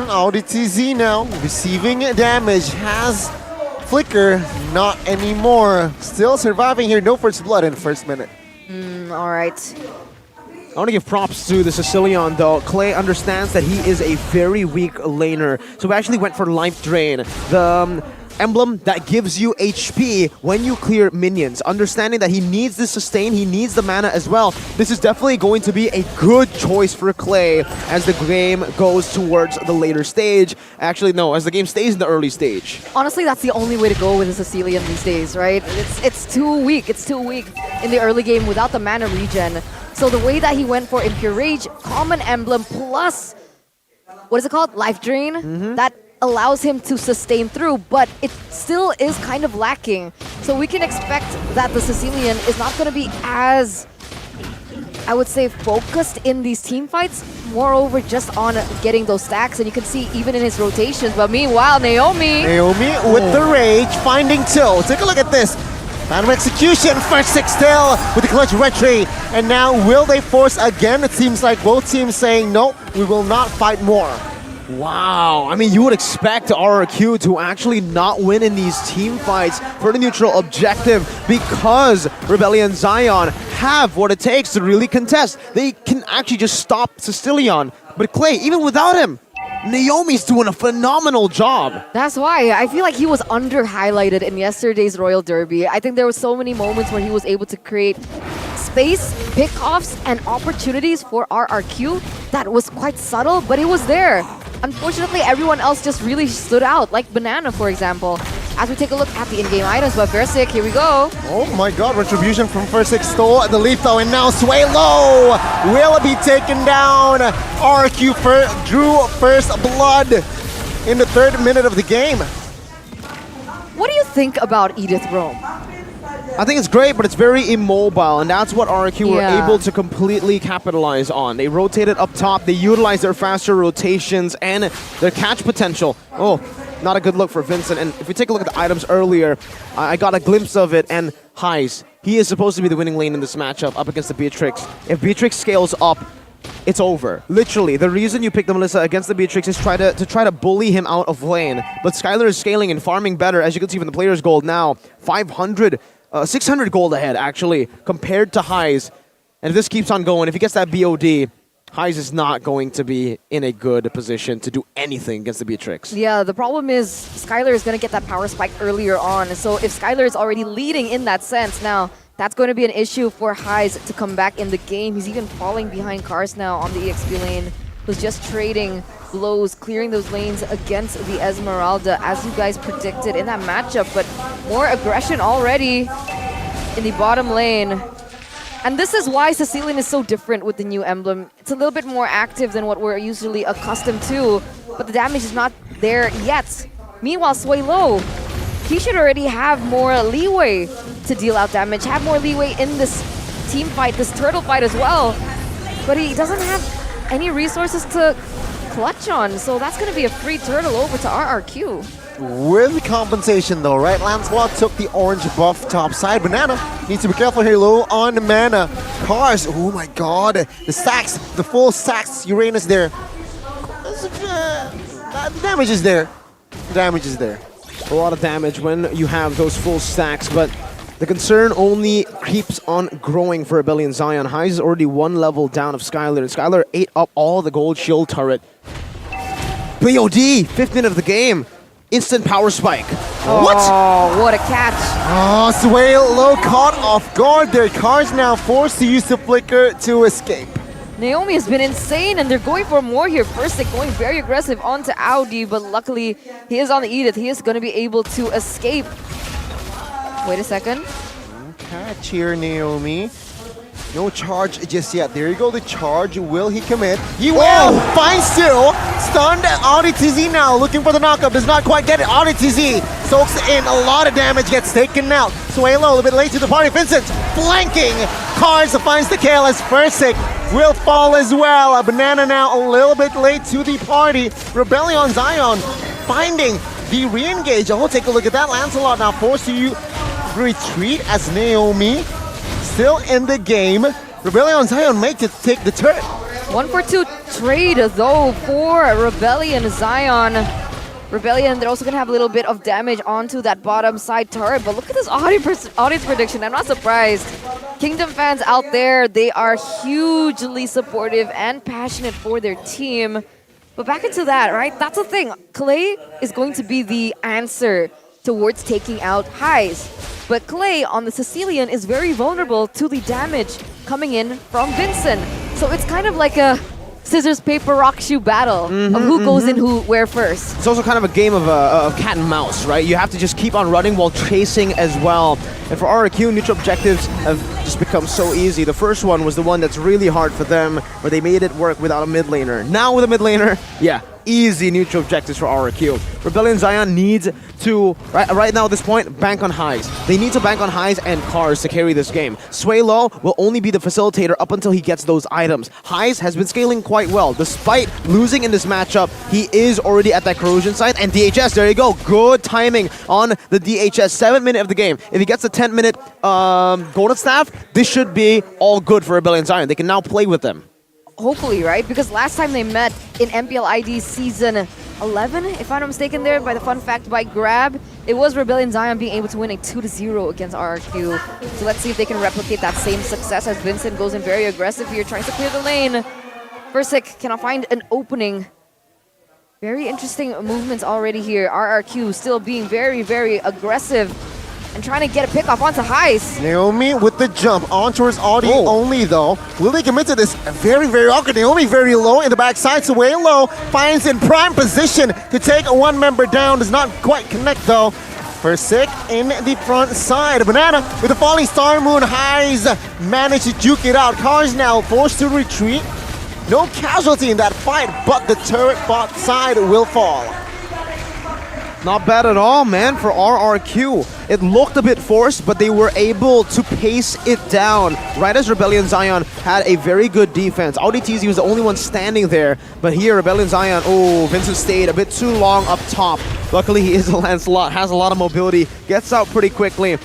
Audi TZ now receiving damage, has Flicker, not anymore. Still surviving here, no first blood in the first minute. All right. I want to give props to the Sicilian though. Clay understands that he is a very weak laner, so he actually went for Life Drain. The emblem that gives you HP when you clear minions. Understanding that he needs the sustain, he needs the mana as well. This is definitely going to be a good choice for Clay as the game goes towards the later stage. Actually, no, as the game stays in the early stage. Honestly, that's the only way to go with the Sicilian these days, right? It's too weak. It's too weak in the early game without the mana regen. So the way that he went for Impure Rage, Common Emblem, plus, what is it called? Life Drain? That allows him to sustain through, but it still is kind of lacking. So we can expect that the Sicilian is not going to be as, I would say, focused in these team fights. Moreover, just on getting those stacks, and you can see even in his rotations. But meanwhile, Naomi With the rage, finding Till. Take a look at this. Final execution, first 6 Till with the clutch retry. And now will they force again? It seems like both teams saying, no, we will not fight more. Wow, I mean, you would expect RRQ to actually not win in these team fights for the neutral objective because Rebellion Zion have what it takes to really contest. They can actually just stop Sicilian, but Clay, even without him, Naomi's doing a phenomenal job. That's why I feel like he was under-highlighted in yesterday's Royal Derby. I think there were so many moments where he was able to create space, pickoffs, and opportunities for RRQ that was quite subtle, but it was there. Unfortunately, everyone else just really stood out, like Banana, for example. As we take a look at the in-game items, but Versik, here we go. Oh my god, retribution from Versik stole the leaf though, and now Sway Low will be taken down. RQ drew first blood in the 3rd minute of the game. What do you think about Edith Rome? I think it's great, but it's very immobile, and that's what RRQ were able to completely capitalize on. They rotated up top, they utilized their faster rotations and their catch potential. Oh, not a good look for Vincent. And if we take a look at the items earlier, I got a glimpse of it, and Heis, he is supposed to be the winning lane in this matchup up against the Beatrix. If Beatrix scales up, it's over. Literally, the reason you pick the Melissa against the Beatrix is to try to bully him out of lane. But Skylar is scaling and farming better, as you can see from the player's gold now. 500 600 gold ahead, actually, compared to Highs. And if this keeps on going, if he gets that BOD, Highs is not going to be in a good position to do anything against the Beatrix. Yeah, the problem is Skylar is going to get that power spike earlier on. So if Skylar is already leading in that sense, now that's going to be an issue for Highs to come back in the game. He's even falling behind Cars now on the EXP lane, who's just trading blows, clearing those lanes against the Esmeralda, as you guys predicted in that matchup. But more aggression already in the bottom lane. And this is why Sicilian is so different with the new emblem. It's a little bit more active than what we're usually accustomed to, but the damage is not there yet. Meanwhile, Suelo, he should already have more leeway to deal out damage, have more leeway in this team fight, this turtle fight as well. But he doesn't have any resources to clutch on, so that's going to be a free turtle over to RRQ. With compensation though, right? Lancelot took the orange buff top side. Banana needs to be careful here, low on mana. Cars, oh my god. The stacks, the full stacks, Uranus there. The damage is there. The damage is there. A lot of damage when you have those full stacks, but the concern only keeps on growing for Rebellion Zion. Highs is already one level down of Skylar, and Skylar ate up all the gold shield turret. BOD, 5th minute of the game. Instant power spike. What? Oh, what a catch. Oh, Suelo caught off guard. Their Cars now forced to use the flicker to escape. Naomi has been insane, and they're going for more here. First, they're going very aggressive onto Audi, but luckily he is on the Edith. He is going to be able to escape. Wait a second. Catch here, Naomi. No charge just yet. There you go, the charge. Will he commit? He will! Finds two! Stunned RDTZ now, looking for the knockup. Does not quite get it. RDTZ soaks in a lot of damage, gets taken out. Suelo a little bit late to the party. Vincent flanking. Cars finds the kill as Versick will fall as well. A Banana now a little bit late to the party. Rebellion Zion finding the re-engage. Oh, take a look at that. Lancelot now forced to retreat as Naomi still in the game. Rebellion Zion make to take the turret. 1-for-2 trade though for Rebellion Zion. Rebellion, they're also going to have a little bit of damage onto that bottom side turret, but look at this audience prediction. I'm not surprised. Kingdom fans out there, they are hugely supportive and passionate for their team. But back into that, right? That's the thing. Clay is going to be the answer towards taking out Highs. But Clay on the Sicilian is very vulnerable to the damage coming in from Vincent. So it's kind of like a scissors, paper, rock, shoe battle of who goes in where first. It's also kind of a game of cat and mouse, right? You have to just keep on running while chasing as well. And for RRQ, neutral objectives have just become so easy. The first one was the one that's really hard for them, but they made it work without a mid laner. Now with a mid laner, yeah, easy neutral objectives for RRQ. Rebellion Zion needs to, right now at this point, bank on Highs. They need to bank on Highs and Cars to carry this game. Suelo will only be the facilitator up until he gets those items. Highs has been scaling quite well. Despite losing in this matchup, he is already at that corrosion site. And DHS, there you go. Good timing on the DHS. 7th minute of the game. If he gets a 10-minute golden staff, this should be all good for Rebellion Zion. They can now play with them. Hopefully, right? Because last time they met in MPL ID Season 11, if I'm not mistaken there, by the fun fact by Grab, it was Rebellion Zion being able to win a 2-0 against RRQ. So let's see if they can replicate that same success as Vincent goes in very aggressive here, tries to clear the lane. Versick cannot find an opening. Very interesting movements already here. RRQ still being very, very aggressive and trying to get a pick off onto Highs. Naomi with the jump on towards Audi only though. Will they commit to this? Very, very awkward. Naomi very low in the backside. Suelo finds in prime position to take one member down. Does not quite connect though. Versick in the front side. Banana with the falling star moon. Highs managed to juke it out. Cars now forced to retreat. No casualty in that fight, but the turret bot side will fall. Not bad at all, man, for RRQ. It looked a bit forced, but they were able to pace it down. Right as Rebellion Zion had a very good defense. RDTZ was the only one standing there, but here Rebellion Zion, oh, Vincent stayed a bit too long up top. Luckily, he is a Lancelot, has a lot of mobility, gets out pretty quickly.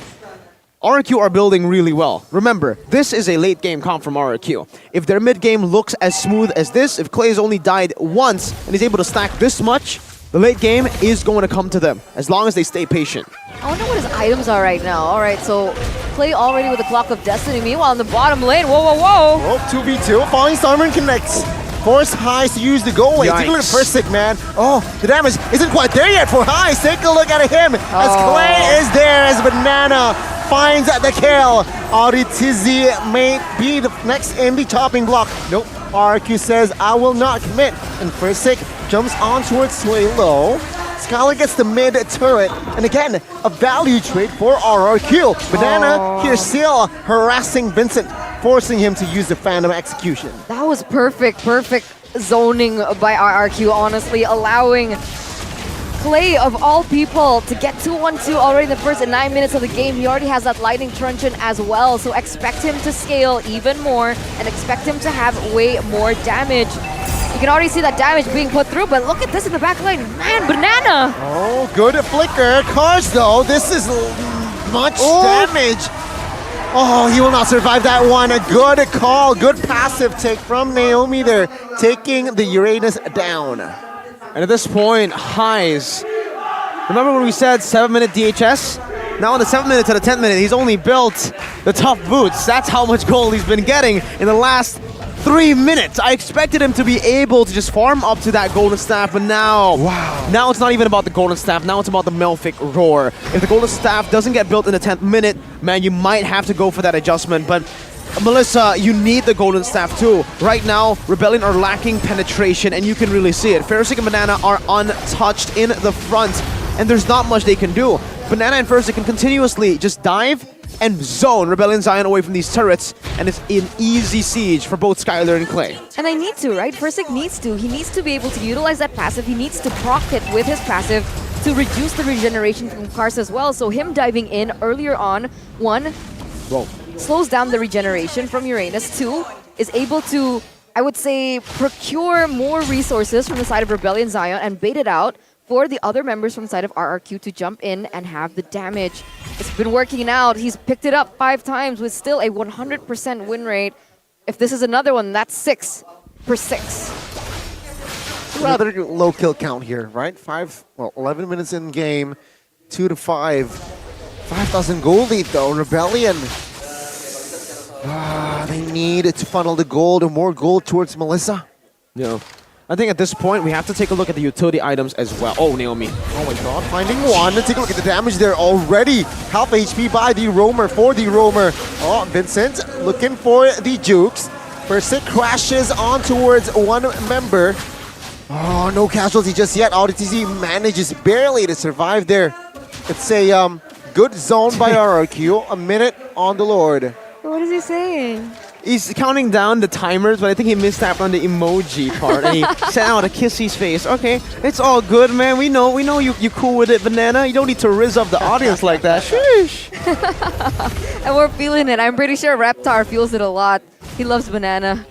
RRQ are building really well. Remember, this is a late game comp from RRQ. If their mid game looks as smooth as this, if Clay's only died once and he's able to stack this much, The late game is going to come to them as long as they stay patient. I wonder what his items are right now. All right, so Clay already with the Clock of Destiny. Meanwhile, in the bottom lane, whoa. Oh, 2v2, Falling Stormer connects. Force Heist to use the go away. Take a look at Versick, man. Oh, the damage isn't quite there yet for Heist. Take a look at him as Clay is there as Banana finds the kill. Auditizi may be the next in the chopping block. Nope. RQ says, I will not commit. And Versick jumps on towards Sway Low. Skylar gets the mid turret. And again, a value trade for RRQ. Banana here still harassing Vincent, forcing him to use the Phantom Execution. That was perfect zoning by RRQ, honestly, allowing Clay, of all people, to get 2-1-2 already in the first 9 minutes of the game. He already has that Lightning Truncheon as well, so expect him to scale even more and expect him to have way more damage. You can already see that damage being put through, but look at this in the back line. Man, Banana! Oh, good flicker. Cars, though, this is much damage. Oh, he will not survive that one. A good call, good passive take from Naomi there, taking the Uranus down. And at this point, Highs. Remember when we said 7-minute DHS? Now in the 7th minute to the 10th minute, he's only built the tough boots. That's how much gold he's been getting in the last 3 minutes. I expected him to be able to just farm up to that golden staff, but now, now it's not even about the golden staff. Now it's about the Melfic Roar. If the golden staff doesn't get built in the 10th minute, man, you might have to go for that adjustment. But Melissa, you need the golden staff too. Right now, Rebellion are lacking penetration, and you can really see it. Fersic and Banana are untouched in the front, and there's not much they can do. Banana and Fersic can continuously just dive and zone Rebellion Zion away from these turrets, and it's an easy siege for both Skylar and Clay. And I need to, right? Versick needs to. He needs to be able to utilize that passive. He needs to proc it with his passive to reduce the regeneration from Kars as well. So him diving in earlier on, one, slows down the regeneration from Uranus. 2, is able to, I would say, procure more resources from the side of Rebellion Zion and bait it out for the other members from the side of RRQ to jump in and have the damage. It's been working out. He's picked it up 5 times with still a 100% win rate. If this is another one, that's 6 for 6. Rather low kill count here, right? 11 minutes in game, 2 to 5. 5,000 gold lead though, Rebellion. They need to funnel the gold or more gold towards Melissa. Yeah. I think at this point, we have to take a look at the utility items as well. Oh, Naomi. Oh my god, finding one. Let's take a look at the damage there already. Half HP by the Roamer for the Roamer. Oh, Vincent looking for the jukes. Versick crashes on towards one member. Oh, no casualty just yet. RTZ manages barely to survive there. It's a good zone by RRQ. A minute on the Lord. What is he saying? He's counting down the timers, but I think he mistapped on the emoji part, and he sent out a kissy face. Okay, it's all good, man. We know you cool with it, Banana. You don't need to rizz up the audience like that. Sheesh. And we're feeling it. I'm pretty sure Reptar feels it a lot. He loves Banana.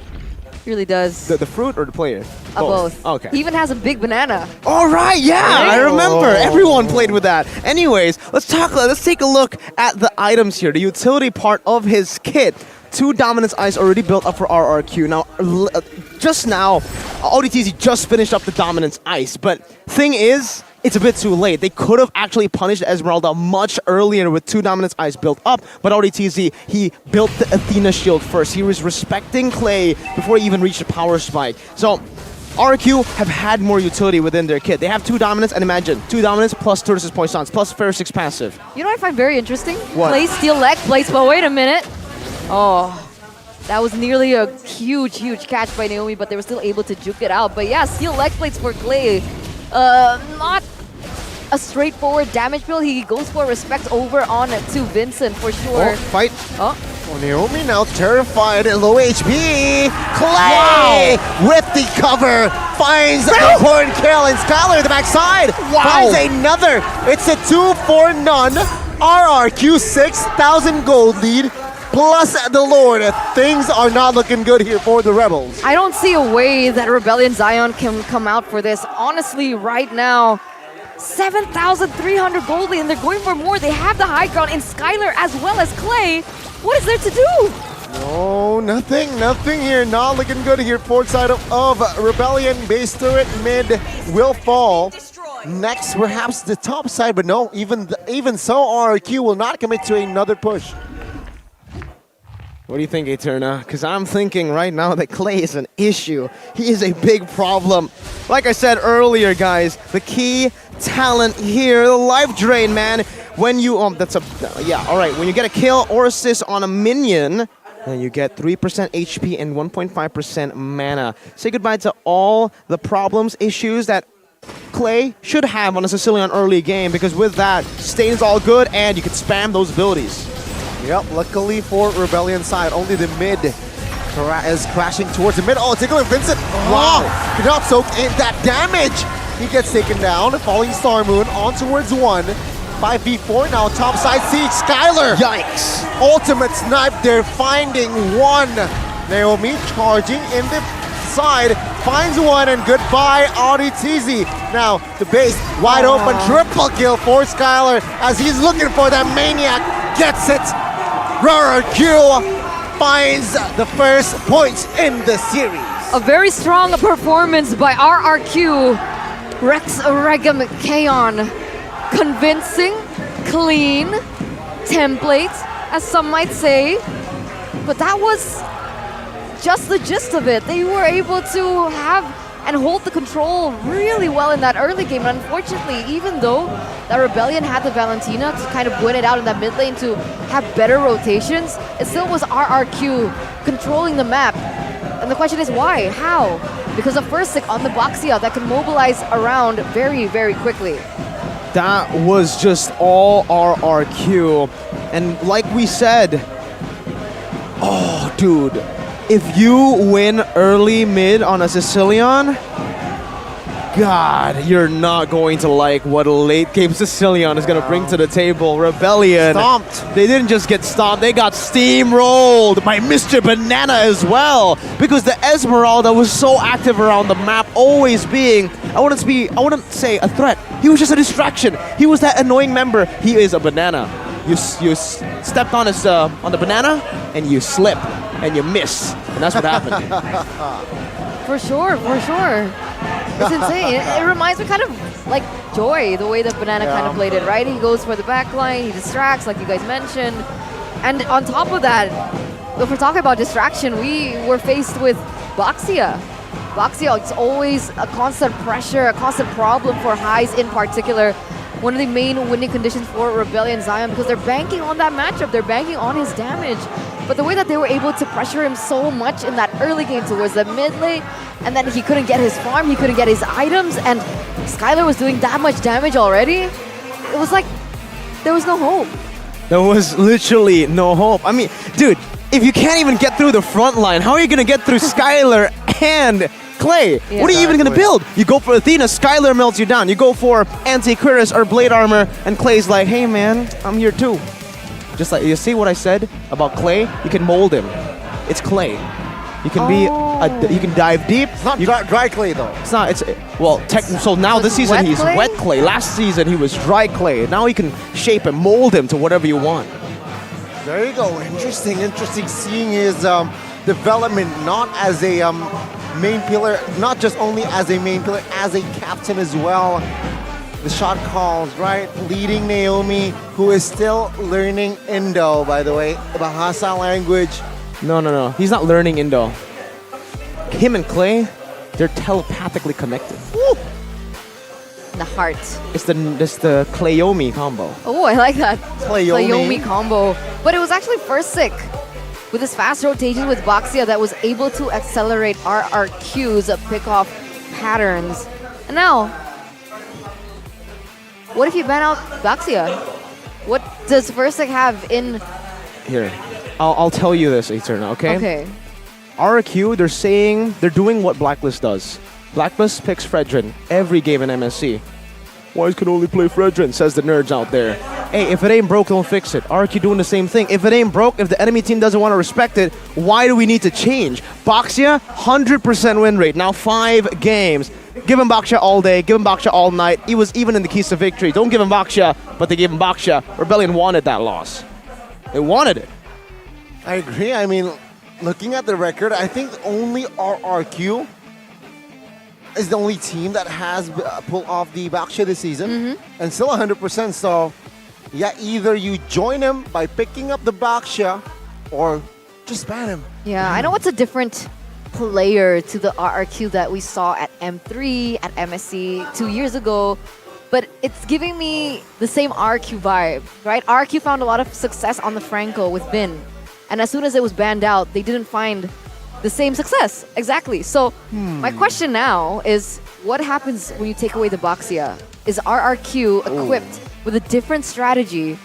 Really does. The fruit or the player? Both. Okay. He even has a big banana. All right, yeah, I remember. Everyone played with that. Anyways, let's take a look at the items here. The utility part of his kit. 2 Dominance Ice already built up for RRQ. Now, just now, ODTZ just finished up the Dominance Ice, but thing is, it's a bit too late. They could have actually punished Esmeralda much earlier with 2 Dominance Ice built up, but ODTZ, he built the Athena shield first. He was respecting Clay before he even reached the power spike. So, RQ have had more utility within their kit. They have 2 Dominance, and imagine, 2 Dominance plus Turtles' Poissons, plus Ferrix's passive. You know what I find very interesting? What? Clay Steel Leg plates, but wait a minute. Oh, that was nearly a huge catch by Naomi, but they were still able to juke it out. But yeah, Steel Leg plates for Clay. Not a straightforward damage build. He goes for respect over on to Vincent for sure. Oh, fight. Oh, Naomi now terrified, low HP. Clay with the cover finds the important kill, and Skylar the backside finds another. It's a 2-for-none. RRQ 6,000 gold lead. Plus the Lord. Things are not looking good here for the Rebels. I don't see a way that Rebellion Zion can come out for this. Honestly, right now, 7,300 gold lead, and they're going for more. They have the high ground in Skylar as well as Clay. What is there to do? No, nothing here. Not looking good here. Port side of Rebellion. Base turret mid will fall. next, perhaps the top side, but no, even so, RRQ will not commit to another push. What do you think, Eterna? Because I'm thinking right now that Clay is an issue. He is a big problem. Like I said earlier, guys, the key talent here, the life drain, man. When you, when you get a kill or assist on a minion, then you get 3% HP and 1.5% mana. Say goodbye to all the problems, issues that Clay should have on a Sicilian early game, because with that, Stain is all good and you can spam those abilities. Yep, luckily for Rebellion side, only the mid is crashing towards the mid. Oh, Tickler Vincent, wow, cannot soak in that damage. He gets taken down, Falling Star Moon on towards 1. 5v4 now, top side Siege, Skylar. Yikes. Ultimate snipe, they're finding one. Naomi charging in the side, finds one, and goodbye, Audi TZ. Now, the base wide open, triple kill for Skylar as he's looking for that Maniac, gets it. RRQ finds the first points in the series. A very strong performance by RRQ. Rex Regum Kaon. Convincing, clean, template, as some might say. But that was just the gist of it. They were able to have and hold the control really well in that early game. And unfortunately, even though the Rebellion had the Valentina to kind of win it out in that mid lane to have better rotations, it still was RRQ controlling the map. And the question is why? How? Because of first stick on the Boxia that can mobilize around very, very quickly. That was just all RRQ. And like we said, oh, dude, if you win early mid on a Sicilian, God, you're not going to like what a late game Sicilian is going to bring to the table. Rebellion. Stomped. They didn't just get stomped, they got steamrolled by Mr. Banana as well. Because the Esmeralda was so active around the map, always being, I wouldn't say a threat. He was just a distraction. He was that annoying member. He is a banana. You stepped on his on the banana and you slip and you miss. And that's what happened. For sure, for sure. It's insane. It reminds me kind of like Joy, the way that Banana kind of played it, right? He goes for the back line, he distracts, like you guys mentioned. And on top of that, if we're talking about distraction, we were faced with Boxia. Boxia, it's always a constant pressure, a constant problem for highs in particular. One of the main winning conditions for Rebellion Zion, because they're banking on that matchup, they're banking on his damage. But the way that they were able to pressure him so much in that early game towards the mid lane, and then he couldn't get his farm, he couldn't get his items, and Skylar was doing that much damage already, it was like there was no hope. There was literally no hope. I mean, dude, if you can't even get through the front line, how are you going to get through Skylar and Clay? Yeah. What are you even going to build? You go for Athena, Skylar melts you down. You go for Anti-Cuirass or Blade Armor, and Clay's like, hey man, I'm here too. Just like, you see what I said about Clay? You can mold him. It's Clay. You can be, you can dive deep. It's not dry clay though. It's not, so now this season he's wet clay. Last season he was dry clay. Now you can shape and mold him to whatever you want. There you go. Interesting seeing his development not as a main pillar, not just only as a main pillar, as a captain as well. The shot calls, right? Leading Naomi, who is still learning Indo, by the way, the Bahasa language. No. He's not learning Indo. Him and Clay, they're telepathically connected. Woo! The heart. It's the Clayomi combo. Oh, I like that. Clayomi combo. But it was actually first sick with his fast rotation with Boxia that was able to accelerate RRQ's pick-off patterns. And now, what if you ban out Boxia? What does first sick have in... Here, I'll tell you this, Eterna, okay? Okay. RRQ, they're saying, they're doing what Blacklist does. Blacklist picks Fredrin every game in MSC. Wise can only play Fredrin, says the nerds out there. Hey, if it ain't broke, don't fix it. RRQ doing the same thing. If it ain't broke, if the enemy team doesn't want to respect it, why do we need to change? Boxia, 100% win rate, now 5 games. Give him Boxia all day, give him Boxia all night. He was even in the keys to victory. Don't give him Boxia, but they gave him Boxia. Rebellion wanted that loss. They wanted it. I agree. I mean, looking at the record, I think only RRQ is the only team that has pulled off the Baksha this season, and still 100%. So, yeah, either you join him by picking up the Baksha, or just ban him. Yeah, I know it's a different player to the RRQ that we saw at M3, at MSC 2 years ago, but it's giving me the same RRQ vibe, right? RRQ found a lot of success on the Franco with Bin, and as soon as it was banned out, they didn't find the same success. Exactly. So my question now is, what happens when you take away the Baxia? Is RRQ equipped with a different strategy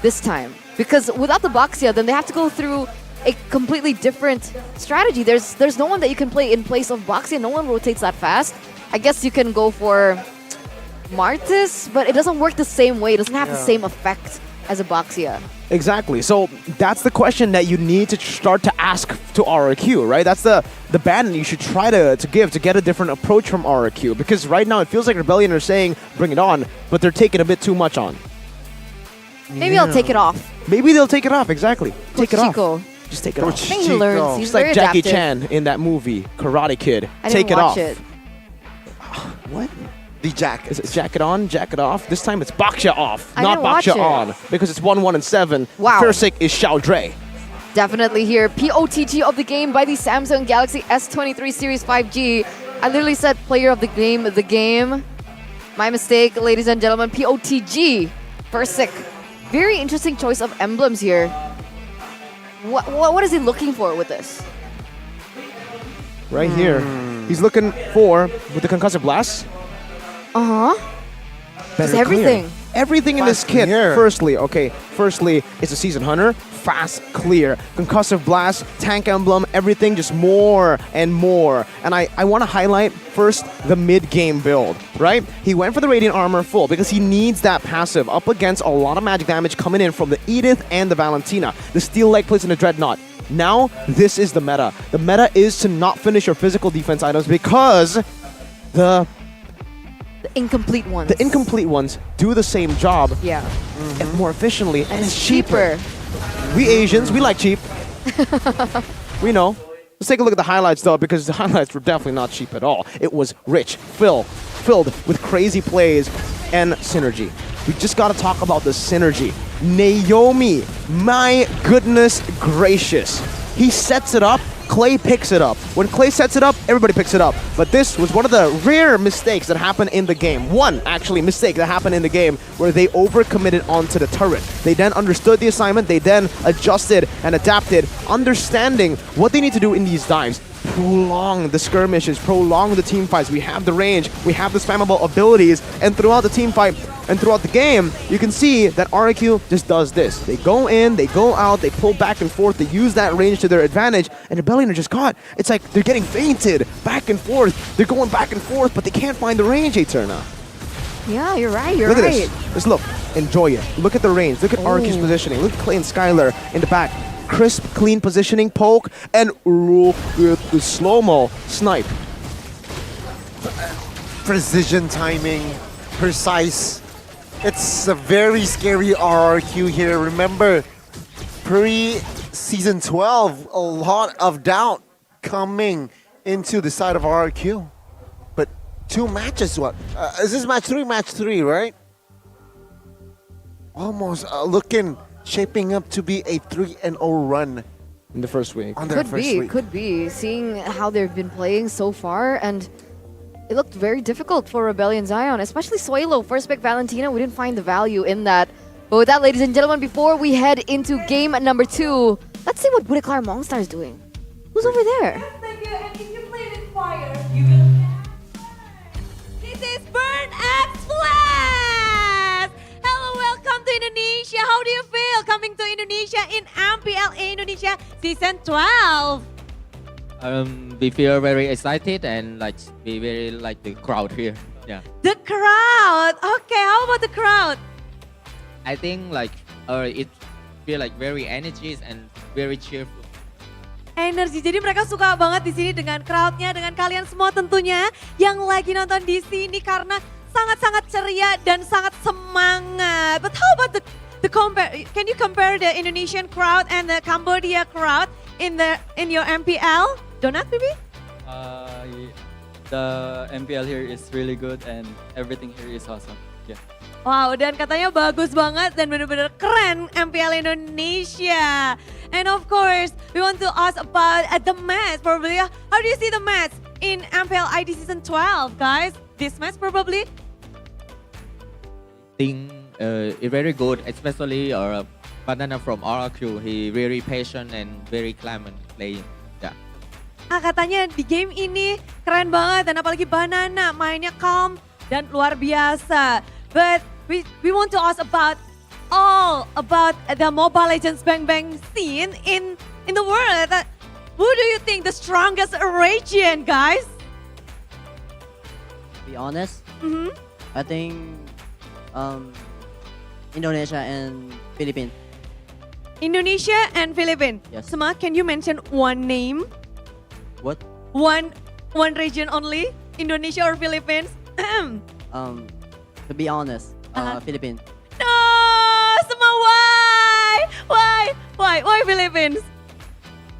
this time? Because without the Baxia, then they have to go through a completely different strategy. There's no one that you can play in place of Baxia. No one rotates that fast. I guess you can go for Martis, but it doesn't work the same way. It doesn't have the same effect as a Baxia. Exactly. So that's the question that you need to start to ask to RRQ, right? That's the ban you should try to give to get a different approach from RRQ. Because right now it feels like Rebellion are saying, bring it on, but they're taking a bit too much on. Maybe I'll take it off. Maybe they'll take it off, exactly. Take it Chico. off. Just take it off. I think he learns. He's Just like very Jackie adaptive. Chan in that movie, Karate Kid. I Take didn't it watch off. it. What? The jacket. Is it jacket on, jacket off? This time it's Baksha off, I not didn't watch Baksha it. on. Because it's 1-1 and 7. Wow. First is Xiao Dre. Definitely here. POTG of the game by the Samsung Galaxy S23 Series 5G. I literally said player of the game. My mistake, ladies and gentlemen. POTG. Versik. Very interesting choice of emblems here. What is he looking for with this? Right here. He's looking for, with the concussive blast, Uh-huh. better Just everything. clear. Everything in this Fast kit. clear. Firstly, it's a Season Hunter. Fast clear. Concussive blast, tank emblem, everything just more and more. And I want to highlight first the mid-game build, right? He went for the Radiant Armor full because he needs that passive up against a lot of magic damage coming in from the Edith and the Valentina. The Steel Leg Plates and the Dreadnought. Now, this is the meta. The meta is to not finish your physical defense items because the incomplete ones. The incomplete ones do the same job. Yeah. And more efficiently. And it's cheaper. We Asians, we like cheap. We know. Let's take a look at the highlights though, because the highlights were definitely not cheap at all. It was rich, filled with crazy plays and synergy. We just gotta talk about the synergy. Naomi, my goodness gracious. He sets it up, Clay picks it up. When Clay sets it up, everybody picks it up. But this was one of the rare mistakes that happened in the game. One, actually, mistake that happened in the game where they overcommitted onto the turret. They then understood the assignment, they then adjusted and adapted, understanding what they need to do in these dives. Prolong the skirmishes, prolong the team fights. We have the range, we have the spammable abilities, and throughout the team fight and throughout the game, you can see that RQ just does this. They go in, they go out, they pull back and forth, they use that range to their advantage, and Rebellion are just caught. It's like they're getting feinted back and forth. They're going back and forth, but they can't find the range, Eterna. Yeah, you're right, you're Look right. at this. Just look, enjoy it. Look at the range, look at RQ's positioning, look at Clay and Skylar in the back. Crisp, clean positioning, poke, and look at the slow-mo snipe. Precision timing, precise. It's a very scary RRQ here. Remember, pre-season 12, a lot of doubt coming into the side of RRQ. But 2 matches, what? Is this match 3? Match 3, right? Almost shaping up to be a 3-0 run in the first week. On their first week. Could be. Seeing how they've been playing so far, and it looked very difficult for Rebellion Zion, especially Suelo. First pick Valentina, we didn't find the value in that. But with that, ladies and gentlemen, before we head into game number 2, let's see what Budeklar Mongstar is doing. Who's over there? This is Burn X Flash! Hello, welcome to Indonesia. How do you feel coming to Indonesia in MPL Indonesia Season 12? We feel very excited and we very like the crowd here. Yeah. The crowd. Okay, how about the crowd? I think it feel like very energies and very cheerful. Energi. Jadi mereka suka banget di sini dengan crowdnya, dengan kalian semua tentunya yang lagi nonton di sini karena sangat-sangat ceria dan sangat semangat. But how about the compare? Can you compare the Indonesian crowd and the Cambodia crowd in your MPL? Donat, maybe? the MPL here is really good and everything here is awesome. Yeah. Wow, dan katanya bagus banget dan benar-benar keren MPL Indonesia. And of course, we want to ask about the match probably. How do you see the match in MPL ID Season 12, guys? This match probably? Think it's very good, especially Banana from RRQ. He very patient and very calm and playing. Yeah. Katanya di game ini keren banget dan apalagi Banana mainnya calm dan luar biasa. But we want to ask about all about the Mobile Legends Bang Bang scene in the world. Who do you think the strongest region, guys? To be honest, I think Indonesia and Philippines. Indonesia and Philippines. Yes. Sema, can you mention one name? What? One region only? Indonesia or Philippines? To be honest, Philippines. No, Sema, why Philippines?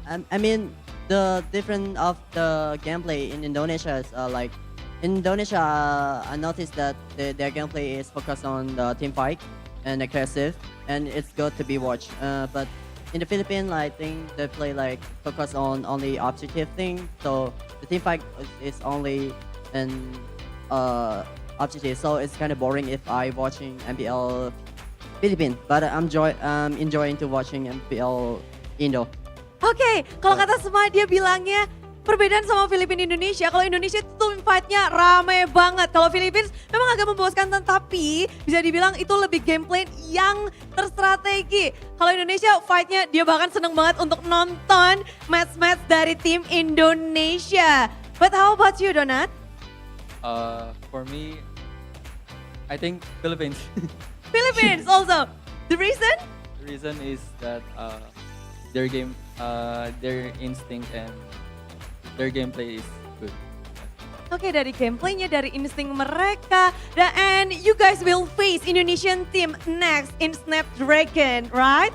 I mean, the difference of the gameplay in Indonesia is like, in Indonesia, I noticed that their gameplay is focused on the team fight and aggressive, and it's good to be watched. But in the Philippines, I think they play like focus on only objective thing. So the team fight is only an objective. So it's kind of boring if I watching MPL Philippines. But I'm enjoying to watching MPL Indo. Oke, kalau kata Sema dia bilangnya perbedaan sama Filipina Indonesia. Kalau Indonesia itu team fight-nya rame banget. Kalau Philippines memang agak membosankan, tapi bisa dibilang itu lebih gameplay yang terstrategi. Kalau Indonesia fight-nya dia bahkan seneng banget untuk nonton match-match dari tim Indonesia. But how about you, Donat? For me, I think Philippines. Philippines also. The reason? The reason is that their game, their instinct and their gameplay is good. Oke, dari gameplaynya, dari insting mereka. And you guys will face Indonesian team next in Snapdragon, right?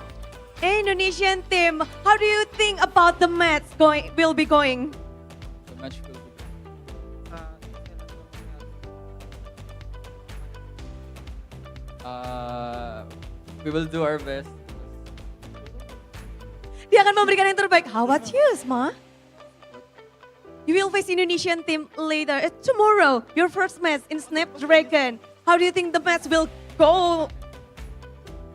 Indonesian team, how do you think about the match will be going? The match will be we will do our best. Dia akan memberikan yang terbaik. How about you, Sma? You will face Indonesian team later. Tomorrow, your first match in Snapdragon. How do you think the match will go?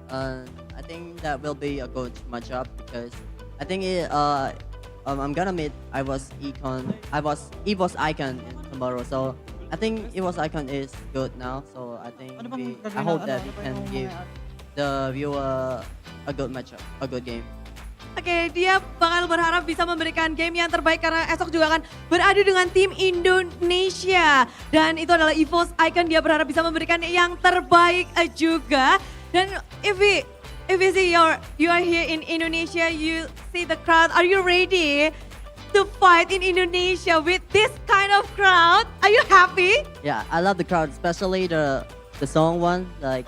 I think that will be a good matchup because I think I'm gonna meet EVOS Icon tomorrow. So I think EVOS Icon is good now. So I think I hope that we can give the viewer a good matchup, a good game. Oke, dia bakal berharap bisa memberikan game yang terbaik karena esok juga akan beradu dengan tim Indonesia. Dan itu adalah EVOS Icon, dia berharap bisa memberikan yang terbaik juga. Dan if we see you are here in Indonesia, you see the crowd, are you ready to fight in Indonesia with this kind of crowd? Are you happy? Yeah, I love the crowd, especially the song one, like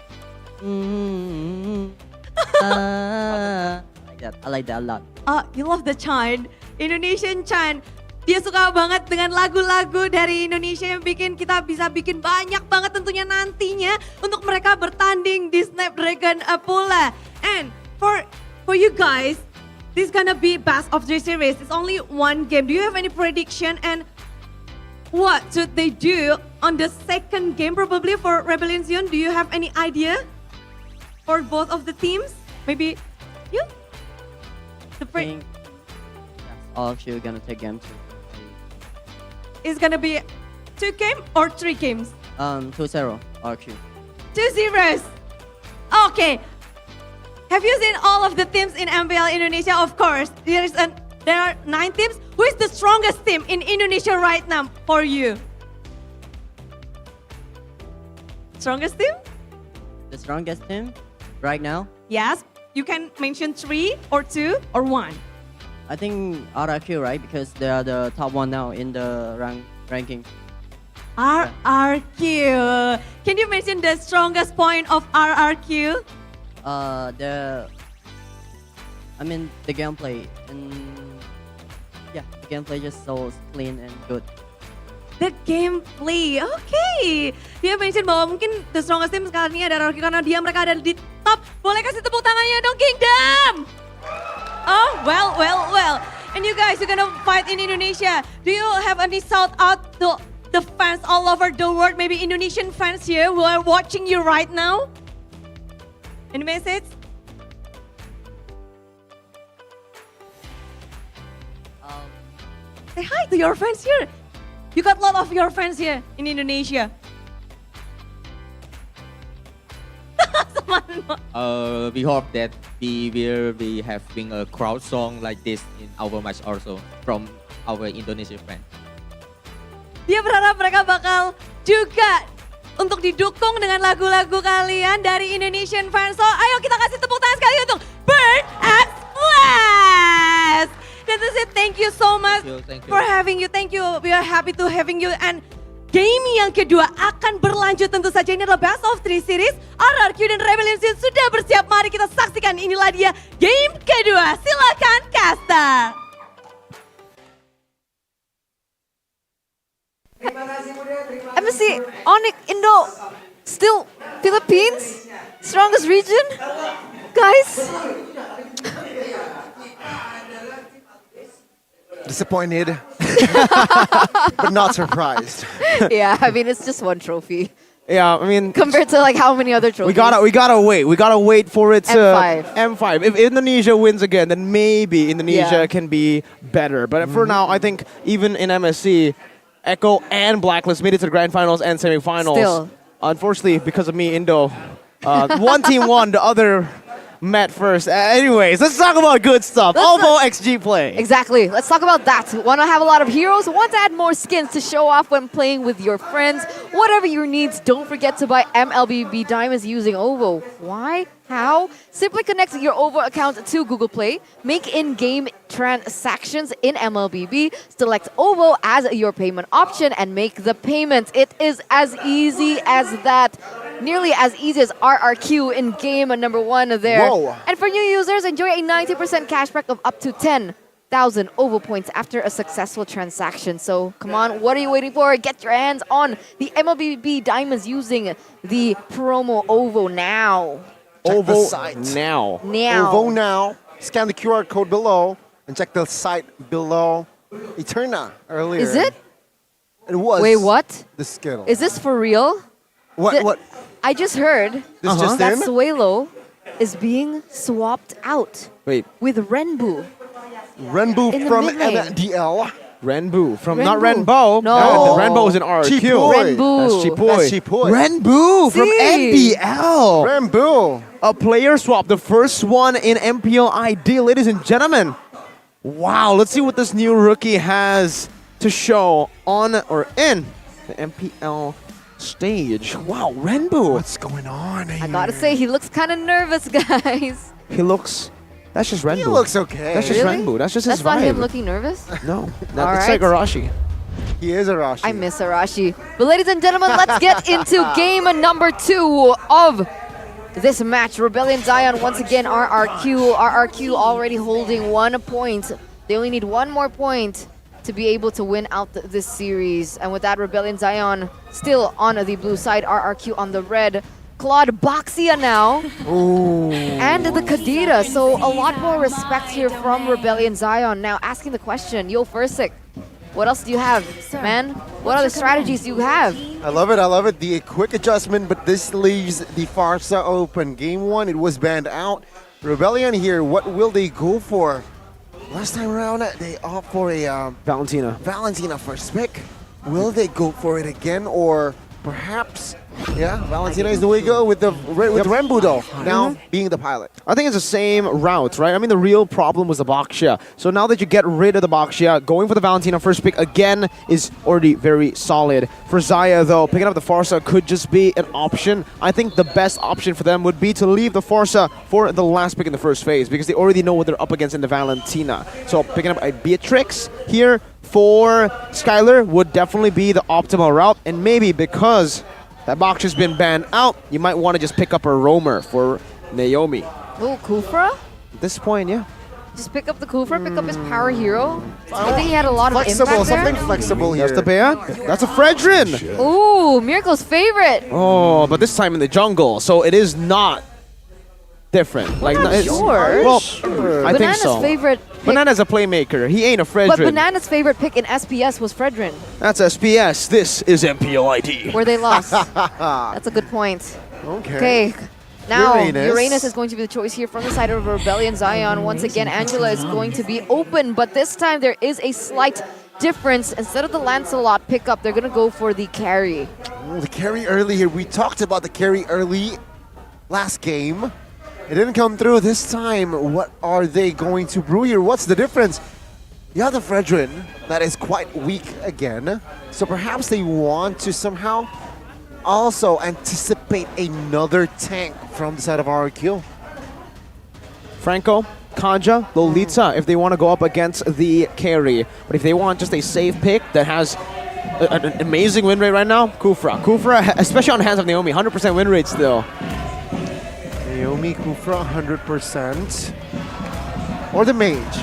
I like that a lot. You love the chant, Indonesian chant. Dia suka banget dengan lagu-lagu dari Indonesia yang bikin kita bisa bikin banyak banget tentunya nantinya untuk mereka bertanding di Snapdragon pula. And for you guys, this gonna be best of the series. It's only one game. Do you have any prediction and what should they do on the second game probably for Rebellion Zion? Do you have any idea for both of the teams? Maybe you? I think all of you are gonna take game 2. It's gonna be 2 game or 3 games? 2-0 RQ. 2-0. Okay. Have you seen all of the teams in MPL Indonesia? Of course. There are 9 teams. Who is the strongest team in Indonesia right now for you? Strongest team? The strongest team right now? Yes. You can mention 3 or 2 or 1. I think RRQ, right? Because they are the top one now in the ranking. RRQ. Can you mention the strongest point of RRQ? The gameplay, and yeah, the gameplay just so clean and good. the gameplay. Oke. Dia mention bahwa mungkin the strongest team sekarang ini ada Rocky karena mereka ada di top. Boleh kasih tepuk tangannya dong Kingdom. Oh, well. And you guys, you're gonna fight in Indonesia. Do you have any shout out to the fans all over the world? Maybe Indonesian fans here who are watching you right now? Any message? Say hi to your friends here. You got a lot of your friends here in Indonesia. We hope that we will be having a crowd song like this in our match also from our Indonesian fans. Dia berharap mereka bakal juga untuk didukung dengan lagu-lagu kalian dari Indonesian fans. So ayo kita kasih tepuk tangan sekali untuk Bird X Blast. Dan to say thank you so much for having you. Thank you. We are happy to having you. And game yang kedua akan berlanjut tentu saja. Ini adalah Best of 3 series. RRQ dan Rebellion Series sudah bersiap. Mari kita saksikan. Inilah dia game kedua. Silakan Kasta. MSC, Onyx, Indo, still Philippines, strongest region, guys. Disappointed, but not surprised. Yeah, I mean it's just one trophy Yeah, I mean, compared to like how many other trophies. we gotta wait. We gotta wait for it to M5. M5. If Indonesia wins again, then maybe Indonesia can be better. But for now, I think even in MSC, Echo and Blacklist made it to the grand finals and semifinals. Still. Unfortunately, because of me, Indo, one team won, the other met first. Anyways, let's talk about good stuff. OVO XG play. Exactly. Let's talk about that. Want to have a lot of heroes? Want to add more skins to show off when playing with your friends? Whatever your needs, don't forget to buy MLBB Diamonds using OVO. Why? How? Simply connect your OVO account to Google Play, make in-game transactions in MLBB, select OVO as your payment option, and make the payment. It is as easy as that. Nearly as easy as RRQ in game number 1 there. Whoa. And for new users, enjoy a 90% cashback of up to 10,000 OVO points after a successful transaction. So come on, what are you waiting for? Get your hands on the MLBB Diamonds using the promo OVO now. Check the OVO site. now. OVO now. Scan the QR code below and check the site below. Eterna earlier. Is it? It was. Wait, what? The skill. Is this for real? What? I just heard This just that in? Suelo is being swapped out Wait, with Renbu. Renbu In the from mid lane. MDL. Renbu from not Renbu. Renbo. No. Renbo is in RRQ. Chipoy. Renbu. That's Chipoy. That's Chipoy. Renbu from See. MPL. Renbu. A player swap, the first one in MPL ID, ladies and gentlemen. Wow, let's see what this new rookie has to show on or in the MPL stage. Wow, Renbu. What's going on here? I gotta say, he looks kind of nervous, guys. He looks. That's just Renbu. He looks okay. That's just Really? Renbu. That's just his That's not vibe. him looking nervous? No, All it's right. like Arashi. He is a Rashi. I miss Arashi. But ladies and gentlemen, let's get into game number 2 of this match. Rebellion Zion once again RRQ. RRQ already holding 1 point. They only need 1 more point to be able to win out this series. And with that, Rebellion Zion still on the blue side, RRQ on the red. Claude Boxia now. Ooh. And the Kadira. So a lot more respect here from Rebellion Zion. Now asking the question, Yo Fursik, what else do you have, man? What other strategies do you have? I love it. I love it. The quick adjustment, but this leaves the Farsa open. Game 1, it was banned out. Rebellion here, what will they go for? Last time around, they opt for a Valentina first pick. Will they go for it again, or perhaps, yeah, Valentina is the way to go with Renbu though, now being the pilot. I think it's the same route, right? I mean, the real problem was the Baxia. So now that you get rid of the Baxia, going for the Valentina first pick again is already very solid. For Zaya, though, picking up the Farsa could just be an option. I think the best option for them would be to leave the Farsa for the last pick in the first phase because they already know what they're up against in the Valentina. So picking up a Beatrix here for Skylar would definitely be the optimal route. And maybe because that box has been banned out, you might want to just pick up a roamer for Naomi. Oh, Kufra? At this point, yeah. Just pick up the Kufra, pick up his power hero. I think he had a lot of Flexible, impact there. something flexible here. That's the bear. That's a Fredrin. Ooh, Miracle's favorite. Oh, but this time in the jungle, so it is not different. Like, not it's, sure. well, I think Banana's so. favorite pick, Banana's a playmaker. He ain't a Fredrin. but Banana's favorite pick in SPS was Fredrin, That's SPS. This is MPL ID. where they lost. That's a good point. Okay. Now, Uranus is going to be the choice here from the side of Rebellion Zion. Once again, Angela is going to be open, but this time there is a slight difference. Instead of the Lancelot pickup, they're going to go for the carry. Oh, the carry early here. We talked about the carry early last game. It didn't come through this time. What are they going to brew here? What's the difference? You have the Fredrin that is quite weak again. So perhaps they want to somehow also anticipate another tank from the side of RRQ. Franco, Kanja, Lolita, if they want to go up against the carry. But if they want just a safe pick that has an amazing win rate right now, Kufra. Kufra, especially on the hands of Naomi, 100% win rate still. Naomi, Kufra, 100%. Or the mage.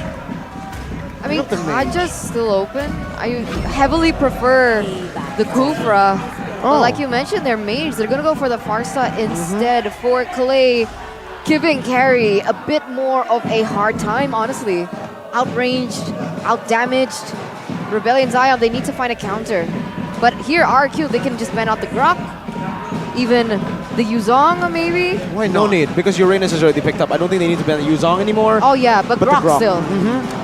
I mean, Kaja's still open. I heavily prefer the Kufra. But like you mentioned, they're mage. They're going to go for the Farsa instead for Clay, giving carry a bit more of a hard time, honestly. Outranged, outdamaged. Rebellion Zion, they need to find a counter. But here, RQ, they can just ban out the Grok. Even the Yuzong, maybe? Why no need, because Uranus is already picked up. I don't think they need to ban the Yuzong anymore. Oh yeah, but Grok, the Grok still.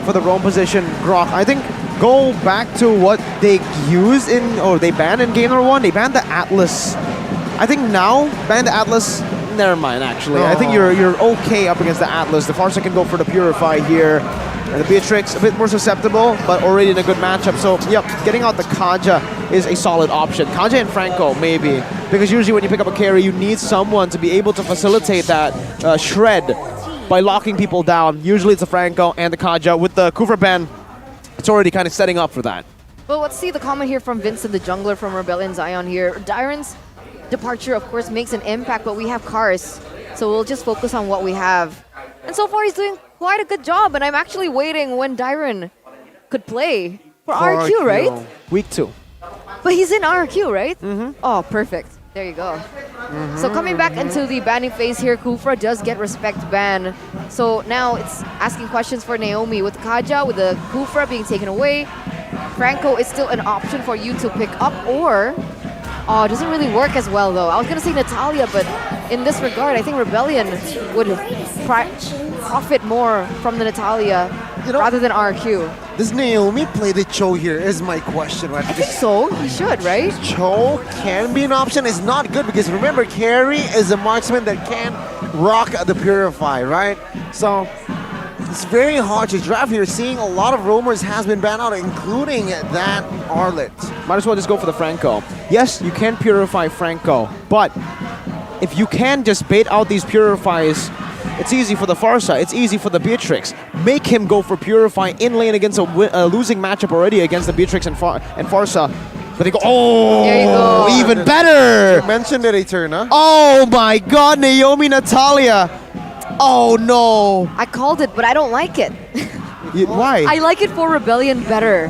For the roam position, Grok. I think go back to what they used in, or they banned in game number 1. They banned the Atlas. I think now, ban the Atlas. Never mind, actually. I think you're okay up against the Atlas. The Farsa can go for the Purify here. And the Beatrix, a bit more susceptible, but already in a good matchup. So, yep, getting out the Kaja is a solid option. Kaja and Franco, maybe. Because usually when you pick up a carry, you need someone to be able to facilitate that shred by locking people down. Usually it's the Franco and the Kaja. With the Kufra ban, it's already kind of setting up for that. Well, let's see the comment here from Vincent, the jungler from Rebellion Zion here. Dyron's departure, of course, makes an impact, but we have Kars. So we'll just focus on what we have. And so far, he's doing quite a good job, and I'm actually waiting when Dyron could play for RQ, right? Week 2. But he's in RQ, right? Oh, perfect. There you go. So coming back into the banning phase here, Kufra does get respect ban. So now it's asking questions for Naomi with Kaja, with the Kufra being taken away. Franco is still an option for you to pick up, or... Oh, it doesn't really work as well, though. I was going to say Natalia, but in this regard, I think Rebellion would profit more from the Natalia rather than RQ. Does Naomi play the Cho here is my question, right? I think so. He should, right? Cho can be an option. It's not good because remember, carry is a marksman that can rock the Purify, right? So it's very hard to draft here. Seeing a lot of roamers has been banned out, including that Arlet. Might as well just go for the Franco. Yes, you can Purify Franco, but if you can just bait out these Purifies, it's easy for the Farsa, it's easy for the Beatrix. Make him go for Purify in lane against a losing matchup already against the Beatrix and Farsa. But they go, oh, there you go. Even better! You mentioned it, Eterna. Oh my god, Naomi Natalia! Oh no! I called it, but I don't like it. Why? I like it for Rebellion better,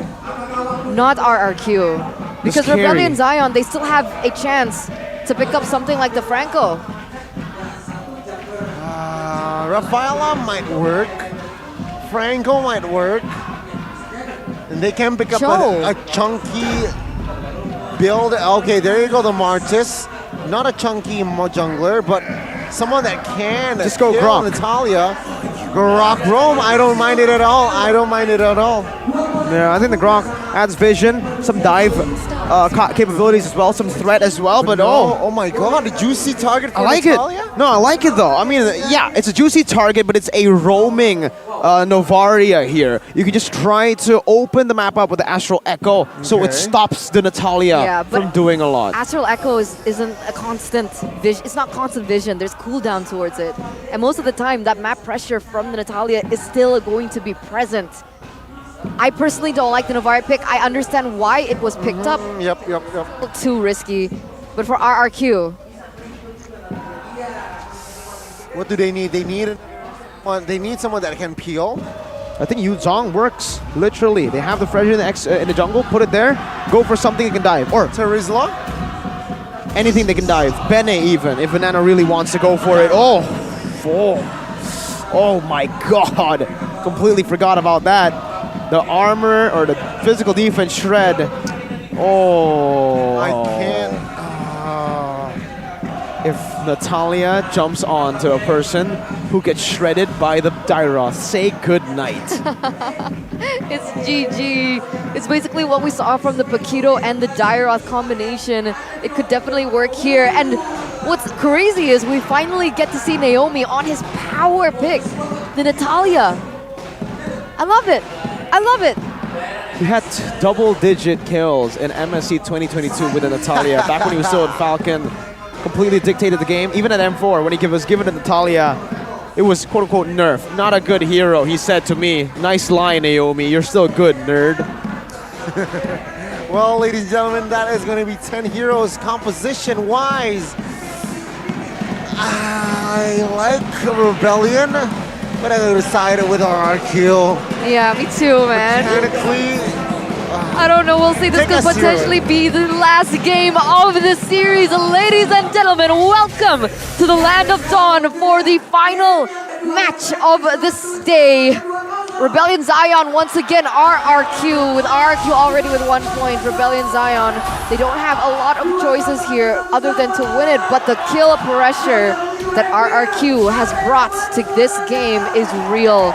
not RRQ. Because Rebellion Zion, they still have a chance to pick up something like the Franco. Rafaela might work. Franco might work. And they can pick up a chunky build. Okay, there you go, the Martis. Not a chunky jungler, but someone that can just go kill Grok. Natalia. Grok roam, I don't mind it at all. I don't mind it at all. Yeah, I think the Grok adds vision, some dive capabilities as well, some threat as well, but oh my god, a juicy target for I like Natalia? it. No, I like it though. I mean, yeah, it's a juicy target, but it's a roaming Novaria here. You can just try to open the map up with the Astral Echo, so it stops the Natalia from doing a lot. Astral Echo isn't a constant vision. It's not constant vision. There's cooldown towards it. And most of the time, that map pressure from the Natalia is still going to be present. I personally don't like the Novaria pick. I understand why it was picked up. Yep. Too risky. But for RRQ, what do they need? They need someone that can peel. I think Yu Zhong works, literally. They have the Fredrin in the jungle, put it there, go for something that can dive. Or Terizla? Anything they can dive. Bene even, if Banana really wants to go for it. Oh my god. Completely forgot about that. The armor or the physical defense shred. Oh. I can't. If Natalia jumps onto a person who gets shredded by the Dairoth, say good night. It's GG. It's basically what we saw from the Paquito and the Dairoth combination. It could definitely work here. And what's crazy is we finally get to see Naomi on his power pick, the Natalia. I love it. I love it. He had double-digit kills in MSC 2022 with the Natalia back when he was still in Falcon. Completely dictated the game. Even at M4, when he was given to Natalia, it was quote-unquote nerf. Not a good hero, he said to me. Nice line, Naomi. You're still good, nerd. Well, ladies and gentlemen, that is going to be 10 heroes composition-wise. I like Rebellion, but I decided with RRQ. Yeah, me too, man. Technically, I don't know, we'll see. This could potentially be the last game of the series. Ladies and gentlemen, welcome to the Land of Dawn for the final match of this day. Rebellion Zion once again, RRQ, with RRQ already with 1 point. Rebellion Zion, they don't have a lot of choices here other than to win it, but the kill pressure that RRQ has brought to this game is real.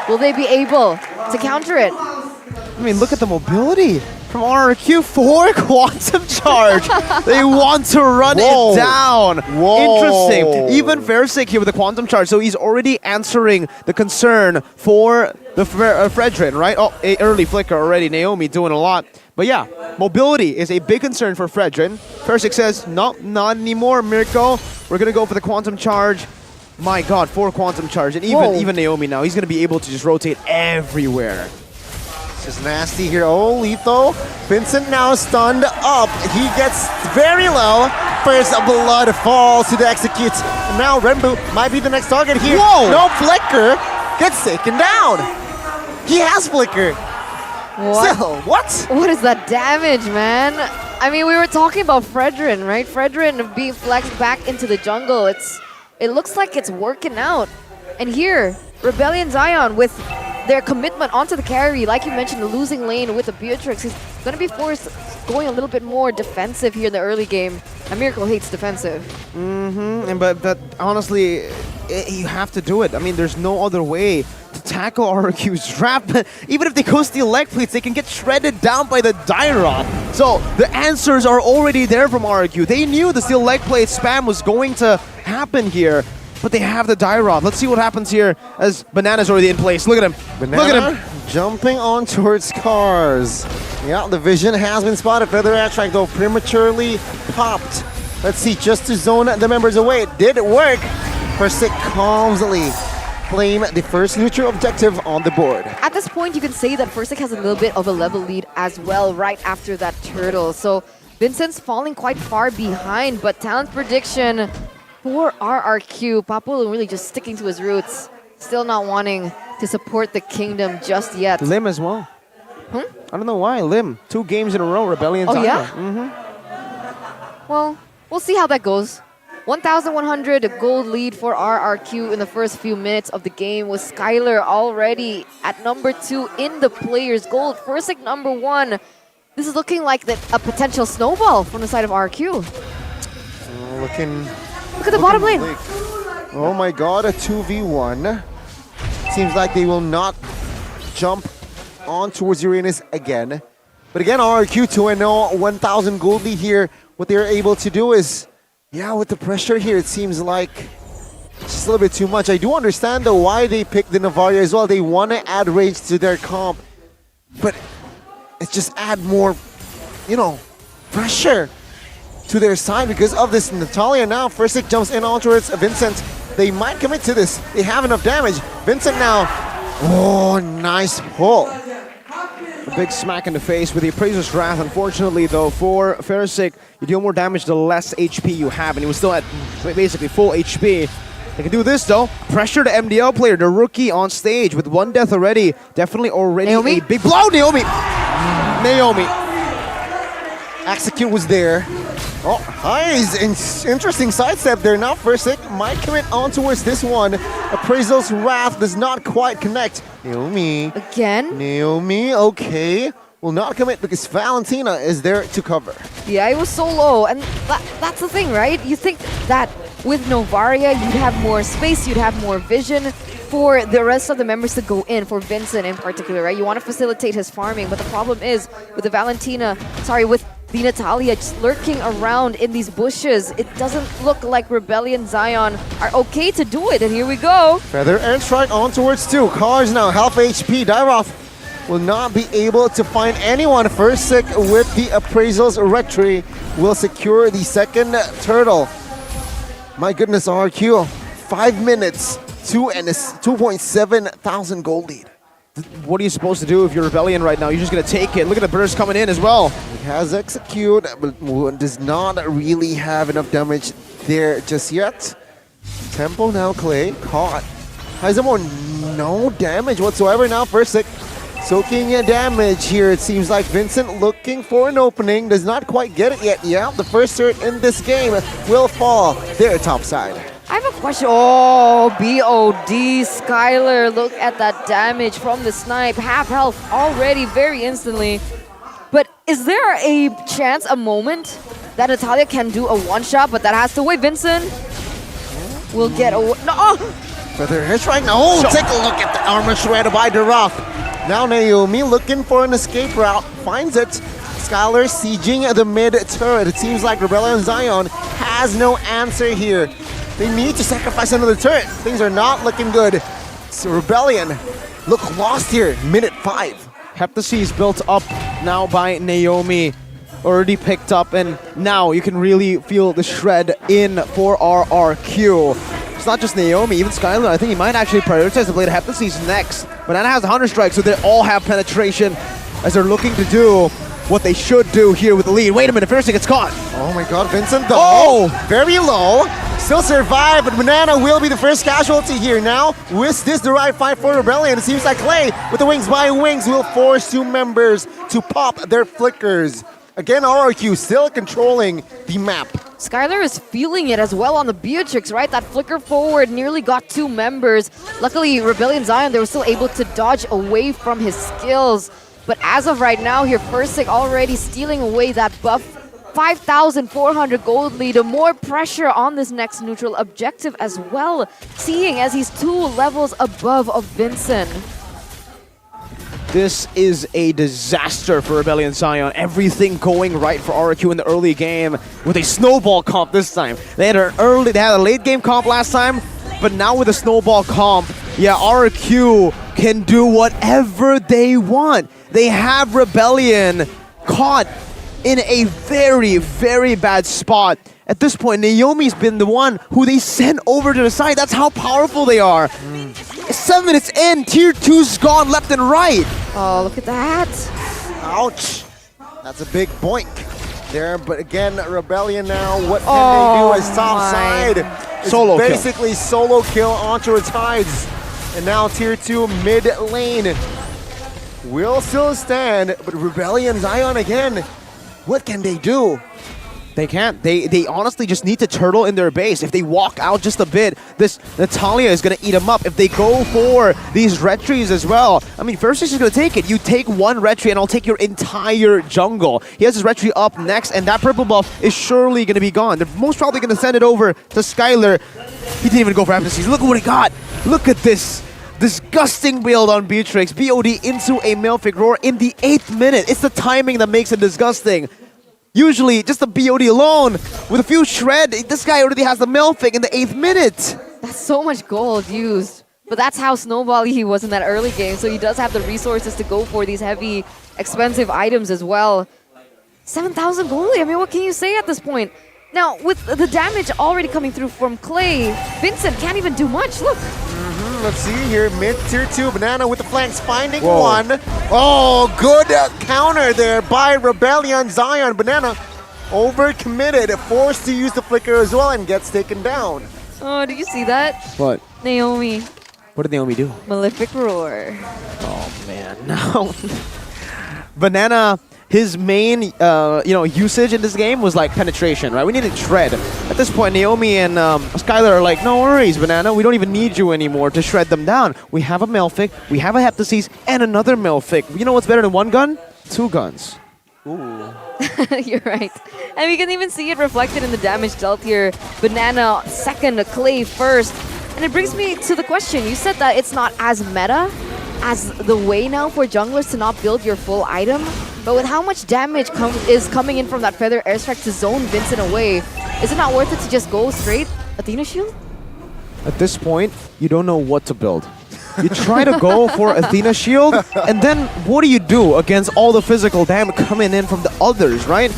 Will they be able to counter it? I mean, look at the mobility from RRQ. 4 Quantum Charge. They want to run it down. Interesting. Even Versick here with the Quantum Charge, so he's already answering the concern for the Fredrin, right? Oh, a early flicker already. Naomi doing a lot. But yeah, mobility is a big concern for Fredrin. Versick says, no, not anymore, Mirko. We're going to go for the Quantum Charge. My god, 4 Quantum Charge. And even Naomi now, he's going to be able to just rotate everywhere. This is nasty here. Oh, lethal. Vincent now stunned up. He gets very low. First blood falls to the execute. And now Renbu might be the next target here. Whoa! No flicker. Gets taken down. He has flicker. What? Still, what? What is that damage, man? I mean, we were talking about Fredrin, right? Fredrin being flexed back into the jungle. It looks like it's working out. And here, Rebellion Zion with their commitment onto the carry, like you mentioned, the losing lane with the Beatrix, is going to be forced going a little bit more defensive here in the early game. And Miracle hates defensive. But honestly, you have to do it. I mean, there's no other way to tackle RRQ's trap. Even if they go steal leg plates, they can get shredded down by the Dairoth. So the answers are already there from RRQ. They knew the steal leg plate spam was going to happen here. But they have the Dairoth. Let's see what happens here as Banana's already in place. Look at him. Banana Look at him. Jumping on towards cars. Yeah, the vision has been spotted. Feather Attract, though, prematurely popped. Let's see, just to zone the members away. It did work. Versick calmly claim the first neutral objective on the board. At this point, you can say that Versick has a little bit of a level lead as well right after that turtle. So Vincent's falling quite far behind, but talent prediction for RRQ, Papu really just sticking to his roots, still not wanting to support the kingdom just yet. Lim as well. I don't know why, Lim. 2 games in a row, Rebellion. Oh, yeah? Well, we'll see how that goes. 1,100 gold lead for RRQ in the first few minutes of the game, with Skylar already at number 2 in the players' gold. Versick number 1. This is looking like a potential snowball from the side of RRQ. Look at the bottom lane. Oh my god, a 2v1. Seems like they will not jump on towards Uranus again. But again, RRQ 2-0, 1,000 gold lead here. What they're able to do is, yeah, with the pressure here, it seems like it's just a little bit too much. I do understand though why they picked the Navaria as well. They want to add rage to their comp. But it's just add more, pressure to their side because of this Natalia. Now Versick jumps in on towards Vincent. They might commit to this. They have enough damage. Vincent now. Oh, nice pull. A big smack in the face with the Appraiser's Wrath. Unfortunately, though, for Versick, you deal more damage the less HP you have, and he was still at basically full HP. They can do this though. Pressure the MDL player, the rookie on stage with 1 death already. Definitely already Naomi? a big blow. Naomi. Execute was there. Oh, Highs, interesting sidestep there. Now Versick might commit on towards this one. Appraisal's Wrath does not quite connect. Naomi. Again? Naomi, okay. Will not commit because Valentina is there to cover. Yeah, it was so low, and that's the thing, right? You think that with Novaria, you'd have more space, you'd have more vision for the rest of the members to go in, for Vincent in particular, right? You want to facilitate his farming, but the problem is with with the Natalia just lurking around in these bushes, it doesn't look like Rebellion Zion are okay to do it, and here we go. Feather airstrike on towards 2. Cars now half HP. Dairoth will not be able to find anyone. Versick with the Appraisal's Retry will secure the second turtle. My goodness, RQ. 5 minutes, 2.7 thousand gold lead. What are you supposed to do if you're Rebellion right now? You're just going to take it. Look at the burst coming in as well. He has execute, but does not really have enough damage there just yet. Tempo now, Clay, caught. Haizamor, no damage whatsoever now. Versick soaking damage here. It seems like Vincent looking for an opening. Does not quite get it yet. Yeah, the first hurt in this game will fall there top side. I have a question. Oh, BOD, Skylar, look at that damage from the snipe. Half health already very instantly. But is there a chance, a moment, that Natalia can do a one-shot, but that has to wait? Vincent will get a... No! Feather airstrike. No! Take a look at the armor shredder by Dairoth. Now Naomi looking for an escape route. Finds it. Skylar sieging the mid turret. It seems like Rebellion Zion has no answer here. They need to sacrifice another turret. Things are not looking good. So Rebellion look lost here. Minute 5. Heptasy is built up now by Naomi. Already picked up, and now you can really feel the shred in for RRQ. It's not just Naomi, even Skylar. I think he might actually prioritize the blade of Heptasy's next. Banana has 100 strikes, so they all have penetration as they're looking to do what they should do here with the lead. Wait a minute, first it gets caught. Oh my god, Vincent though. Very low. Still survive, but Banana will be the first casualty here now. Was this the right fight for Rebellion? It seems like Clay with the wings by wings will force 2 members to pop their flickers. Again, RRQ still controlling the map. Skylar is feeling it as well on the Beatrix, right? That flicker forward nearly got 2 members. Luckily, Rebellion Zion, they were still able to dodge away from his skills. But as of right now here, Versick already stealing away that buff. 5,400 gold lead, more pressure on this next neutral objective as well, seeing as he's 2 levels above of Vincent. This is a disaster for Rebellion Zion. Everything going right for RRQ in the early game with a snowball comp this time. They had a late game comp last time, but now with a snowball comp, yeah, RRQ can do whatever they want. They have Rebellion caught in a very, very bad spot. At this point, Naomi's been the one who they sent over to the side. That's how powerful they are. 7 minutes in, tier 2's gone left and right. Oh, look at that. Ouch. That's a big boink there. But again, Rebellion now, what can they do as top side? It's solo basically kill. Solo kill onto its hides. And now tier 2 mid lane will still stand. But Rebellion Zion again, what can they do? They can't. They honestly just need to turtle in their base. If they walk out just a bit, this Natalia is going to eat them up. If they go for these retries as well, I mean, first is just going to take it. You take 1 retry and I'll take your entire jungle. He has his retry up next, and that purple buff is surely going to be gone. They're most probably going to send it over to Skylar. He didn't even go for Apathy. Look at what he got. Look at this. Disgusting build on Beatrix. BOD into a Malefic Roar in the 8th minute. It's the timing that makes it disgusting. Usually, just the BOD alone, with a few shred, this guy already has the Malefic in the 8th minute. That's so much gold used. But that's how snowbally he was in that early game, so he does have the resources to go for these heavy, expensive items as well. 7,000 gold, I mean, what can you say at this point? Now, with the damage already coming through from Clay, Vincent can't even do much, look. Let's see here, mid tier 2, Banana with the flanks finding one. Oh, good counter there by Rebellion Zion. Banana overcommitted, forced to use the flicker as well and gets taken down. Oh, did you see that? What? Naomi. What did Naomi do? Malefic Roar. Oh man, no. Banana, his main usage in this game was like penetration, right? We needed shred. At this point, Naomi and Skylar are like, no worries, Banana. We don't even need you anymore to shred them down. We have a Malefic, we have a Heptasis, and another Malefic. You know what's better than one gun? Two guns. Ooh. You're right. And we can even see it reflected in the damage dealt here. Banana second, Clay first. And it brings me to the question. You said that it's not as meta as the way now for junglers to not build your full item. But with how much damage is coming in from that Feather Airstrike to zone Vincent away, is it not worth it to just go straight Athena Shield? At this point, you don't know what to build. You try to go for Athena Shield, and then what do you do against all the physical damage coming in from the others, right?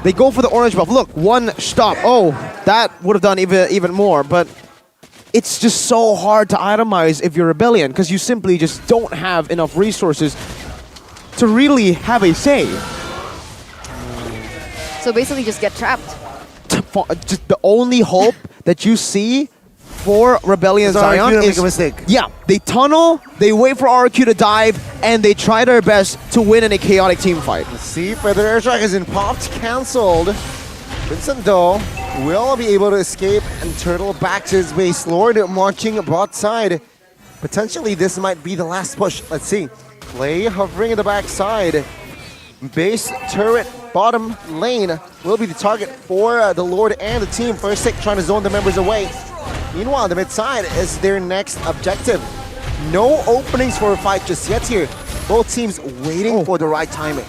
They go for the orange buff. Look, one stop. Oh, that would have done even more, but it's just so hard to itemize if you're Rebellion, because you simply just don't have enough resources to really have a say. So basically just get trapped. Just the only hope that you see for Rebellion Zion is make a mistake. Yeah, they tunnel, they wait for RQ to dive, and they try their best to win in a chaotic team fight. Let's see, Feather Airstrike has been popped, cancelled. Vincent though will be able to escape and turtle back to his base. Lord marching bot side. Potentially this might be the last push. Let's see. Clay hovering in the backside. Base turret bottom lane will be the target for the Lord and the team. First Stick trying to zone the members away. Meanwhile, the mid side is their next objective. No openings for a fight just yet here. Both teams waiting for the right timing.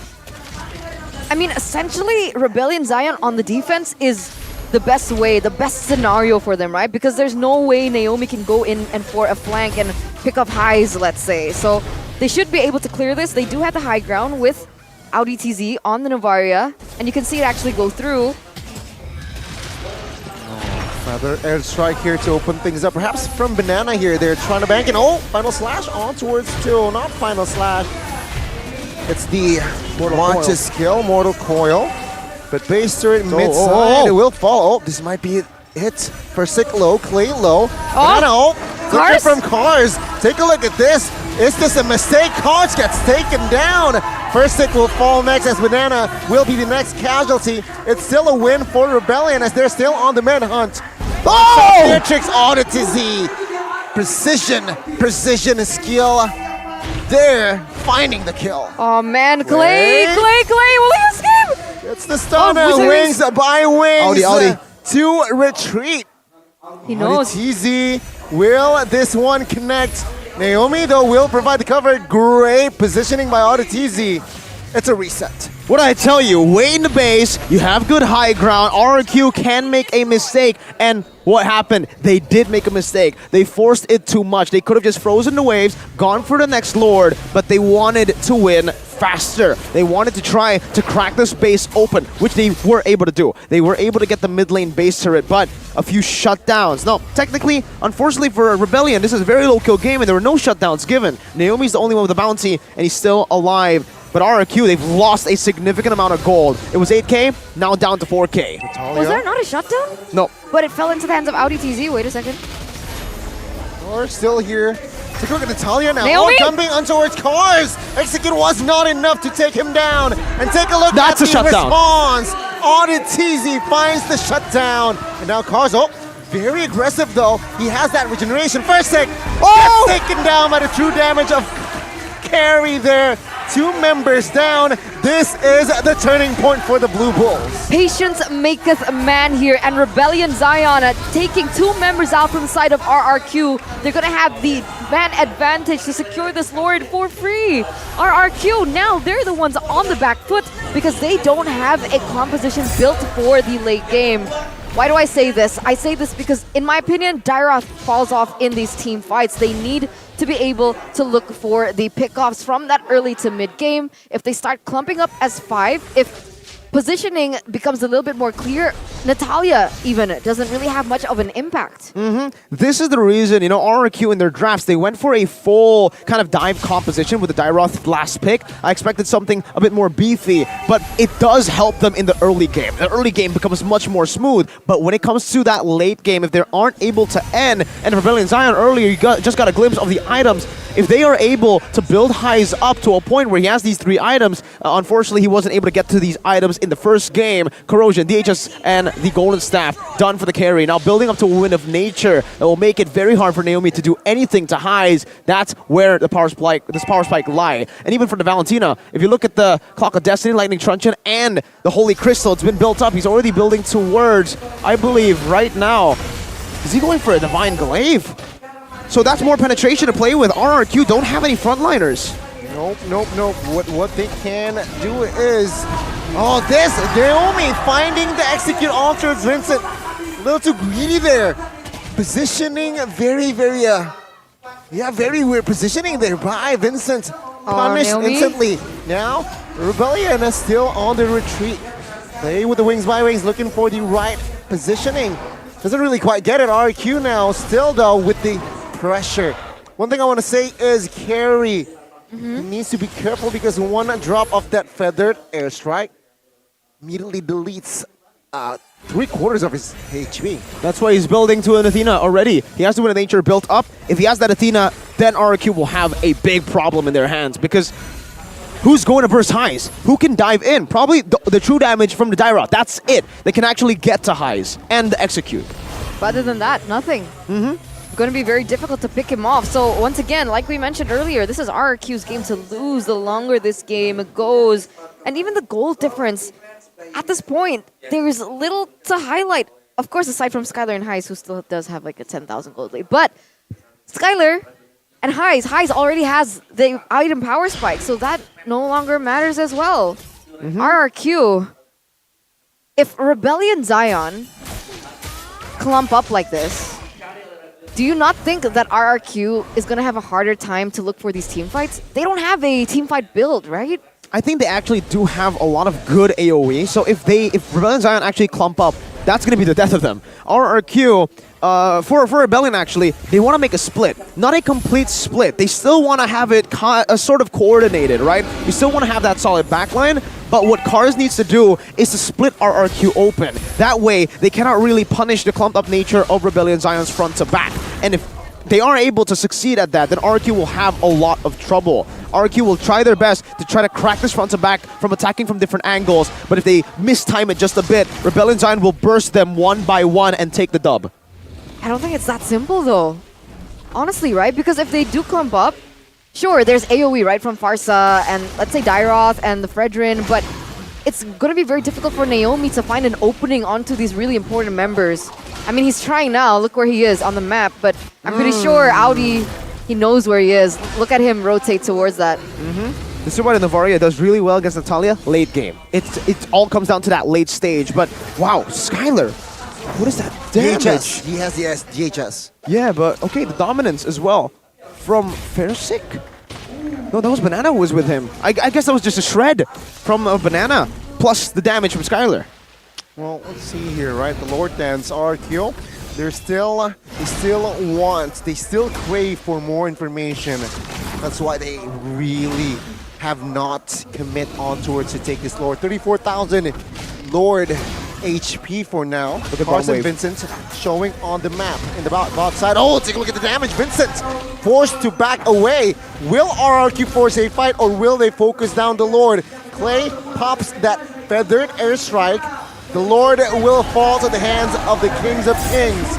I mean, essentially, Rebellion Zion on the defense is the best way, the best scenario for them, right? Because there's no way Naomi can go in and for a flank and pick up highs, let's say. So they should be able to clear this. They do have the high ground with Audi TZ on the Navaria, and you can see it actually go through. Another airstrike here to open things up. Perhaps from Banana here. They're trying to bank and final slash on towards two. Not final slash. It's the Mortal skill, Mortal Coil. But base turret mid side, it will fall. Oh, this might be it. For Sick low, Clay low. Banana, Cars from Cars. Take a look at this. Is this a mistake? Cars gets taken down. First Stick will fall next as Banana will be the next casualty. It's still a win for Rebellion as they're still on the manhunt. Oh! Matrix Oddity Z. Precision skill. They're finding the kill. Oh man, Clay, will he escape? It's the stunner, wings by wings. Audi. To retreat. He knows. TZ, will this one connect? Naomi, though, will provide the cover. Great positioning by Audi TZ. It's a reset. What I tell you, wait in the base, you have good high ground, RQ can make a mistake, and what happened? They did make a mistake. They forced it too much. They could have just frozen the waves, gone for the next Lord, but they wanted to win faster. They wanted to try to crack the space open, which they were able to do. They were able to get the mid lane base turret, but a few shutdowns. No, technically, unfortunately for Rebellion, this is a very low kill game, and there were no shutdowns given. Naomi's the only one with a bounty, and he's still alive. But RQ, they've lost a significant amount of gold. It was 8K, now down to 4K. Was there not a shutdown? No. But it fell into the hands of Audi TZ. Wait a second. We're still here. Take a look at Natalia now. Naomi! Oh, jumping on towards Cars. Execute was not enough to take him down. And take a look at the response. Audi TZ finds the shutdown. And now Cars, very aggressive though. He has that regeneration. First Stick. Oh! Gets taken down by the true damage of carry there. 2 members down. This is the turning point for the Blue Bulls. Patience maketh a man here, and Rebellion Zion taking 2 members out from the side of RRQ. They're gonna have the man advantage to secure this Lord for free. RRQ, now they're the ones on the back foot because they don't have a composition built for the late game. Why do I say this? I say this because, in my opinion, Dairoth falls off in these team fights. They need to be able to look for the pickoffs from that early to mid game. If they start clumping up as 5, if positioning becomes a little bit more clear, Natalia even doesn't really have much of an impact. This is the reason, you know, RRQ in their drafts, they went for a full kind of dive composition with the Dairoth last pick. I expected something a bit more beefy, but it does help them in the early game. The early game becomes much more smooth, but when it comes to that late game, if they aren't able to end, and Rebellion Zion earlier, you just got a glimpse of the items. If they are able to build Highs up to a point where he has these 3 items, unfortunately he wasn't able to get to these items in the first game. Corrosion, DHS, and the Golden Staff done for the carry. Now building up to a Wind of Nature, that will make it very hard for Naomi to do anything to Highs. That's where the power spike lie. And even for the Valentina, if you look at the Clock of Destiny, Lightning Truncheon, and the Holy Crystal, it's been built up. He's already building towards, I believe, right now. Is he going for a Divine Glaive? So that's more penetration to play with. RRQ don't have any frontliners. Nope. What they can do is... Oh, this! Naomi finding the execute onto Vincent. A little too greedy there. Positioning very weird positioning there by Vincent. Punished instantly. Now, Rebellion is still on the retreat. Play with the wings by wings, looking for the right positioning. Doesn't really quite get it. RQ now, still though, with the pressure. One thing I want to say is carry needs to be careful because one drop of that feathered airstrike immediately deletes 3/4 of his HP. That's why he's building to an Athena already. He has the Wind of Nature built up. If he has that Athena, then RRQ will have a big problem in their hands because who's going to burst Highs? Who can dive in? Probably the true damage from the Dairoth. That's it. They can actually get to Highs and execute. But other than that, nothing. Going to be very difficult to pick him off. So once again, like we mentioned earlier, this is RRQ's game to lose the longer this game goes. And even the goal difference, at this point, there's little to highlight. Of course, aside from Skylar and Highs, who still does have like a 10,000 gold lead. But Skylar and Highs already has the item power spike, so that no longer matters as well. RRQ, if Rebellion Zion clump up like this, do you not think that RRQ is going to have a harder time to look for these team fights? They don't have a team fight build, right? I think they actually do have a lot of good AoE. So if Rebellion Zion actually clump up, that's going to be the death of them. RRQ, for Rebellion actually, they want to make a split. Not a complete split. They still want to have it sort of coordinated, right? You still want to have that solid backline, but what Cars needs to do is to split RRQ open. That way, they cannot really punish the clumped up nature of Rebellion Zion's front to back. And if they are able to succeed at that, then RRQ will have a lot of trouble. RRQ will try their best to try to crack this front to back from attacking from different angles, but if they mistime it just a bit, Rebellion Zion will burst them one by one and take the dub. I don't think it's that simple though. Honestly, right? Because if they do clump up, sure, there's AoE, right, from Farsa and let's say Dairoth and the Fredrin, but it's going to be very difficult for Naomi to find an opening onto these really important members. I mean, he's trying now. Look where he is on the map, but I'm pretty sure Audi, he knows where he is. Look at him rotate towards that. This is why Navaria does really well against Natalia late game. It all comes down to that late stage, but wow, Skylar, what is that damage? DHS. He has the DHS. Yeah, but okay, the dominance as well from Fairsick. No, that was Banana who was with him. I guess that was just a shred from Banana, plus the damage from Skylar. Well, let's see here, right? The Lord Dance RQ. They still crave for more information. That's why they really have not commit on towards to take this Lord. 34,000 Lord HP for now. Carson Vincent showing on the map in the bot side. Oh, take a look at the damage. Vincent forced to back away. Will RRQ force a fight or will they focus down the Lord? Clay pops that feathered airstrike. The Lord will fall to the hands of the Kings of Kings.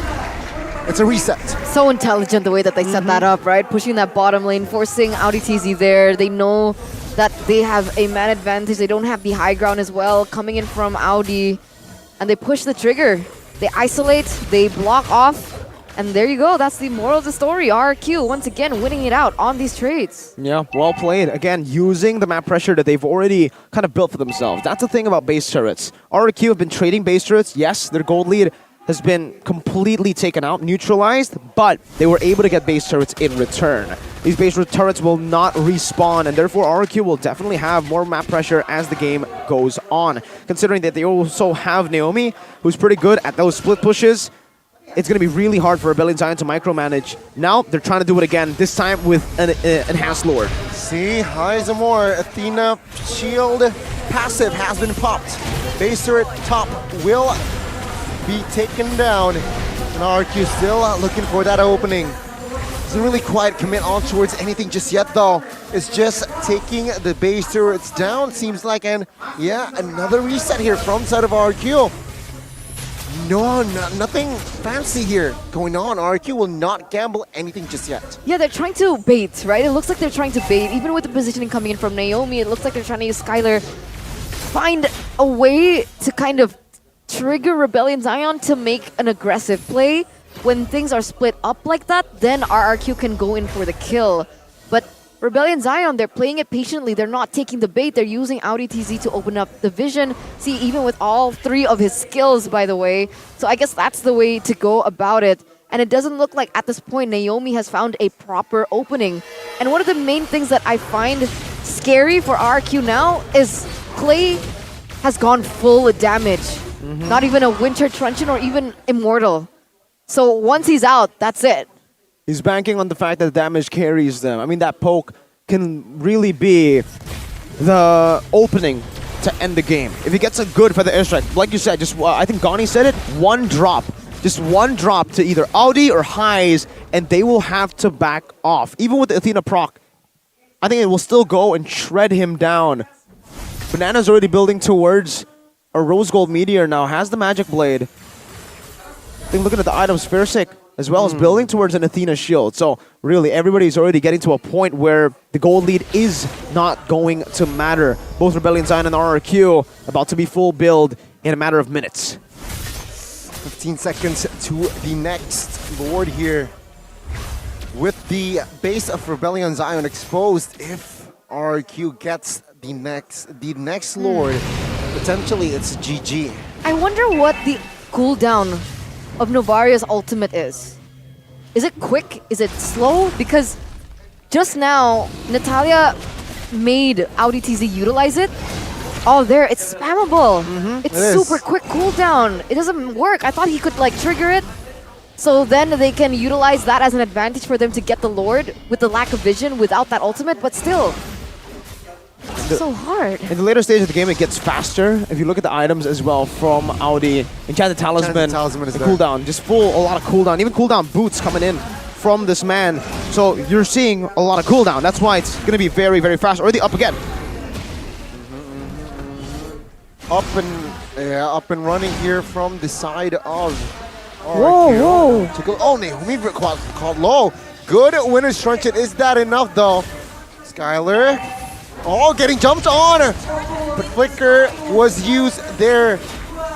It's a reset. So intelligent the way that they set that up, right? Pushing that bottom lane, forcing Audi TZ there. They know that they have a man advantage. They don't have the high ground as well. Coming in from Audi. And they push the trigger. They isolate, they block off. And there you go. That's the moral of the story. RRQ, once again, winning it out on these trades. Yeah, well played. Again, using the map pressure that they've already kind of built for themselves. That's the thing about base turrets. RRQ have been trading base turrets. Yes, their gold lead has been completely taken out, neutralized, but they were able to get base turrets in return. these base turrets will not respawn, and therefore RRQ will definitely have more map pressure as the game goes on. Considering that they also have Naomi, who's pretty good at those split pushes, it's going to be really hard for Rebellion Zion to micromanage. Now they're trying to do it again, this time with an enhanced lord. See, Izamor, Athena shield passive has been popped. Base turret top will be taken down. And RQ still looking for that opening. Doesn't really quite commit on towards anything just yet though. It's just taking the base turrets down. Seems like another reset here from side of RQ. No, nothing fancy here going on. RQ will not gamble anything just yet. Yeah, they're trying to bait, right? It looks like they're trying to bait. Even with the positioning coming in from Naomi, it looks like they're trying to use Skylar. Find a way to kind of trigger Rebellion Zion to make an aggressive play. When things are split up like that, then RRQ can go in for the kill. But Rebellion Zion, they're playing it patiently. They're not taking the bait. They're using Audi TZ to open up the vision. See, even with all 3 of his skills, by the way. So I guess that's the way to go about it. And it doesn't look like at this point Naomi has found a proper opening. And one of the main things that I find scary for RRQ now is Clay has gone full damage. Not even a Winter Truncheon or even Immortal. So once he's out, that's it. He's banking on the fact that the damage carries them. I mean, that poke can really be the opening to end the game. If he gets a good feather airstrike, like you said, just I think Gani said it, one drop. Just one drop to either Audi or Highs, and they will have to back off. Even with the Athena proc, I think it will still go and shred him down. Banana's already building towards a Rose Gold Meteor now, has the Magic Blade. I think looking at the items, Fairsec as well as building towards an Athena shield. So really, everybody's already getting to a point where the gold lead is not going to matter. Both Rebellion Zion and RRQ about to be full build in a matter of minutes. 15 seconds to the next Lord here. With the base of Rebellion Zion exposed, if RRQ gets the next Lord, potentially it's GG. I wonder what the cooldown of Novaria's ultimate is. Is it quick? Is it slow? Because just now, Natalia made Audi TZ utilize it. Oh, there, it's spammable. It's super quick cooldown. It doesn't work. I thought he could like trigger it. So then they can utilize that as an advantage for them to get the Lord with the lack of vision without that ultimate, but still. It's so hard. In the later stage of the game, it gets faster. If you look at the items as well from Audi, Enchanted Talisman, is the cooldown, just full, a lot of cooldown. Even cooldown boots coming in from this man. So you're seeing a lot of cooldown. That's why it's going to be very, very fast. Already up again. Up and running here from the side of Whoa. Oh, Naomi caught low. Good Winter's Truncheon. Is that enough though? Skylar, getting jumped on. But Flicker was used there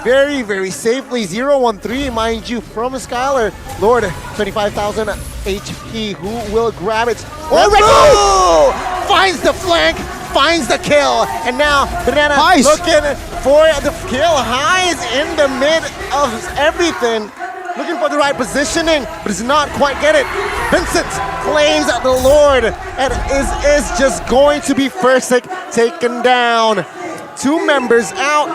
very, very safely. 0-1-3, mind you, from Skylar. Lord, 25,000 HP. Who will grab it? Oh, finds the flank. Finds the kill, and now Banana looking for the kill. Highs in the mid of everything, looking for the right positioning, but does not quite get it. Vincent claims the Lord, and is just going to be Fairsec taken down. 2 members out.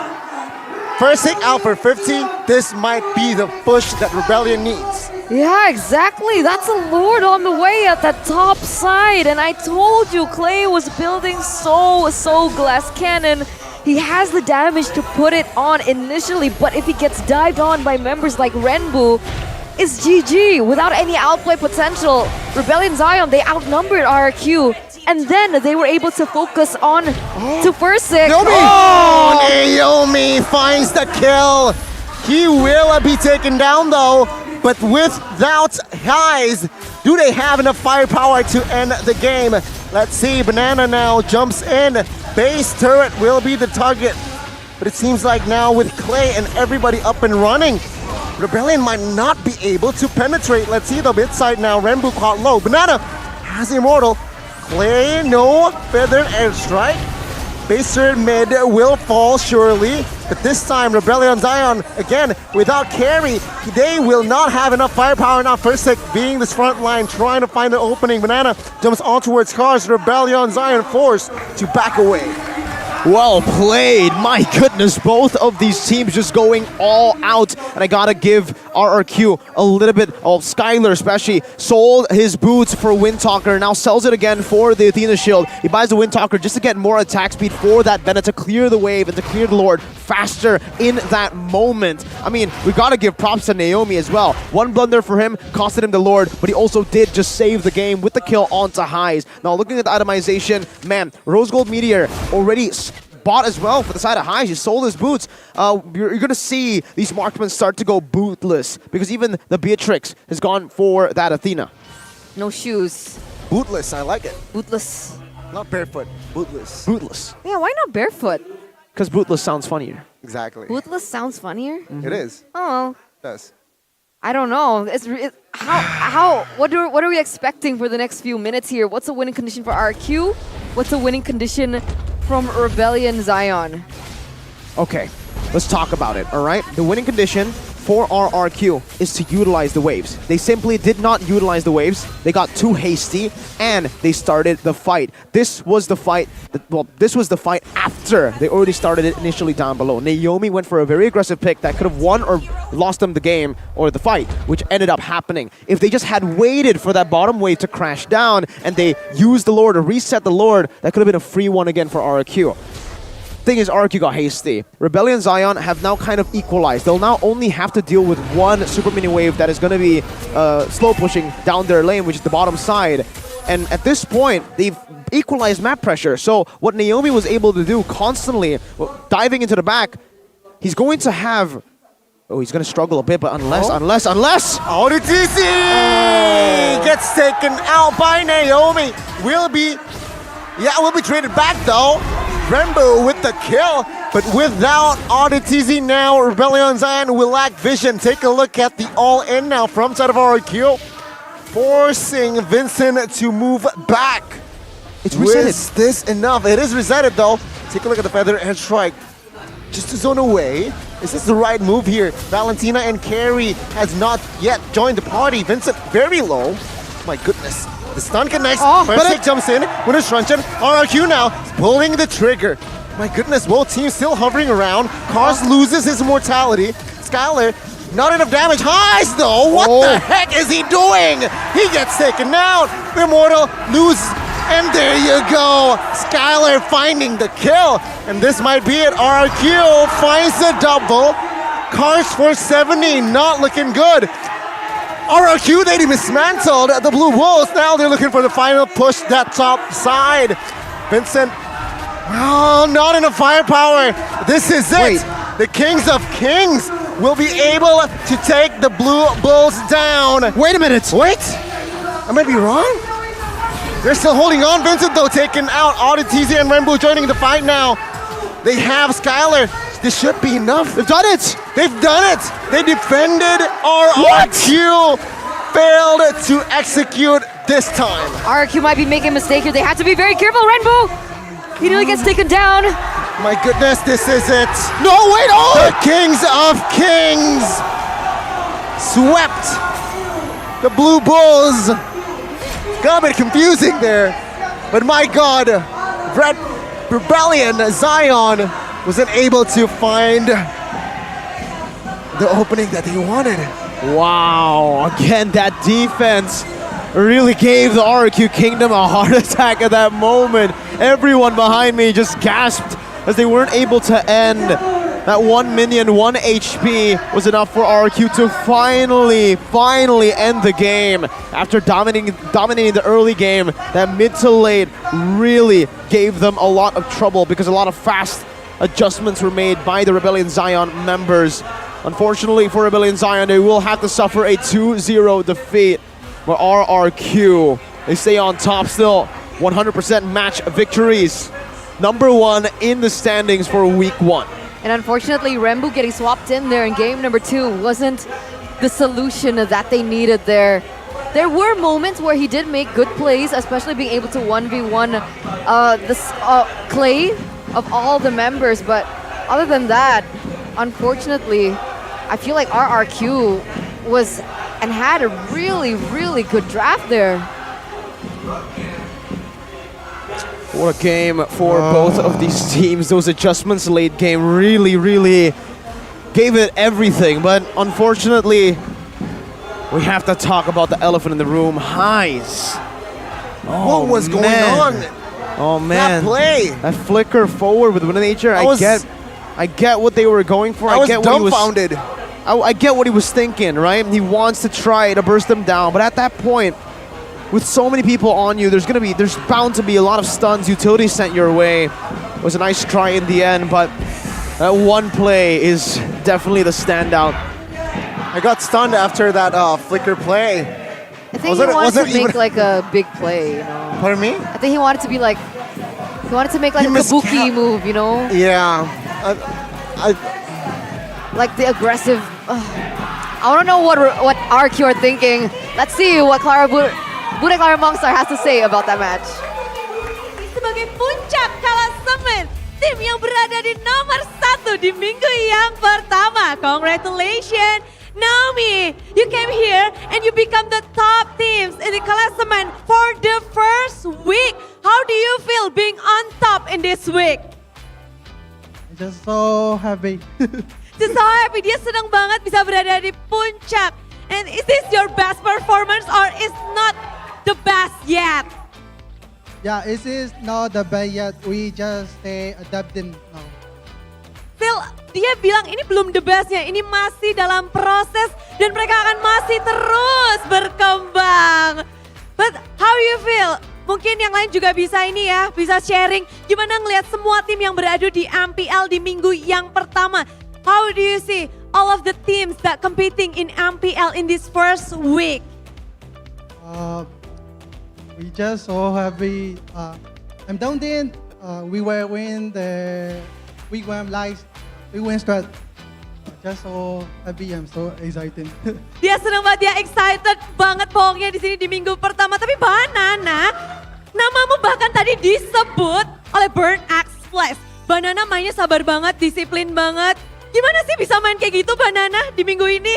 Fairsec out for 15. This might be the push that Rebellion needs. Yeah, exactly. That's a Lord on the way at the top side. And I told you, Clay was building so glass cannon. He has the damage to put it on initially, but if he gets dived on by members like Renbu, it's GG without any outplay potential. Rebellion Zion, they outnumbered RRQ, and then they were able to focus on to Fairsec. Naomi finds the kill. He will be taken down though. But without Highs, do they have enough firepower to end the game? Let's see, Banana now jumps in. Base turret will be the target. But it seems like now with Clay and everybody up and running, Rebellion might not be able to penetrate. Let's see the mid side now. Renbu caught low. Banana has Immortal. Clay, no feather airstrike. Base turret mid will fall surely, but this time Rebellion Zion, again, without carry, they will not have enough firepower now. First Sec being this front line, trying to find the opening. Banana jumps on towards Cars, Rebellion Zion forced to back away. Well played. My goodness, both of these teams just going all out. And I gotta give RRQ a little bit of Skylar especially. Sold his boots for Windtalker, now sells it again for the Athena shield. He buys the Windtalker just to get more attack speed for that Bennett to clear the wave and to clear the Lord faster in that moment. I mean, we gotta give props to Naomi as well. One blunder for him costed him the Lord, but he also did just save the game with the kill onto Highs. Now looking at the itemization, man, Rose Gold Meteor already bought as well for the side of Highs. He sold his boots. You're going to see these marksmen start to go bootless because even the Beatrix has gone for that Athena. No shoes. Bootless, I like it. Bootless. Not barefoot, bootless. Bootless. Yeah, why not barefoot? Because bootless sounds funnier. Exactly. Bootless sounds funnier? It is. Oh. It does. I don't know. What are we expecting for the next few minutes here? What's a winning condition for RQ? What's a winning condition from Rebellion Zion? Okay, let's talk about it, all right? The winning condition for RRQ is to utilize the waves. They simply did not utilize the waves. They got too hasty and they started the fight. This was the fight, this was the fight after they already started it initially down below. Naomi went for a very aggressive pick that could have won or lost them the game or the fight, which ended up happening. If they just had waited for that bottom wave to crash down and they used the Lord or reset the Lord, that could have been a free one again for RRQ. Thing is, RRQ got hasty. Rebellion Zion have now kind of equalized. They'll now only have to deal with one super mini wave that is going to be slow pushing down their lane, which is the bottom side. And at this point, they've equalized map pressure. So what Naomi was able to do constantly, diving into the back, he's going to have... Oh, he's going to struggle a bit, but unless... ODTC gets taken out by Naomi. Will be traded back though. Rembo with the kill, but without ODTC now, Rebellion Zion will lack vision. Take a look at the all-in now from side of RQ, forcing Vincent to move back. It's resetted. Is this enough? It is resetted though. Take a look at the Feather and Strike. Just to zone away. Is this the right move here? Valentina and Carrie has not yet joined the party. Vincent very low. My goodness. The stun connects. First jumps in. Winner's Truncheon. RRQ now pulling the trigger. My goodness, both teams still hovering around. Cars loses his mortality. Skylar, not enough damage. Highs though. What the heck is he doing? He gets taken out. Immortal loses. And there you go. Skylar finding the kill. And this might be it. RRQ finds the double. Cars for 70. Not looking good. RRQ, they dismantled the Blue Wolves. Now they're looking for the final push that top side. Vincent, well, not enough firepower. This is it. The Kings of Kings will be able to take the Blue Bulls down. Wait a minute. Wait, I might be wrong. They're still holding on. Vincent, though, taken out. ODTC and Rainbow joining the fight now. They have Skylar. This should be enough. They've done it. They've done it. They defended. RRQ failed to execute this time. RRQ might be making a mistake here. They have to be very careful. Rainbow, he nearly gets taken down. My goodness, this is it. No, wait, The Kings of Kings swept the Blue Bulls. Got a bit confusing there, but my God, Rebellion Zion wasn't able to find the opening that he wanted. Wow, again, that defense really gave the RRQ Kingdom a heart attack at that moment. Everyone behind me just gasped as they weren't able to end. That 1 minion, 1 HP was enough for RRQ to finally end the game. After dominating the early game, that mid to late really gave them a lot of trouble because a lot of fast adjustments were made by the Rebellion Zion members. Unfortunately for Rebellion Zion, they will have to suffer a 2-0 defeat. But RRQ, they stay on top still. 100% match victories. Number 1 in the standings for week 1. And unfortunately, Rembu getting swapped in there in game number 2 wasn't the solution that they needed there. There were moments where he did make good plays, especially being able to 1v1 Clay of all the members. But other than that, unfortunately, I feel like RRQ was and had a really, really good draft there. What a game for both of these teams. Those adjustments late game really, really gave it everything. But unfortunately, we have to talk about the elephant in the room, Highs. What was going on? Oh man, That play. That flicker forward with nature. I get what they were going for. I was get dumbfounded. I get what he was thinking, right? He wants to try to burst them down, but at that point, with so many people on you, there's bound to be a lot of stuns. Utility sent your way. It was a nice try in the end, but that one play is definitely the standout. I got stunned after that flicker play. I think he wanted to make like a big play, you know. Pardon me? I think he wanted to be like, he wanted to make like a kabuki move, you know? Yeah. Like the aggressive. I don't know what RQ are thinking. Let's see what Bude Clara Mongstar has to say about that match. Sebagai puncak klasemen, tim yang berada di nomor 1 di minggu yang pertama. Congratulations, Naomi. You came here and you become the top teams in the klasemen for the first week. How do you feel being on top in this week? Just so happy. Just so happy, dia senang banget bisa berada di puncak. And is this your best performance or is not the best yet? Yeah, it is not the best yet. We just stay adapting now. Still, dia bilang ini belum the bestnya, ini masih dalam proses dan mereka akan masih terus berkembang. But how you feel? Mungkin yang lain juga bisa ini ya, bisa sharing gimana ngelihat semua tim yang beradu di MPL di minggu yang pertama. How do you see all of the teams that competing in MPL in this first week? We just so happy. I'm down there. We will win the week one live. We win strat. Just so happy. I'm so excited. Dia senang banget, dia excited banget pokoknya di sini di minggu pertama. Tapi Banana, namamu bahkan tadi disebut oleh Burn Axe Flash. Banana mainnya sabar banget, disiplin banget. Gimana sih bisa main kayak gitu Banana di minggu ini?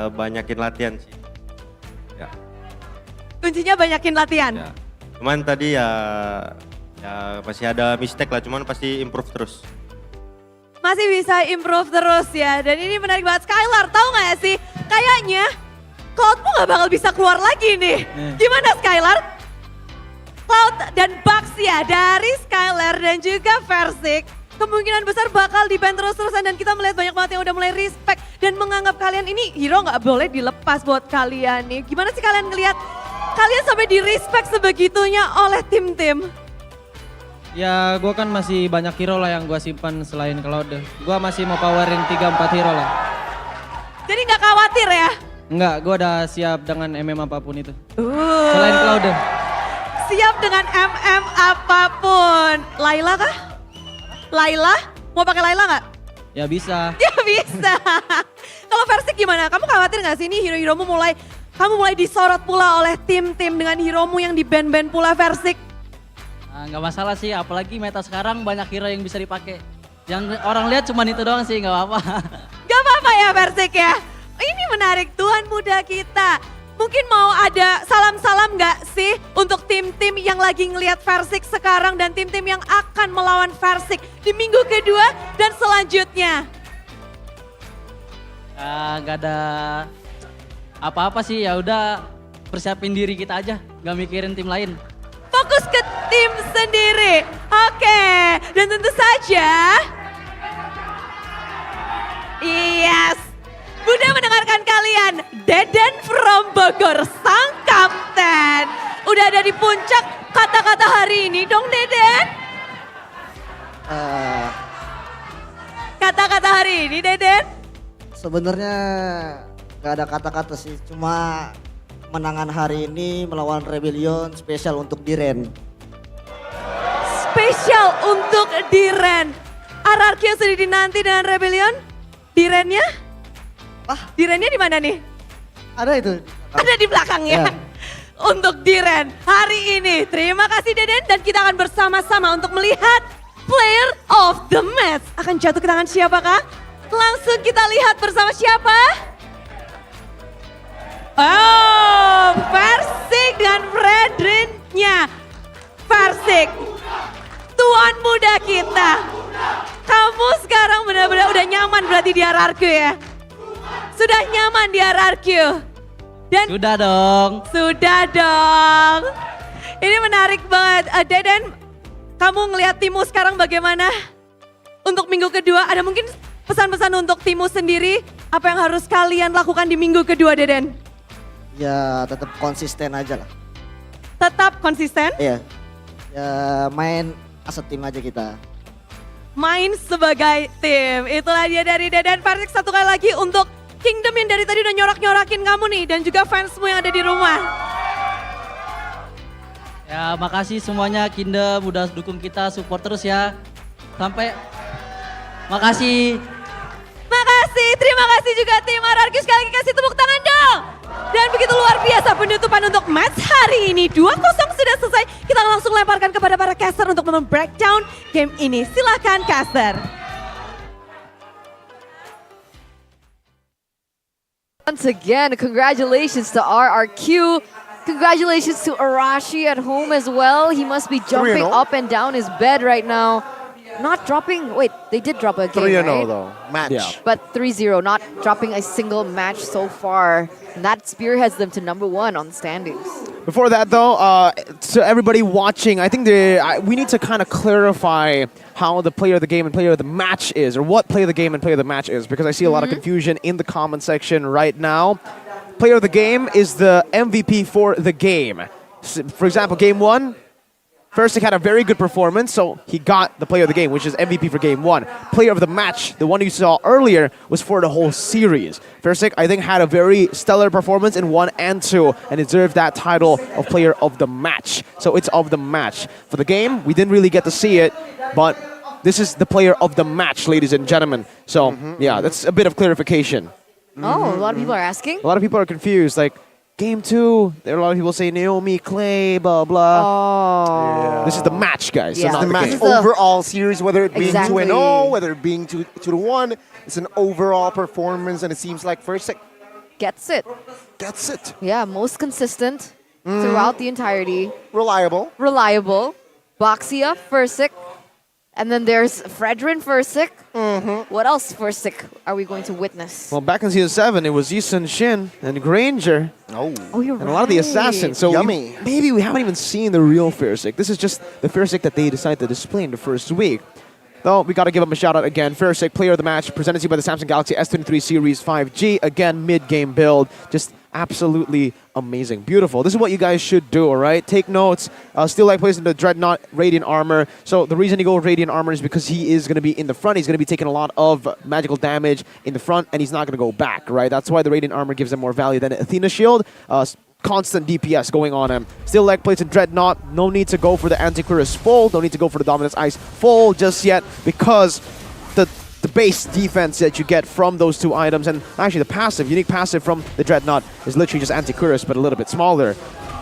Banyakin latihan sih. Ya. Kuncinya banyakin latihan. Ya. Cuman tadi ya masih ada mistake lah, cuman pasti improve terus. Masih bisa improve terus ya. Dan ini menarik banget. Skylar, tahu nggak sih? Kayaknya Cloudmu nggak bakal bisa keluar lagi nih. Gimana Skylar? Cloud dan Bucks ya dari Skylar dan juga Versik. Kemungkinan besar bakal di-ban terus-terusan dan kita melihat banyak banget yang udah mulai respect dan menganggap kalian ini hero nggak boleh dilepas buat kalian nih. Gimana sih kalian ngelihat kalian sampai di-respect sebegitunya oleh tim-tim? Ya gue kan masih banyak hero lah yang gue simpan selain Cloud. Gue masih mau powerin 3-4 hero lah. Jadi nggak khawatir ya? Enggak, gue udah siap dengan MM apapun itu. Selain Cloud. Siap dengan MM apapun. Layla kah? Layla? Mau pakai Layla nggak? Ya bisa. Ya bisa. Kalau Versik gimana? Kamu khawatir nggak sih ini hero-heromu kamu mulai disorot pula oleh tim-tim dengan heromu yang di-ban-ban pula Versik? Nggak masalah sih, apalagi meta sekarang banyak hero yang bisa dipakai. Yang orang lihat cuma itu doang sih, nggak apa-apa. Gak apa-apa ya Versik ya. Ini menarik Tuan muda kita. Mungkin mau ada salam-salam nggak sih untuk tim-tim yang lagi ngelihat Versik sekarang dan tim-tim yang akan melawan Versik di minggu kedua dan selanjutnya? Nggak ada apa-apa sih, ya udah persiapin diri kita aja, nggak mikirin tim lain. Fokus ke tim sendiri. Oke, dan tentu saja yes, Bunda mendengarkan kalian. Deden from Bogor, sang kapten. Udah ada di puncak kata-kata hari ini dong Deden. Kata-kata hari ini Deden. Sebenarnya gak ada kata-kata sih, cuma menangan hari ini melawan Rebellion spesial untuk Diren. Spesial untuk Diren. RRQ yang sudah dinanti dengan Rebellion. Dirennya? Dirennya di mana nih? Ada itu. Ada di belakangnya. Ya. Untuk Diren hari ini. Terima kasih Deden dan kita akan bersama-sama untuk melihat Player of the Match. Akan jatuh ke tangan siapakah? Langsung kita lihat bersama siapa? Oh, Persik dengan Fredrinnya. Persik, tuan muda kita. Kamu sekarang benar-benar udah nyaman berarti di RRQ ya? Sudah nyaman di RRQ? Dan Sudah dong. Sudah dong. Ini menarik banget. Deden, kamu ngelihat timmu sekarang bagaimana? Untuk minggu kedua, ada mungkin pesan-pesan untuk timmu sendiri? Apa yang harus kalian lakukan di minggu kedua, Deden? Ya tetap konsisten aja lah. Tetap konsisten? Iya. Ya main as a team aja kita. Main sebagai tim. Itulah dia dari Deden. Persik satu kali lagi untuk Kingdom yang dari tadi udah nyorak-nyorakin kamu nih. Dan juga fansmu yang ada di rumah. Ya makasih semuanya Kingdom udah dukung kita, support terus ya. Sampai makasih. Makasih, terima kasih juga tim RRQ. Sekali lagi kasih tepuk tangan dong. Dan begitu luar biasa penutupan untuk match hari ini. 2-0 sudah selesai. Kita langsung lemparkan kepada para caster untuk mem-breakdown game ini. Silakan caster. Once again, congratulations to RRQ. Congratulations to Arashi at home as well. He must be jumping 3-0. up and down his bed right now. Not dropping, wait, they did drop a game, 3-0 right? though, match. Yeah. But 3-0, not dropping a single match so far. And that spearheads them to #1 on the standings. Before that, though, to everybody watching, I think we need to kind of clarify how the player of the game and player of the match is, or what player of the game and player of the match is, because I see a lot of confusion in the comment section right now. Player of the game is the MVP for the game. For example, game 1, Persik had a very good performance, so he got the player of the game, which is MVP for game 1. Player of the match, the one you saw earlier, was for the whole series. Persik, I think, had a very stellar performance in 1 and 2 and deserved that title of player of the match. So it's of the match. For the game, we didn't really get to see it, but this is the player of the match, ladies and gentlemen. So, yeah, that's a bit of clarification. Oh, a lot of people are asking? A lot of people are confused, like, Game 2, there are a lot of people say Naomi, Clay, blah, blah. Oh. This is the match, guys. Yeah. So It's not the match game. overall series, whether it being Exactly. 2-0, whether it being 2-1. It's an overall performance, and it seems like Persik Gets it. gets it. Yeah, most consistent throughout the entirety. Reliable. Reliable. Boxia, Persik. And then there's Fredrin Persik. What else Persik are we going to witness? Well, back in Season 7, it was Yisun Shin and Granger. Oh, you're and a lot of the right. assassins. So Yummy. maybe we haven't even seen the real Persik. This is just the Persik that they decided to display in the first week. Though, we got to give him a shout out again. Persik, player of the match, presented to you by the Samsung Galaxy S23 Series 5G. Again, mid-game build. Just absolutely amazing. Beautiful. This is what you guys should do, all right? Take notes. Still like placing the Dreadnought Radiant Armor. So the reason he go with Radiant Armor is because he is going to be in the front. He's going to be taking a lot of magical damage in the front, and he's not going to go back, right? That's why the Radiant Armor gives him more value than Athena Shield. Constant DPS going on him. Still like plays in Dreadnought. No need to go for the Antiquirus full. No need to go for the Dominance Ice full just yet because the base defense that you get from those two items, and actually the passive, unique passive from the Dreadnought is literally just Antiquirus, but a little bit smaller.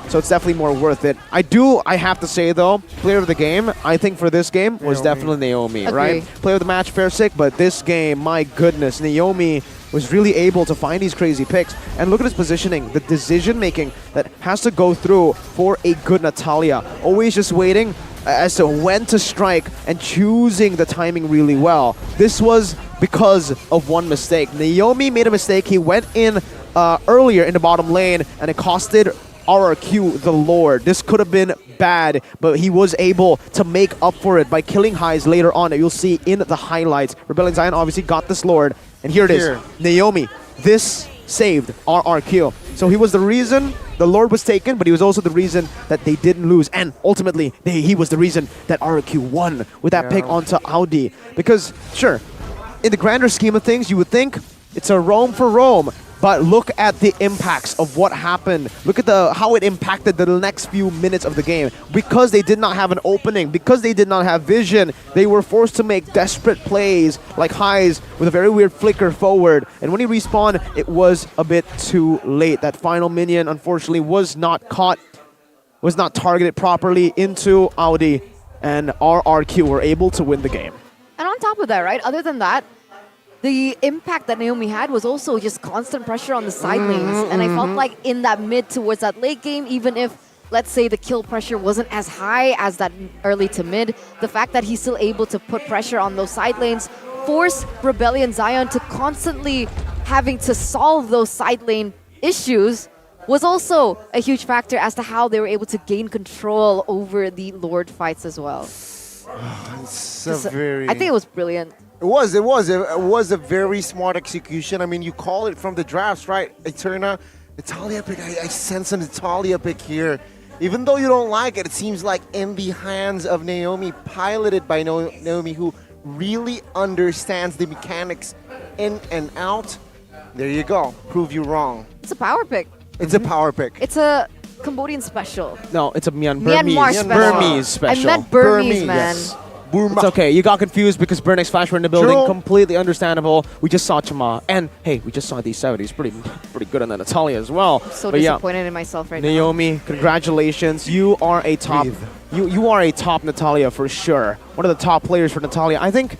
So it's definitely more worth it. I have to say though, player of the game, I think for this game was definitely Naomi, right? Player of the match, Persik, but this game, my goodness, Naomi was really able to find these crazy picks. And look at his positioning, the decision making that has to go through for a good Natalia. Always just waiting as to when to strike and choosing the timing really well. This was because of one mistake. Naomi made a mistake. He went in earlier in the bottom lane and it costed RRQ the Lord. This could have been bad, but he was able to make up for it by killing highs later on. You'll see in the highlights. Rebellion Zion obviously got this Lord, and here it is. Naomi, this saved RRQ. So he was the reason the Lord was taken, but he was also the reason that they didn't lose. And ultimately, he was the reason that RRQ won with that pick onto Audi. Because, sure, in the grander scheme of things, you would think it's a roam for Rome. But look at the impacts of what happened. Look at how it impacted the next few minutes of the game. Because they did not have an opening, because they did not have vision, they were forced to make desperate plays like Highs with a very weird flicker forward. And when he respawned, it was a bit too late. That final minion, unfortunately, was not caught, was not targeted properly into Audi, and RRQ were able to win the game. And on top of that, right, other than that, the impact that Naomi had was also just constant pressure on the side lanes. And I felt like in that mid towards that late game, even if, let's say, the kill pressure wasn't as high as that early to mid, the fact that he's still able to put pressure on those side lanes forced Rebellion Zion to constantly having to solve those side lane issues was also a huge factor as to how they were able to gain control over the Lord fights as well. It's a very... I think it was brilliant. It was a very smart execution. I mean, you call it from the drafts, right? Eterna, Natalia pick. I sense a Natalia pick here. Even though you don't like it, it seems like in the hands of Naomi, piloted by Naomi, who really understands the mechanics in and out. There you go. Prove you wrong. It's a power pick. It's a power pick. It's a Cambodian special. No, it's a Myanmar special. Burmese special. I meant Burmese, man. Yes. It's okay. You got confused because Burnex Flash were in the building. True. Completely understandable. We just saw Chama. And, hey, we just saw D7. He's pretty good on that Natalia as well. I'm so but disappointed in myself right Naomi, congratulations. You are a top... You are a top Natalia for sure. One of the top players for Natalia. I think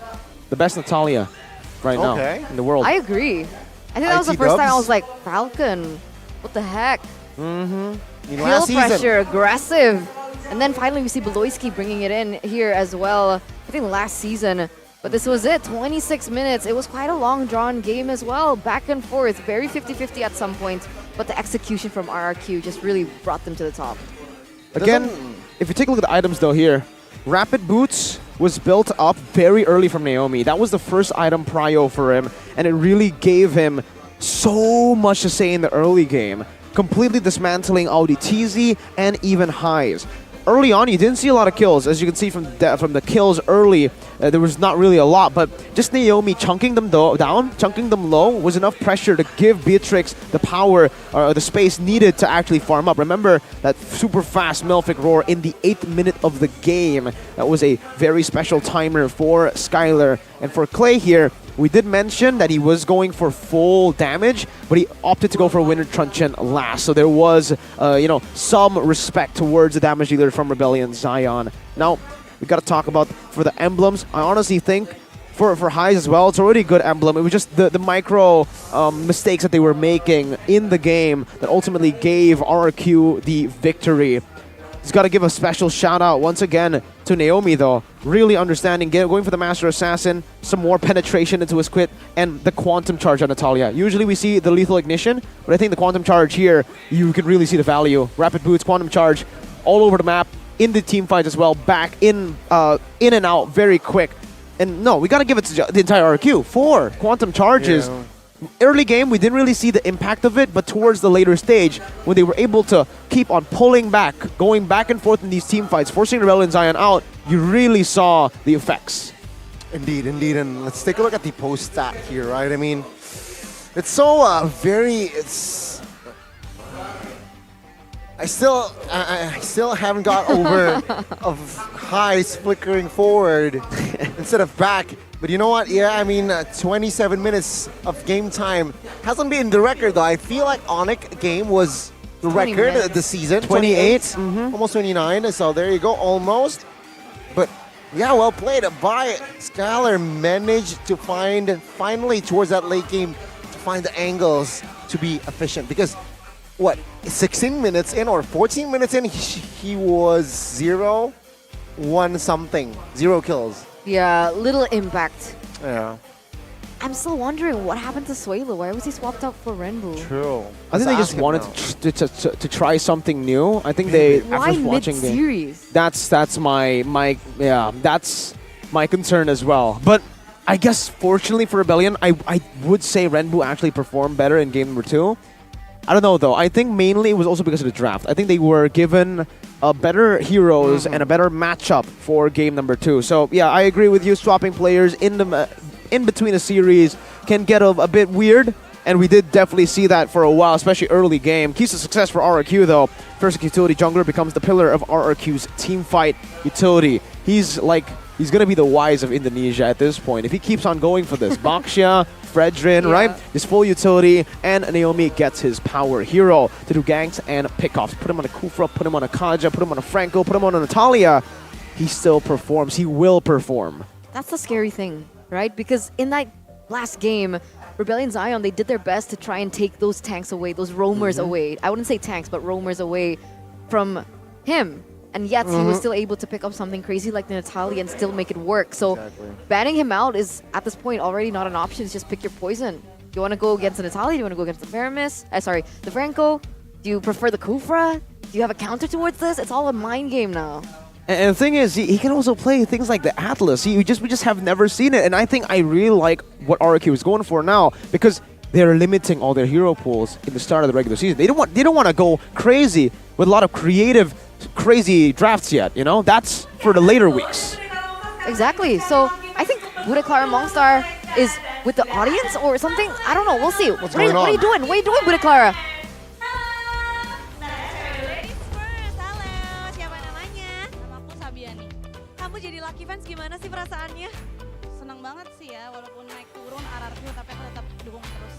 the best Natalia right now in the world. I agree. I think that was the first time I was like, Falcon, what the heck? Kill pressure, aggressive. And then finally we see Beloyski bringing it in here as well. I think last season. But this was it, 26 minutes. It was quite a long drawn game as well. Back and forth, very 50-50 at some point. But the execution from RRQ just really brought them to the top. Again, if you take a look at the items though here, Rapid Boots was built up very early from Naomi. That was the first item prio for him. And it really gave him so much to say in the early game. Completely dismantling Audi TZ and even Highs. Early on, you didn't see a lot of kills. As you can see from the kills early, there was not really a lot. But just Naomi chunking them down, chunking them low, was enough pressure to give Beatrix the power or the space needed to actually farm up. Remember that super fast Melfic roar in the 8th minute of the game. That was a very special timer for Skylar. And for Clay here, we did mention that he was going for full damage, but he opted to go for Winter Truncheon last. So there was, some respect towards the damage dealer from Rebellion Zion. Now, we got to talk about for the emblems. I honestly think for Highs as well, it's already a good emblem. It was just the micro mistakes that they were making in the game that ultimately gave RRQ the victory. Just got to give a special shout out once again to Naomi though. Really understanding, going for the Master Assassin, some more penetration into his quit, and the Quantum Charge on Natalia. Usually we see the Lethal Ignition, but I think the Quantum Charge here, you can really see the value. Rapid Boots, Quantum Charge, all over the map, in the team fight as well, back in and out very quick. And no, we got to give it to the entire RQ. 4 Quantum Charges. Yeah. Early game, we didn't really see the impact of it, but towards the later stage, when they were able to keep on pulling back, going back and forth in these team fights, forcing Rebellion Zion out, you really saw the effects. Indeed. And let's take a look at the post stat here, right? I mean, it's so I still haven't got over of Highs flickering forward instead of back. But you know what? Yeah, I mean, 27 minutes of game time hasn't been the record, though. I feel like Onyx game was the record this season. 28, almost 29. So there you go, almost. But yeah, well played by Skylar. Managed to finally towards that late game, to find the angles to be efficient. Because, what, 16 minutes in or 14 minutes in, he was 0-1 something. 0 kills. Yeah, little impact. Yeah. I'm still wondering what happened to Suelo. Why was he swapped out for Renbu? True. I think they just wanted to try something new. I think they why after watching mid-series? That's my concern as well. But I guess fortunately for Rebellion, I would say Renbu actually performed better in game number 2. I don't know though. I think mainly it was also because of the draft. I think they were given better heroes and a better matchup for game number 2. So yeah, I agree with you. Swapping players in between a series can get a bit weird. And we did definitely see that for a while, especially early game. Keys to success for RRQ though. First utility jungler becomes the pillar of RRQ's team fight utility. He's gonna be the Wise of Indonesia at this point. If he keeps on going for this, Baxia, Fredrin, right? His full utility, and Naomi gets his power hero to do ganks and pickoffs. Put him on a Kufra, put him on a Kaja, put him on a Franco, put him on a Natalia. He still performs. He will perform. That's the scary thing, right? Because in that last game, Rebellion Zion, they did their best to try and take those tanks away, those roamers away. I wouldn't say tanks, but roamers away from him. And yet he was still able to pick up something crazy like the Natalia and still make it work. So banning him out is, at this point, already not an option. It's just pick your poison. Do you want to go against the Natalia? Do you want to go against the Veramis? The Franco? Do you prefer the Kufra? Do you have a counter towards this? It's all a mind game now. And the thing is, he can also play things like the Atlas. We just have never seen it. And I think I really like what RRQ is going for now because they're limiting all their hero pools in the start of the regular season. They don't want to go crazy with a lot of creative, crazy drafts yet. You know, that's for the later weeks. Exactly. So I think Buddha Clara Mongstar is with the audience or something. I don't know. We'll see. What are you doing? What are you doing, Buddha Clara? Kamu jadi Lucky Fans gimana sih perasaannya? Senang banget sih ya, walaupun naik turun RRQ tapi aku tetap dukung terus.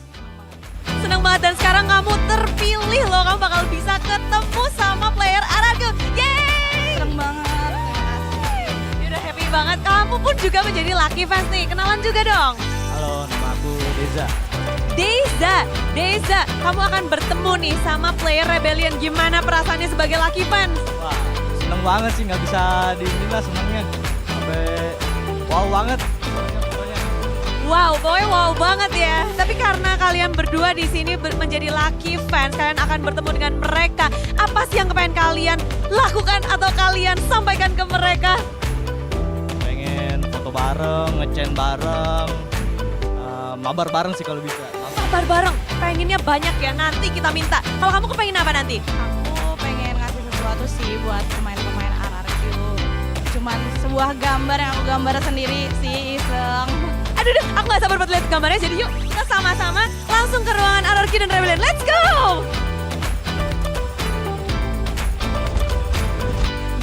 Senang banget dan sekarang kamu terpilih loh, kamu bakal bisa ketemu sama player RRQ. Yeay! Senang banget. Udah happy banget, kamu pun juga menjadi Lucky Fans nih. Kenalan juga dong. Halo, nama aku Deza. Deza, kamu akan bertemu nih sama player Rebellion. Gimana perasaannya sebagai Lucky Fans? Wah, seneng banget sih, nggak bisa diinin lah senengnya. Sampai wow banget. Wow, pokoknya wow banget ya. Tapi karena kalian berdua di sini menjadi Lucky Fans, kalian akan bertemu dengan mereka. Apa sih yang pengen kalian lakukan atau kalian sampaikan ke mereka? Pengen foto bareng, nge-chain bareng, mabar bareng sih kalau bisa. Mabar bareng, pengennya banyak ya, nanti kita minta. Kalau kamu kepengen apa nanti? Aku pengen ngasih sesuatu sih buat pemain-pemain RRQ. Cuman sebuah gambar yang aku gambar sendiri sih, iseng. Aduh, aku gak sabar buat lihat gambarnya, jadi yuk kita sama-sama langsung ke ruangan RRQ dan Rebellion. Let's go!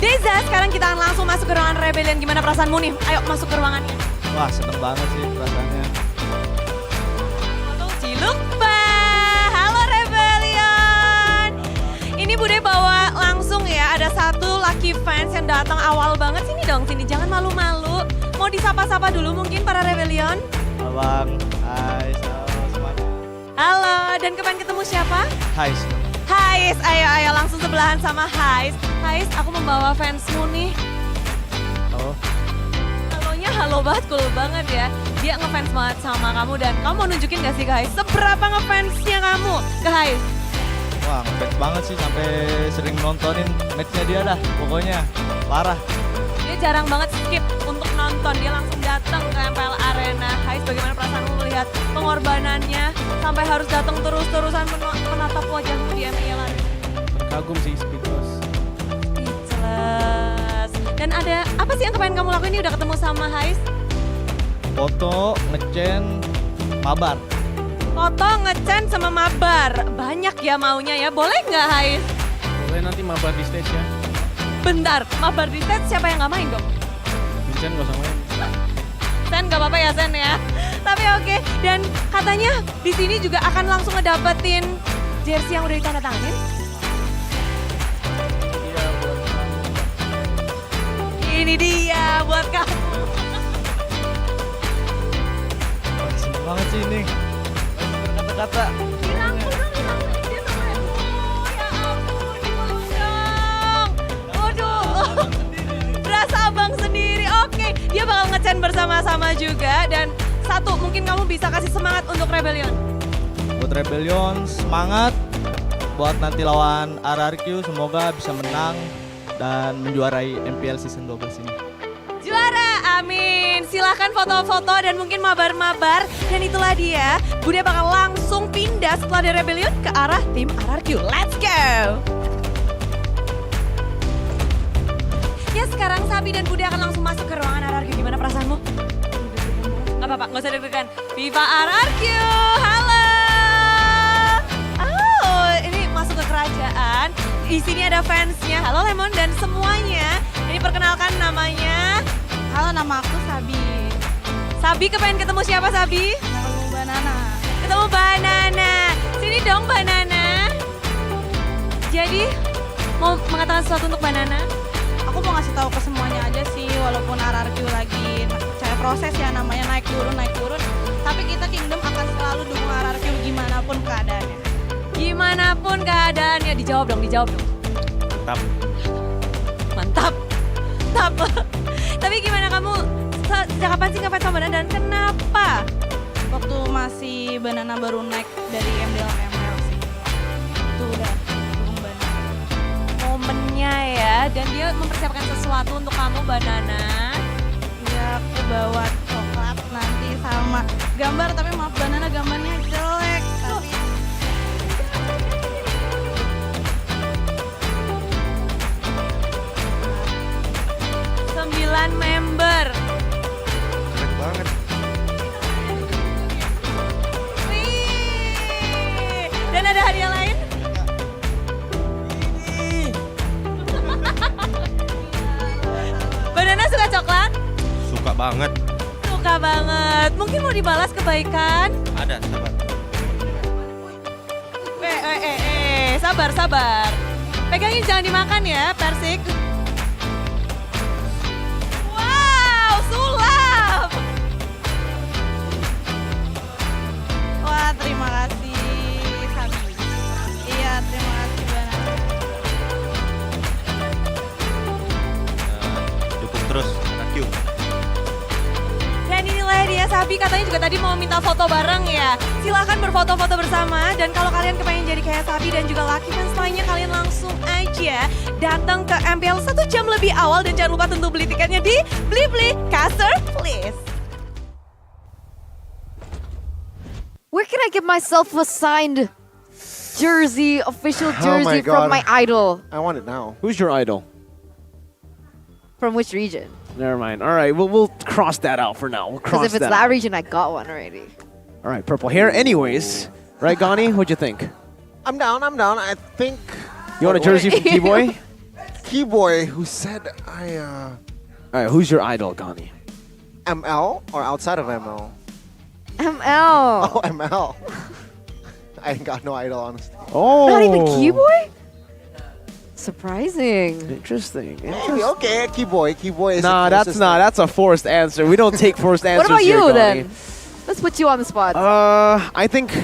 Deza, sekarang kita akan langsung masuk ke ruangan Rebellion. Gimana perasaanmu nih? Ayo masuk ke ruangannya. Wah, seneng banget sih perasaannya. Cilukpa, halo Rebellion. Ini Bude bawa langsung ya, ada satu Lucky Fans yang datang awal banget. Sini dong, sini, jangan malu-malu. Mau disapa-sapa dulu mungkin para Rebellion? Halo Bang, hai, halo semuanya. Halo, dan kemarin ketemu siapa? Hai. Hais, ayo langsung sebelahan sama Hais. Hais, aku membawa fansmu nih. Halo. Halonya halo banget, cool banget ya. Dia ngefans banget sama kamu dan kamu mau nunjukin gak sih ke Hais? Seberapa ngefansnya kamu ke Hais? Wah, ngefans banget sih sampai sering nontonin matchnya dia dah, pokoknya parah. Dia jarang banget skip untuk nonton, dia langsung datang ke MPL Arena. Hais, bagaimana perasaanmu melihat pengorbanannya sampai harus datang terus-terusan menatap wajahmu di MPL Arena? Kagum sih, speechless. Dan ada apa sih yang kepengen kamu lakuin? Ini udah ketemu sama Hais? Foto, nge-chain, mabar. Foto, nge-chain sama mabar. Banyak ya maunya ya, boleh nggak Hais? Boleh nanti mabar di stage ya. Bentar, mabar di stage siapa yang nggak main dong? Vincent gak usah main. Sen nggak apa-apa ya Sen ya. Tapi oke, dan katanya di sini juga akan langsung ngedapetin jersey yang udah ditandatanganin. Iya, buat kamu. Ini dia buat kamu. Seneng banget sih ini. Kata-kata. Dirangkul dong, dia sama ya. Oh ya ampun, dipeluk dong. Waduh, berasa abang sendiri. Oke, dia bakal nge-chain bersama-sama juga. Dan satu, mungkin kamu bisa kasih semangat untuk Rebellion. Buat Rebellion, semangat. Buat nanti lawan RRQ, semoga bisa menang dan menjuarai MPL Season 12 ini. Juara, amin. Silahkan foto-foto dan mungkin mabar-mabar. Dan itulah dia, Bude bakal langsung pindah setelah dari Rebellion ke arah tim RRQ. Let's go! Ya sekarang Sabi dan Bude akan langsung masuk ke ruangan RRQ. Gimana perasaanmu? Gak apa-apa, gak usah deg-degan. Viva RRQ, halo! di sini ada fansnya. Halo Lemon dan semuanya. Ini perkenalkan namanya. Halo, nama aku Sabi. Sabi kepengen ketemu siapa Sabi? Ketemu Banana. Ketemu Banana. Sini dong Banana. Jadi mau mengatakan sesuatu untuk Banana? Aku mau ngasih tahu ke semuanya aja sih, walaupun RRQ lagi kayak proses ya, namanya naik turun, tapi kita Kingdom akan selalu dukung RRQ gimana pun keadaannya. Gimana pun keadaannya, dijawab dong. Mantap. Mantap. Tapi gimana kamu, sejak kapan sih ngefans sama Banana dan kenapa? Waktu masih Banana baru naik dari MPL sih. Itu udah dukung Banana. Momennya ya, dan dia mempersiapkan sesuatu untuk kamu Banana. Ya, aku bawa coklat nanti sama gambar, tapi maaf Banana gambarnya jelek. Tapi 9 member. Keren banget. Wih, dan ada hadiah lain? Banana suka coklat? Suka banget. Suka banget. Mungkin mau dibalas kebaikan? Ada, sabar. Sabar. Pegangin jangan dimakan ya, Persik. Wow, sulap. wah, terima kasih Sabi. Iya, terima kasih Banana. Dukung terus RRQ. Dan inilah dia Sabi, katanya juga tadi mau minta foto bareng ya. Silahkan berfoto-foto bersama, dan kalau kalian kepengen jadi kayak Sabi dan juga Lucky Fans lainnya, kalian langsung aja datang ke MPL 1 jam lebih awal, dan jangan lupa tentu beli tiketnya di Blibli Caster Please. Where can I get myself a signed jersey, official Oh my jersey from God. my idol? I want it now. Who's your idol? From which region? Never mind. All right, we'll cross that out for now. We'll cross Because if it's that that out. region, I got one already. All right, purple hair. Anyways, right, Gani? What'd you think? I'm down. I think. You want a jersey from Keyboy? Keyboy, who said All right, who's your idol, Gani? ML or outside of ML? ML. Oh, ML. I ain't got no idol, honestly. Oh. Not even Keyboy? Surprising. Interesting. Maybe, okay, Keyboy. Keyboy is Nah, the that's closest not. That's a forced answer. We don't take forced answers What about here, you Gani. then? Let's put you on the spot. I think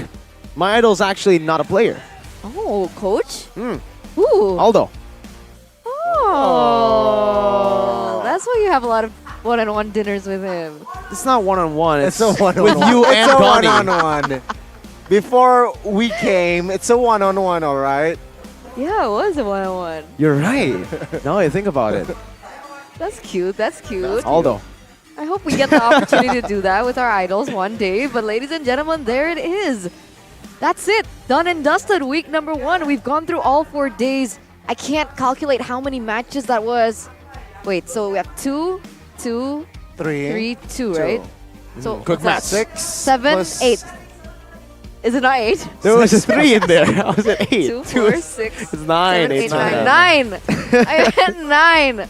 my idol's actually not a player. Oh, coach? Hmm. Ooh. Aldo. Oh. That's why you have a lot of one-on-one dinners with him. It's not one-on-one. It's, It's a one-on-one. with you It's and a Gani. one-on-one. Before we came, it's a one-on-one, all right? Yeah, it was a one-on-one. You're right. Now I think about it. That's cute. That's cute. Aldo. I hope we get the opportunity to do that with our idols one day. But ladies and gentlemen, there it is. That's it. Done and dusted. Week number 1. We've gone through all 4 days. I can't calculate how many matches that was. Wait, so we have 2, 2, 3, 2, right? So Quick what's math. that? 6, 7, plus 8. Is it not 8? There was a 3 in there. I was at 8. 2, 4, 6, It's 9. 7, 8, It's 9. 9. 9. I meant 9.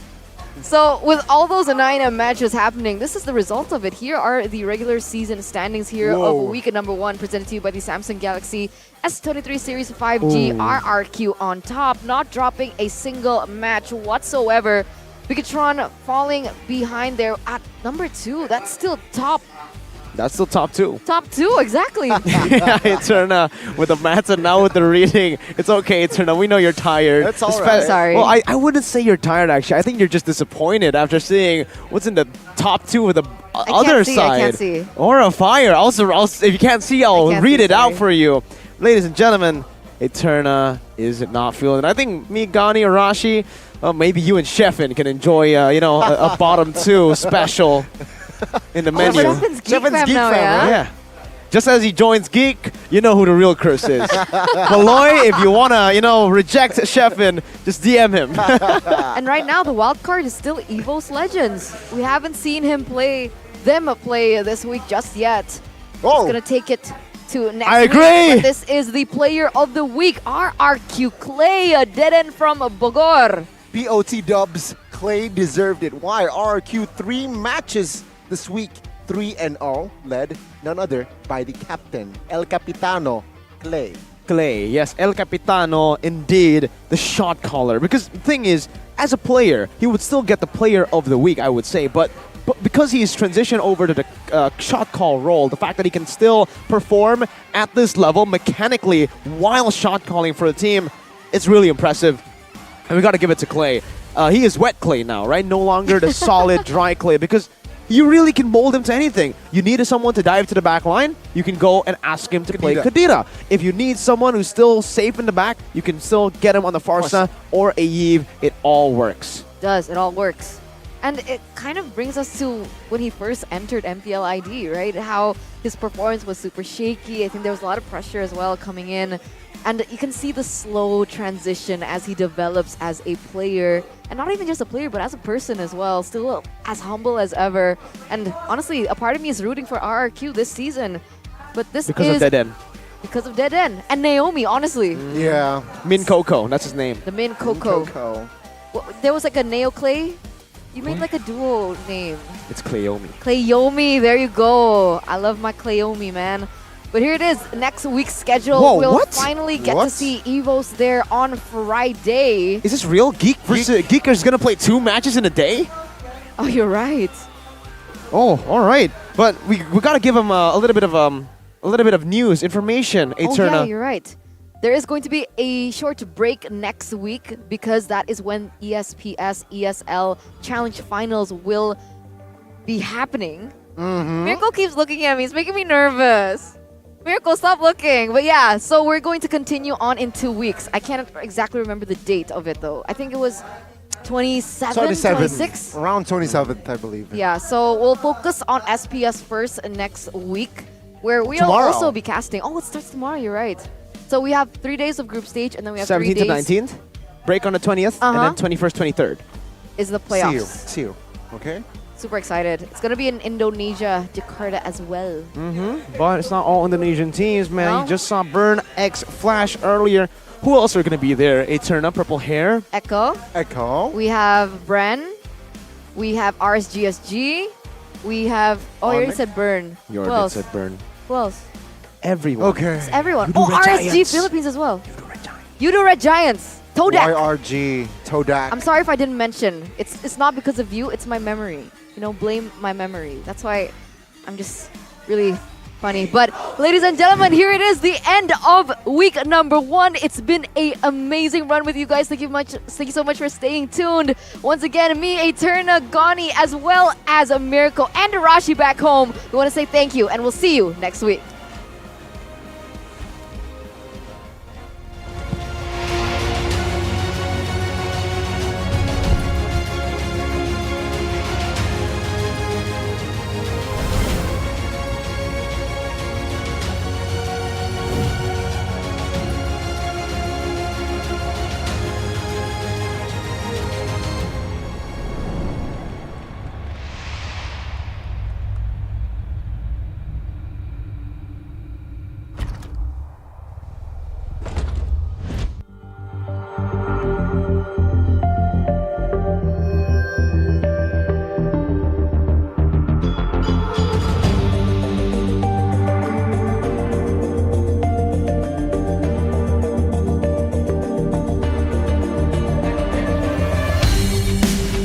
So with all those 9 matches happening, this is the result of it. Here are the regular season standings here Whoa. of week number 1, presented to you by the Samsung Galaxy S23 Series 5G. Ooh. RRQ on top, not dropping a single match whatsoever. Bigotron falling behind there at number 2. That's still top That's still top 2. Top 2, exactly. Yeah, Eterna with the maths and now with the reading. It's okay, Eterna. We know you're tired. That's all Espe- right. Sorry. Well, I wouldn't say you're tired, actually. I think you're just disappointed after seeing what's in the top 2 of the other see, side. I can't see. Or a fire. Also, if you can't see, I'll can't read see, it out sorry. for you. Ladies and gentlemen, Eterna is not feeling it. I think me, Gani, Arashi, maybe you and Sheffin can enjoy, a bottom 2 special in the menu. Sheffin's Geek Fam now, yeah? Yeah. Just as he joins Geek, you know who the real curse is. Maloy, if you want to, reject Sheffin, just DM him. And right now, the wild card is still Evo's Legends. We haven't seen him play this week just yet. Oh. He's gonna take it to next I week. agree. But this is the player of the week, RRQ Clay, a dead end from Bogor. BOT dubs. Clay deserved it. Why? RRQ 3 matches this week. 3-0, led none other by the captain, El Capitano, Clay. Clay, yes, El Capitano, indeed, the shot caller. Because the thing is, as a player, he would still get the player of the week, I would say. But because he's transitioned over to the shot call role, the fact that he can still perform at this level mechanically while shot calling for the team, it's really impressive. And we got to give it to Clay. He is wet Clay now, right? No longer the solid dry Clay, because you really can mold him to anything. You need someone to dive to the back line, you can go and ask him to play Kadira. If you need someone who's still safe in the back, you can still get him on the Farsa or a Yves. It all works. It all works. And it kind of brings us to when he first entered MPL ID, right? How his performance was super shaky. I think there was a lot of pressure as well coming in. And you can see the slow transition as he develops as a player. And not even just a player, but as a person as well. Still as humble as ever. And honestly, a part of me is rooting for RRQ this season. But this Because is... of Dead End. Because of Dead End. And Naomi, honestly. Yeah. Min Coco, that's his name. The Min Coco. Well, there was like a Neo Clay. You made like a duo name. It's Clayomi. Clayomi, there you go. I love my Clayomi, man. But here it is, next week's schedule. Whoa, we'll what? finally get to see Evos there on Friday. Is this real? Geeker's gonna play 2 matches in a day? Oh, you're right. Oh, all right. But we gotta give him a little bit of news, information. Oh yeah, you're right. There is going to be a short break next week because that is when ESPS ESL Challenge Finals will be happening. Miracle keeps looking at me. It's making me nervous. Miracle, stop looking. But yeah, so we're going to continue on in 2 weeks. I can't exactly remember the date of it though. I think it was 27, 26? Around 27th, I believe. Yeah, so we'll focus on SPS first next week, where we'll Tomorrow. also be casting. Oh, it starts tomorrow, you're right. So we have 3 days of group stage, and then we have 3 17th days. to 19th, break on the 20th, and then 21st, 23rd. Is the playoffs. See you. Okay? Super excited. It's going to be in Indonesia, Jakarta as well. But it's not all Indonesian teams, man. No? You just saw Burn X Flash earlier. Who else are going to be there? Eterna, Purple Hair. Echo. We have Bren. We have RSGSG. We have... Oh, I already said Burn. You Who already else? said Burn. Who else? Everyone. Okay. It's everyone. You do Oh, Red RSG Giants. Philippines as well. You do Red Giants. Todak. YRG, Todak. I'm sorry if I didn't mention. It's not because of you. It's my memory. You know, blame my memory. That's why I'm just really funny. But ladies and gentlemen, here it is, the end of week number 1. It's been an amazing run with you guys. Thank you so much for staying tuned. Once again, me, Eterna, Gani, as well as a Miracle and Arashi back home. We want to say thank you, and we'll see you next week.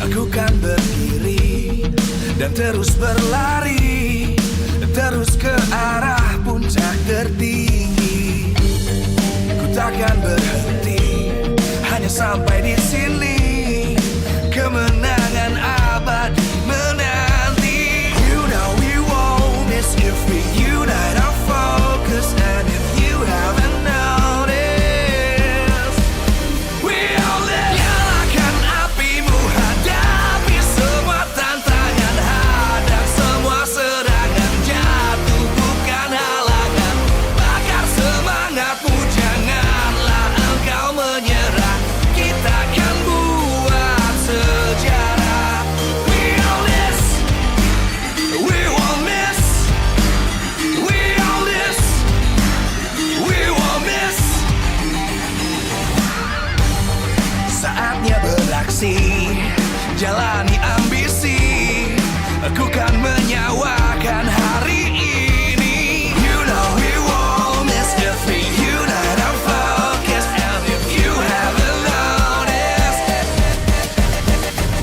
Aku kan berdiri dan terus berlari, terus ke arah puncak tertinggi. Ku takkan berhenti, hanya sampai di sini. Kemenangan abadi menanti. You know we won't miss if we unite our focus. And if you haven't noticed, we'll nyalakan apimu, hadapi semua tantangan, hadang semua masih jalani ambisi, aku kan menyawakan hari ini. You know we won't miss if we unite our focus, and if you haven't noticed,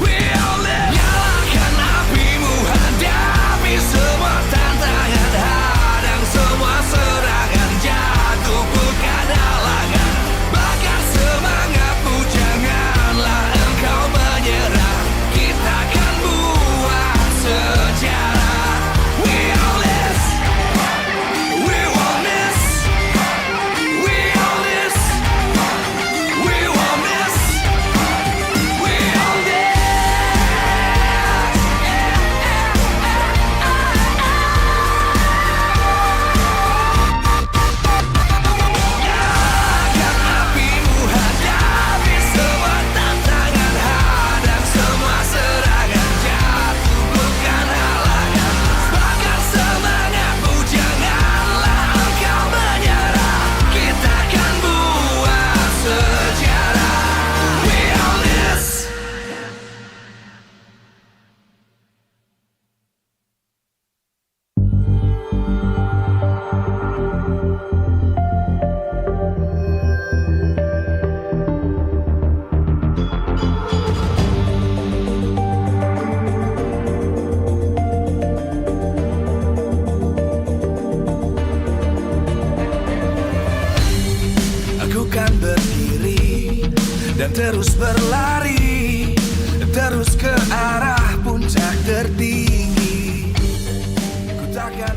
we'll live. Nyalakan apimu, hadapi semua tantangan, hadang semua serangan, jatuh bukan halangan. Bakar semangatmu, janganlah engkau menyerah, kita akan buat sejarah. We all this, we won't miss, we all this, we won't miss, we all this. Nyalakan apimu, hadapi semua tantangan, hadang semua serangan, jatuh bukan halangan. Bakar semangatmu, janganlah engkau menyerah, kita akan buat sejarah. We all this. Aku kan berdiri dan terus berlari, terus ke arah puncak tertinggi. Ku takkan